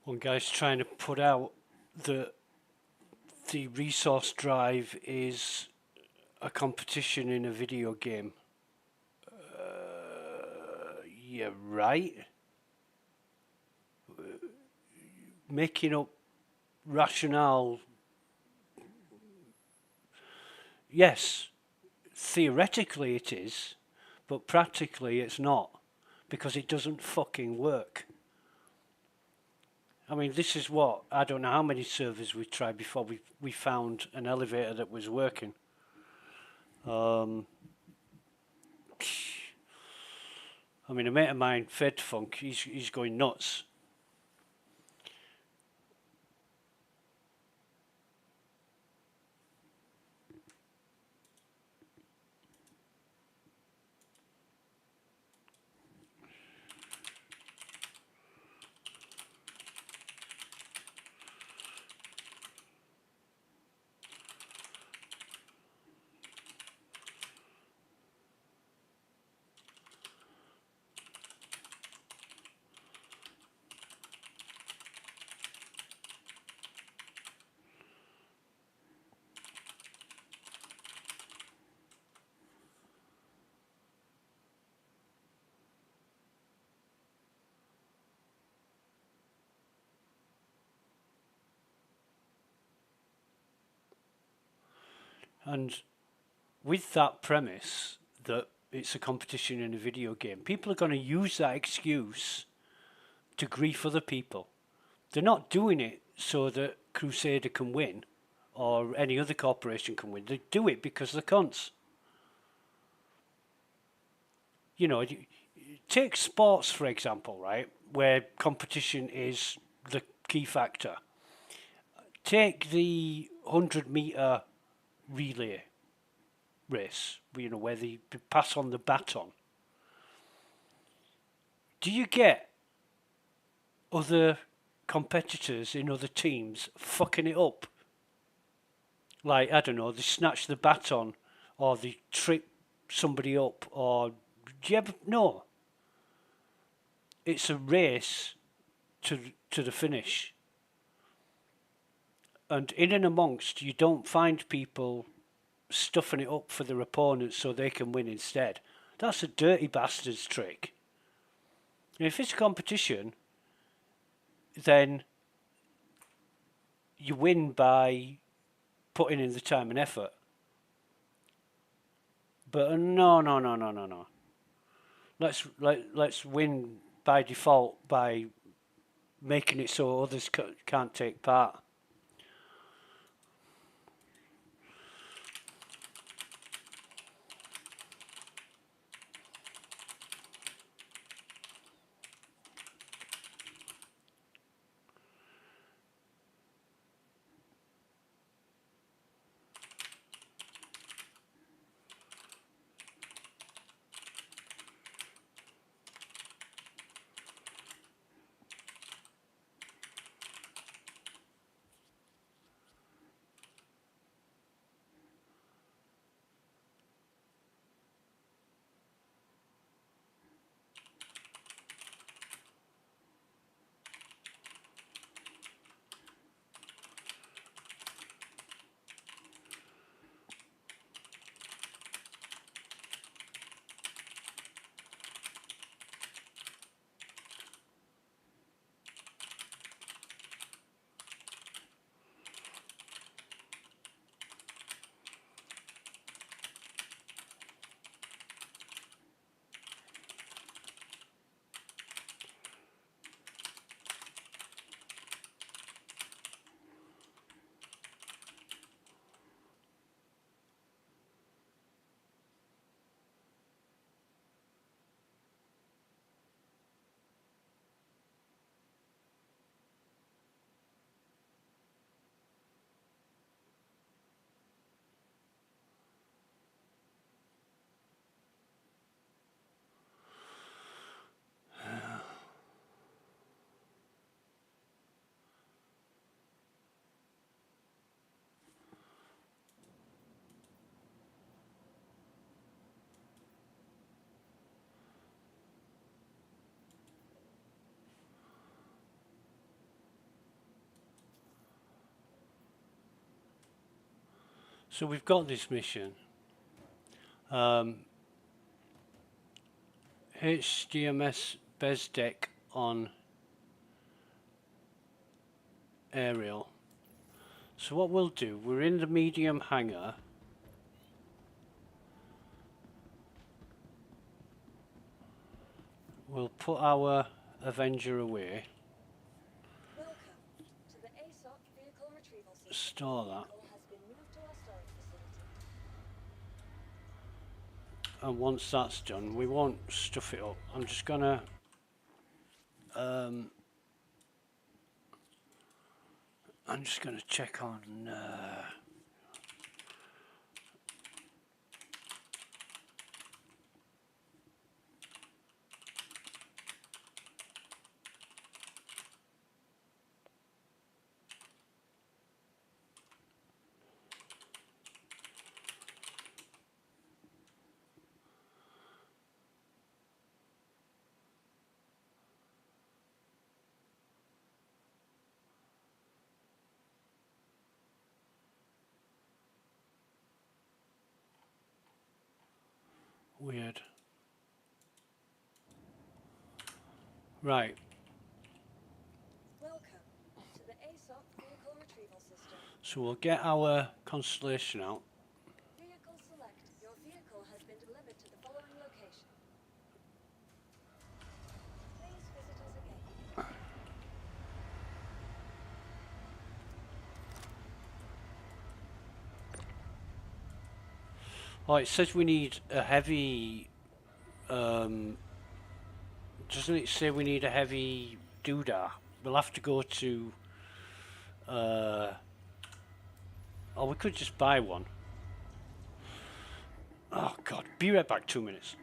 One guy's trying to put out that the resource drive is a competition in a video game. Yeah, right. Making up rationale. Yes, theoretically it is, but practically it's not, because it doesn't fucking work. I mean, this is what, I don't know how many servers we tried before we found an elevator that was working. I mean, a mate of mine, Fed Funk, he's going nuts. And with that premise that it's a competition in a video game, people are going to use that excuse to grief other people. They're not doing it so that Crusader can win or any other corporation can win. They do it because they're cunts. You know, take sports, for example, right, where competition is the key factor. Take the 100-meter relay race, you know, where they pass on the baton. Do you get other competitors in other teams fucking it up? Like, I don't know, they snatch the baton or they trip somebody up, or do you ever? No. It's a race to the finish. And in and amongst, you don't find people stuffing it up for their opponents so they can win instead. That's a dirty bastard's trick. And if it's a competition, then you win by putting in the time and effort. But no. Let's win by default by making it so others can't take part. So we've got this mission. HDMS Bezdek on aerial. So what we'll do, we're in the medium hangar. We'll put our Avenger away. Welcome to the aSOC vehicle retrieval system. Store that. Vehicle has been moved to our storage facility. And once that's done, we won't stuff it up. I'm just gonna check on weird. Right. Welcome to the aSOC vehicle retrieval system. So we'll get our constellation out. Vehicle select. Your vehicle has been delivered to the following location. Please visit us again. Oh, it says we need a heavy. Doesn't it say we need a heavy doodah? We'll have to go to. Or we could just buy one. Oh God! Be right back. 2 minutes.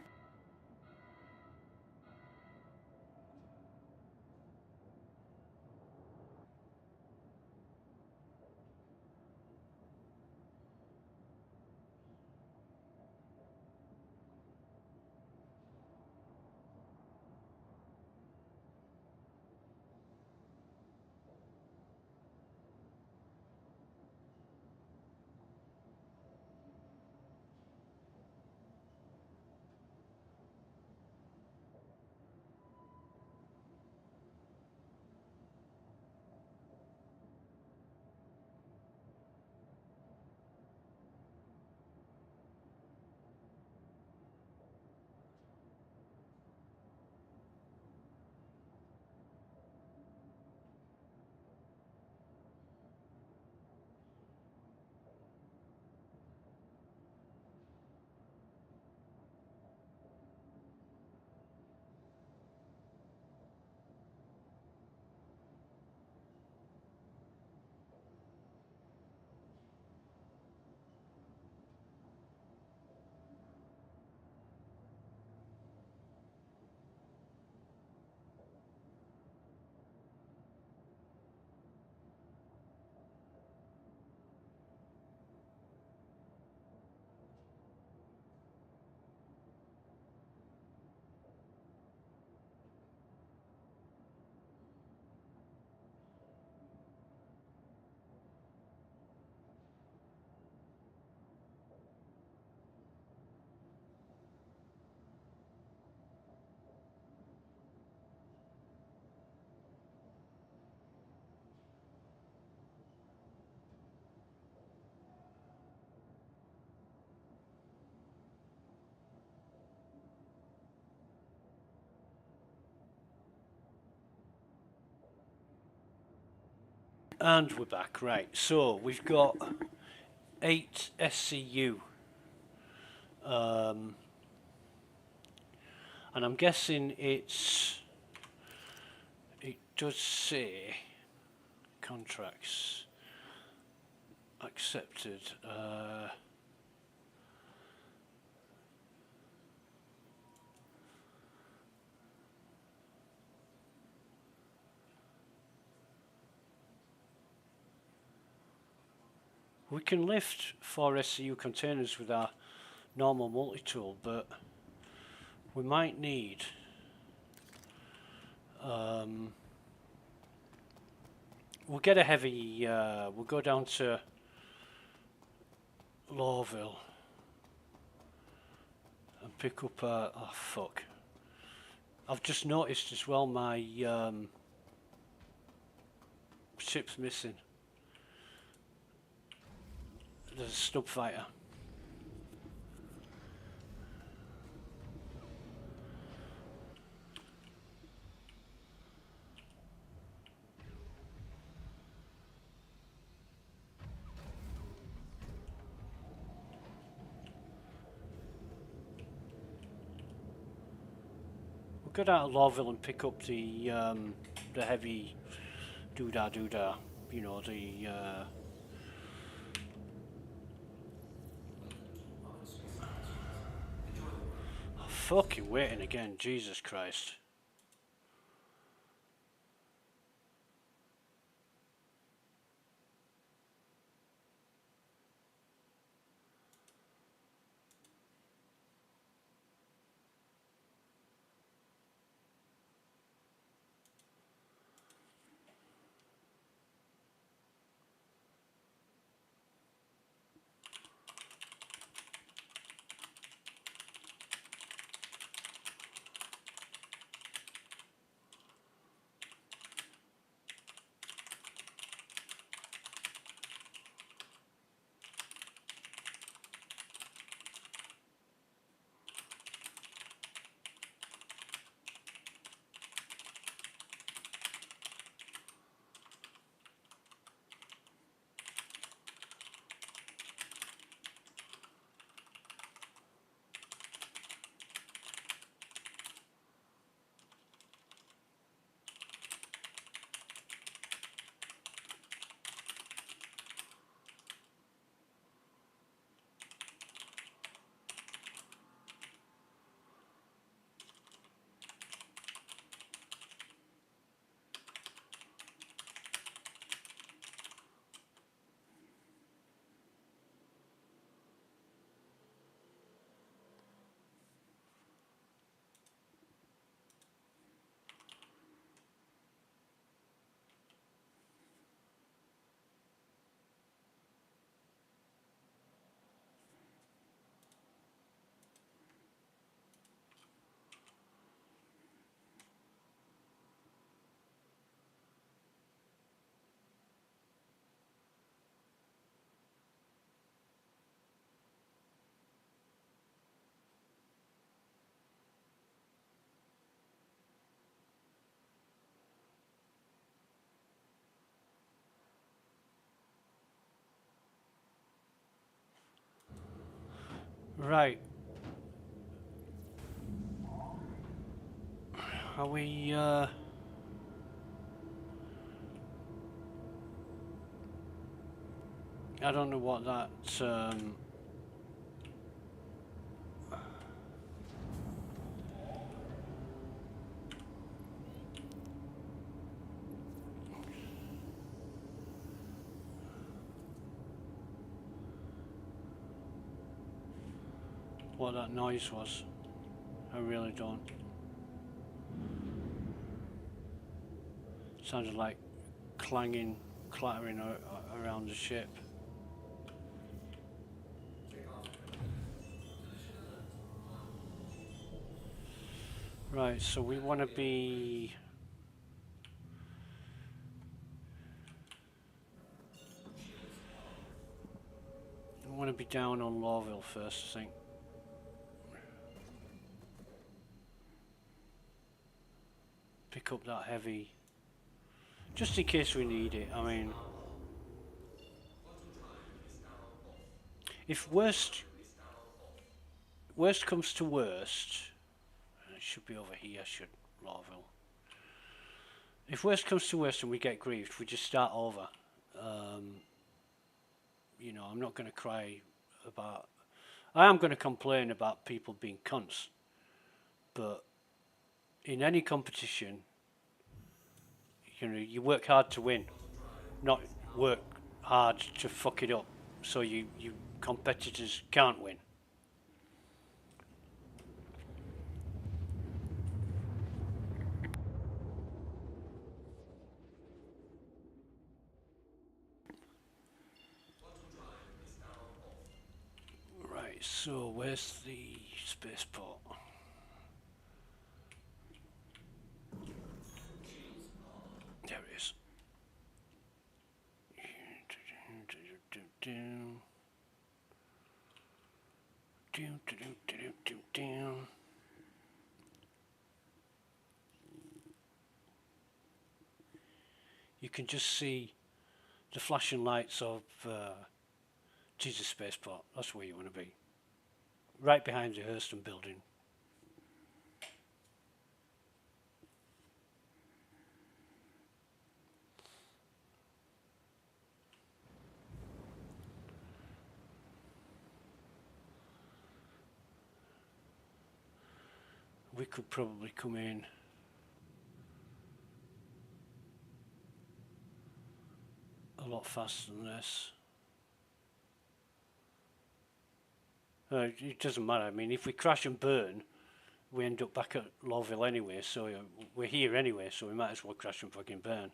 And we're back, right. So we've got 8 SCU. And I'm guessing it does say contracts accepted. We can lift 4 SCU containers with our normal multi-tool, but we might need we'll get a heavy, we'll go down to Lawville and pick up a, oh fuck. I've just noticed as well my ship's missing. There's a snub fighter. We'll go down to Lawville and pick up the heavy doodah, you know, the fucking waiting again, Jesus Christ. Right. Are we, I don't know what that, what that noise was. I really don't. Sounded like clanging, clattering around the ship. Right, so we want to be... We want to be down on Lawville first, I think. Pick up that heavy, just in case we need it. I mean, If worst comes to worst, it should be over here, should Lawville. If worst comes to worst and we get griefed, we just start over. You know, I'm not going to cry about... I am going to complain about people being cunts. But in any competition, you know, you work hard to win, not work hard to fuck it up so you competitors can't win. Right, so where's the spaceport? There it is. You can just see the flashing lights of Jesus Spaceport. That's where you want to be. Right behind the Hurston building. We could probably come in a lot faster than this. It doesn't matter. I mean, if we crash and burn, we end up back at Lawville anyway, so we're here anyway, so we might as well crash and fucking burn.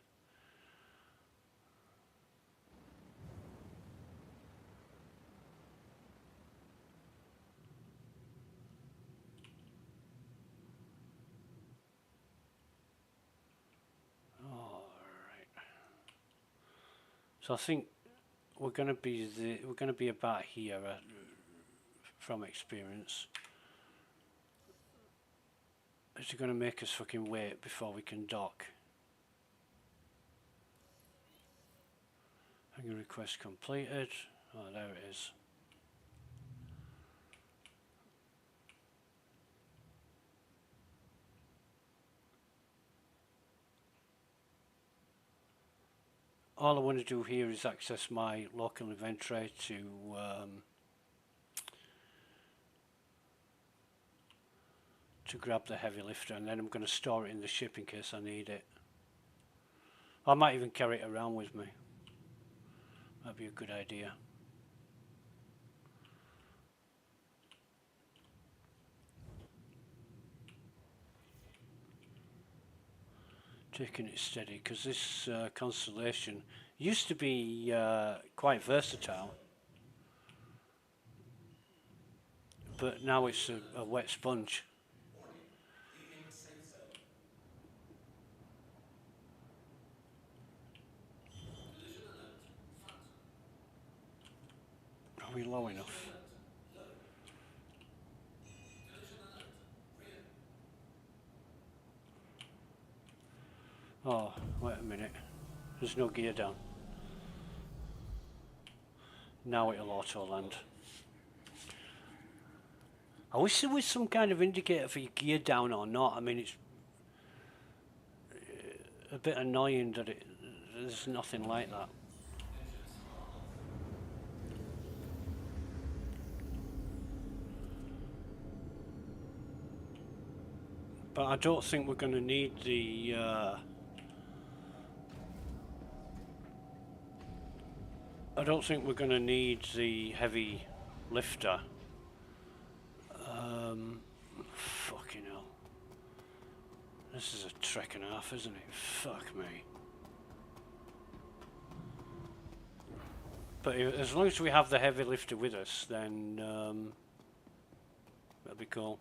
So I think we're going to be about here from experience. Is it going to make us fucking wait before we can dock? Hanging request completed. Oh, there it is. All I want to do here is access my local inventory to grab the heavy lifter, and then I'm going to store it in the ship in case I need it. I might even carry it around with me. That'd be a good idea. Taking it steady, because this Constellation used to be quite versatile, but now it's a wet sponge. Are we low enough? Oh, wait a minute. There's no gear down. Now it'll auto land. I wish there was some kind of indicator for your gear down or not. I mean, it's a bit annoying that there's nothing like that. But I don't think we're going to need the I don't think we're going to need the heavy lifter. Fucking hell. This is a trek and a half, isn't it? Fuck me. But as long as we have the heavy lifter with us, then that'll be cool.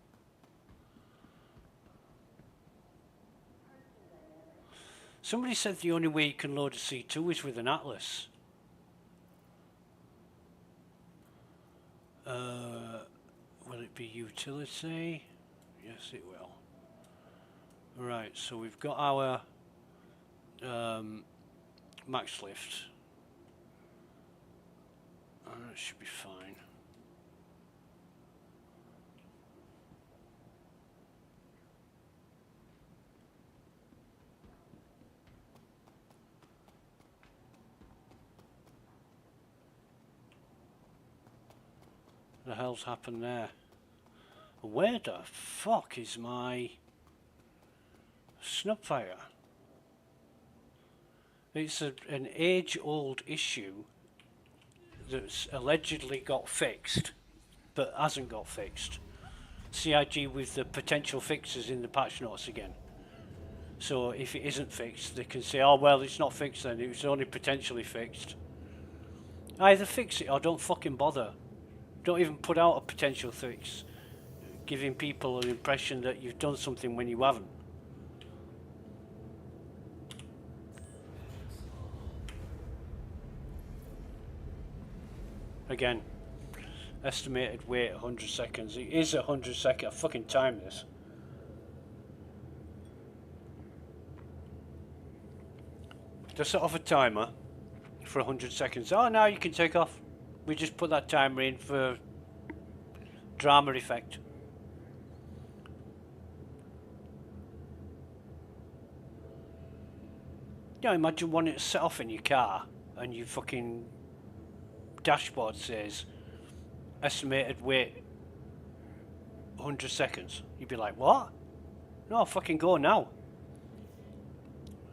Somebody said the only way you can load a C2 is with an Atlas. Will it be utility? Yes, it will. Right, so we've got our max lift. That should be fine. The hell's happened there? Where the fuck is my snapfire? It's an age-old issue that's allegedly got fixed, but hasn't got fixed. CIG with the potential fixes in the patch notes again. So if it isn't fixed, they can say, oh well, it's not fixed then, it was only potentially fixed. Either fix it or don't fucking bother. Don't even put out a potential fix, giving people an impression that you've done something when you haven't. Again, estimated wait 100 seconds. It is 100 seconds. I fucking timed this. Just set off a timer for 100 seconds. Oh, now you can take off. We just put that timer in for drama effect. You know, imagine wanting to set off in your car and your fucking dashboard says estimated wait 100 seconds. You'd be like, what? No, fucking go now.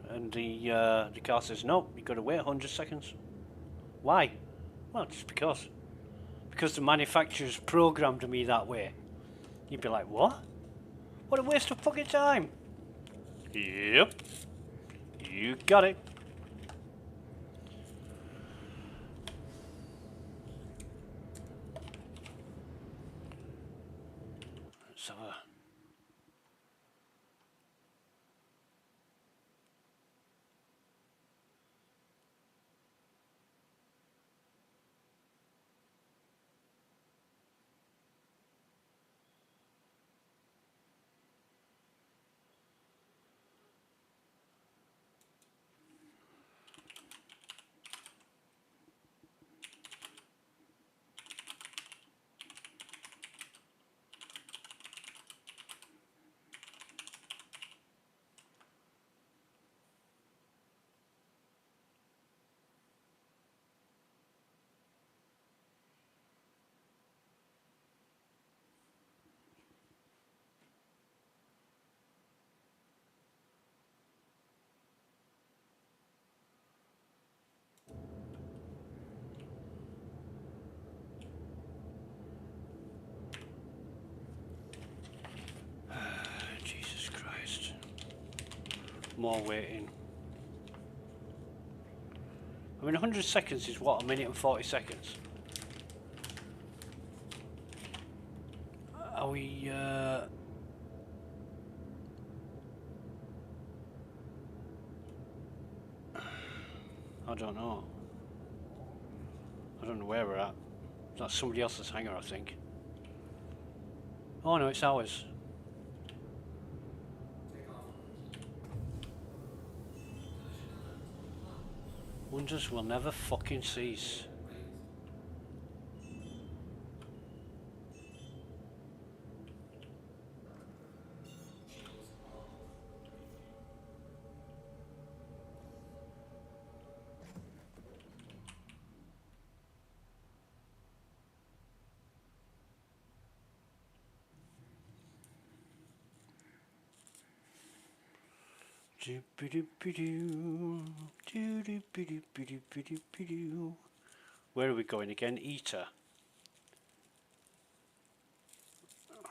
And the car says, no, you've got to wait 100 seconds. Why? Well, just because. Because the manufacturer's programmed me that way. You'd be like, what? What a waste of fucking time. Yep. You got it. Let's have a... Jesus Christ. More waiting. I mean, 100 seconds is what, a minute and 40 seconds? Are we, I don't know. I don't know where we're at. That's somebody else's hangar, I think. Oh no, it's ours. Wonders will never fucking cease. Where are we going again? Eater.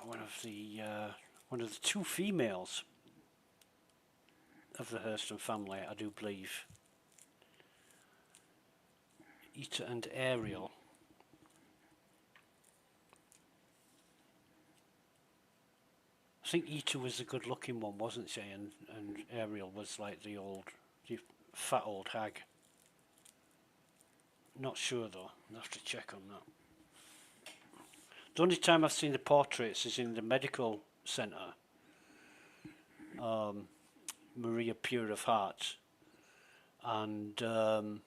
One of the two females of the Hurston family, I do believe. Eater and Ariel. I think Eater was the good-looking one, wasn't she? And Ariel was like the fat old hag. Not sure though. I'll have to check on that. The only time I've seen the portraits is in the medical centre. Maria Pure of Heart and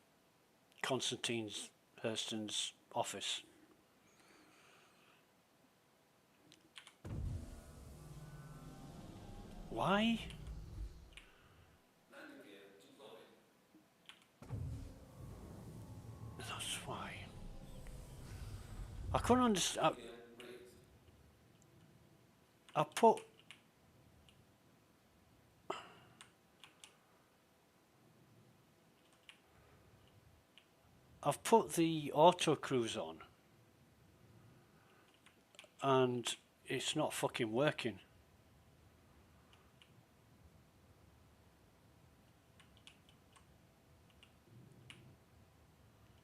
Constantine Hurston's office. Why? That's why. I couldn't understand. I put. I've put the auto cruise on, and it's not fucking working.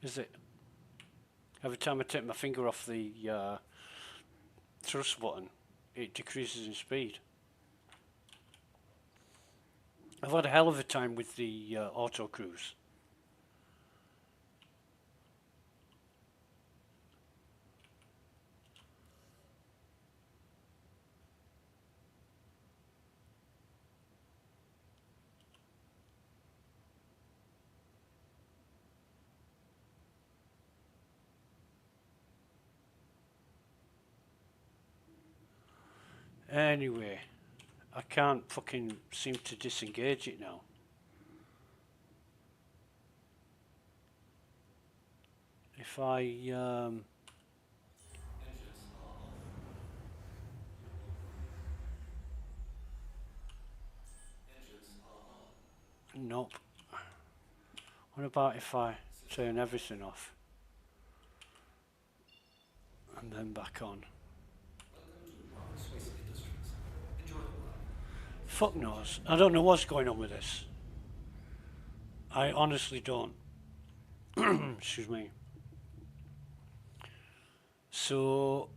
Is it? Every time I take my finger off the thrust button, it decreases in speed. I've had a hell of a time with the auto cruise. Anyway, I can't fucking seem to disengage it now. If I nope. What about if I turn everything off and then back on? Fuck knows. I don't know what's going on with this. I honestly don't. Excuse me. So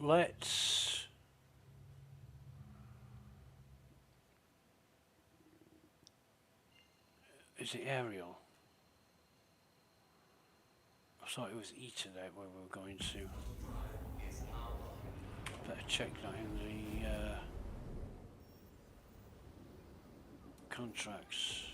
let's is it aerial? I thought it was Eta there where we were going to. Better check that in the contracts.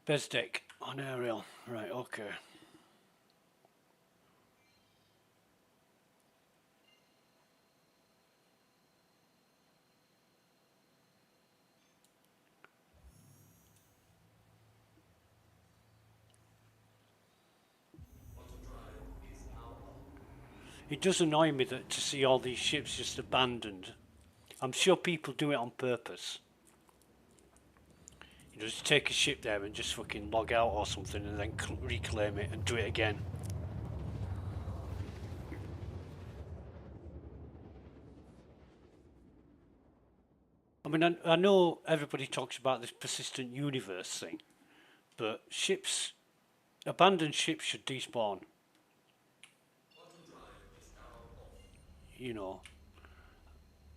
Bezdek on aerial. Right, okay. It does annoy me that to see all these ships just abandoned. I'm sure people do it on purpose. You just take a ship there and just fucking log out or something and then reclaim it and do it again. I mean, I know everybody talks about this persistent universe thing, but ships, abandoned ships should despawn. You know.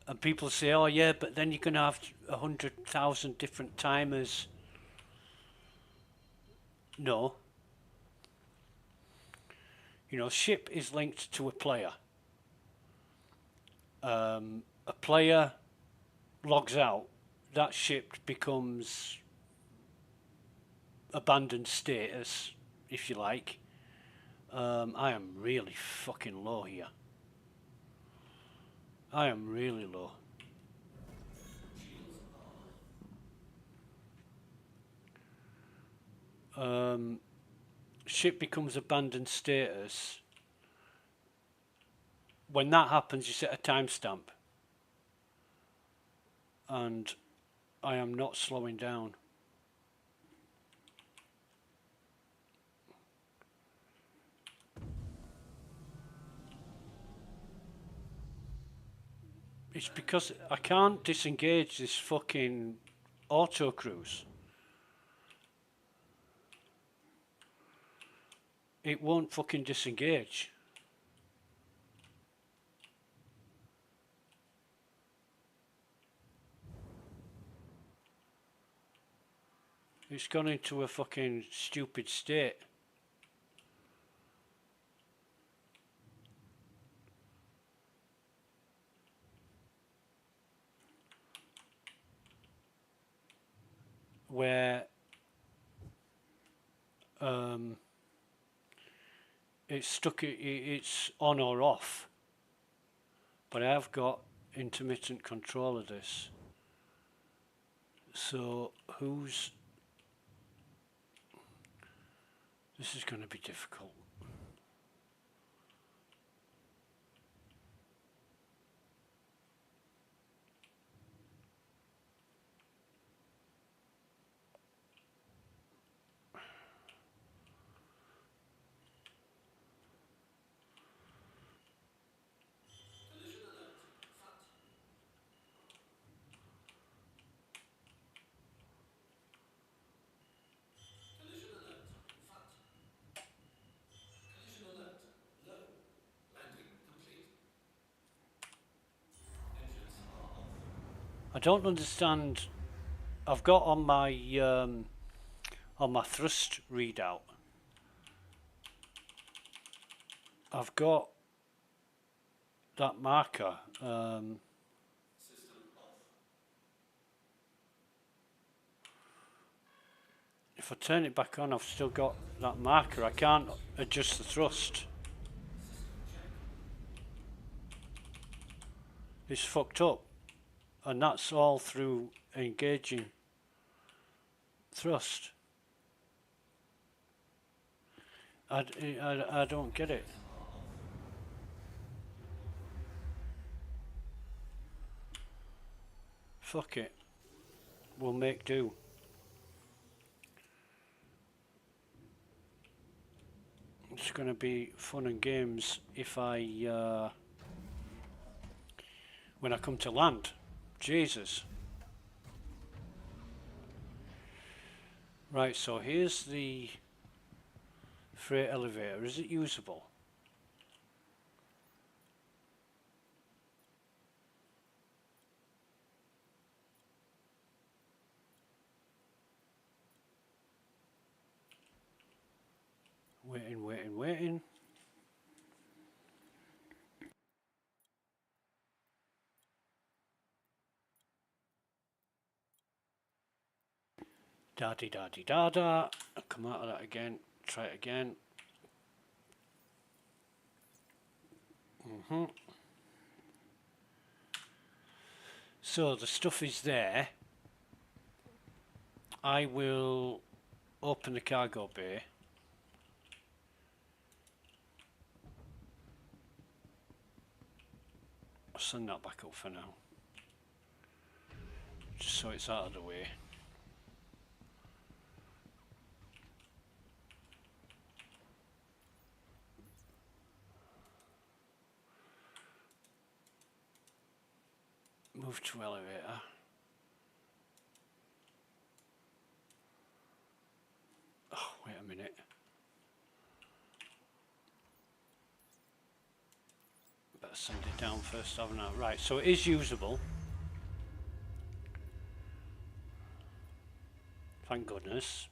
And people say, oh yeah, but then you're going to have 100,000 different timers. No. You know, ship is linked to a player. A player logs out, that ship becomes abandoned status, if you like. I am really fucking low here. I am really low. Ship becomes abandoned status. When that happens, you set a timestamp. And I am not slowing down. It's because I can't disengage this fucking auto cruise. It won't fucking disengage. It's gone into a fucking stupid state. Where it's it's stuck, it's on or off. But I have got intermittent control of this. So who's... This is going to be difficult. I don't understand. I've got on my thrust readout, I've got that marker. If I turn it back on, I've still got that marker. I can't adjust the thrust. It's fucked up. And that's all through engaging thrust. I don't get it. Fuck it. We'll make do. It's going to be fun and games if I... when I come to land. Jesus. Right, so here's the freight elevator. Is it usable? Waiting. Da-dee-da-dee-da-da. I'll come out of that again. Try it again. So the stuff is there. I will open the cargo bay. I'll send that back up for now. Just so it's out of the way. Move to elevator. Oh, wait a minute. Better send it down first, haven't I? Right, so it is usable. Thank goodness.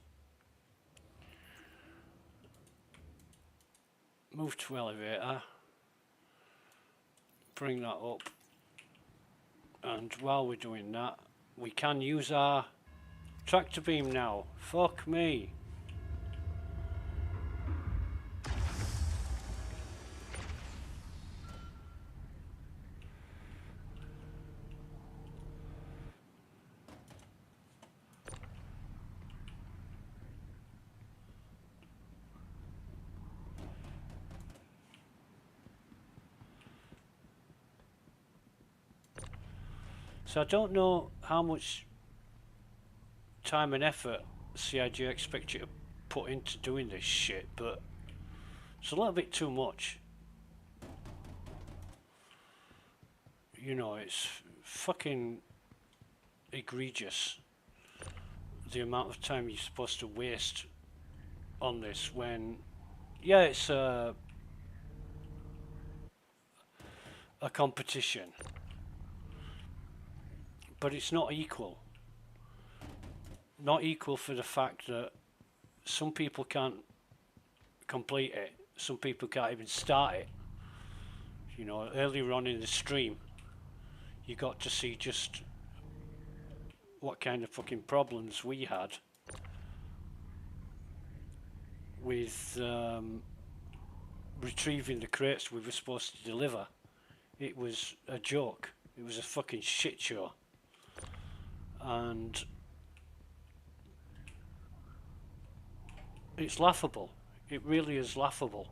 Move to elevator. Bring that up. And while we're doing that, we can use our tractor beam now. Fuck me. So I don't know how much time and effort CIG expect you to put into doing this shit, but it's a little bit too much. You know, it's fucking egregious the amount of time you're supposed to waste on this when, yeah, it's a competition. But it's not equal. Not equal for the fact that some people can't complete it. Some people can't even start it. You know, earlier on in the stream, you got to see just what kind of fucking problems we had with retrieving the crates we were supposed to deliver. It was a joke. It was a fucking shit show. And it's laughable. It really is laughable.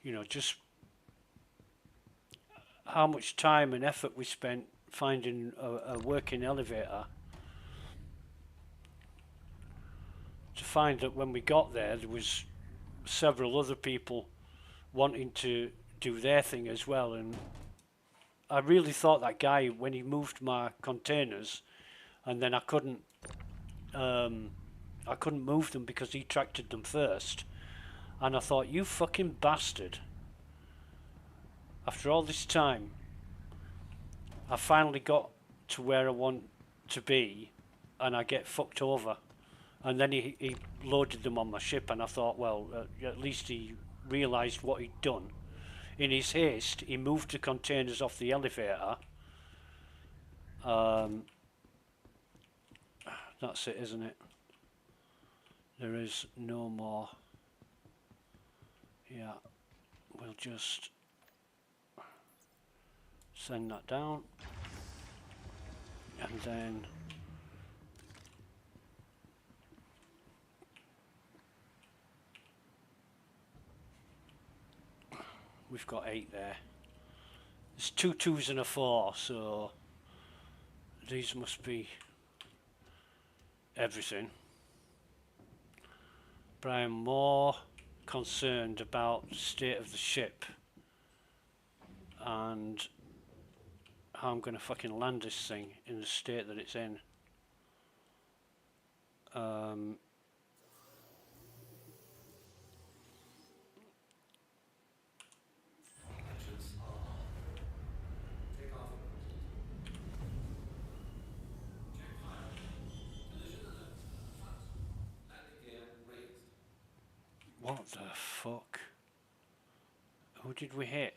You know, just how much time and effort we spent finding a working elevator, to find that when we got there was several other people wanting to do their thing as well. And I really thought that guy, when he moved my containers and then I couldn't move them because he tracted them first, and I thought, you fucking bastard. After all this time, I finally got to where I want to be, and I get fucked over. And then he loaded them on my ship, and I thought, well, at least he realised what he'd done. In his haste, he moved the containers off the elevator. That's it, isn't it? There is no more. Yeah, we'll just send that down, and then we've got 8 there. There's 2 2s and a 4, so these must be everything. But I am more concerned about the state of the ship and how I'm going to fucking land this thing in the state that it's in. What the fuck? Who did we hit?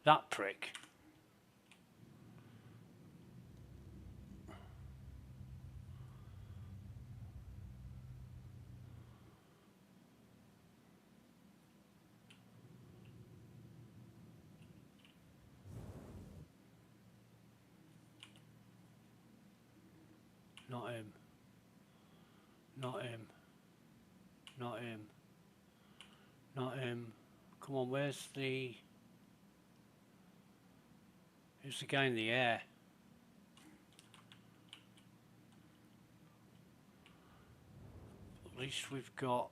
That prick. Not him. Not him. Not him. Not him. Come on, where's the... Who's the guy in the air? At least we've got...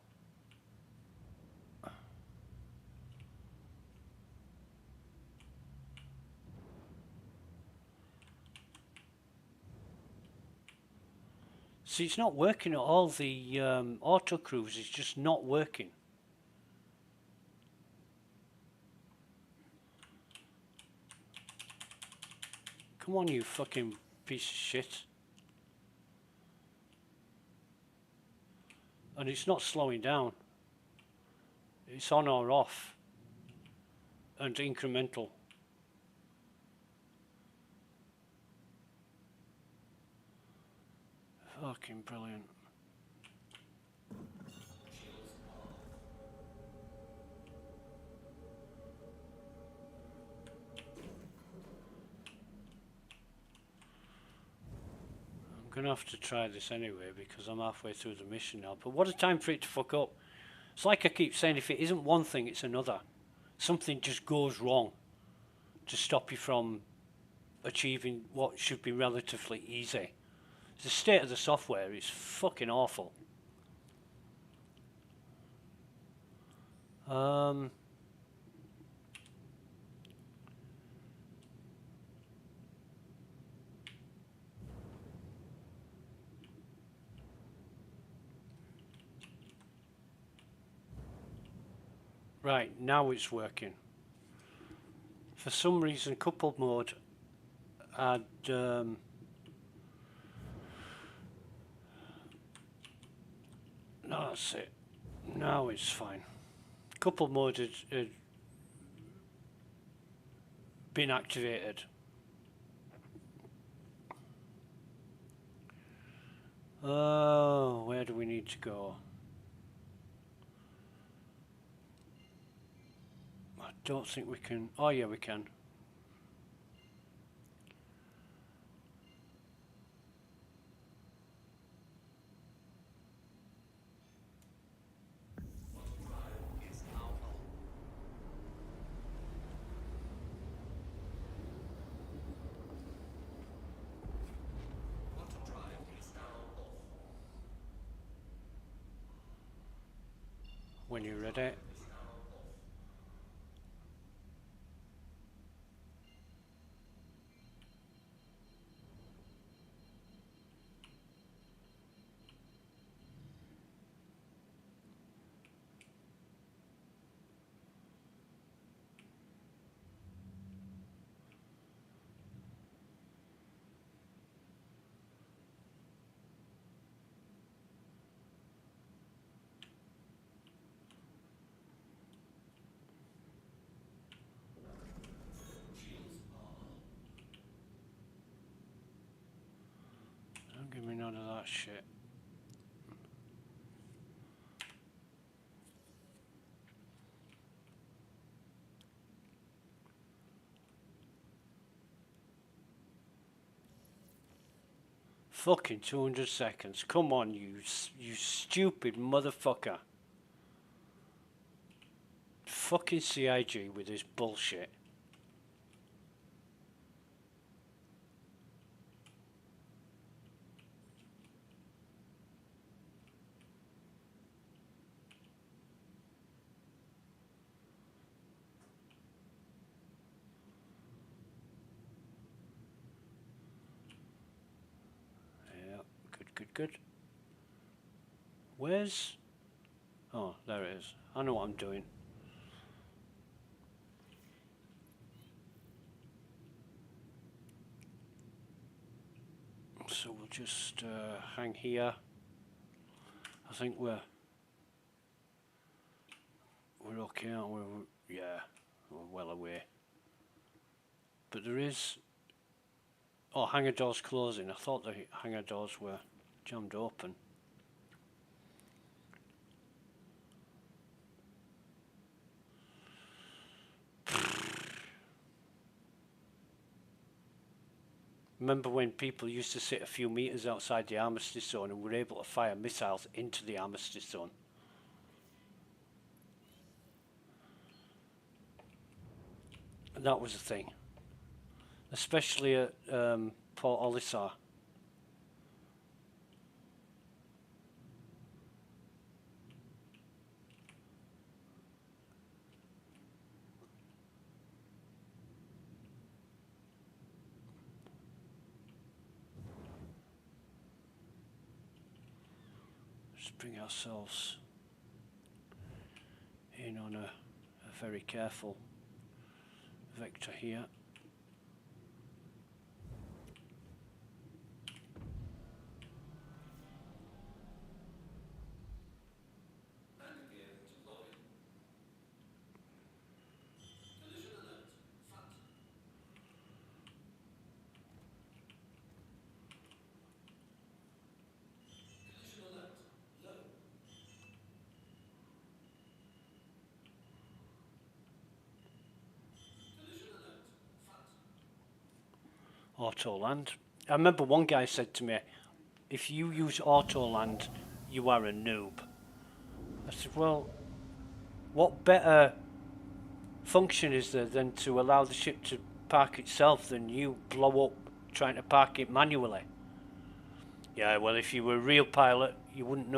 See, it's not working at all. The auto cruise is just not working. Come on, you fucking piece of shit. And it's not slowing down. It's on or off. And incremental. Fucking brilliant. I'm gonna have to try this anyway because I'm halfway through the mission now. But what a time for it to fuck up. It's like I keep saying, if it isn't one thing, it's another. Something just goes wrong to stop you from achieving what should be relatively easy. The state of the software is fucking awful. Right, now it's working. For some reason, coupled mode had no, that's it. Now it's fine. Couple mode had been activated. Oh, where do we need to go? I don't think we can. Oh yeah, we can. When you're ready. Don't give me none of that shit. Fucking 200 seconds. Come on, you stupid motherfucker. Fucking CIG with this bullshit. Yeah, good. Where's... Oh, there it is. I know what I'm doing. So we'll just hang here. I think we're okay, aren't we? Yeah, we're well away. But there is... Oh, hangar doors closing. I thought the hangar doors were jammed open. Remember when people used to sit a few meters outside the armistice zone and were able to fire missiles into the armistice zone? And that was a thing. Especially at Port Olisar. Just bring ourselves in on a very careful vector here. Auto land. I remember one guy said to me, if you use auto land, you are a noob. I said, well, what better function is there than to allow the ship to park itself than you blow up trying to park it manually? Yeah, well, if you were a real pilot, you wouldn't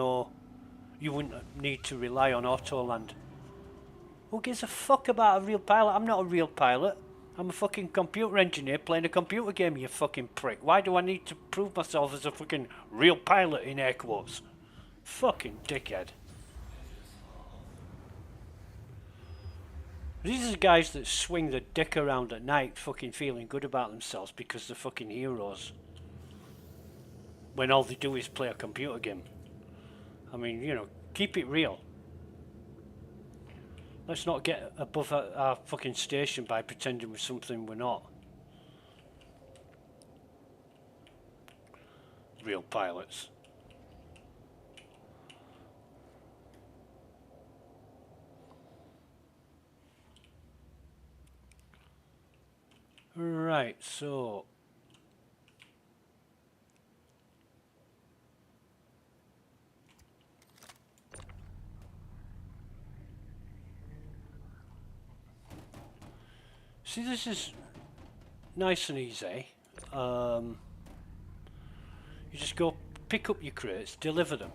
need to rely on auto land. Who gives a fuck about a real pilot? I'm not a real pilot. I'm a fucking computer engineer playing a computer game, you fucking prick. Why do I need to prove myself as a fucking real pilot in air quotes? Fucking dickhead. These are the guys that swing the dick around at night fucking feeling good about themselves because they're fucking heroes. When all they do is play a computer game. I mean, you know, keep it real. Let's not get above our fucking station by pretending we're something we're not. Real pilots. Right, so see, this is nice and easy. You just go pick up your crates, deliver them.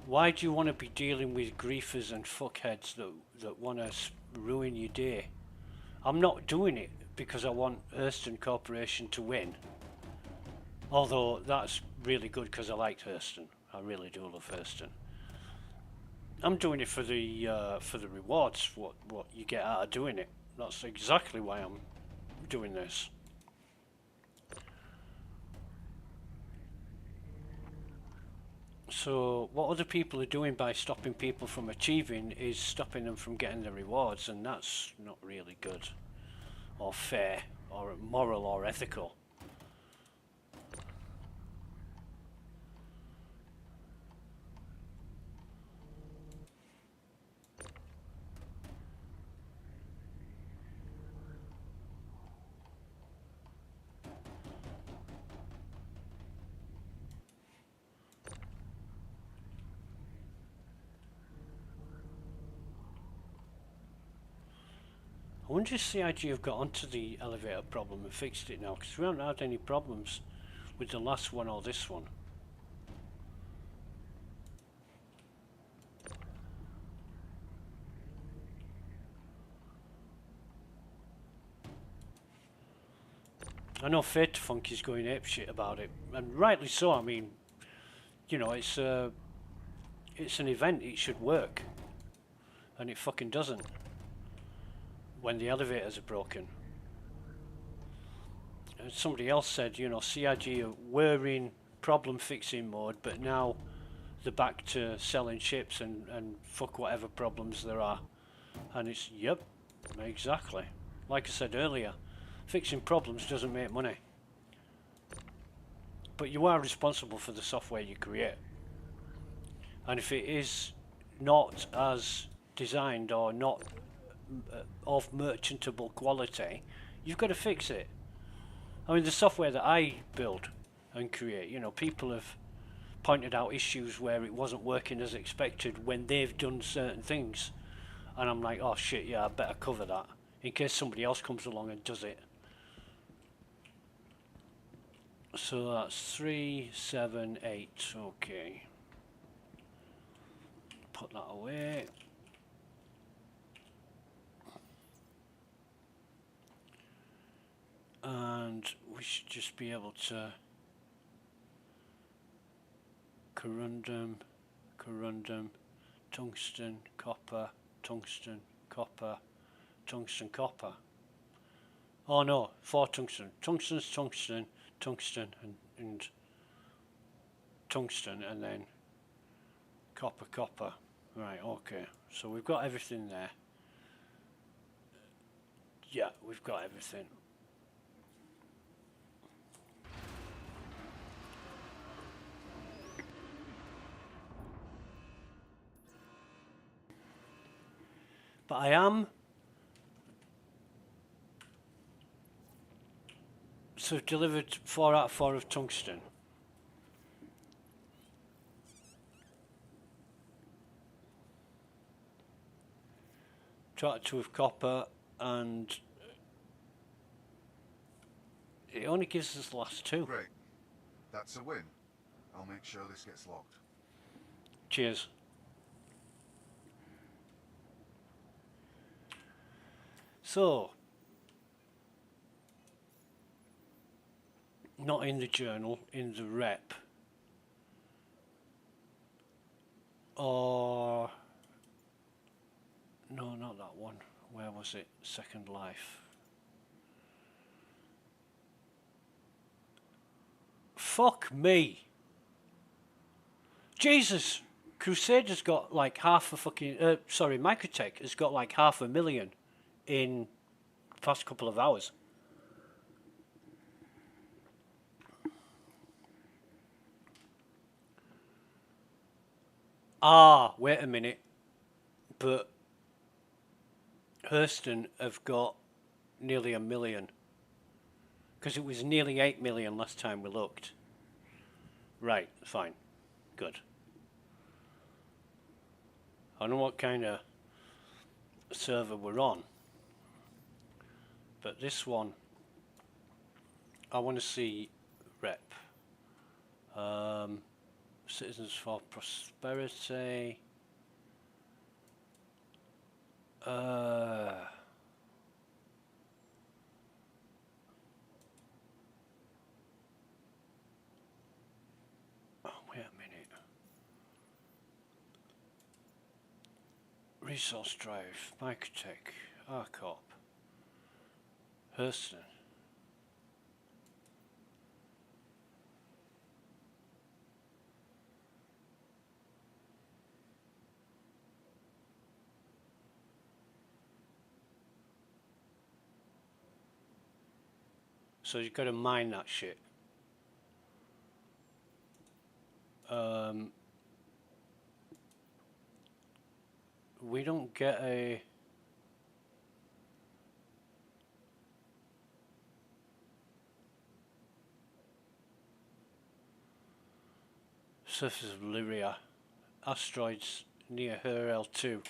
Why do you want to be dealing with griefers and fuckheads that want to ruin your day? I'm not doing it because I want Hurston Corporation to win. Although that's really good because I liked Hurston. I really do love Hurston. I'm doing it for the rewards, what you get out of doing it. That's exactly why I'm doing this. So what other people are doing by stopping people from achieving is stopping them from getting the rewards, and that's not really good or fair or moral or ethical. I wonder if CIG have got onto the elevator problem and fixed it now, because we haven't had any problems with the last one or this one. I know Fate Funk is going apeshit about it, and rightly so. I mean, you know, it's an event, it should work, and it fucking doesn't when the elevators are broken. And somebody else said, you know, CIG were in problem fixing mode, but now they're back to selling ships and fuck whatever problems there are. And it's, yep, exactly. Like I said earlier, fixing problems doesn't make money. But you are responsible for the software you create. And if it is not as designed or not of merchantable quality, you've got to fix it. I mean, the software that I build and create, you know, people have pointed out issues where it wasn't working as expected when they've done certain things, and I'm like, oh shit, yeah, I better cover that in case somebody else comes along and does it. So that's 3, 7, 8. Okay, put that away. And we should just be able to corundum, tungsten, copper, tungsten, copper, tungsten, copper. Oh no, 4 tungsten. Tungsten's tungsten, tungsten, and tungsten, and then copper, copper. Right, okay. So we've got everything there. Yeah, we've got everything. But I am so delivered 4 out of 4 of tungsten. Tried 2 of copper, and it only gives us the last 2. Great. That's a win. I'll make sure this gets logged. Cheers. So, not in the journal, in the rep. Or, no, not that one. Where was it? Second Life. Fuck me. Jesus. Crusader's got like half a fucking, Microtech has got like 500,000 in the past couple of hours. Ah, wait a minute. But Hurston have got nearly 1 million Because it was nearly 8 million last time we looked. Right, fine. Good. I don't know what kind of server we're on. But this one, I want to see rep. Citizens for Prosperity. Wait a minute. Resource Drive, Microtech, RCorp, Hurston. So you've got to mine that shit. We don't get a... Surface of Lyria. Asteroids near HRL2.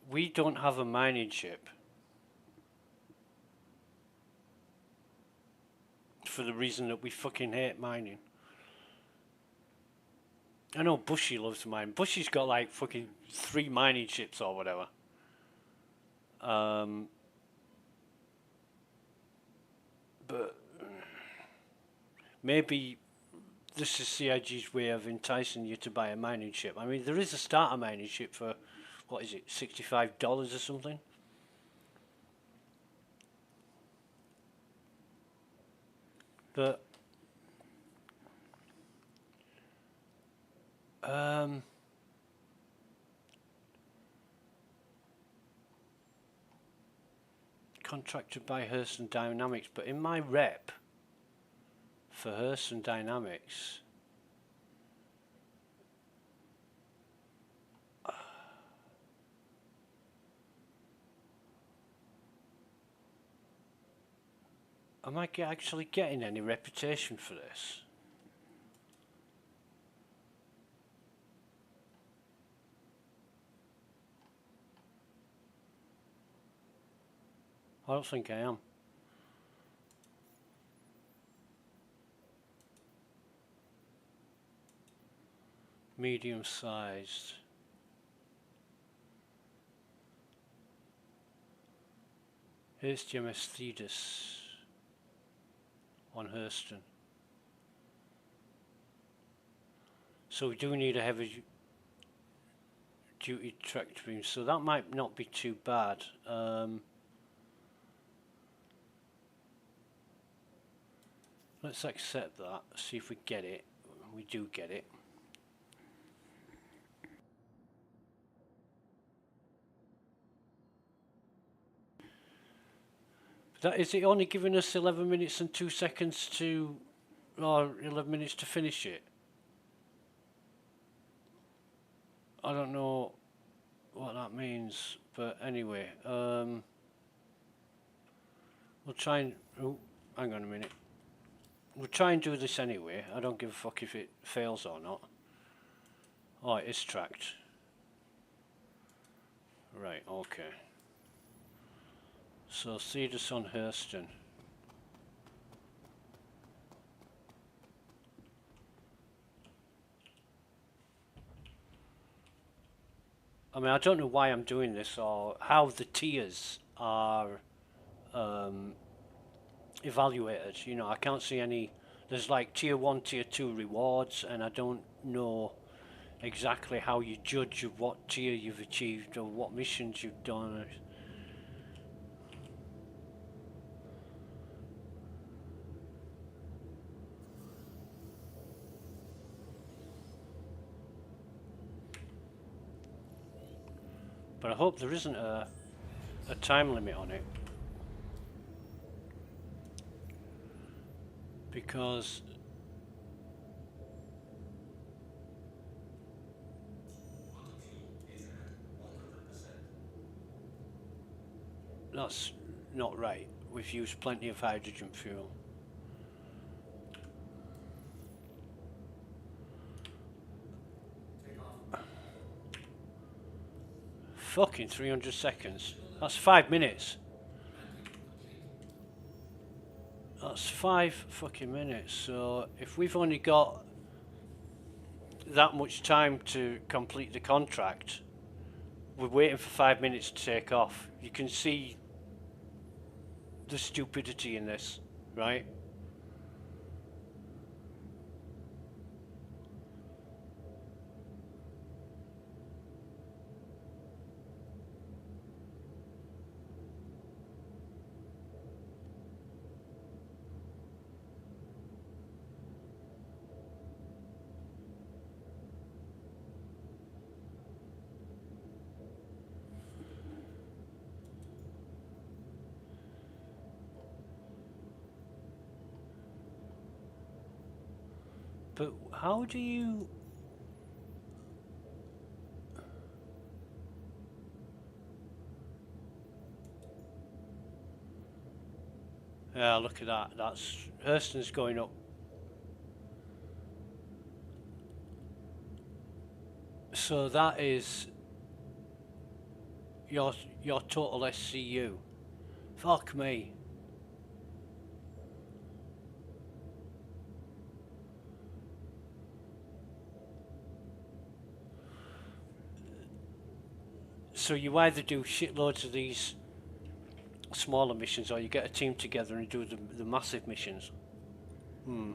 We don't have a mining ship. For the reason that we fucking hate mining. I know Bushy loves to mine. Bushy's got like fucking 3 mining ships or whatever. But maybe this is CIG's way of enticing you to buy a mining ship. I mean, there is a starter mining ship for, what is it, $65 or something? But contracted by Hurston Dynamics, but in my rep for Hurston Dynamics, am I actually getting any reputation for this? I don't think I am. Medium sized. Here's GMS Thetis on Hurston. So we do need a heavy duty tractor beam, so that might not be too bad. Let's accept that, see if we get it. We do get it. That is it only giving us 11 minutes and 2 seconds to, or 11 minutes to finish it? I don't know what that means, but anyway, we'll try and, oh, hang on a minute. We'll try and do this anyway. I don't give a fuck if it fails or not. Oh, it is tracked. Right, okay. So, Thetis on Hurston. I mean, I don't know why I'm doing this or how the tiers are evaluated. You know, I can't see any. There's like tier 1, tier 2 rewards, and I don't know exactly how you judge of what tier you've achieved or what missions you've done. But I hope there isn't a time limit on it. Because that's not right. We've used plenty of hydrogen fuel. Fucking 300 seconds. That's 5 minutes. That's 5 fucking minutes. So if we've only got that much time to complete the contract, we're waiting for 5 minutes to take off. You can see the stupidity in this, right? But how do you... Yeah, look at that. That's... Hurston's going up. So that is your total SCU. Fuck me. So you either do shitloads of these smaller missions, or you get a team together and do the massive missions. Hmm.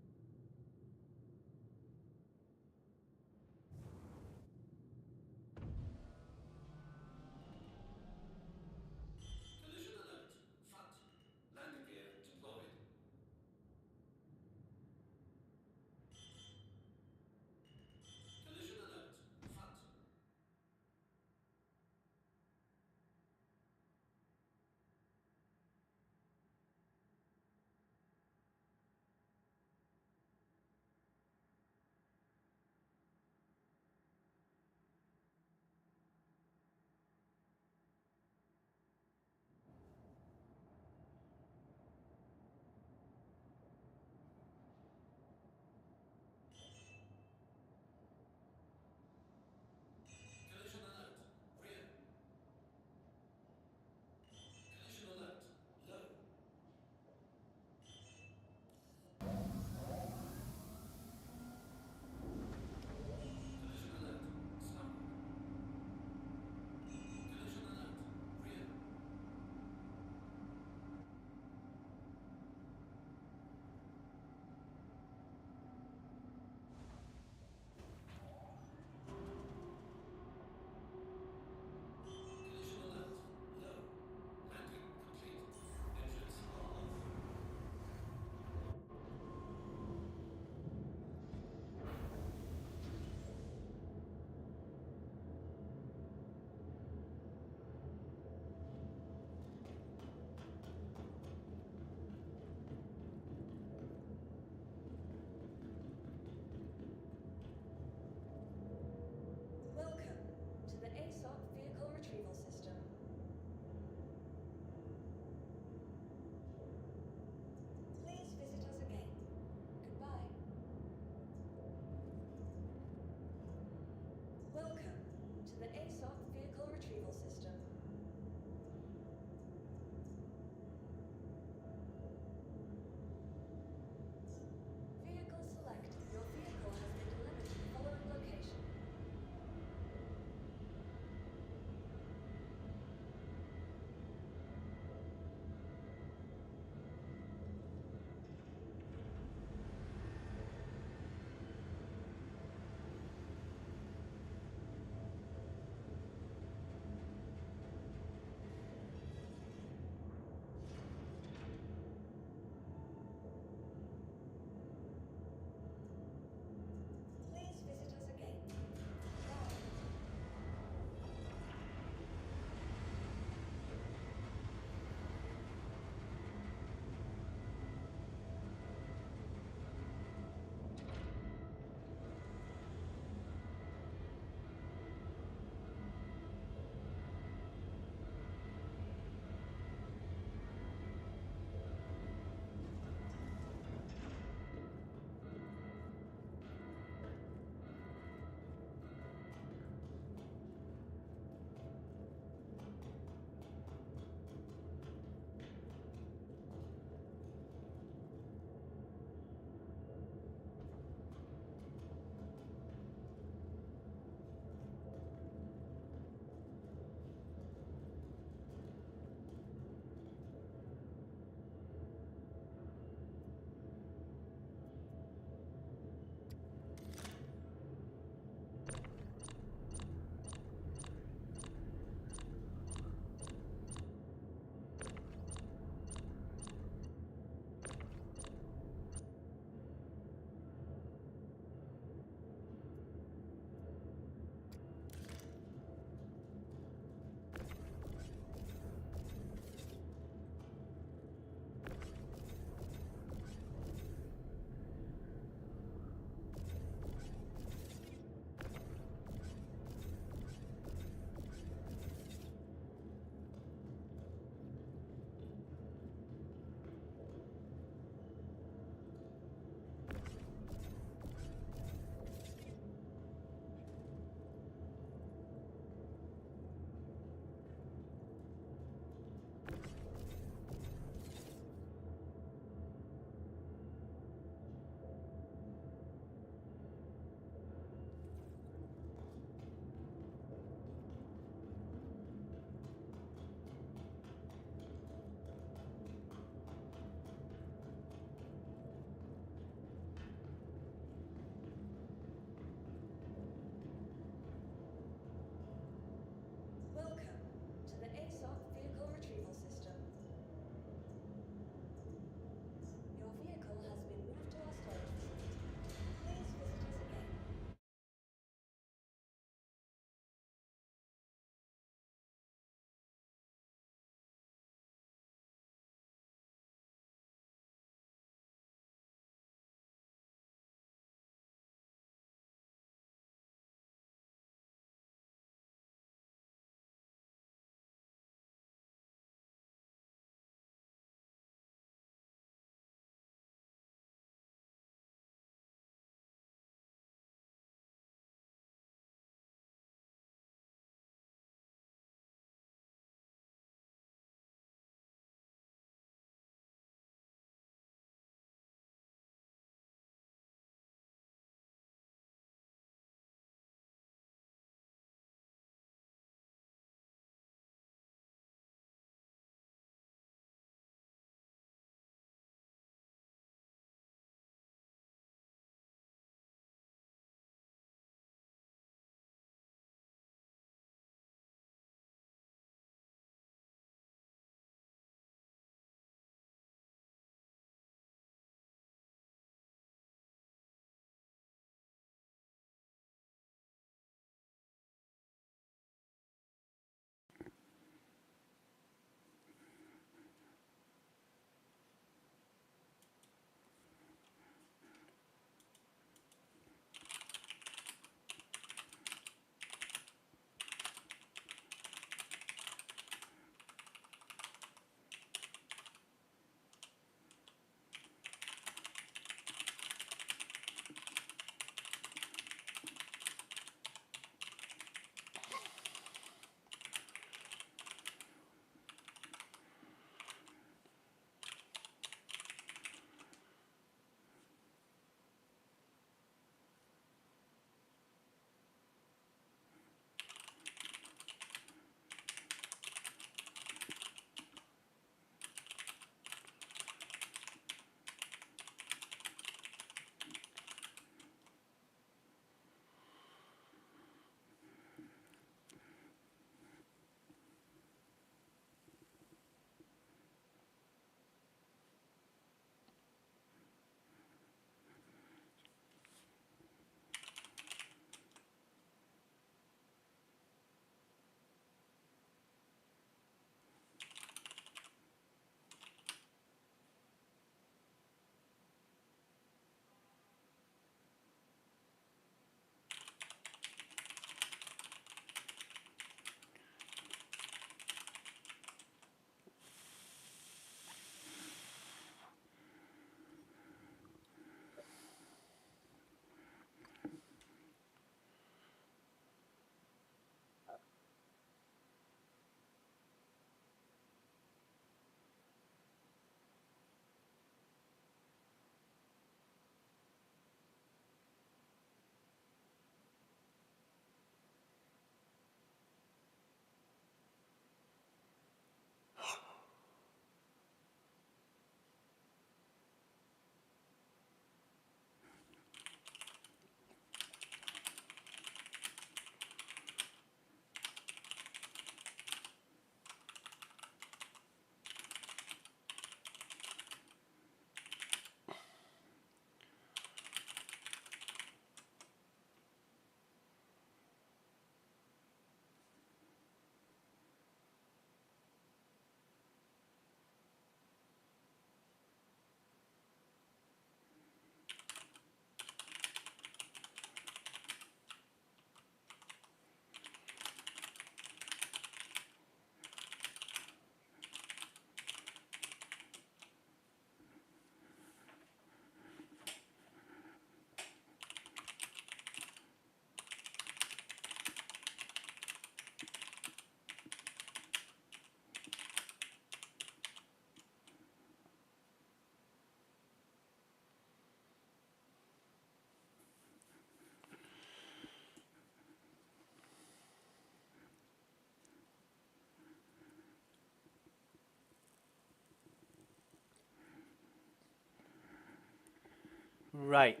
Right.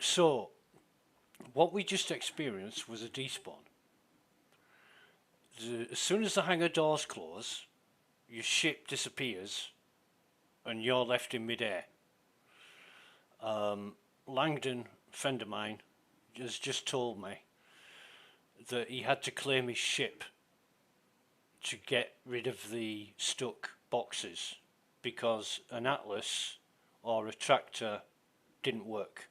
So, what we just experienced was a despawn. As soon as the hangar doors close, your ship disappears and you're left in midair. Langdon, a friend of mine, has just told me that he had to claim his ship to get rid of the stuck boxes because an atlas or a tractor didn't work.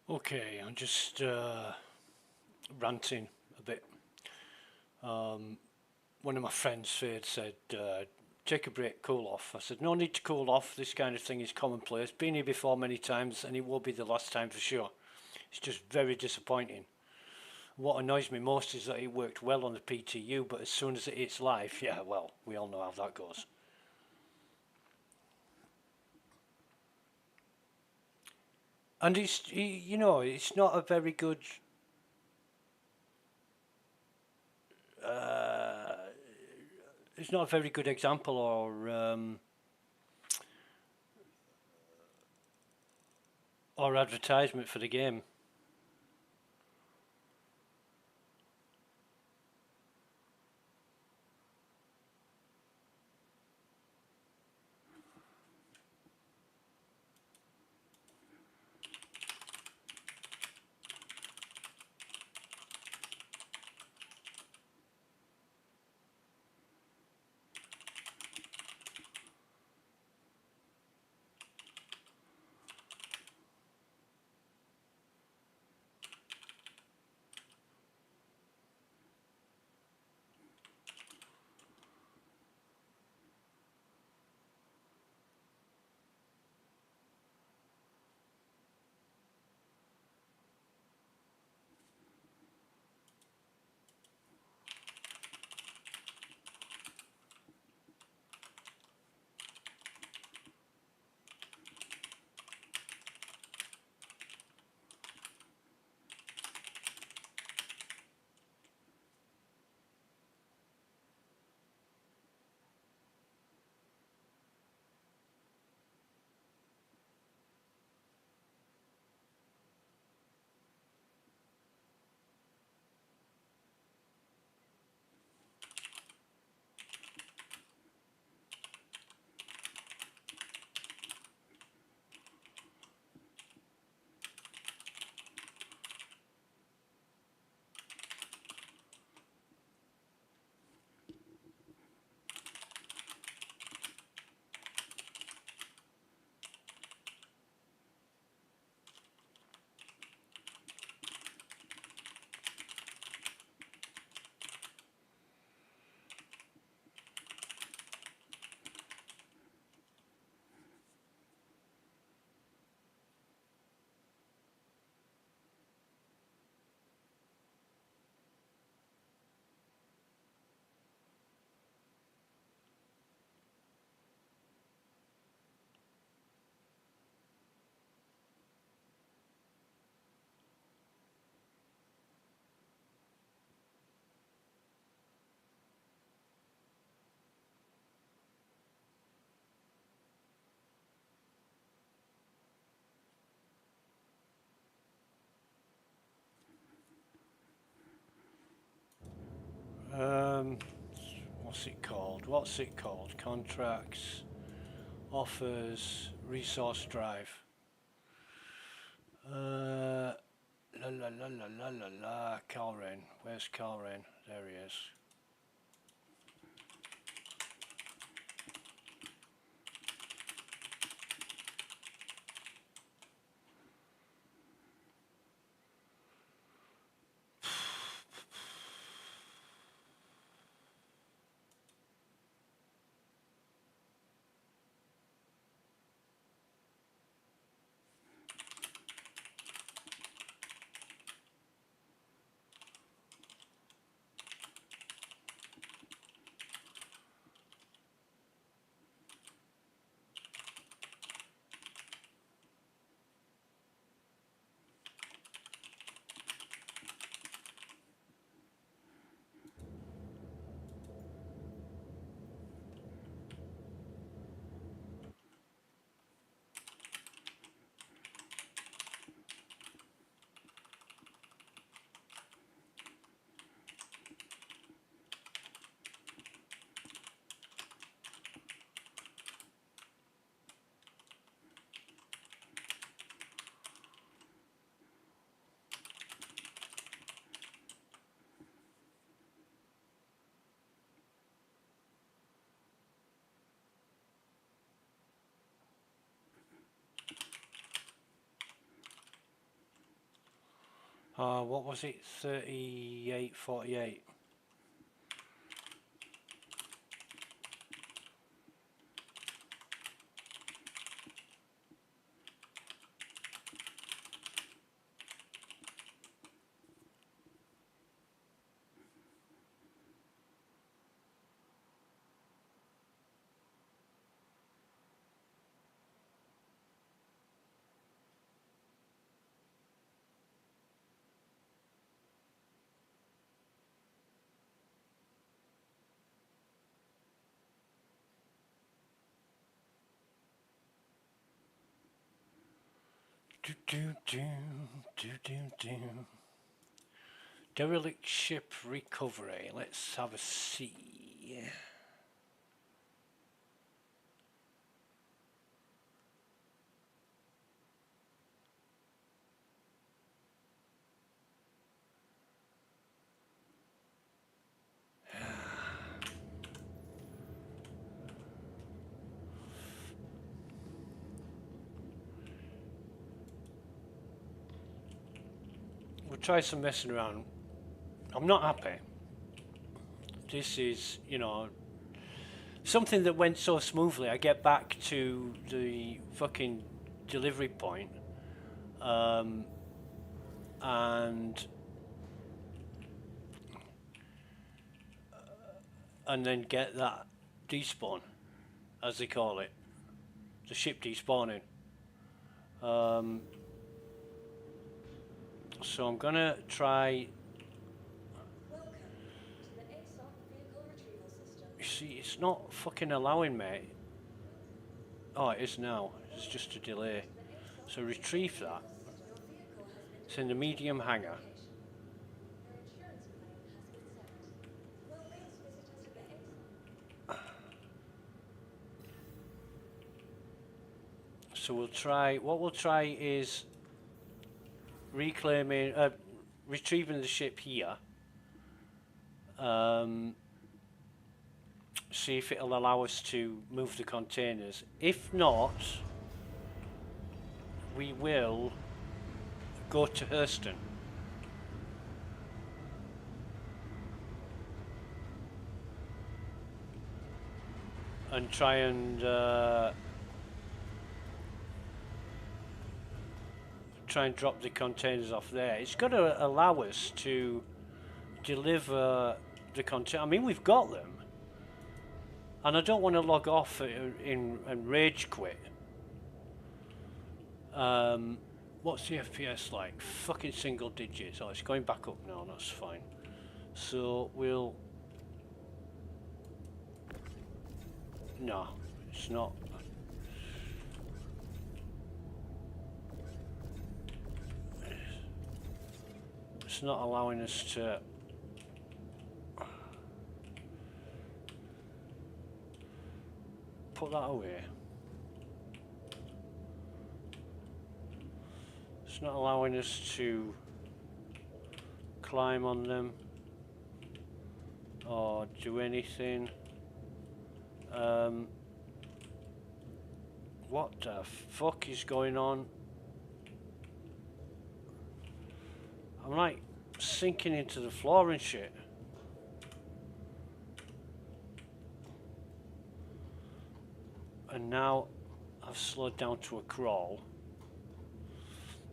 Okay, I'm just ranting a bit. One of my friends said, take a break, cool off. I said, no need to cool off. This kind of thing is commonplace. Been here before many times and it will be the last time for sure. It's just very disappointing. What annoys me most is that it worked well on the PTU, but as soon as it hits live, yeah, well, we all know how that goes. And it's, you know, it's not a very good it's not a very good example or advertisement for the game. What's it called? What's it called? Contracts, offers, resource drive. La la la la la la la. Calrain. Where's Calrain? There he is. What was it? 3848. Do do do do do do. Derelict ship recovery. Let's have a see. We'll try some messing around. I'm not happy. This is, you know, something that went so smoothly. I get back to the fucking delivery point, and then get that despawn, as they call it, the ship despawning. So I'm gonna try. Welcome to the ASOC vehicle retrieval system. You see, it's not fucking allowing me. Oh, it is now. It's just a delay. So retrieve that. It's in the medium hangar. Your insurance claim has been sent. Well-based visitor to the ASOC. So we'll try. What we'll try is reclaiming, retrieving the ship here. See if it'll allow us to move the containers. If not, we will go to Hurston. And try and drop the containers off there. It's got to allow us to deliver the container. I mean, we've got them, and I don't want to log off and rage quit. What's the FPS like? Fucking single digits. Oh, it's going back up now. That's fine. So we'll. No, it's not. It's not allowing us to. put that away. It's not allowing us to climb on them or do anything. What the fuck is going on? I'm like sinking into the floor and shit. And now I've slowed down to a crawl.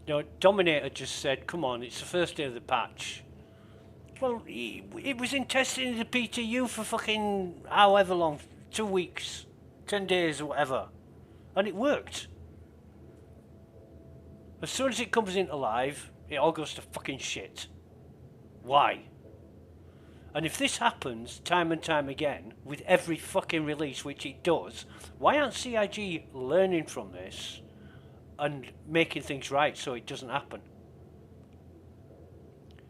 You know, Dominator just said, come on, it's the first day of the patch. Well, it was in testing in the PTU for fucking however long, 2 weeks, 10 days or whatever. And it worked. As soon as it comes into live, it all goes to fucking shit. Why? And if this happens time and time again, with every fucking release, which it does, why aren't CIG learning from this and making things right so it doesn't happen?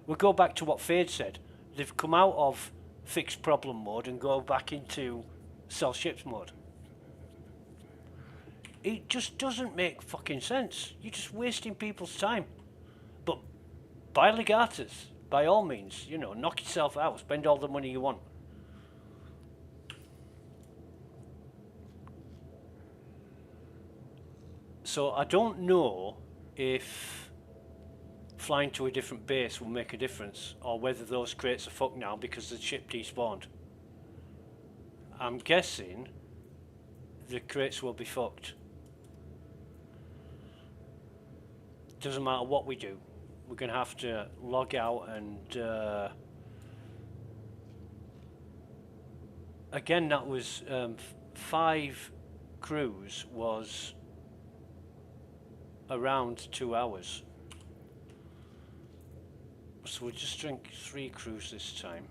We'll go back to what Fade said. They've come out of fixed problem mode and go back into sell ships mode. It just doesn't make fucking sense. You're just wasting people's time. But buy Legatus, by all means. You know, knock yourself out. Spend all the money you want. So I don't know if flying to a different base will make a difference, or whether those crates are fucked now because the ship despawned. I'm guessing the crates will be fucked. Doesn't matter what we do, we're going to have to log out and again, that was 5 crews was around 2 hours. So we'll just drink 3 crews this time.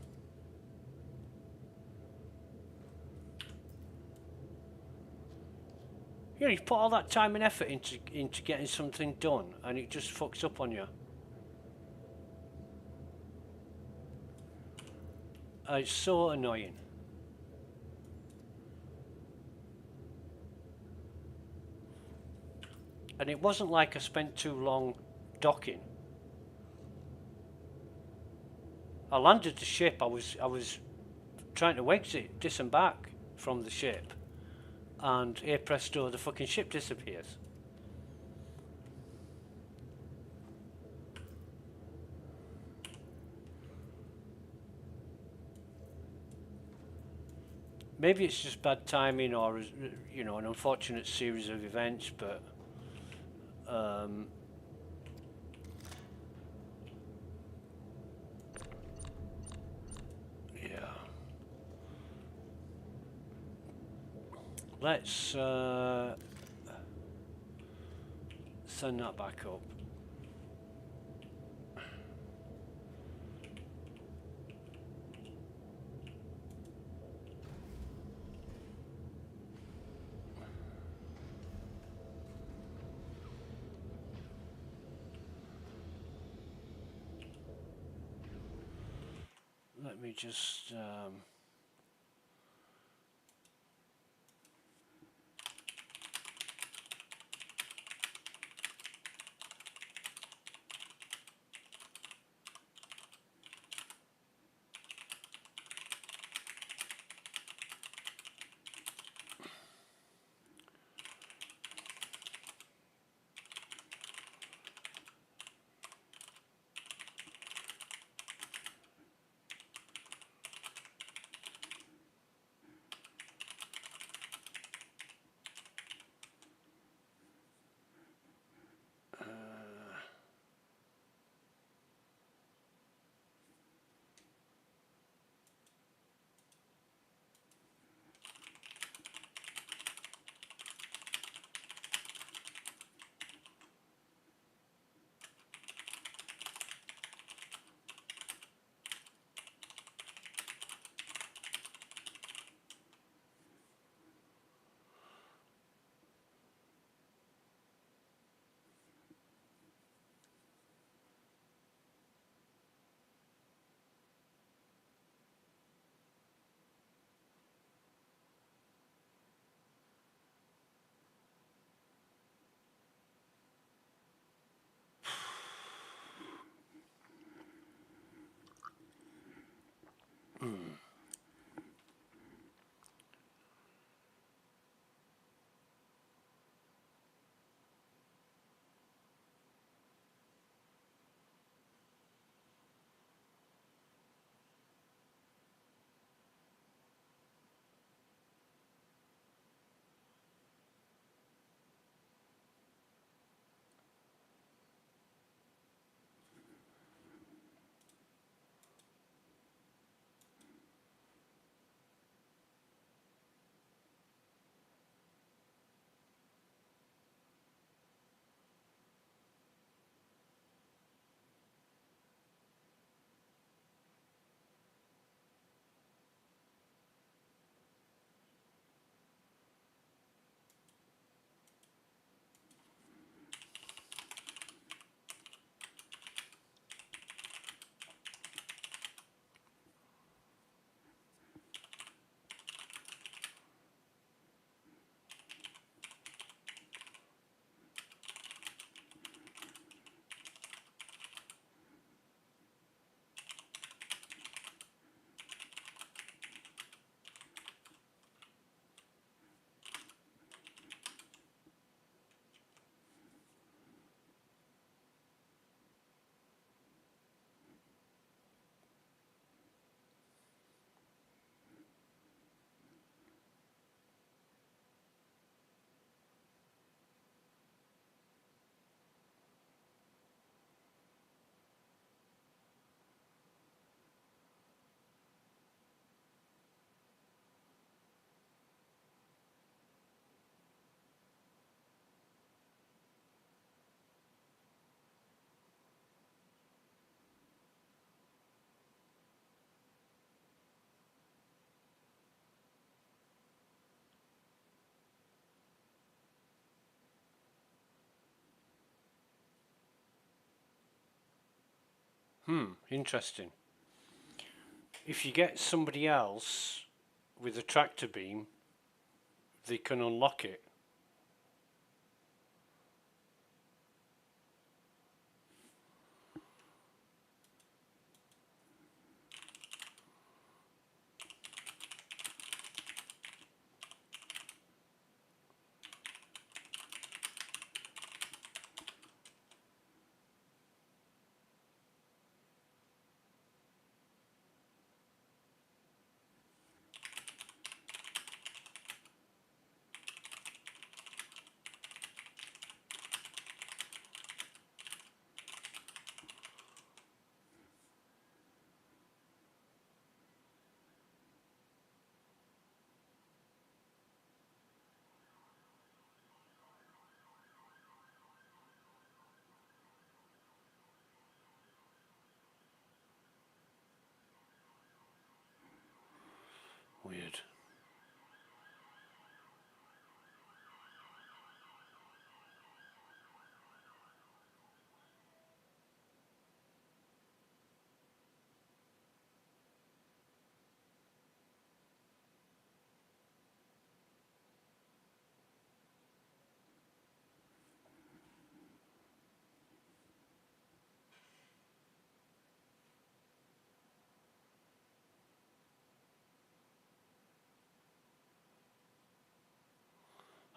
You know, you've put all that time and effort into getting something done, and it just fucks up on you. It's so annoying. And it wasn't like I spent too long docking. I landed the ship. I was trying to exit, disembark from the ship, and hey presto, the fucking ship disappears. Maybe it's just bad timing, or you know, an unfortunate series of events, but yeah. Let's send that back up. Let me just Interesting. If you get somebody else with a tractor beam, they can unlock it. Weird.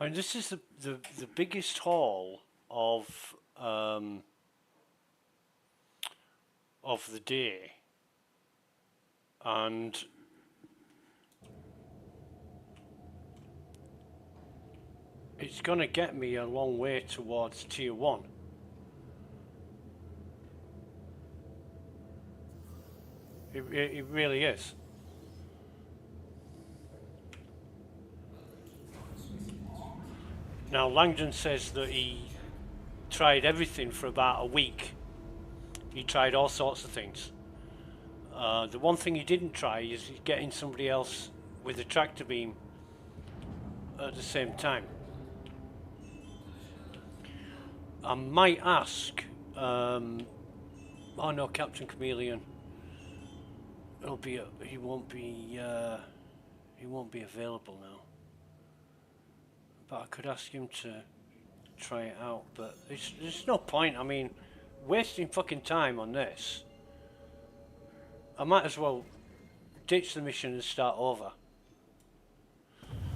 I mean, this is the biggest hall of the day, and it's going to get me a long way towards tier 1. It really is. Now, Langdon says that he tried everything for about a week. He tried all sorts of things. The one thing he didn't try is getting somebody else with a tractor beam at the same time. I might ask, oh no, Captain Chameleon. He won't be available now. But I could ask him to try it out, but there's no point. I mean, wasting fucking time on this. I might as well ditch the mission and start over.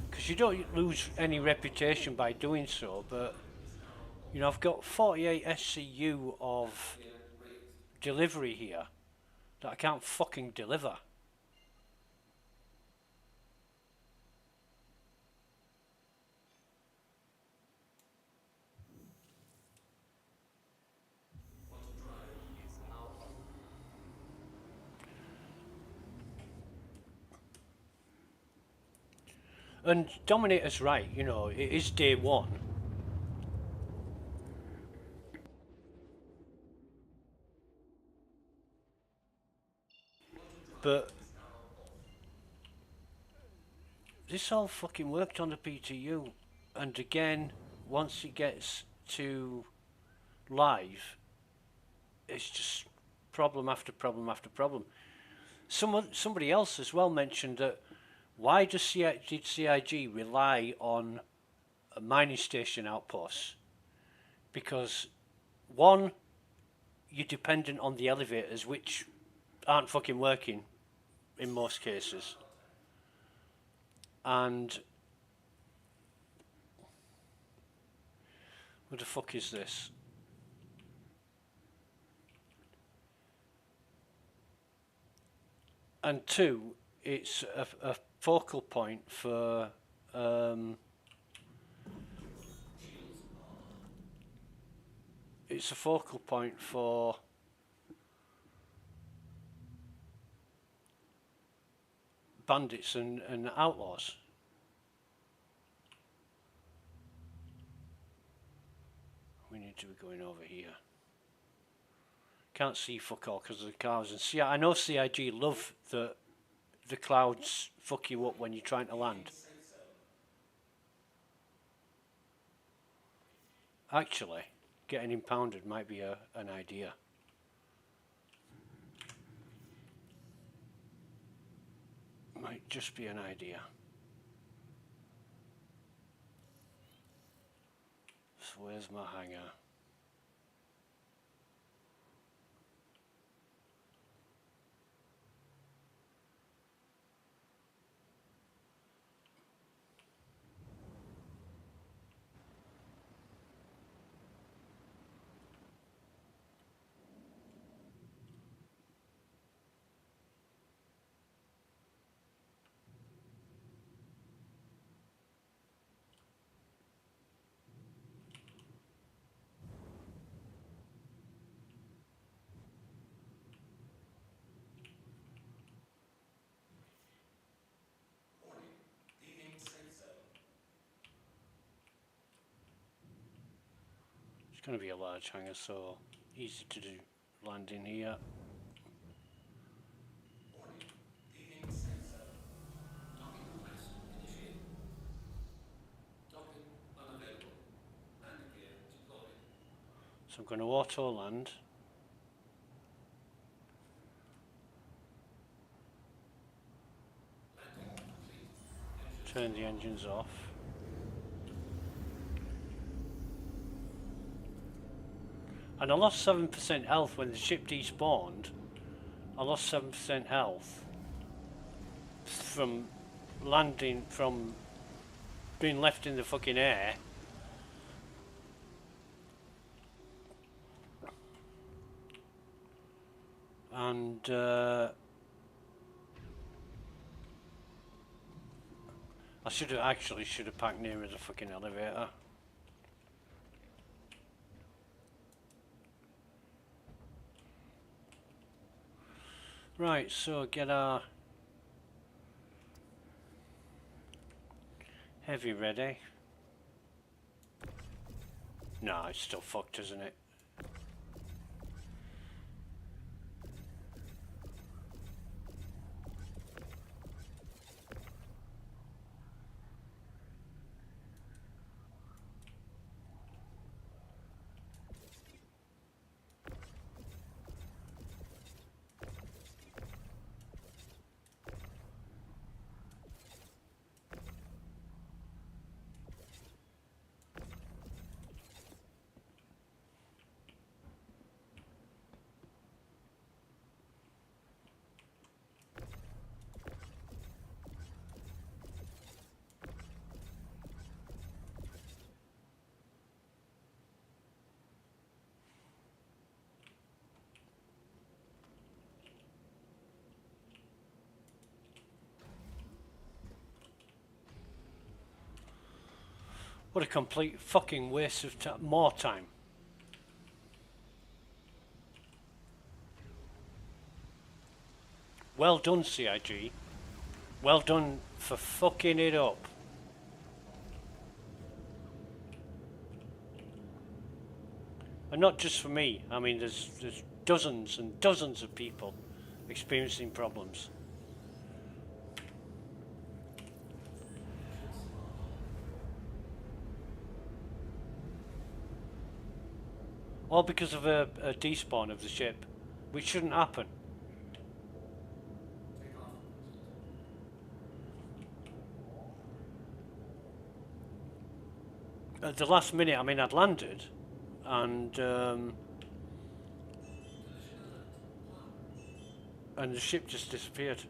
Because you don't lose any reputation by doing so, but you know, I've got 48 SCU of delivery here that I can't fucking deliver. And Dominator's right, you know, it is day 1. But this all fucking worked on the PTU, and again, once it gets to live, it's just problem after problem after problem. Somebody else as well mentioned that why did CIG rely on a mining station outposts? Because one, you're dependent on the elevators, which aren't fucking working in most cases. And what the fuck is this? And 2, it's a focal point for bandits and outlaws. We need to be going over here. Can't see fuck all because of the clouds. And I know CIG love the clouds fuck you up when you're trying to land. Actually, getting impounded might be an idea. Might just be an idea. So where's my hangar? It's going to be a large hangar, so easy to do landing here. So I'm going to auto land. Turn the engines off. And I lost 7% health when the ship despawned. I lost 7% health from landing, from being left in the fucking air. And I should have packed nearer the fucking elevator. Right, so get our heavy ready. No, it's still fucked, isn't it? What a complete fucking waste of more time. Well done, CIG. Well done for fucking it up. And not just for me. I mean, there's dozens and dozens of people experiencing problems. All because of a despawn of the ship, which shouldn't happen. At the last minute, I mean, I'd landed, and the ship just disappeared.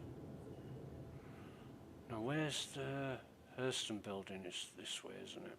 Now, where's the Hurston building? It's this way, isn't it?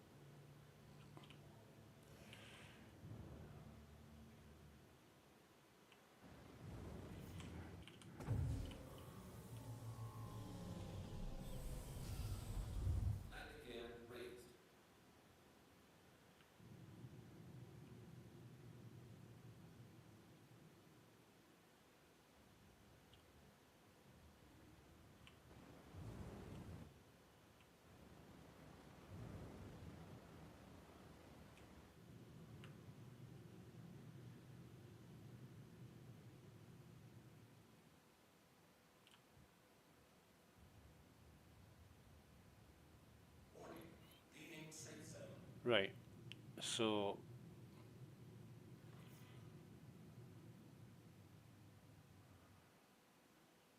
Right, so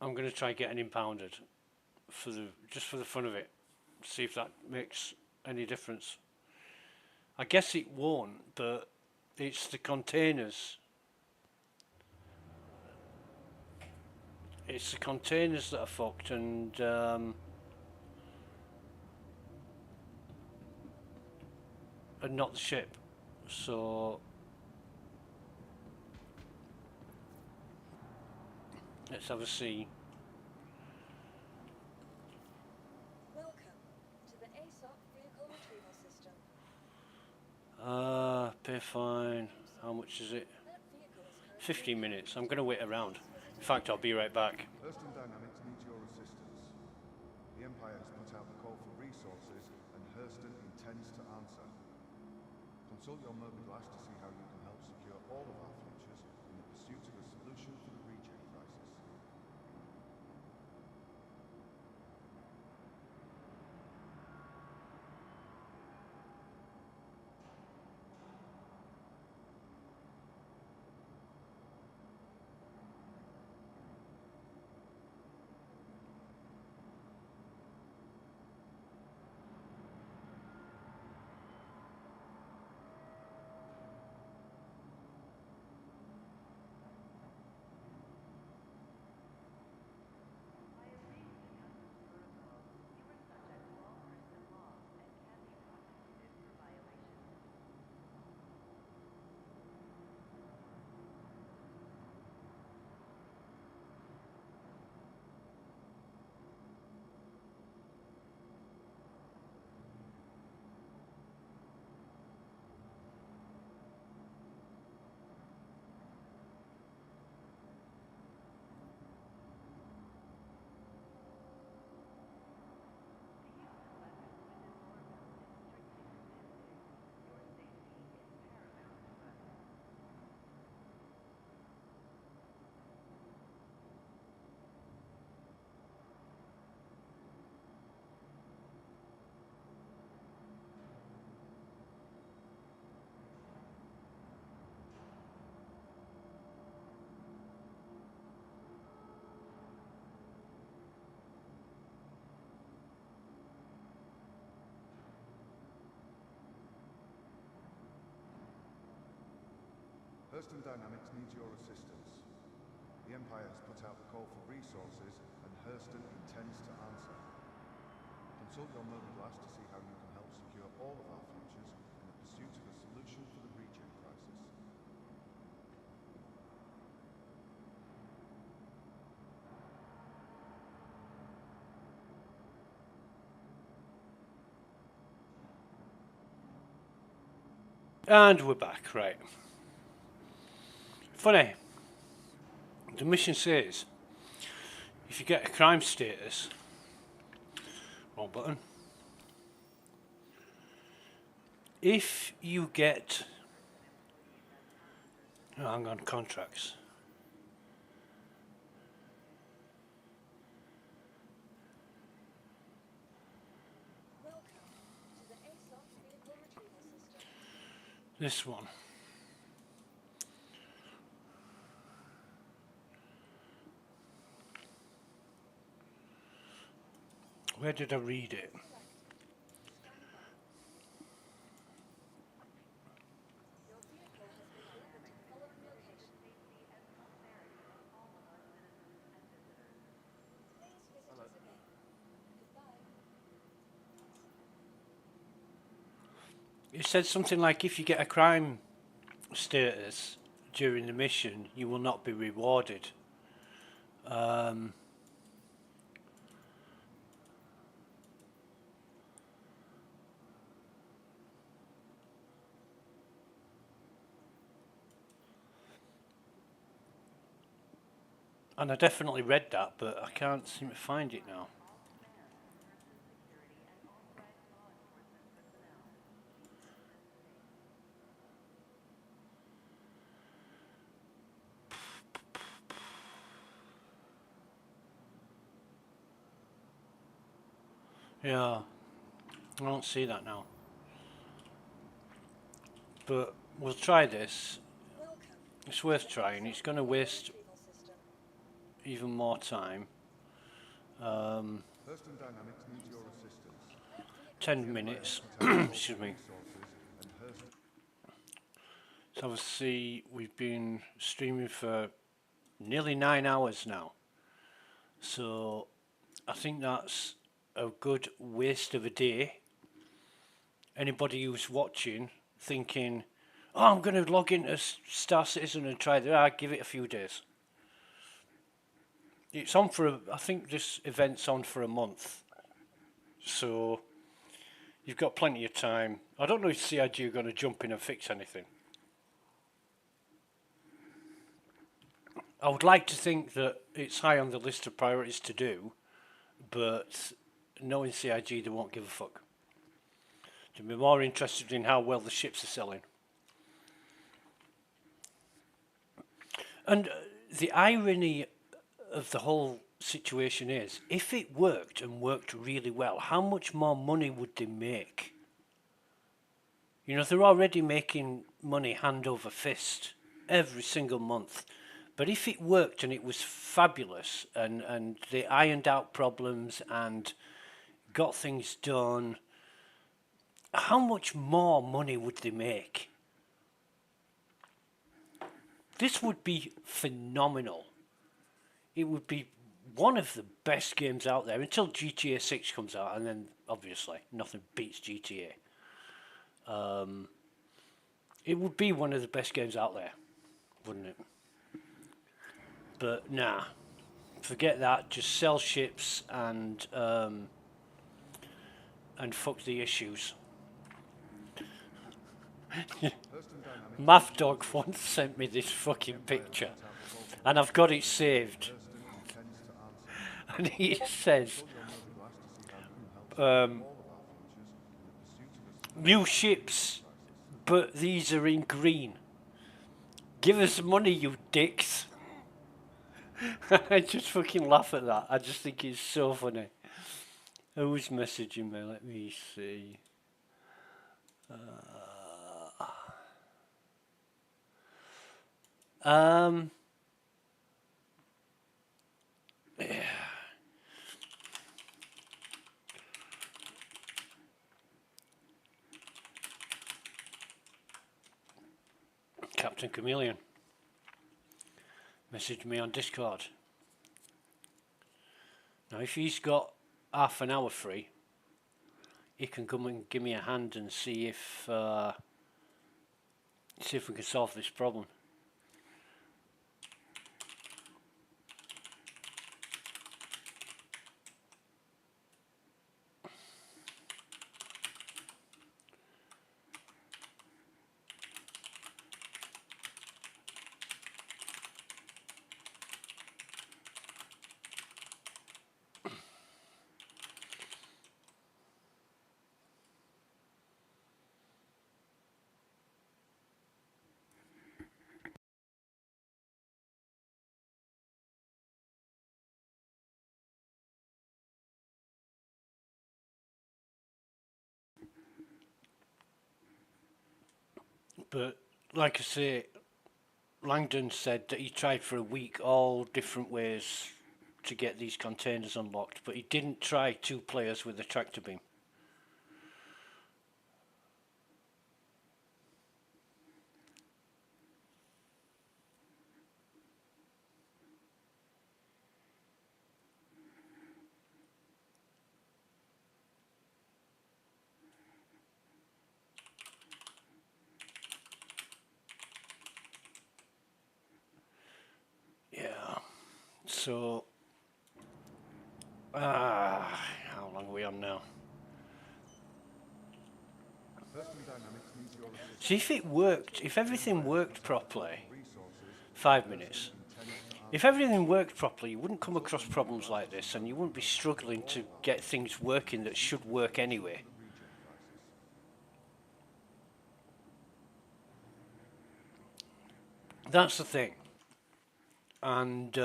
I'm going to try getting impounded for the just for the fun of it. See if that makes any difference. I guess it won't, but it's the containers. It's the containers that are fucked, and not the ship. So let's have a see. Welcome to the aSOC vehicle retrieval system. Pay fine. How much is it? That vehicle is currently 15 minutes. I'm going to wait around. In fact, I'll be right back. Hurston Dynamics needs your assistance. The Empire has put out the call for resources, and Hurston intends to answer. Consult your moby glass to see how you can help secure all of our futures in the pursuit of a solution for the regen crisis. Hurston Dynamics needs your assistance. The Empire has put out the call for resources, and Hurston intends to answer. Consult your moby glass to see how you can help secure all of our futures in the pursuit of a solution for the regen crisis. And we're back, right. Funny, the mission says if you get a crime status, wrong button, if you get, oh, hang on, contracts. Welcome to the aSOC vehicle retrieval system. This one. Where did I read it? Your vehicle has been delivered to the following location. Please visit us again. Goodbye. It said something like if you get a crime status during the mission, you will not be rewarded. And I definitely read that, but I can't seem to find it now. Yeah, I don't see that now. But we'll try this. It's worth trying. It's going to waste even more time. Hurston Dynamics needs your assistance. 10 minutes. Excuse me. So obviously we've been streaming for nearly 9 hours now. So I think that's a good waste of a day. Anybody who's watching thinking, oh, I'm going to log into Star Citizen and try that, I'll give it a few days. It's on for, I think this event's on for a month. So you've got plenty of time. I don't know if CIG are going to jump in and fix anything. I would like to think that it's high on the list of priorities to do, but knowing CIG, they won't give a fuck. They'll be more interested in how well the ships are selling. And the irony of the whole situation is, if it worked and worked really well, how much more money would they make? You know, they're already making money hand over fist every single month. But if it worked and it was fabulous and they ironed out problems and got things done, how much more money would they make? This would be phenomenal. It would be one of the best games out there until GTA 6 comes out, and then obviously nothing beats GTA. It would be one of the best games out there, wouldn't it? But nah, forget that. Just sell ships and fuck the issues. Mavdog once sent me this fucking picture, and I've got it saved. And he says, new ships, but these are in green. Give us money, you dicks. I just fucking laugh at that. I just think it's so funny. Who's messaging me? Let me see. Yeah. Captain Chameleon messaged me on Discord. Now, if he's got half an hour free, he can come and give me a hand and see if we can solve this problem. But like I say, Langdon said that he tried for a week all different ways to get these containers unlocked, but he didn't try 2 players with a tractor beam. Yeah, so how long are we on now? See, if it worked, if everything worked properly, 5 minutes. If everything worked properly, you wouldn't come across problems like this, and you wouldn't be struggling to get things working that should work anyway. That's the thing. And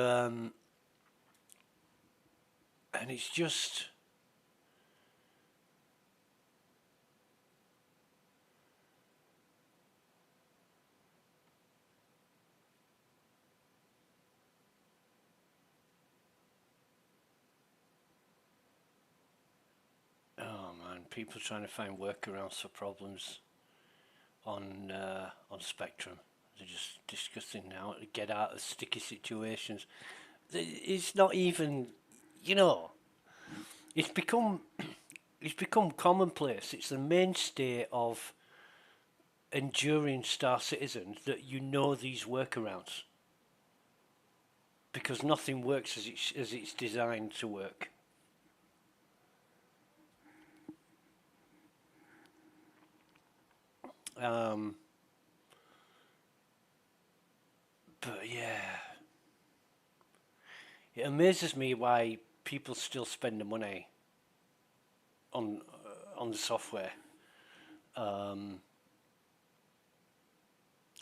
it's just... people trying to find workarounds for problems on Spectrum. They're just discussing how to get out of sticky situations. It's not even, you know, it's become commonplace. It's the mainstay of enduring Star Citizen that you know these workarounds, because nothing works as it's designed to work. But yeah, it amazes me why people still spend the money on the software.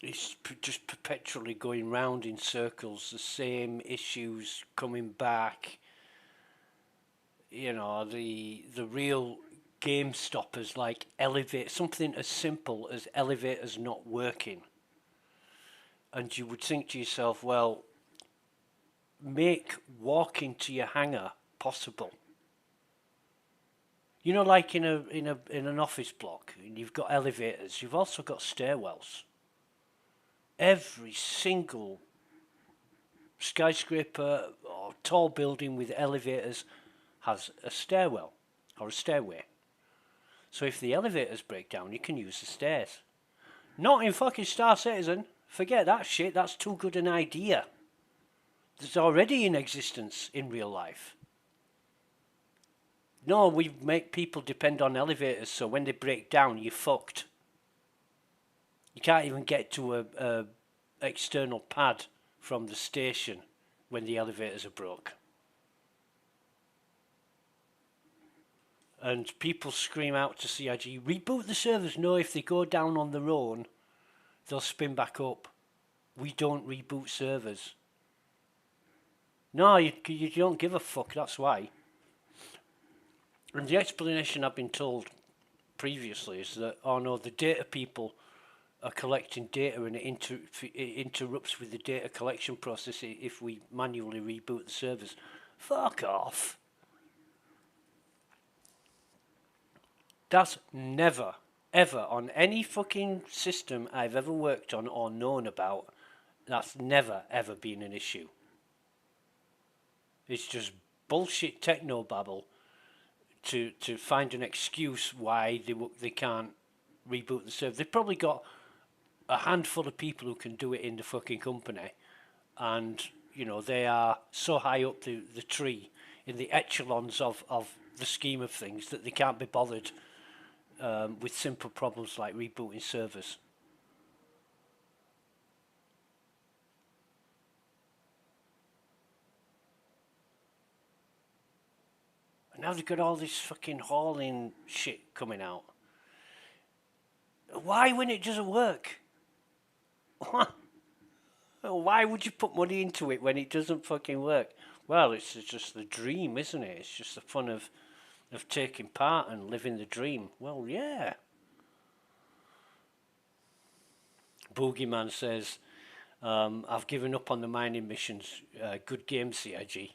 It's just perpetually going round in circles, the same issues coming back. You know, the real game stoppers like something as simple as elevators not working. And you would think to yourself, well, make walking to your hangar possible. You know, like in an office block, and you've got elevators, you've also got stairwells. Every single skyscraper or tall building with elevators has a stairwell or a stairway. So if the elevators break down, you can use the stairs. Not in fucking Star Citizen. Forget that shit. That's too good an idea. It's already in existence in real life. No, we make people depend on elevators, so when they break down, you're fucked. You can't even get to a external pad from the station when the elevators are broke. And people scream out to CIG, reboot the servers. No, if they go down on their own, they'll spin back up. We don't reboot servers. No, you don't give a fuck, that's why. And the explanation I've been told previously is that, oh no, the data people are collecting data and it interrupts with the data collection process if we manually reboot the servers. Fuck off. That's never, ever on any fucking system I've ever worked on or known about, that's never, ever been an issue. It's just bullshit technobabble to find an excuse why they can't reboot the server. They've probably got a handful of people who can do it in the fucking company, and you know they are so high up the tree in the echelons of the scheme of things that they can't be bothered with simple problems like rebooting servers. And now they've got all this fucking hauling shit coming out. Why when it doesn't work? Why would you put money into it when it doesn't fucking work? Well, it's just the dream, isn't it? It's just the fun of taking part and living the dream. Well, yeah. Boogeyman says, I've given up on the mining missions. Good game, CIG.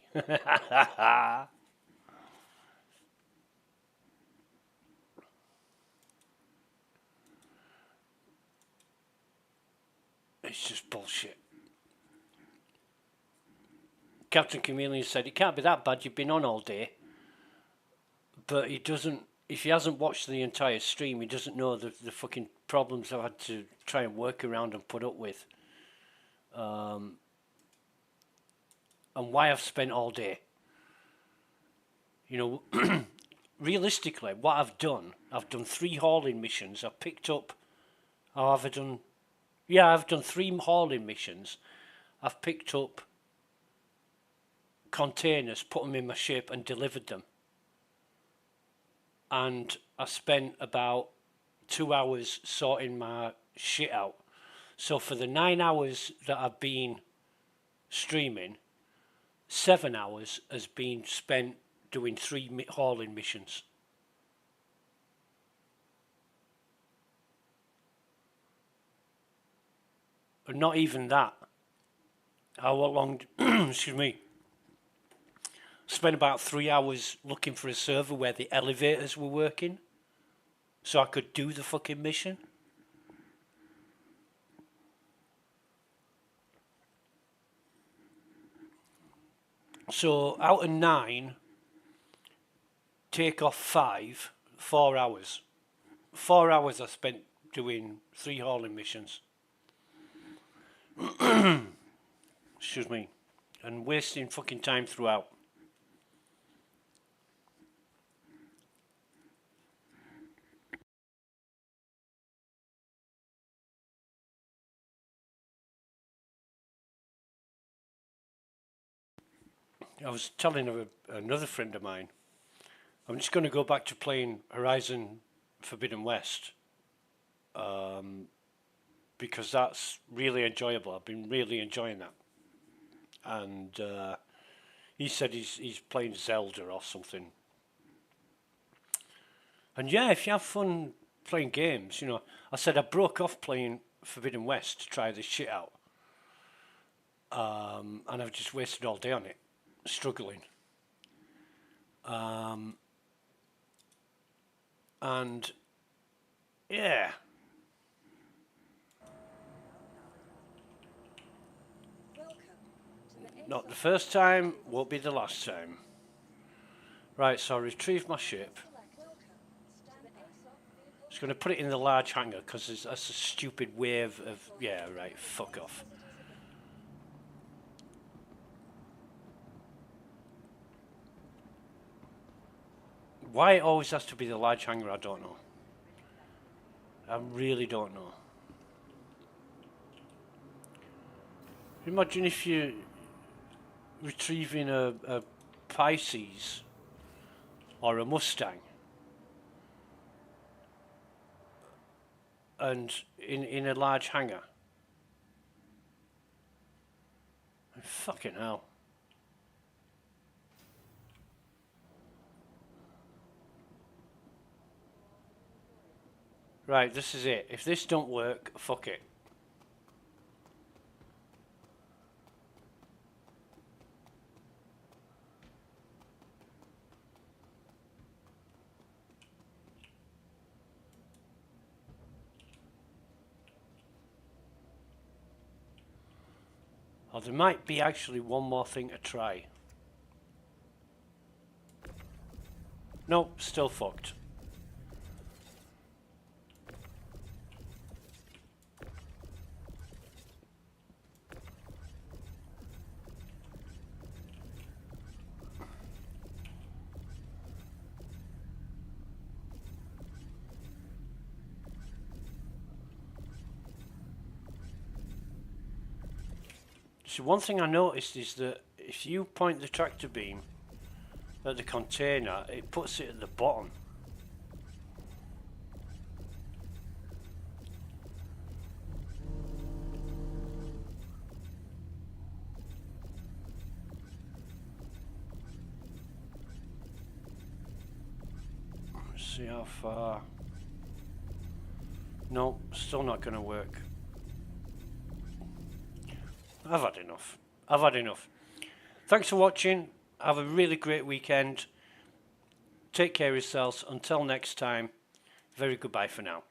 It's just bullshit. Captain Chameleon said, it can't be that bad, you've been on all day. But he doesn't, if he hasn't watched the entire stream, he doesn't know the fucking problems I've had to try and work around and put up with. And why I've spent all day. You know, realistically, what I've done 3 hauling missions. I've picked up, how have I done? Yeah, I've done 3 hauling missions. I've picked up containers, put them in my ship and delivered them. And I spent about 2 hours sorting my shit out. So for the 9 hours that I've been streaming, 7 hours has been spent doing 3 hauling missions. But not even that. How long, excuse me, spent about 3 hours looking for a server where the elevators were working. so I could do the fucking mission. So out of 9, take off 5, 4 hours. 4 hours I spent doing 3 hauling missions. Excuse me. And wasting fucking time throughout. I was telling another friend of mine, I'm just going to go back to playing Horizon Forbidden West, because that's really enjoyable. I've been really enjoying that. And he said he's playing Zelda or something. And yeah, if you have fun playing games, you know, I said I broke off playing Forbidden West to try this shit out. And I've just wasted all day on it, struggling. And yeah. Not the first time, won't be the last time. Right, so I retrieve my ship. Just going to put it in the large hangar because that's a stupid wave of... Yeah, right, fuck off. Why it always has to be the large hangar, I don't know. I really don't know. Imagine if you're retrieving a Pisces or a Mustang and in a large hangar. Fucking hell. Right, this is it. If this don't work, fuck it. Or there might be actually one more thing to try. Nope, still fucked. So one thing I noticed is that if you point the tractor beam at the container, it puts it at the bottom. Let's see how far. No, still not going to work. I've had enough. I've had enough. Thanks for watching. Have a really great weekend. Take care of yourselves. Until next time, very goodbye for now.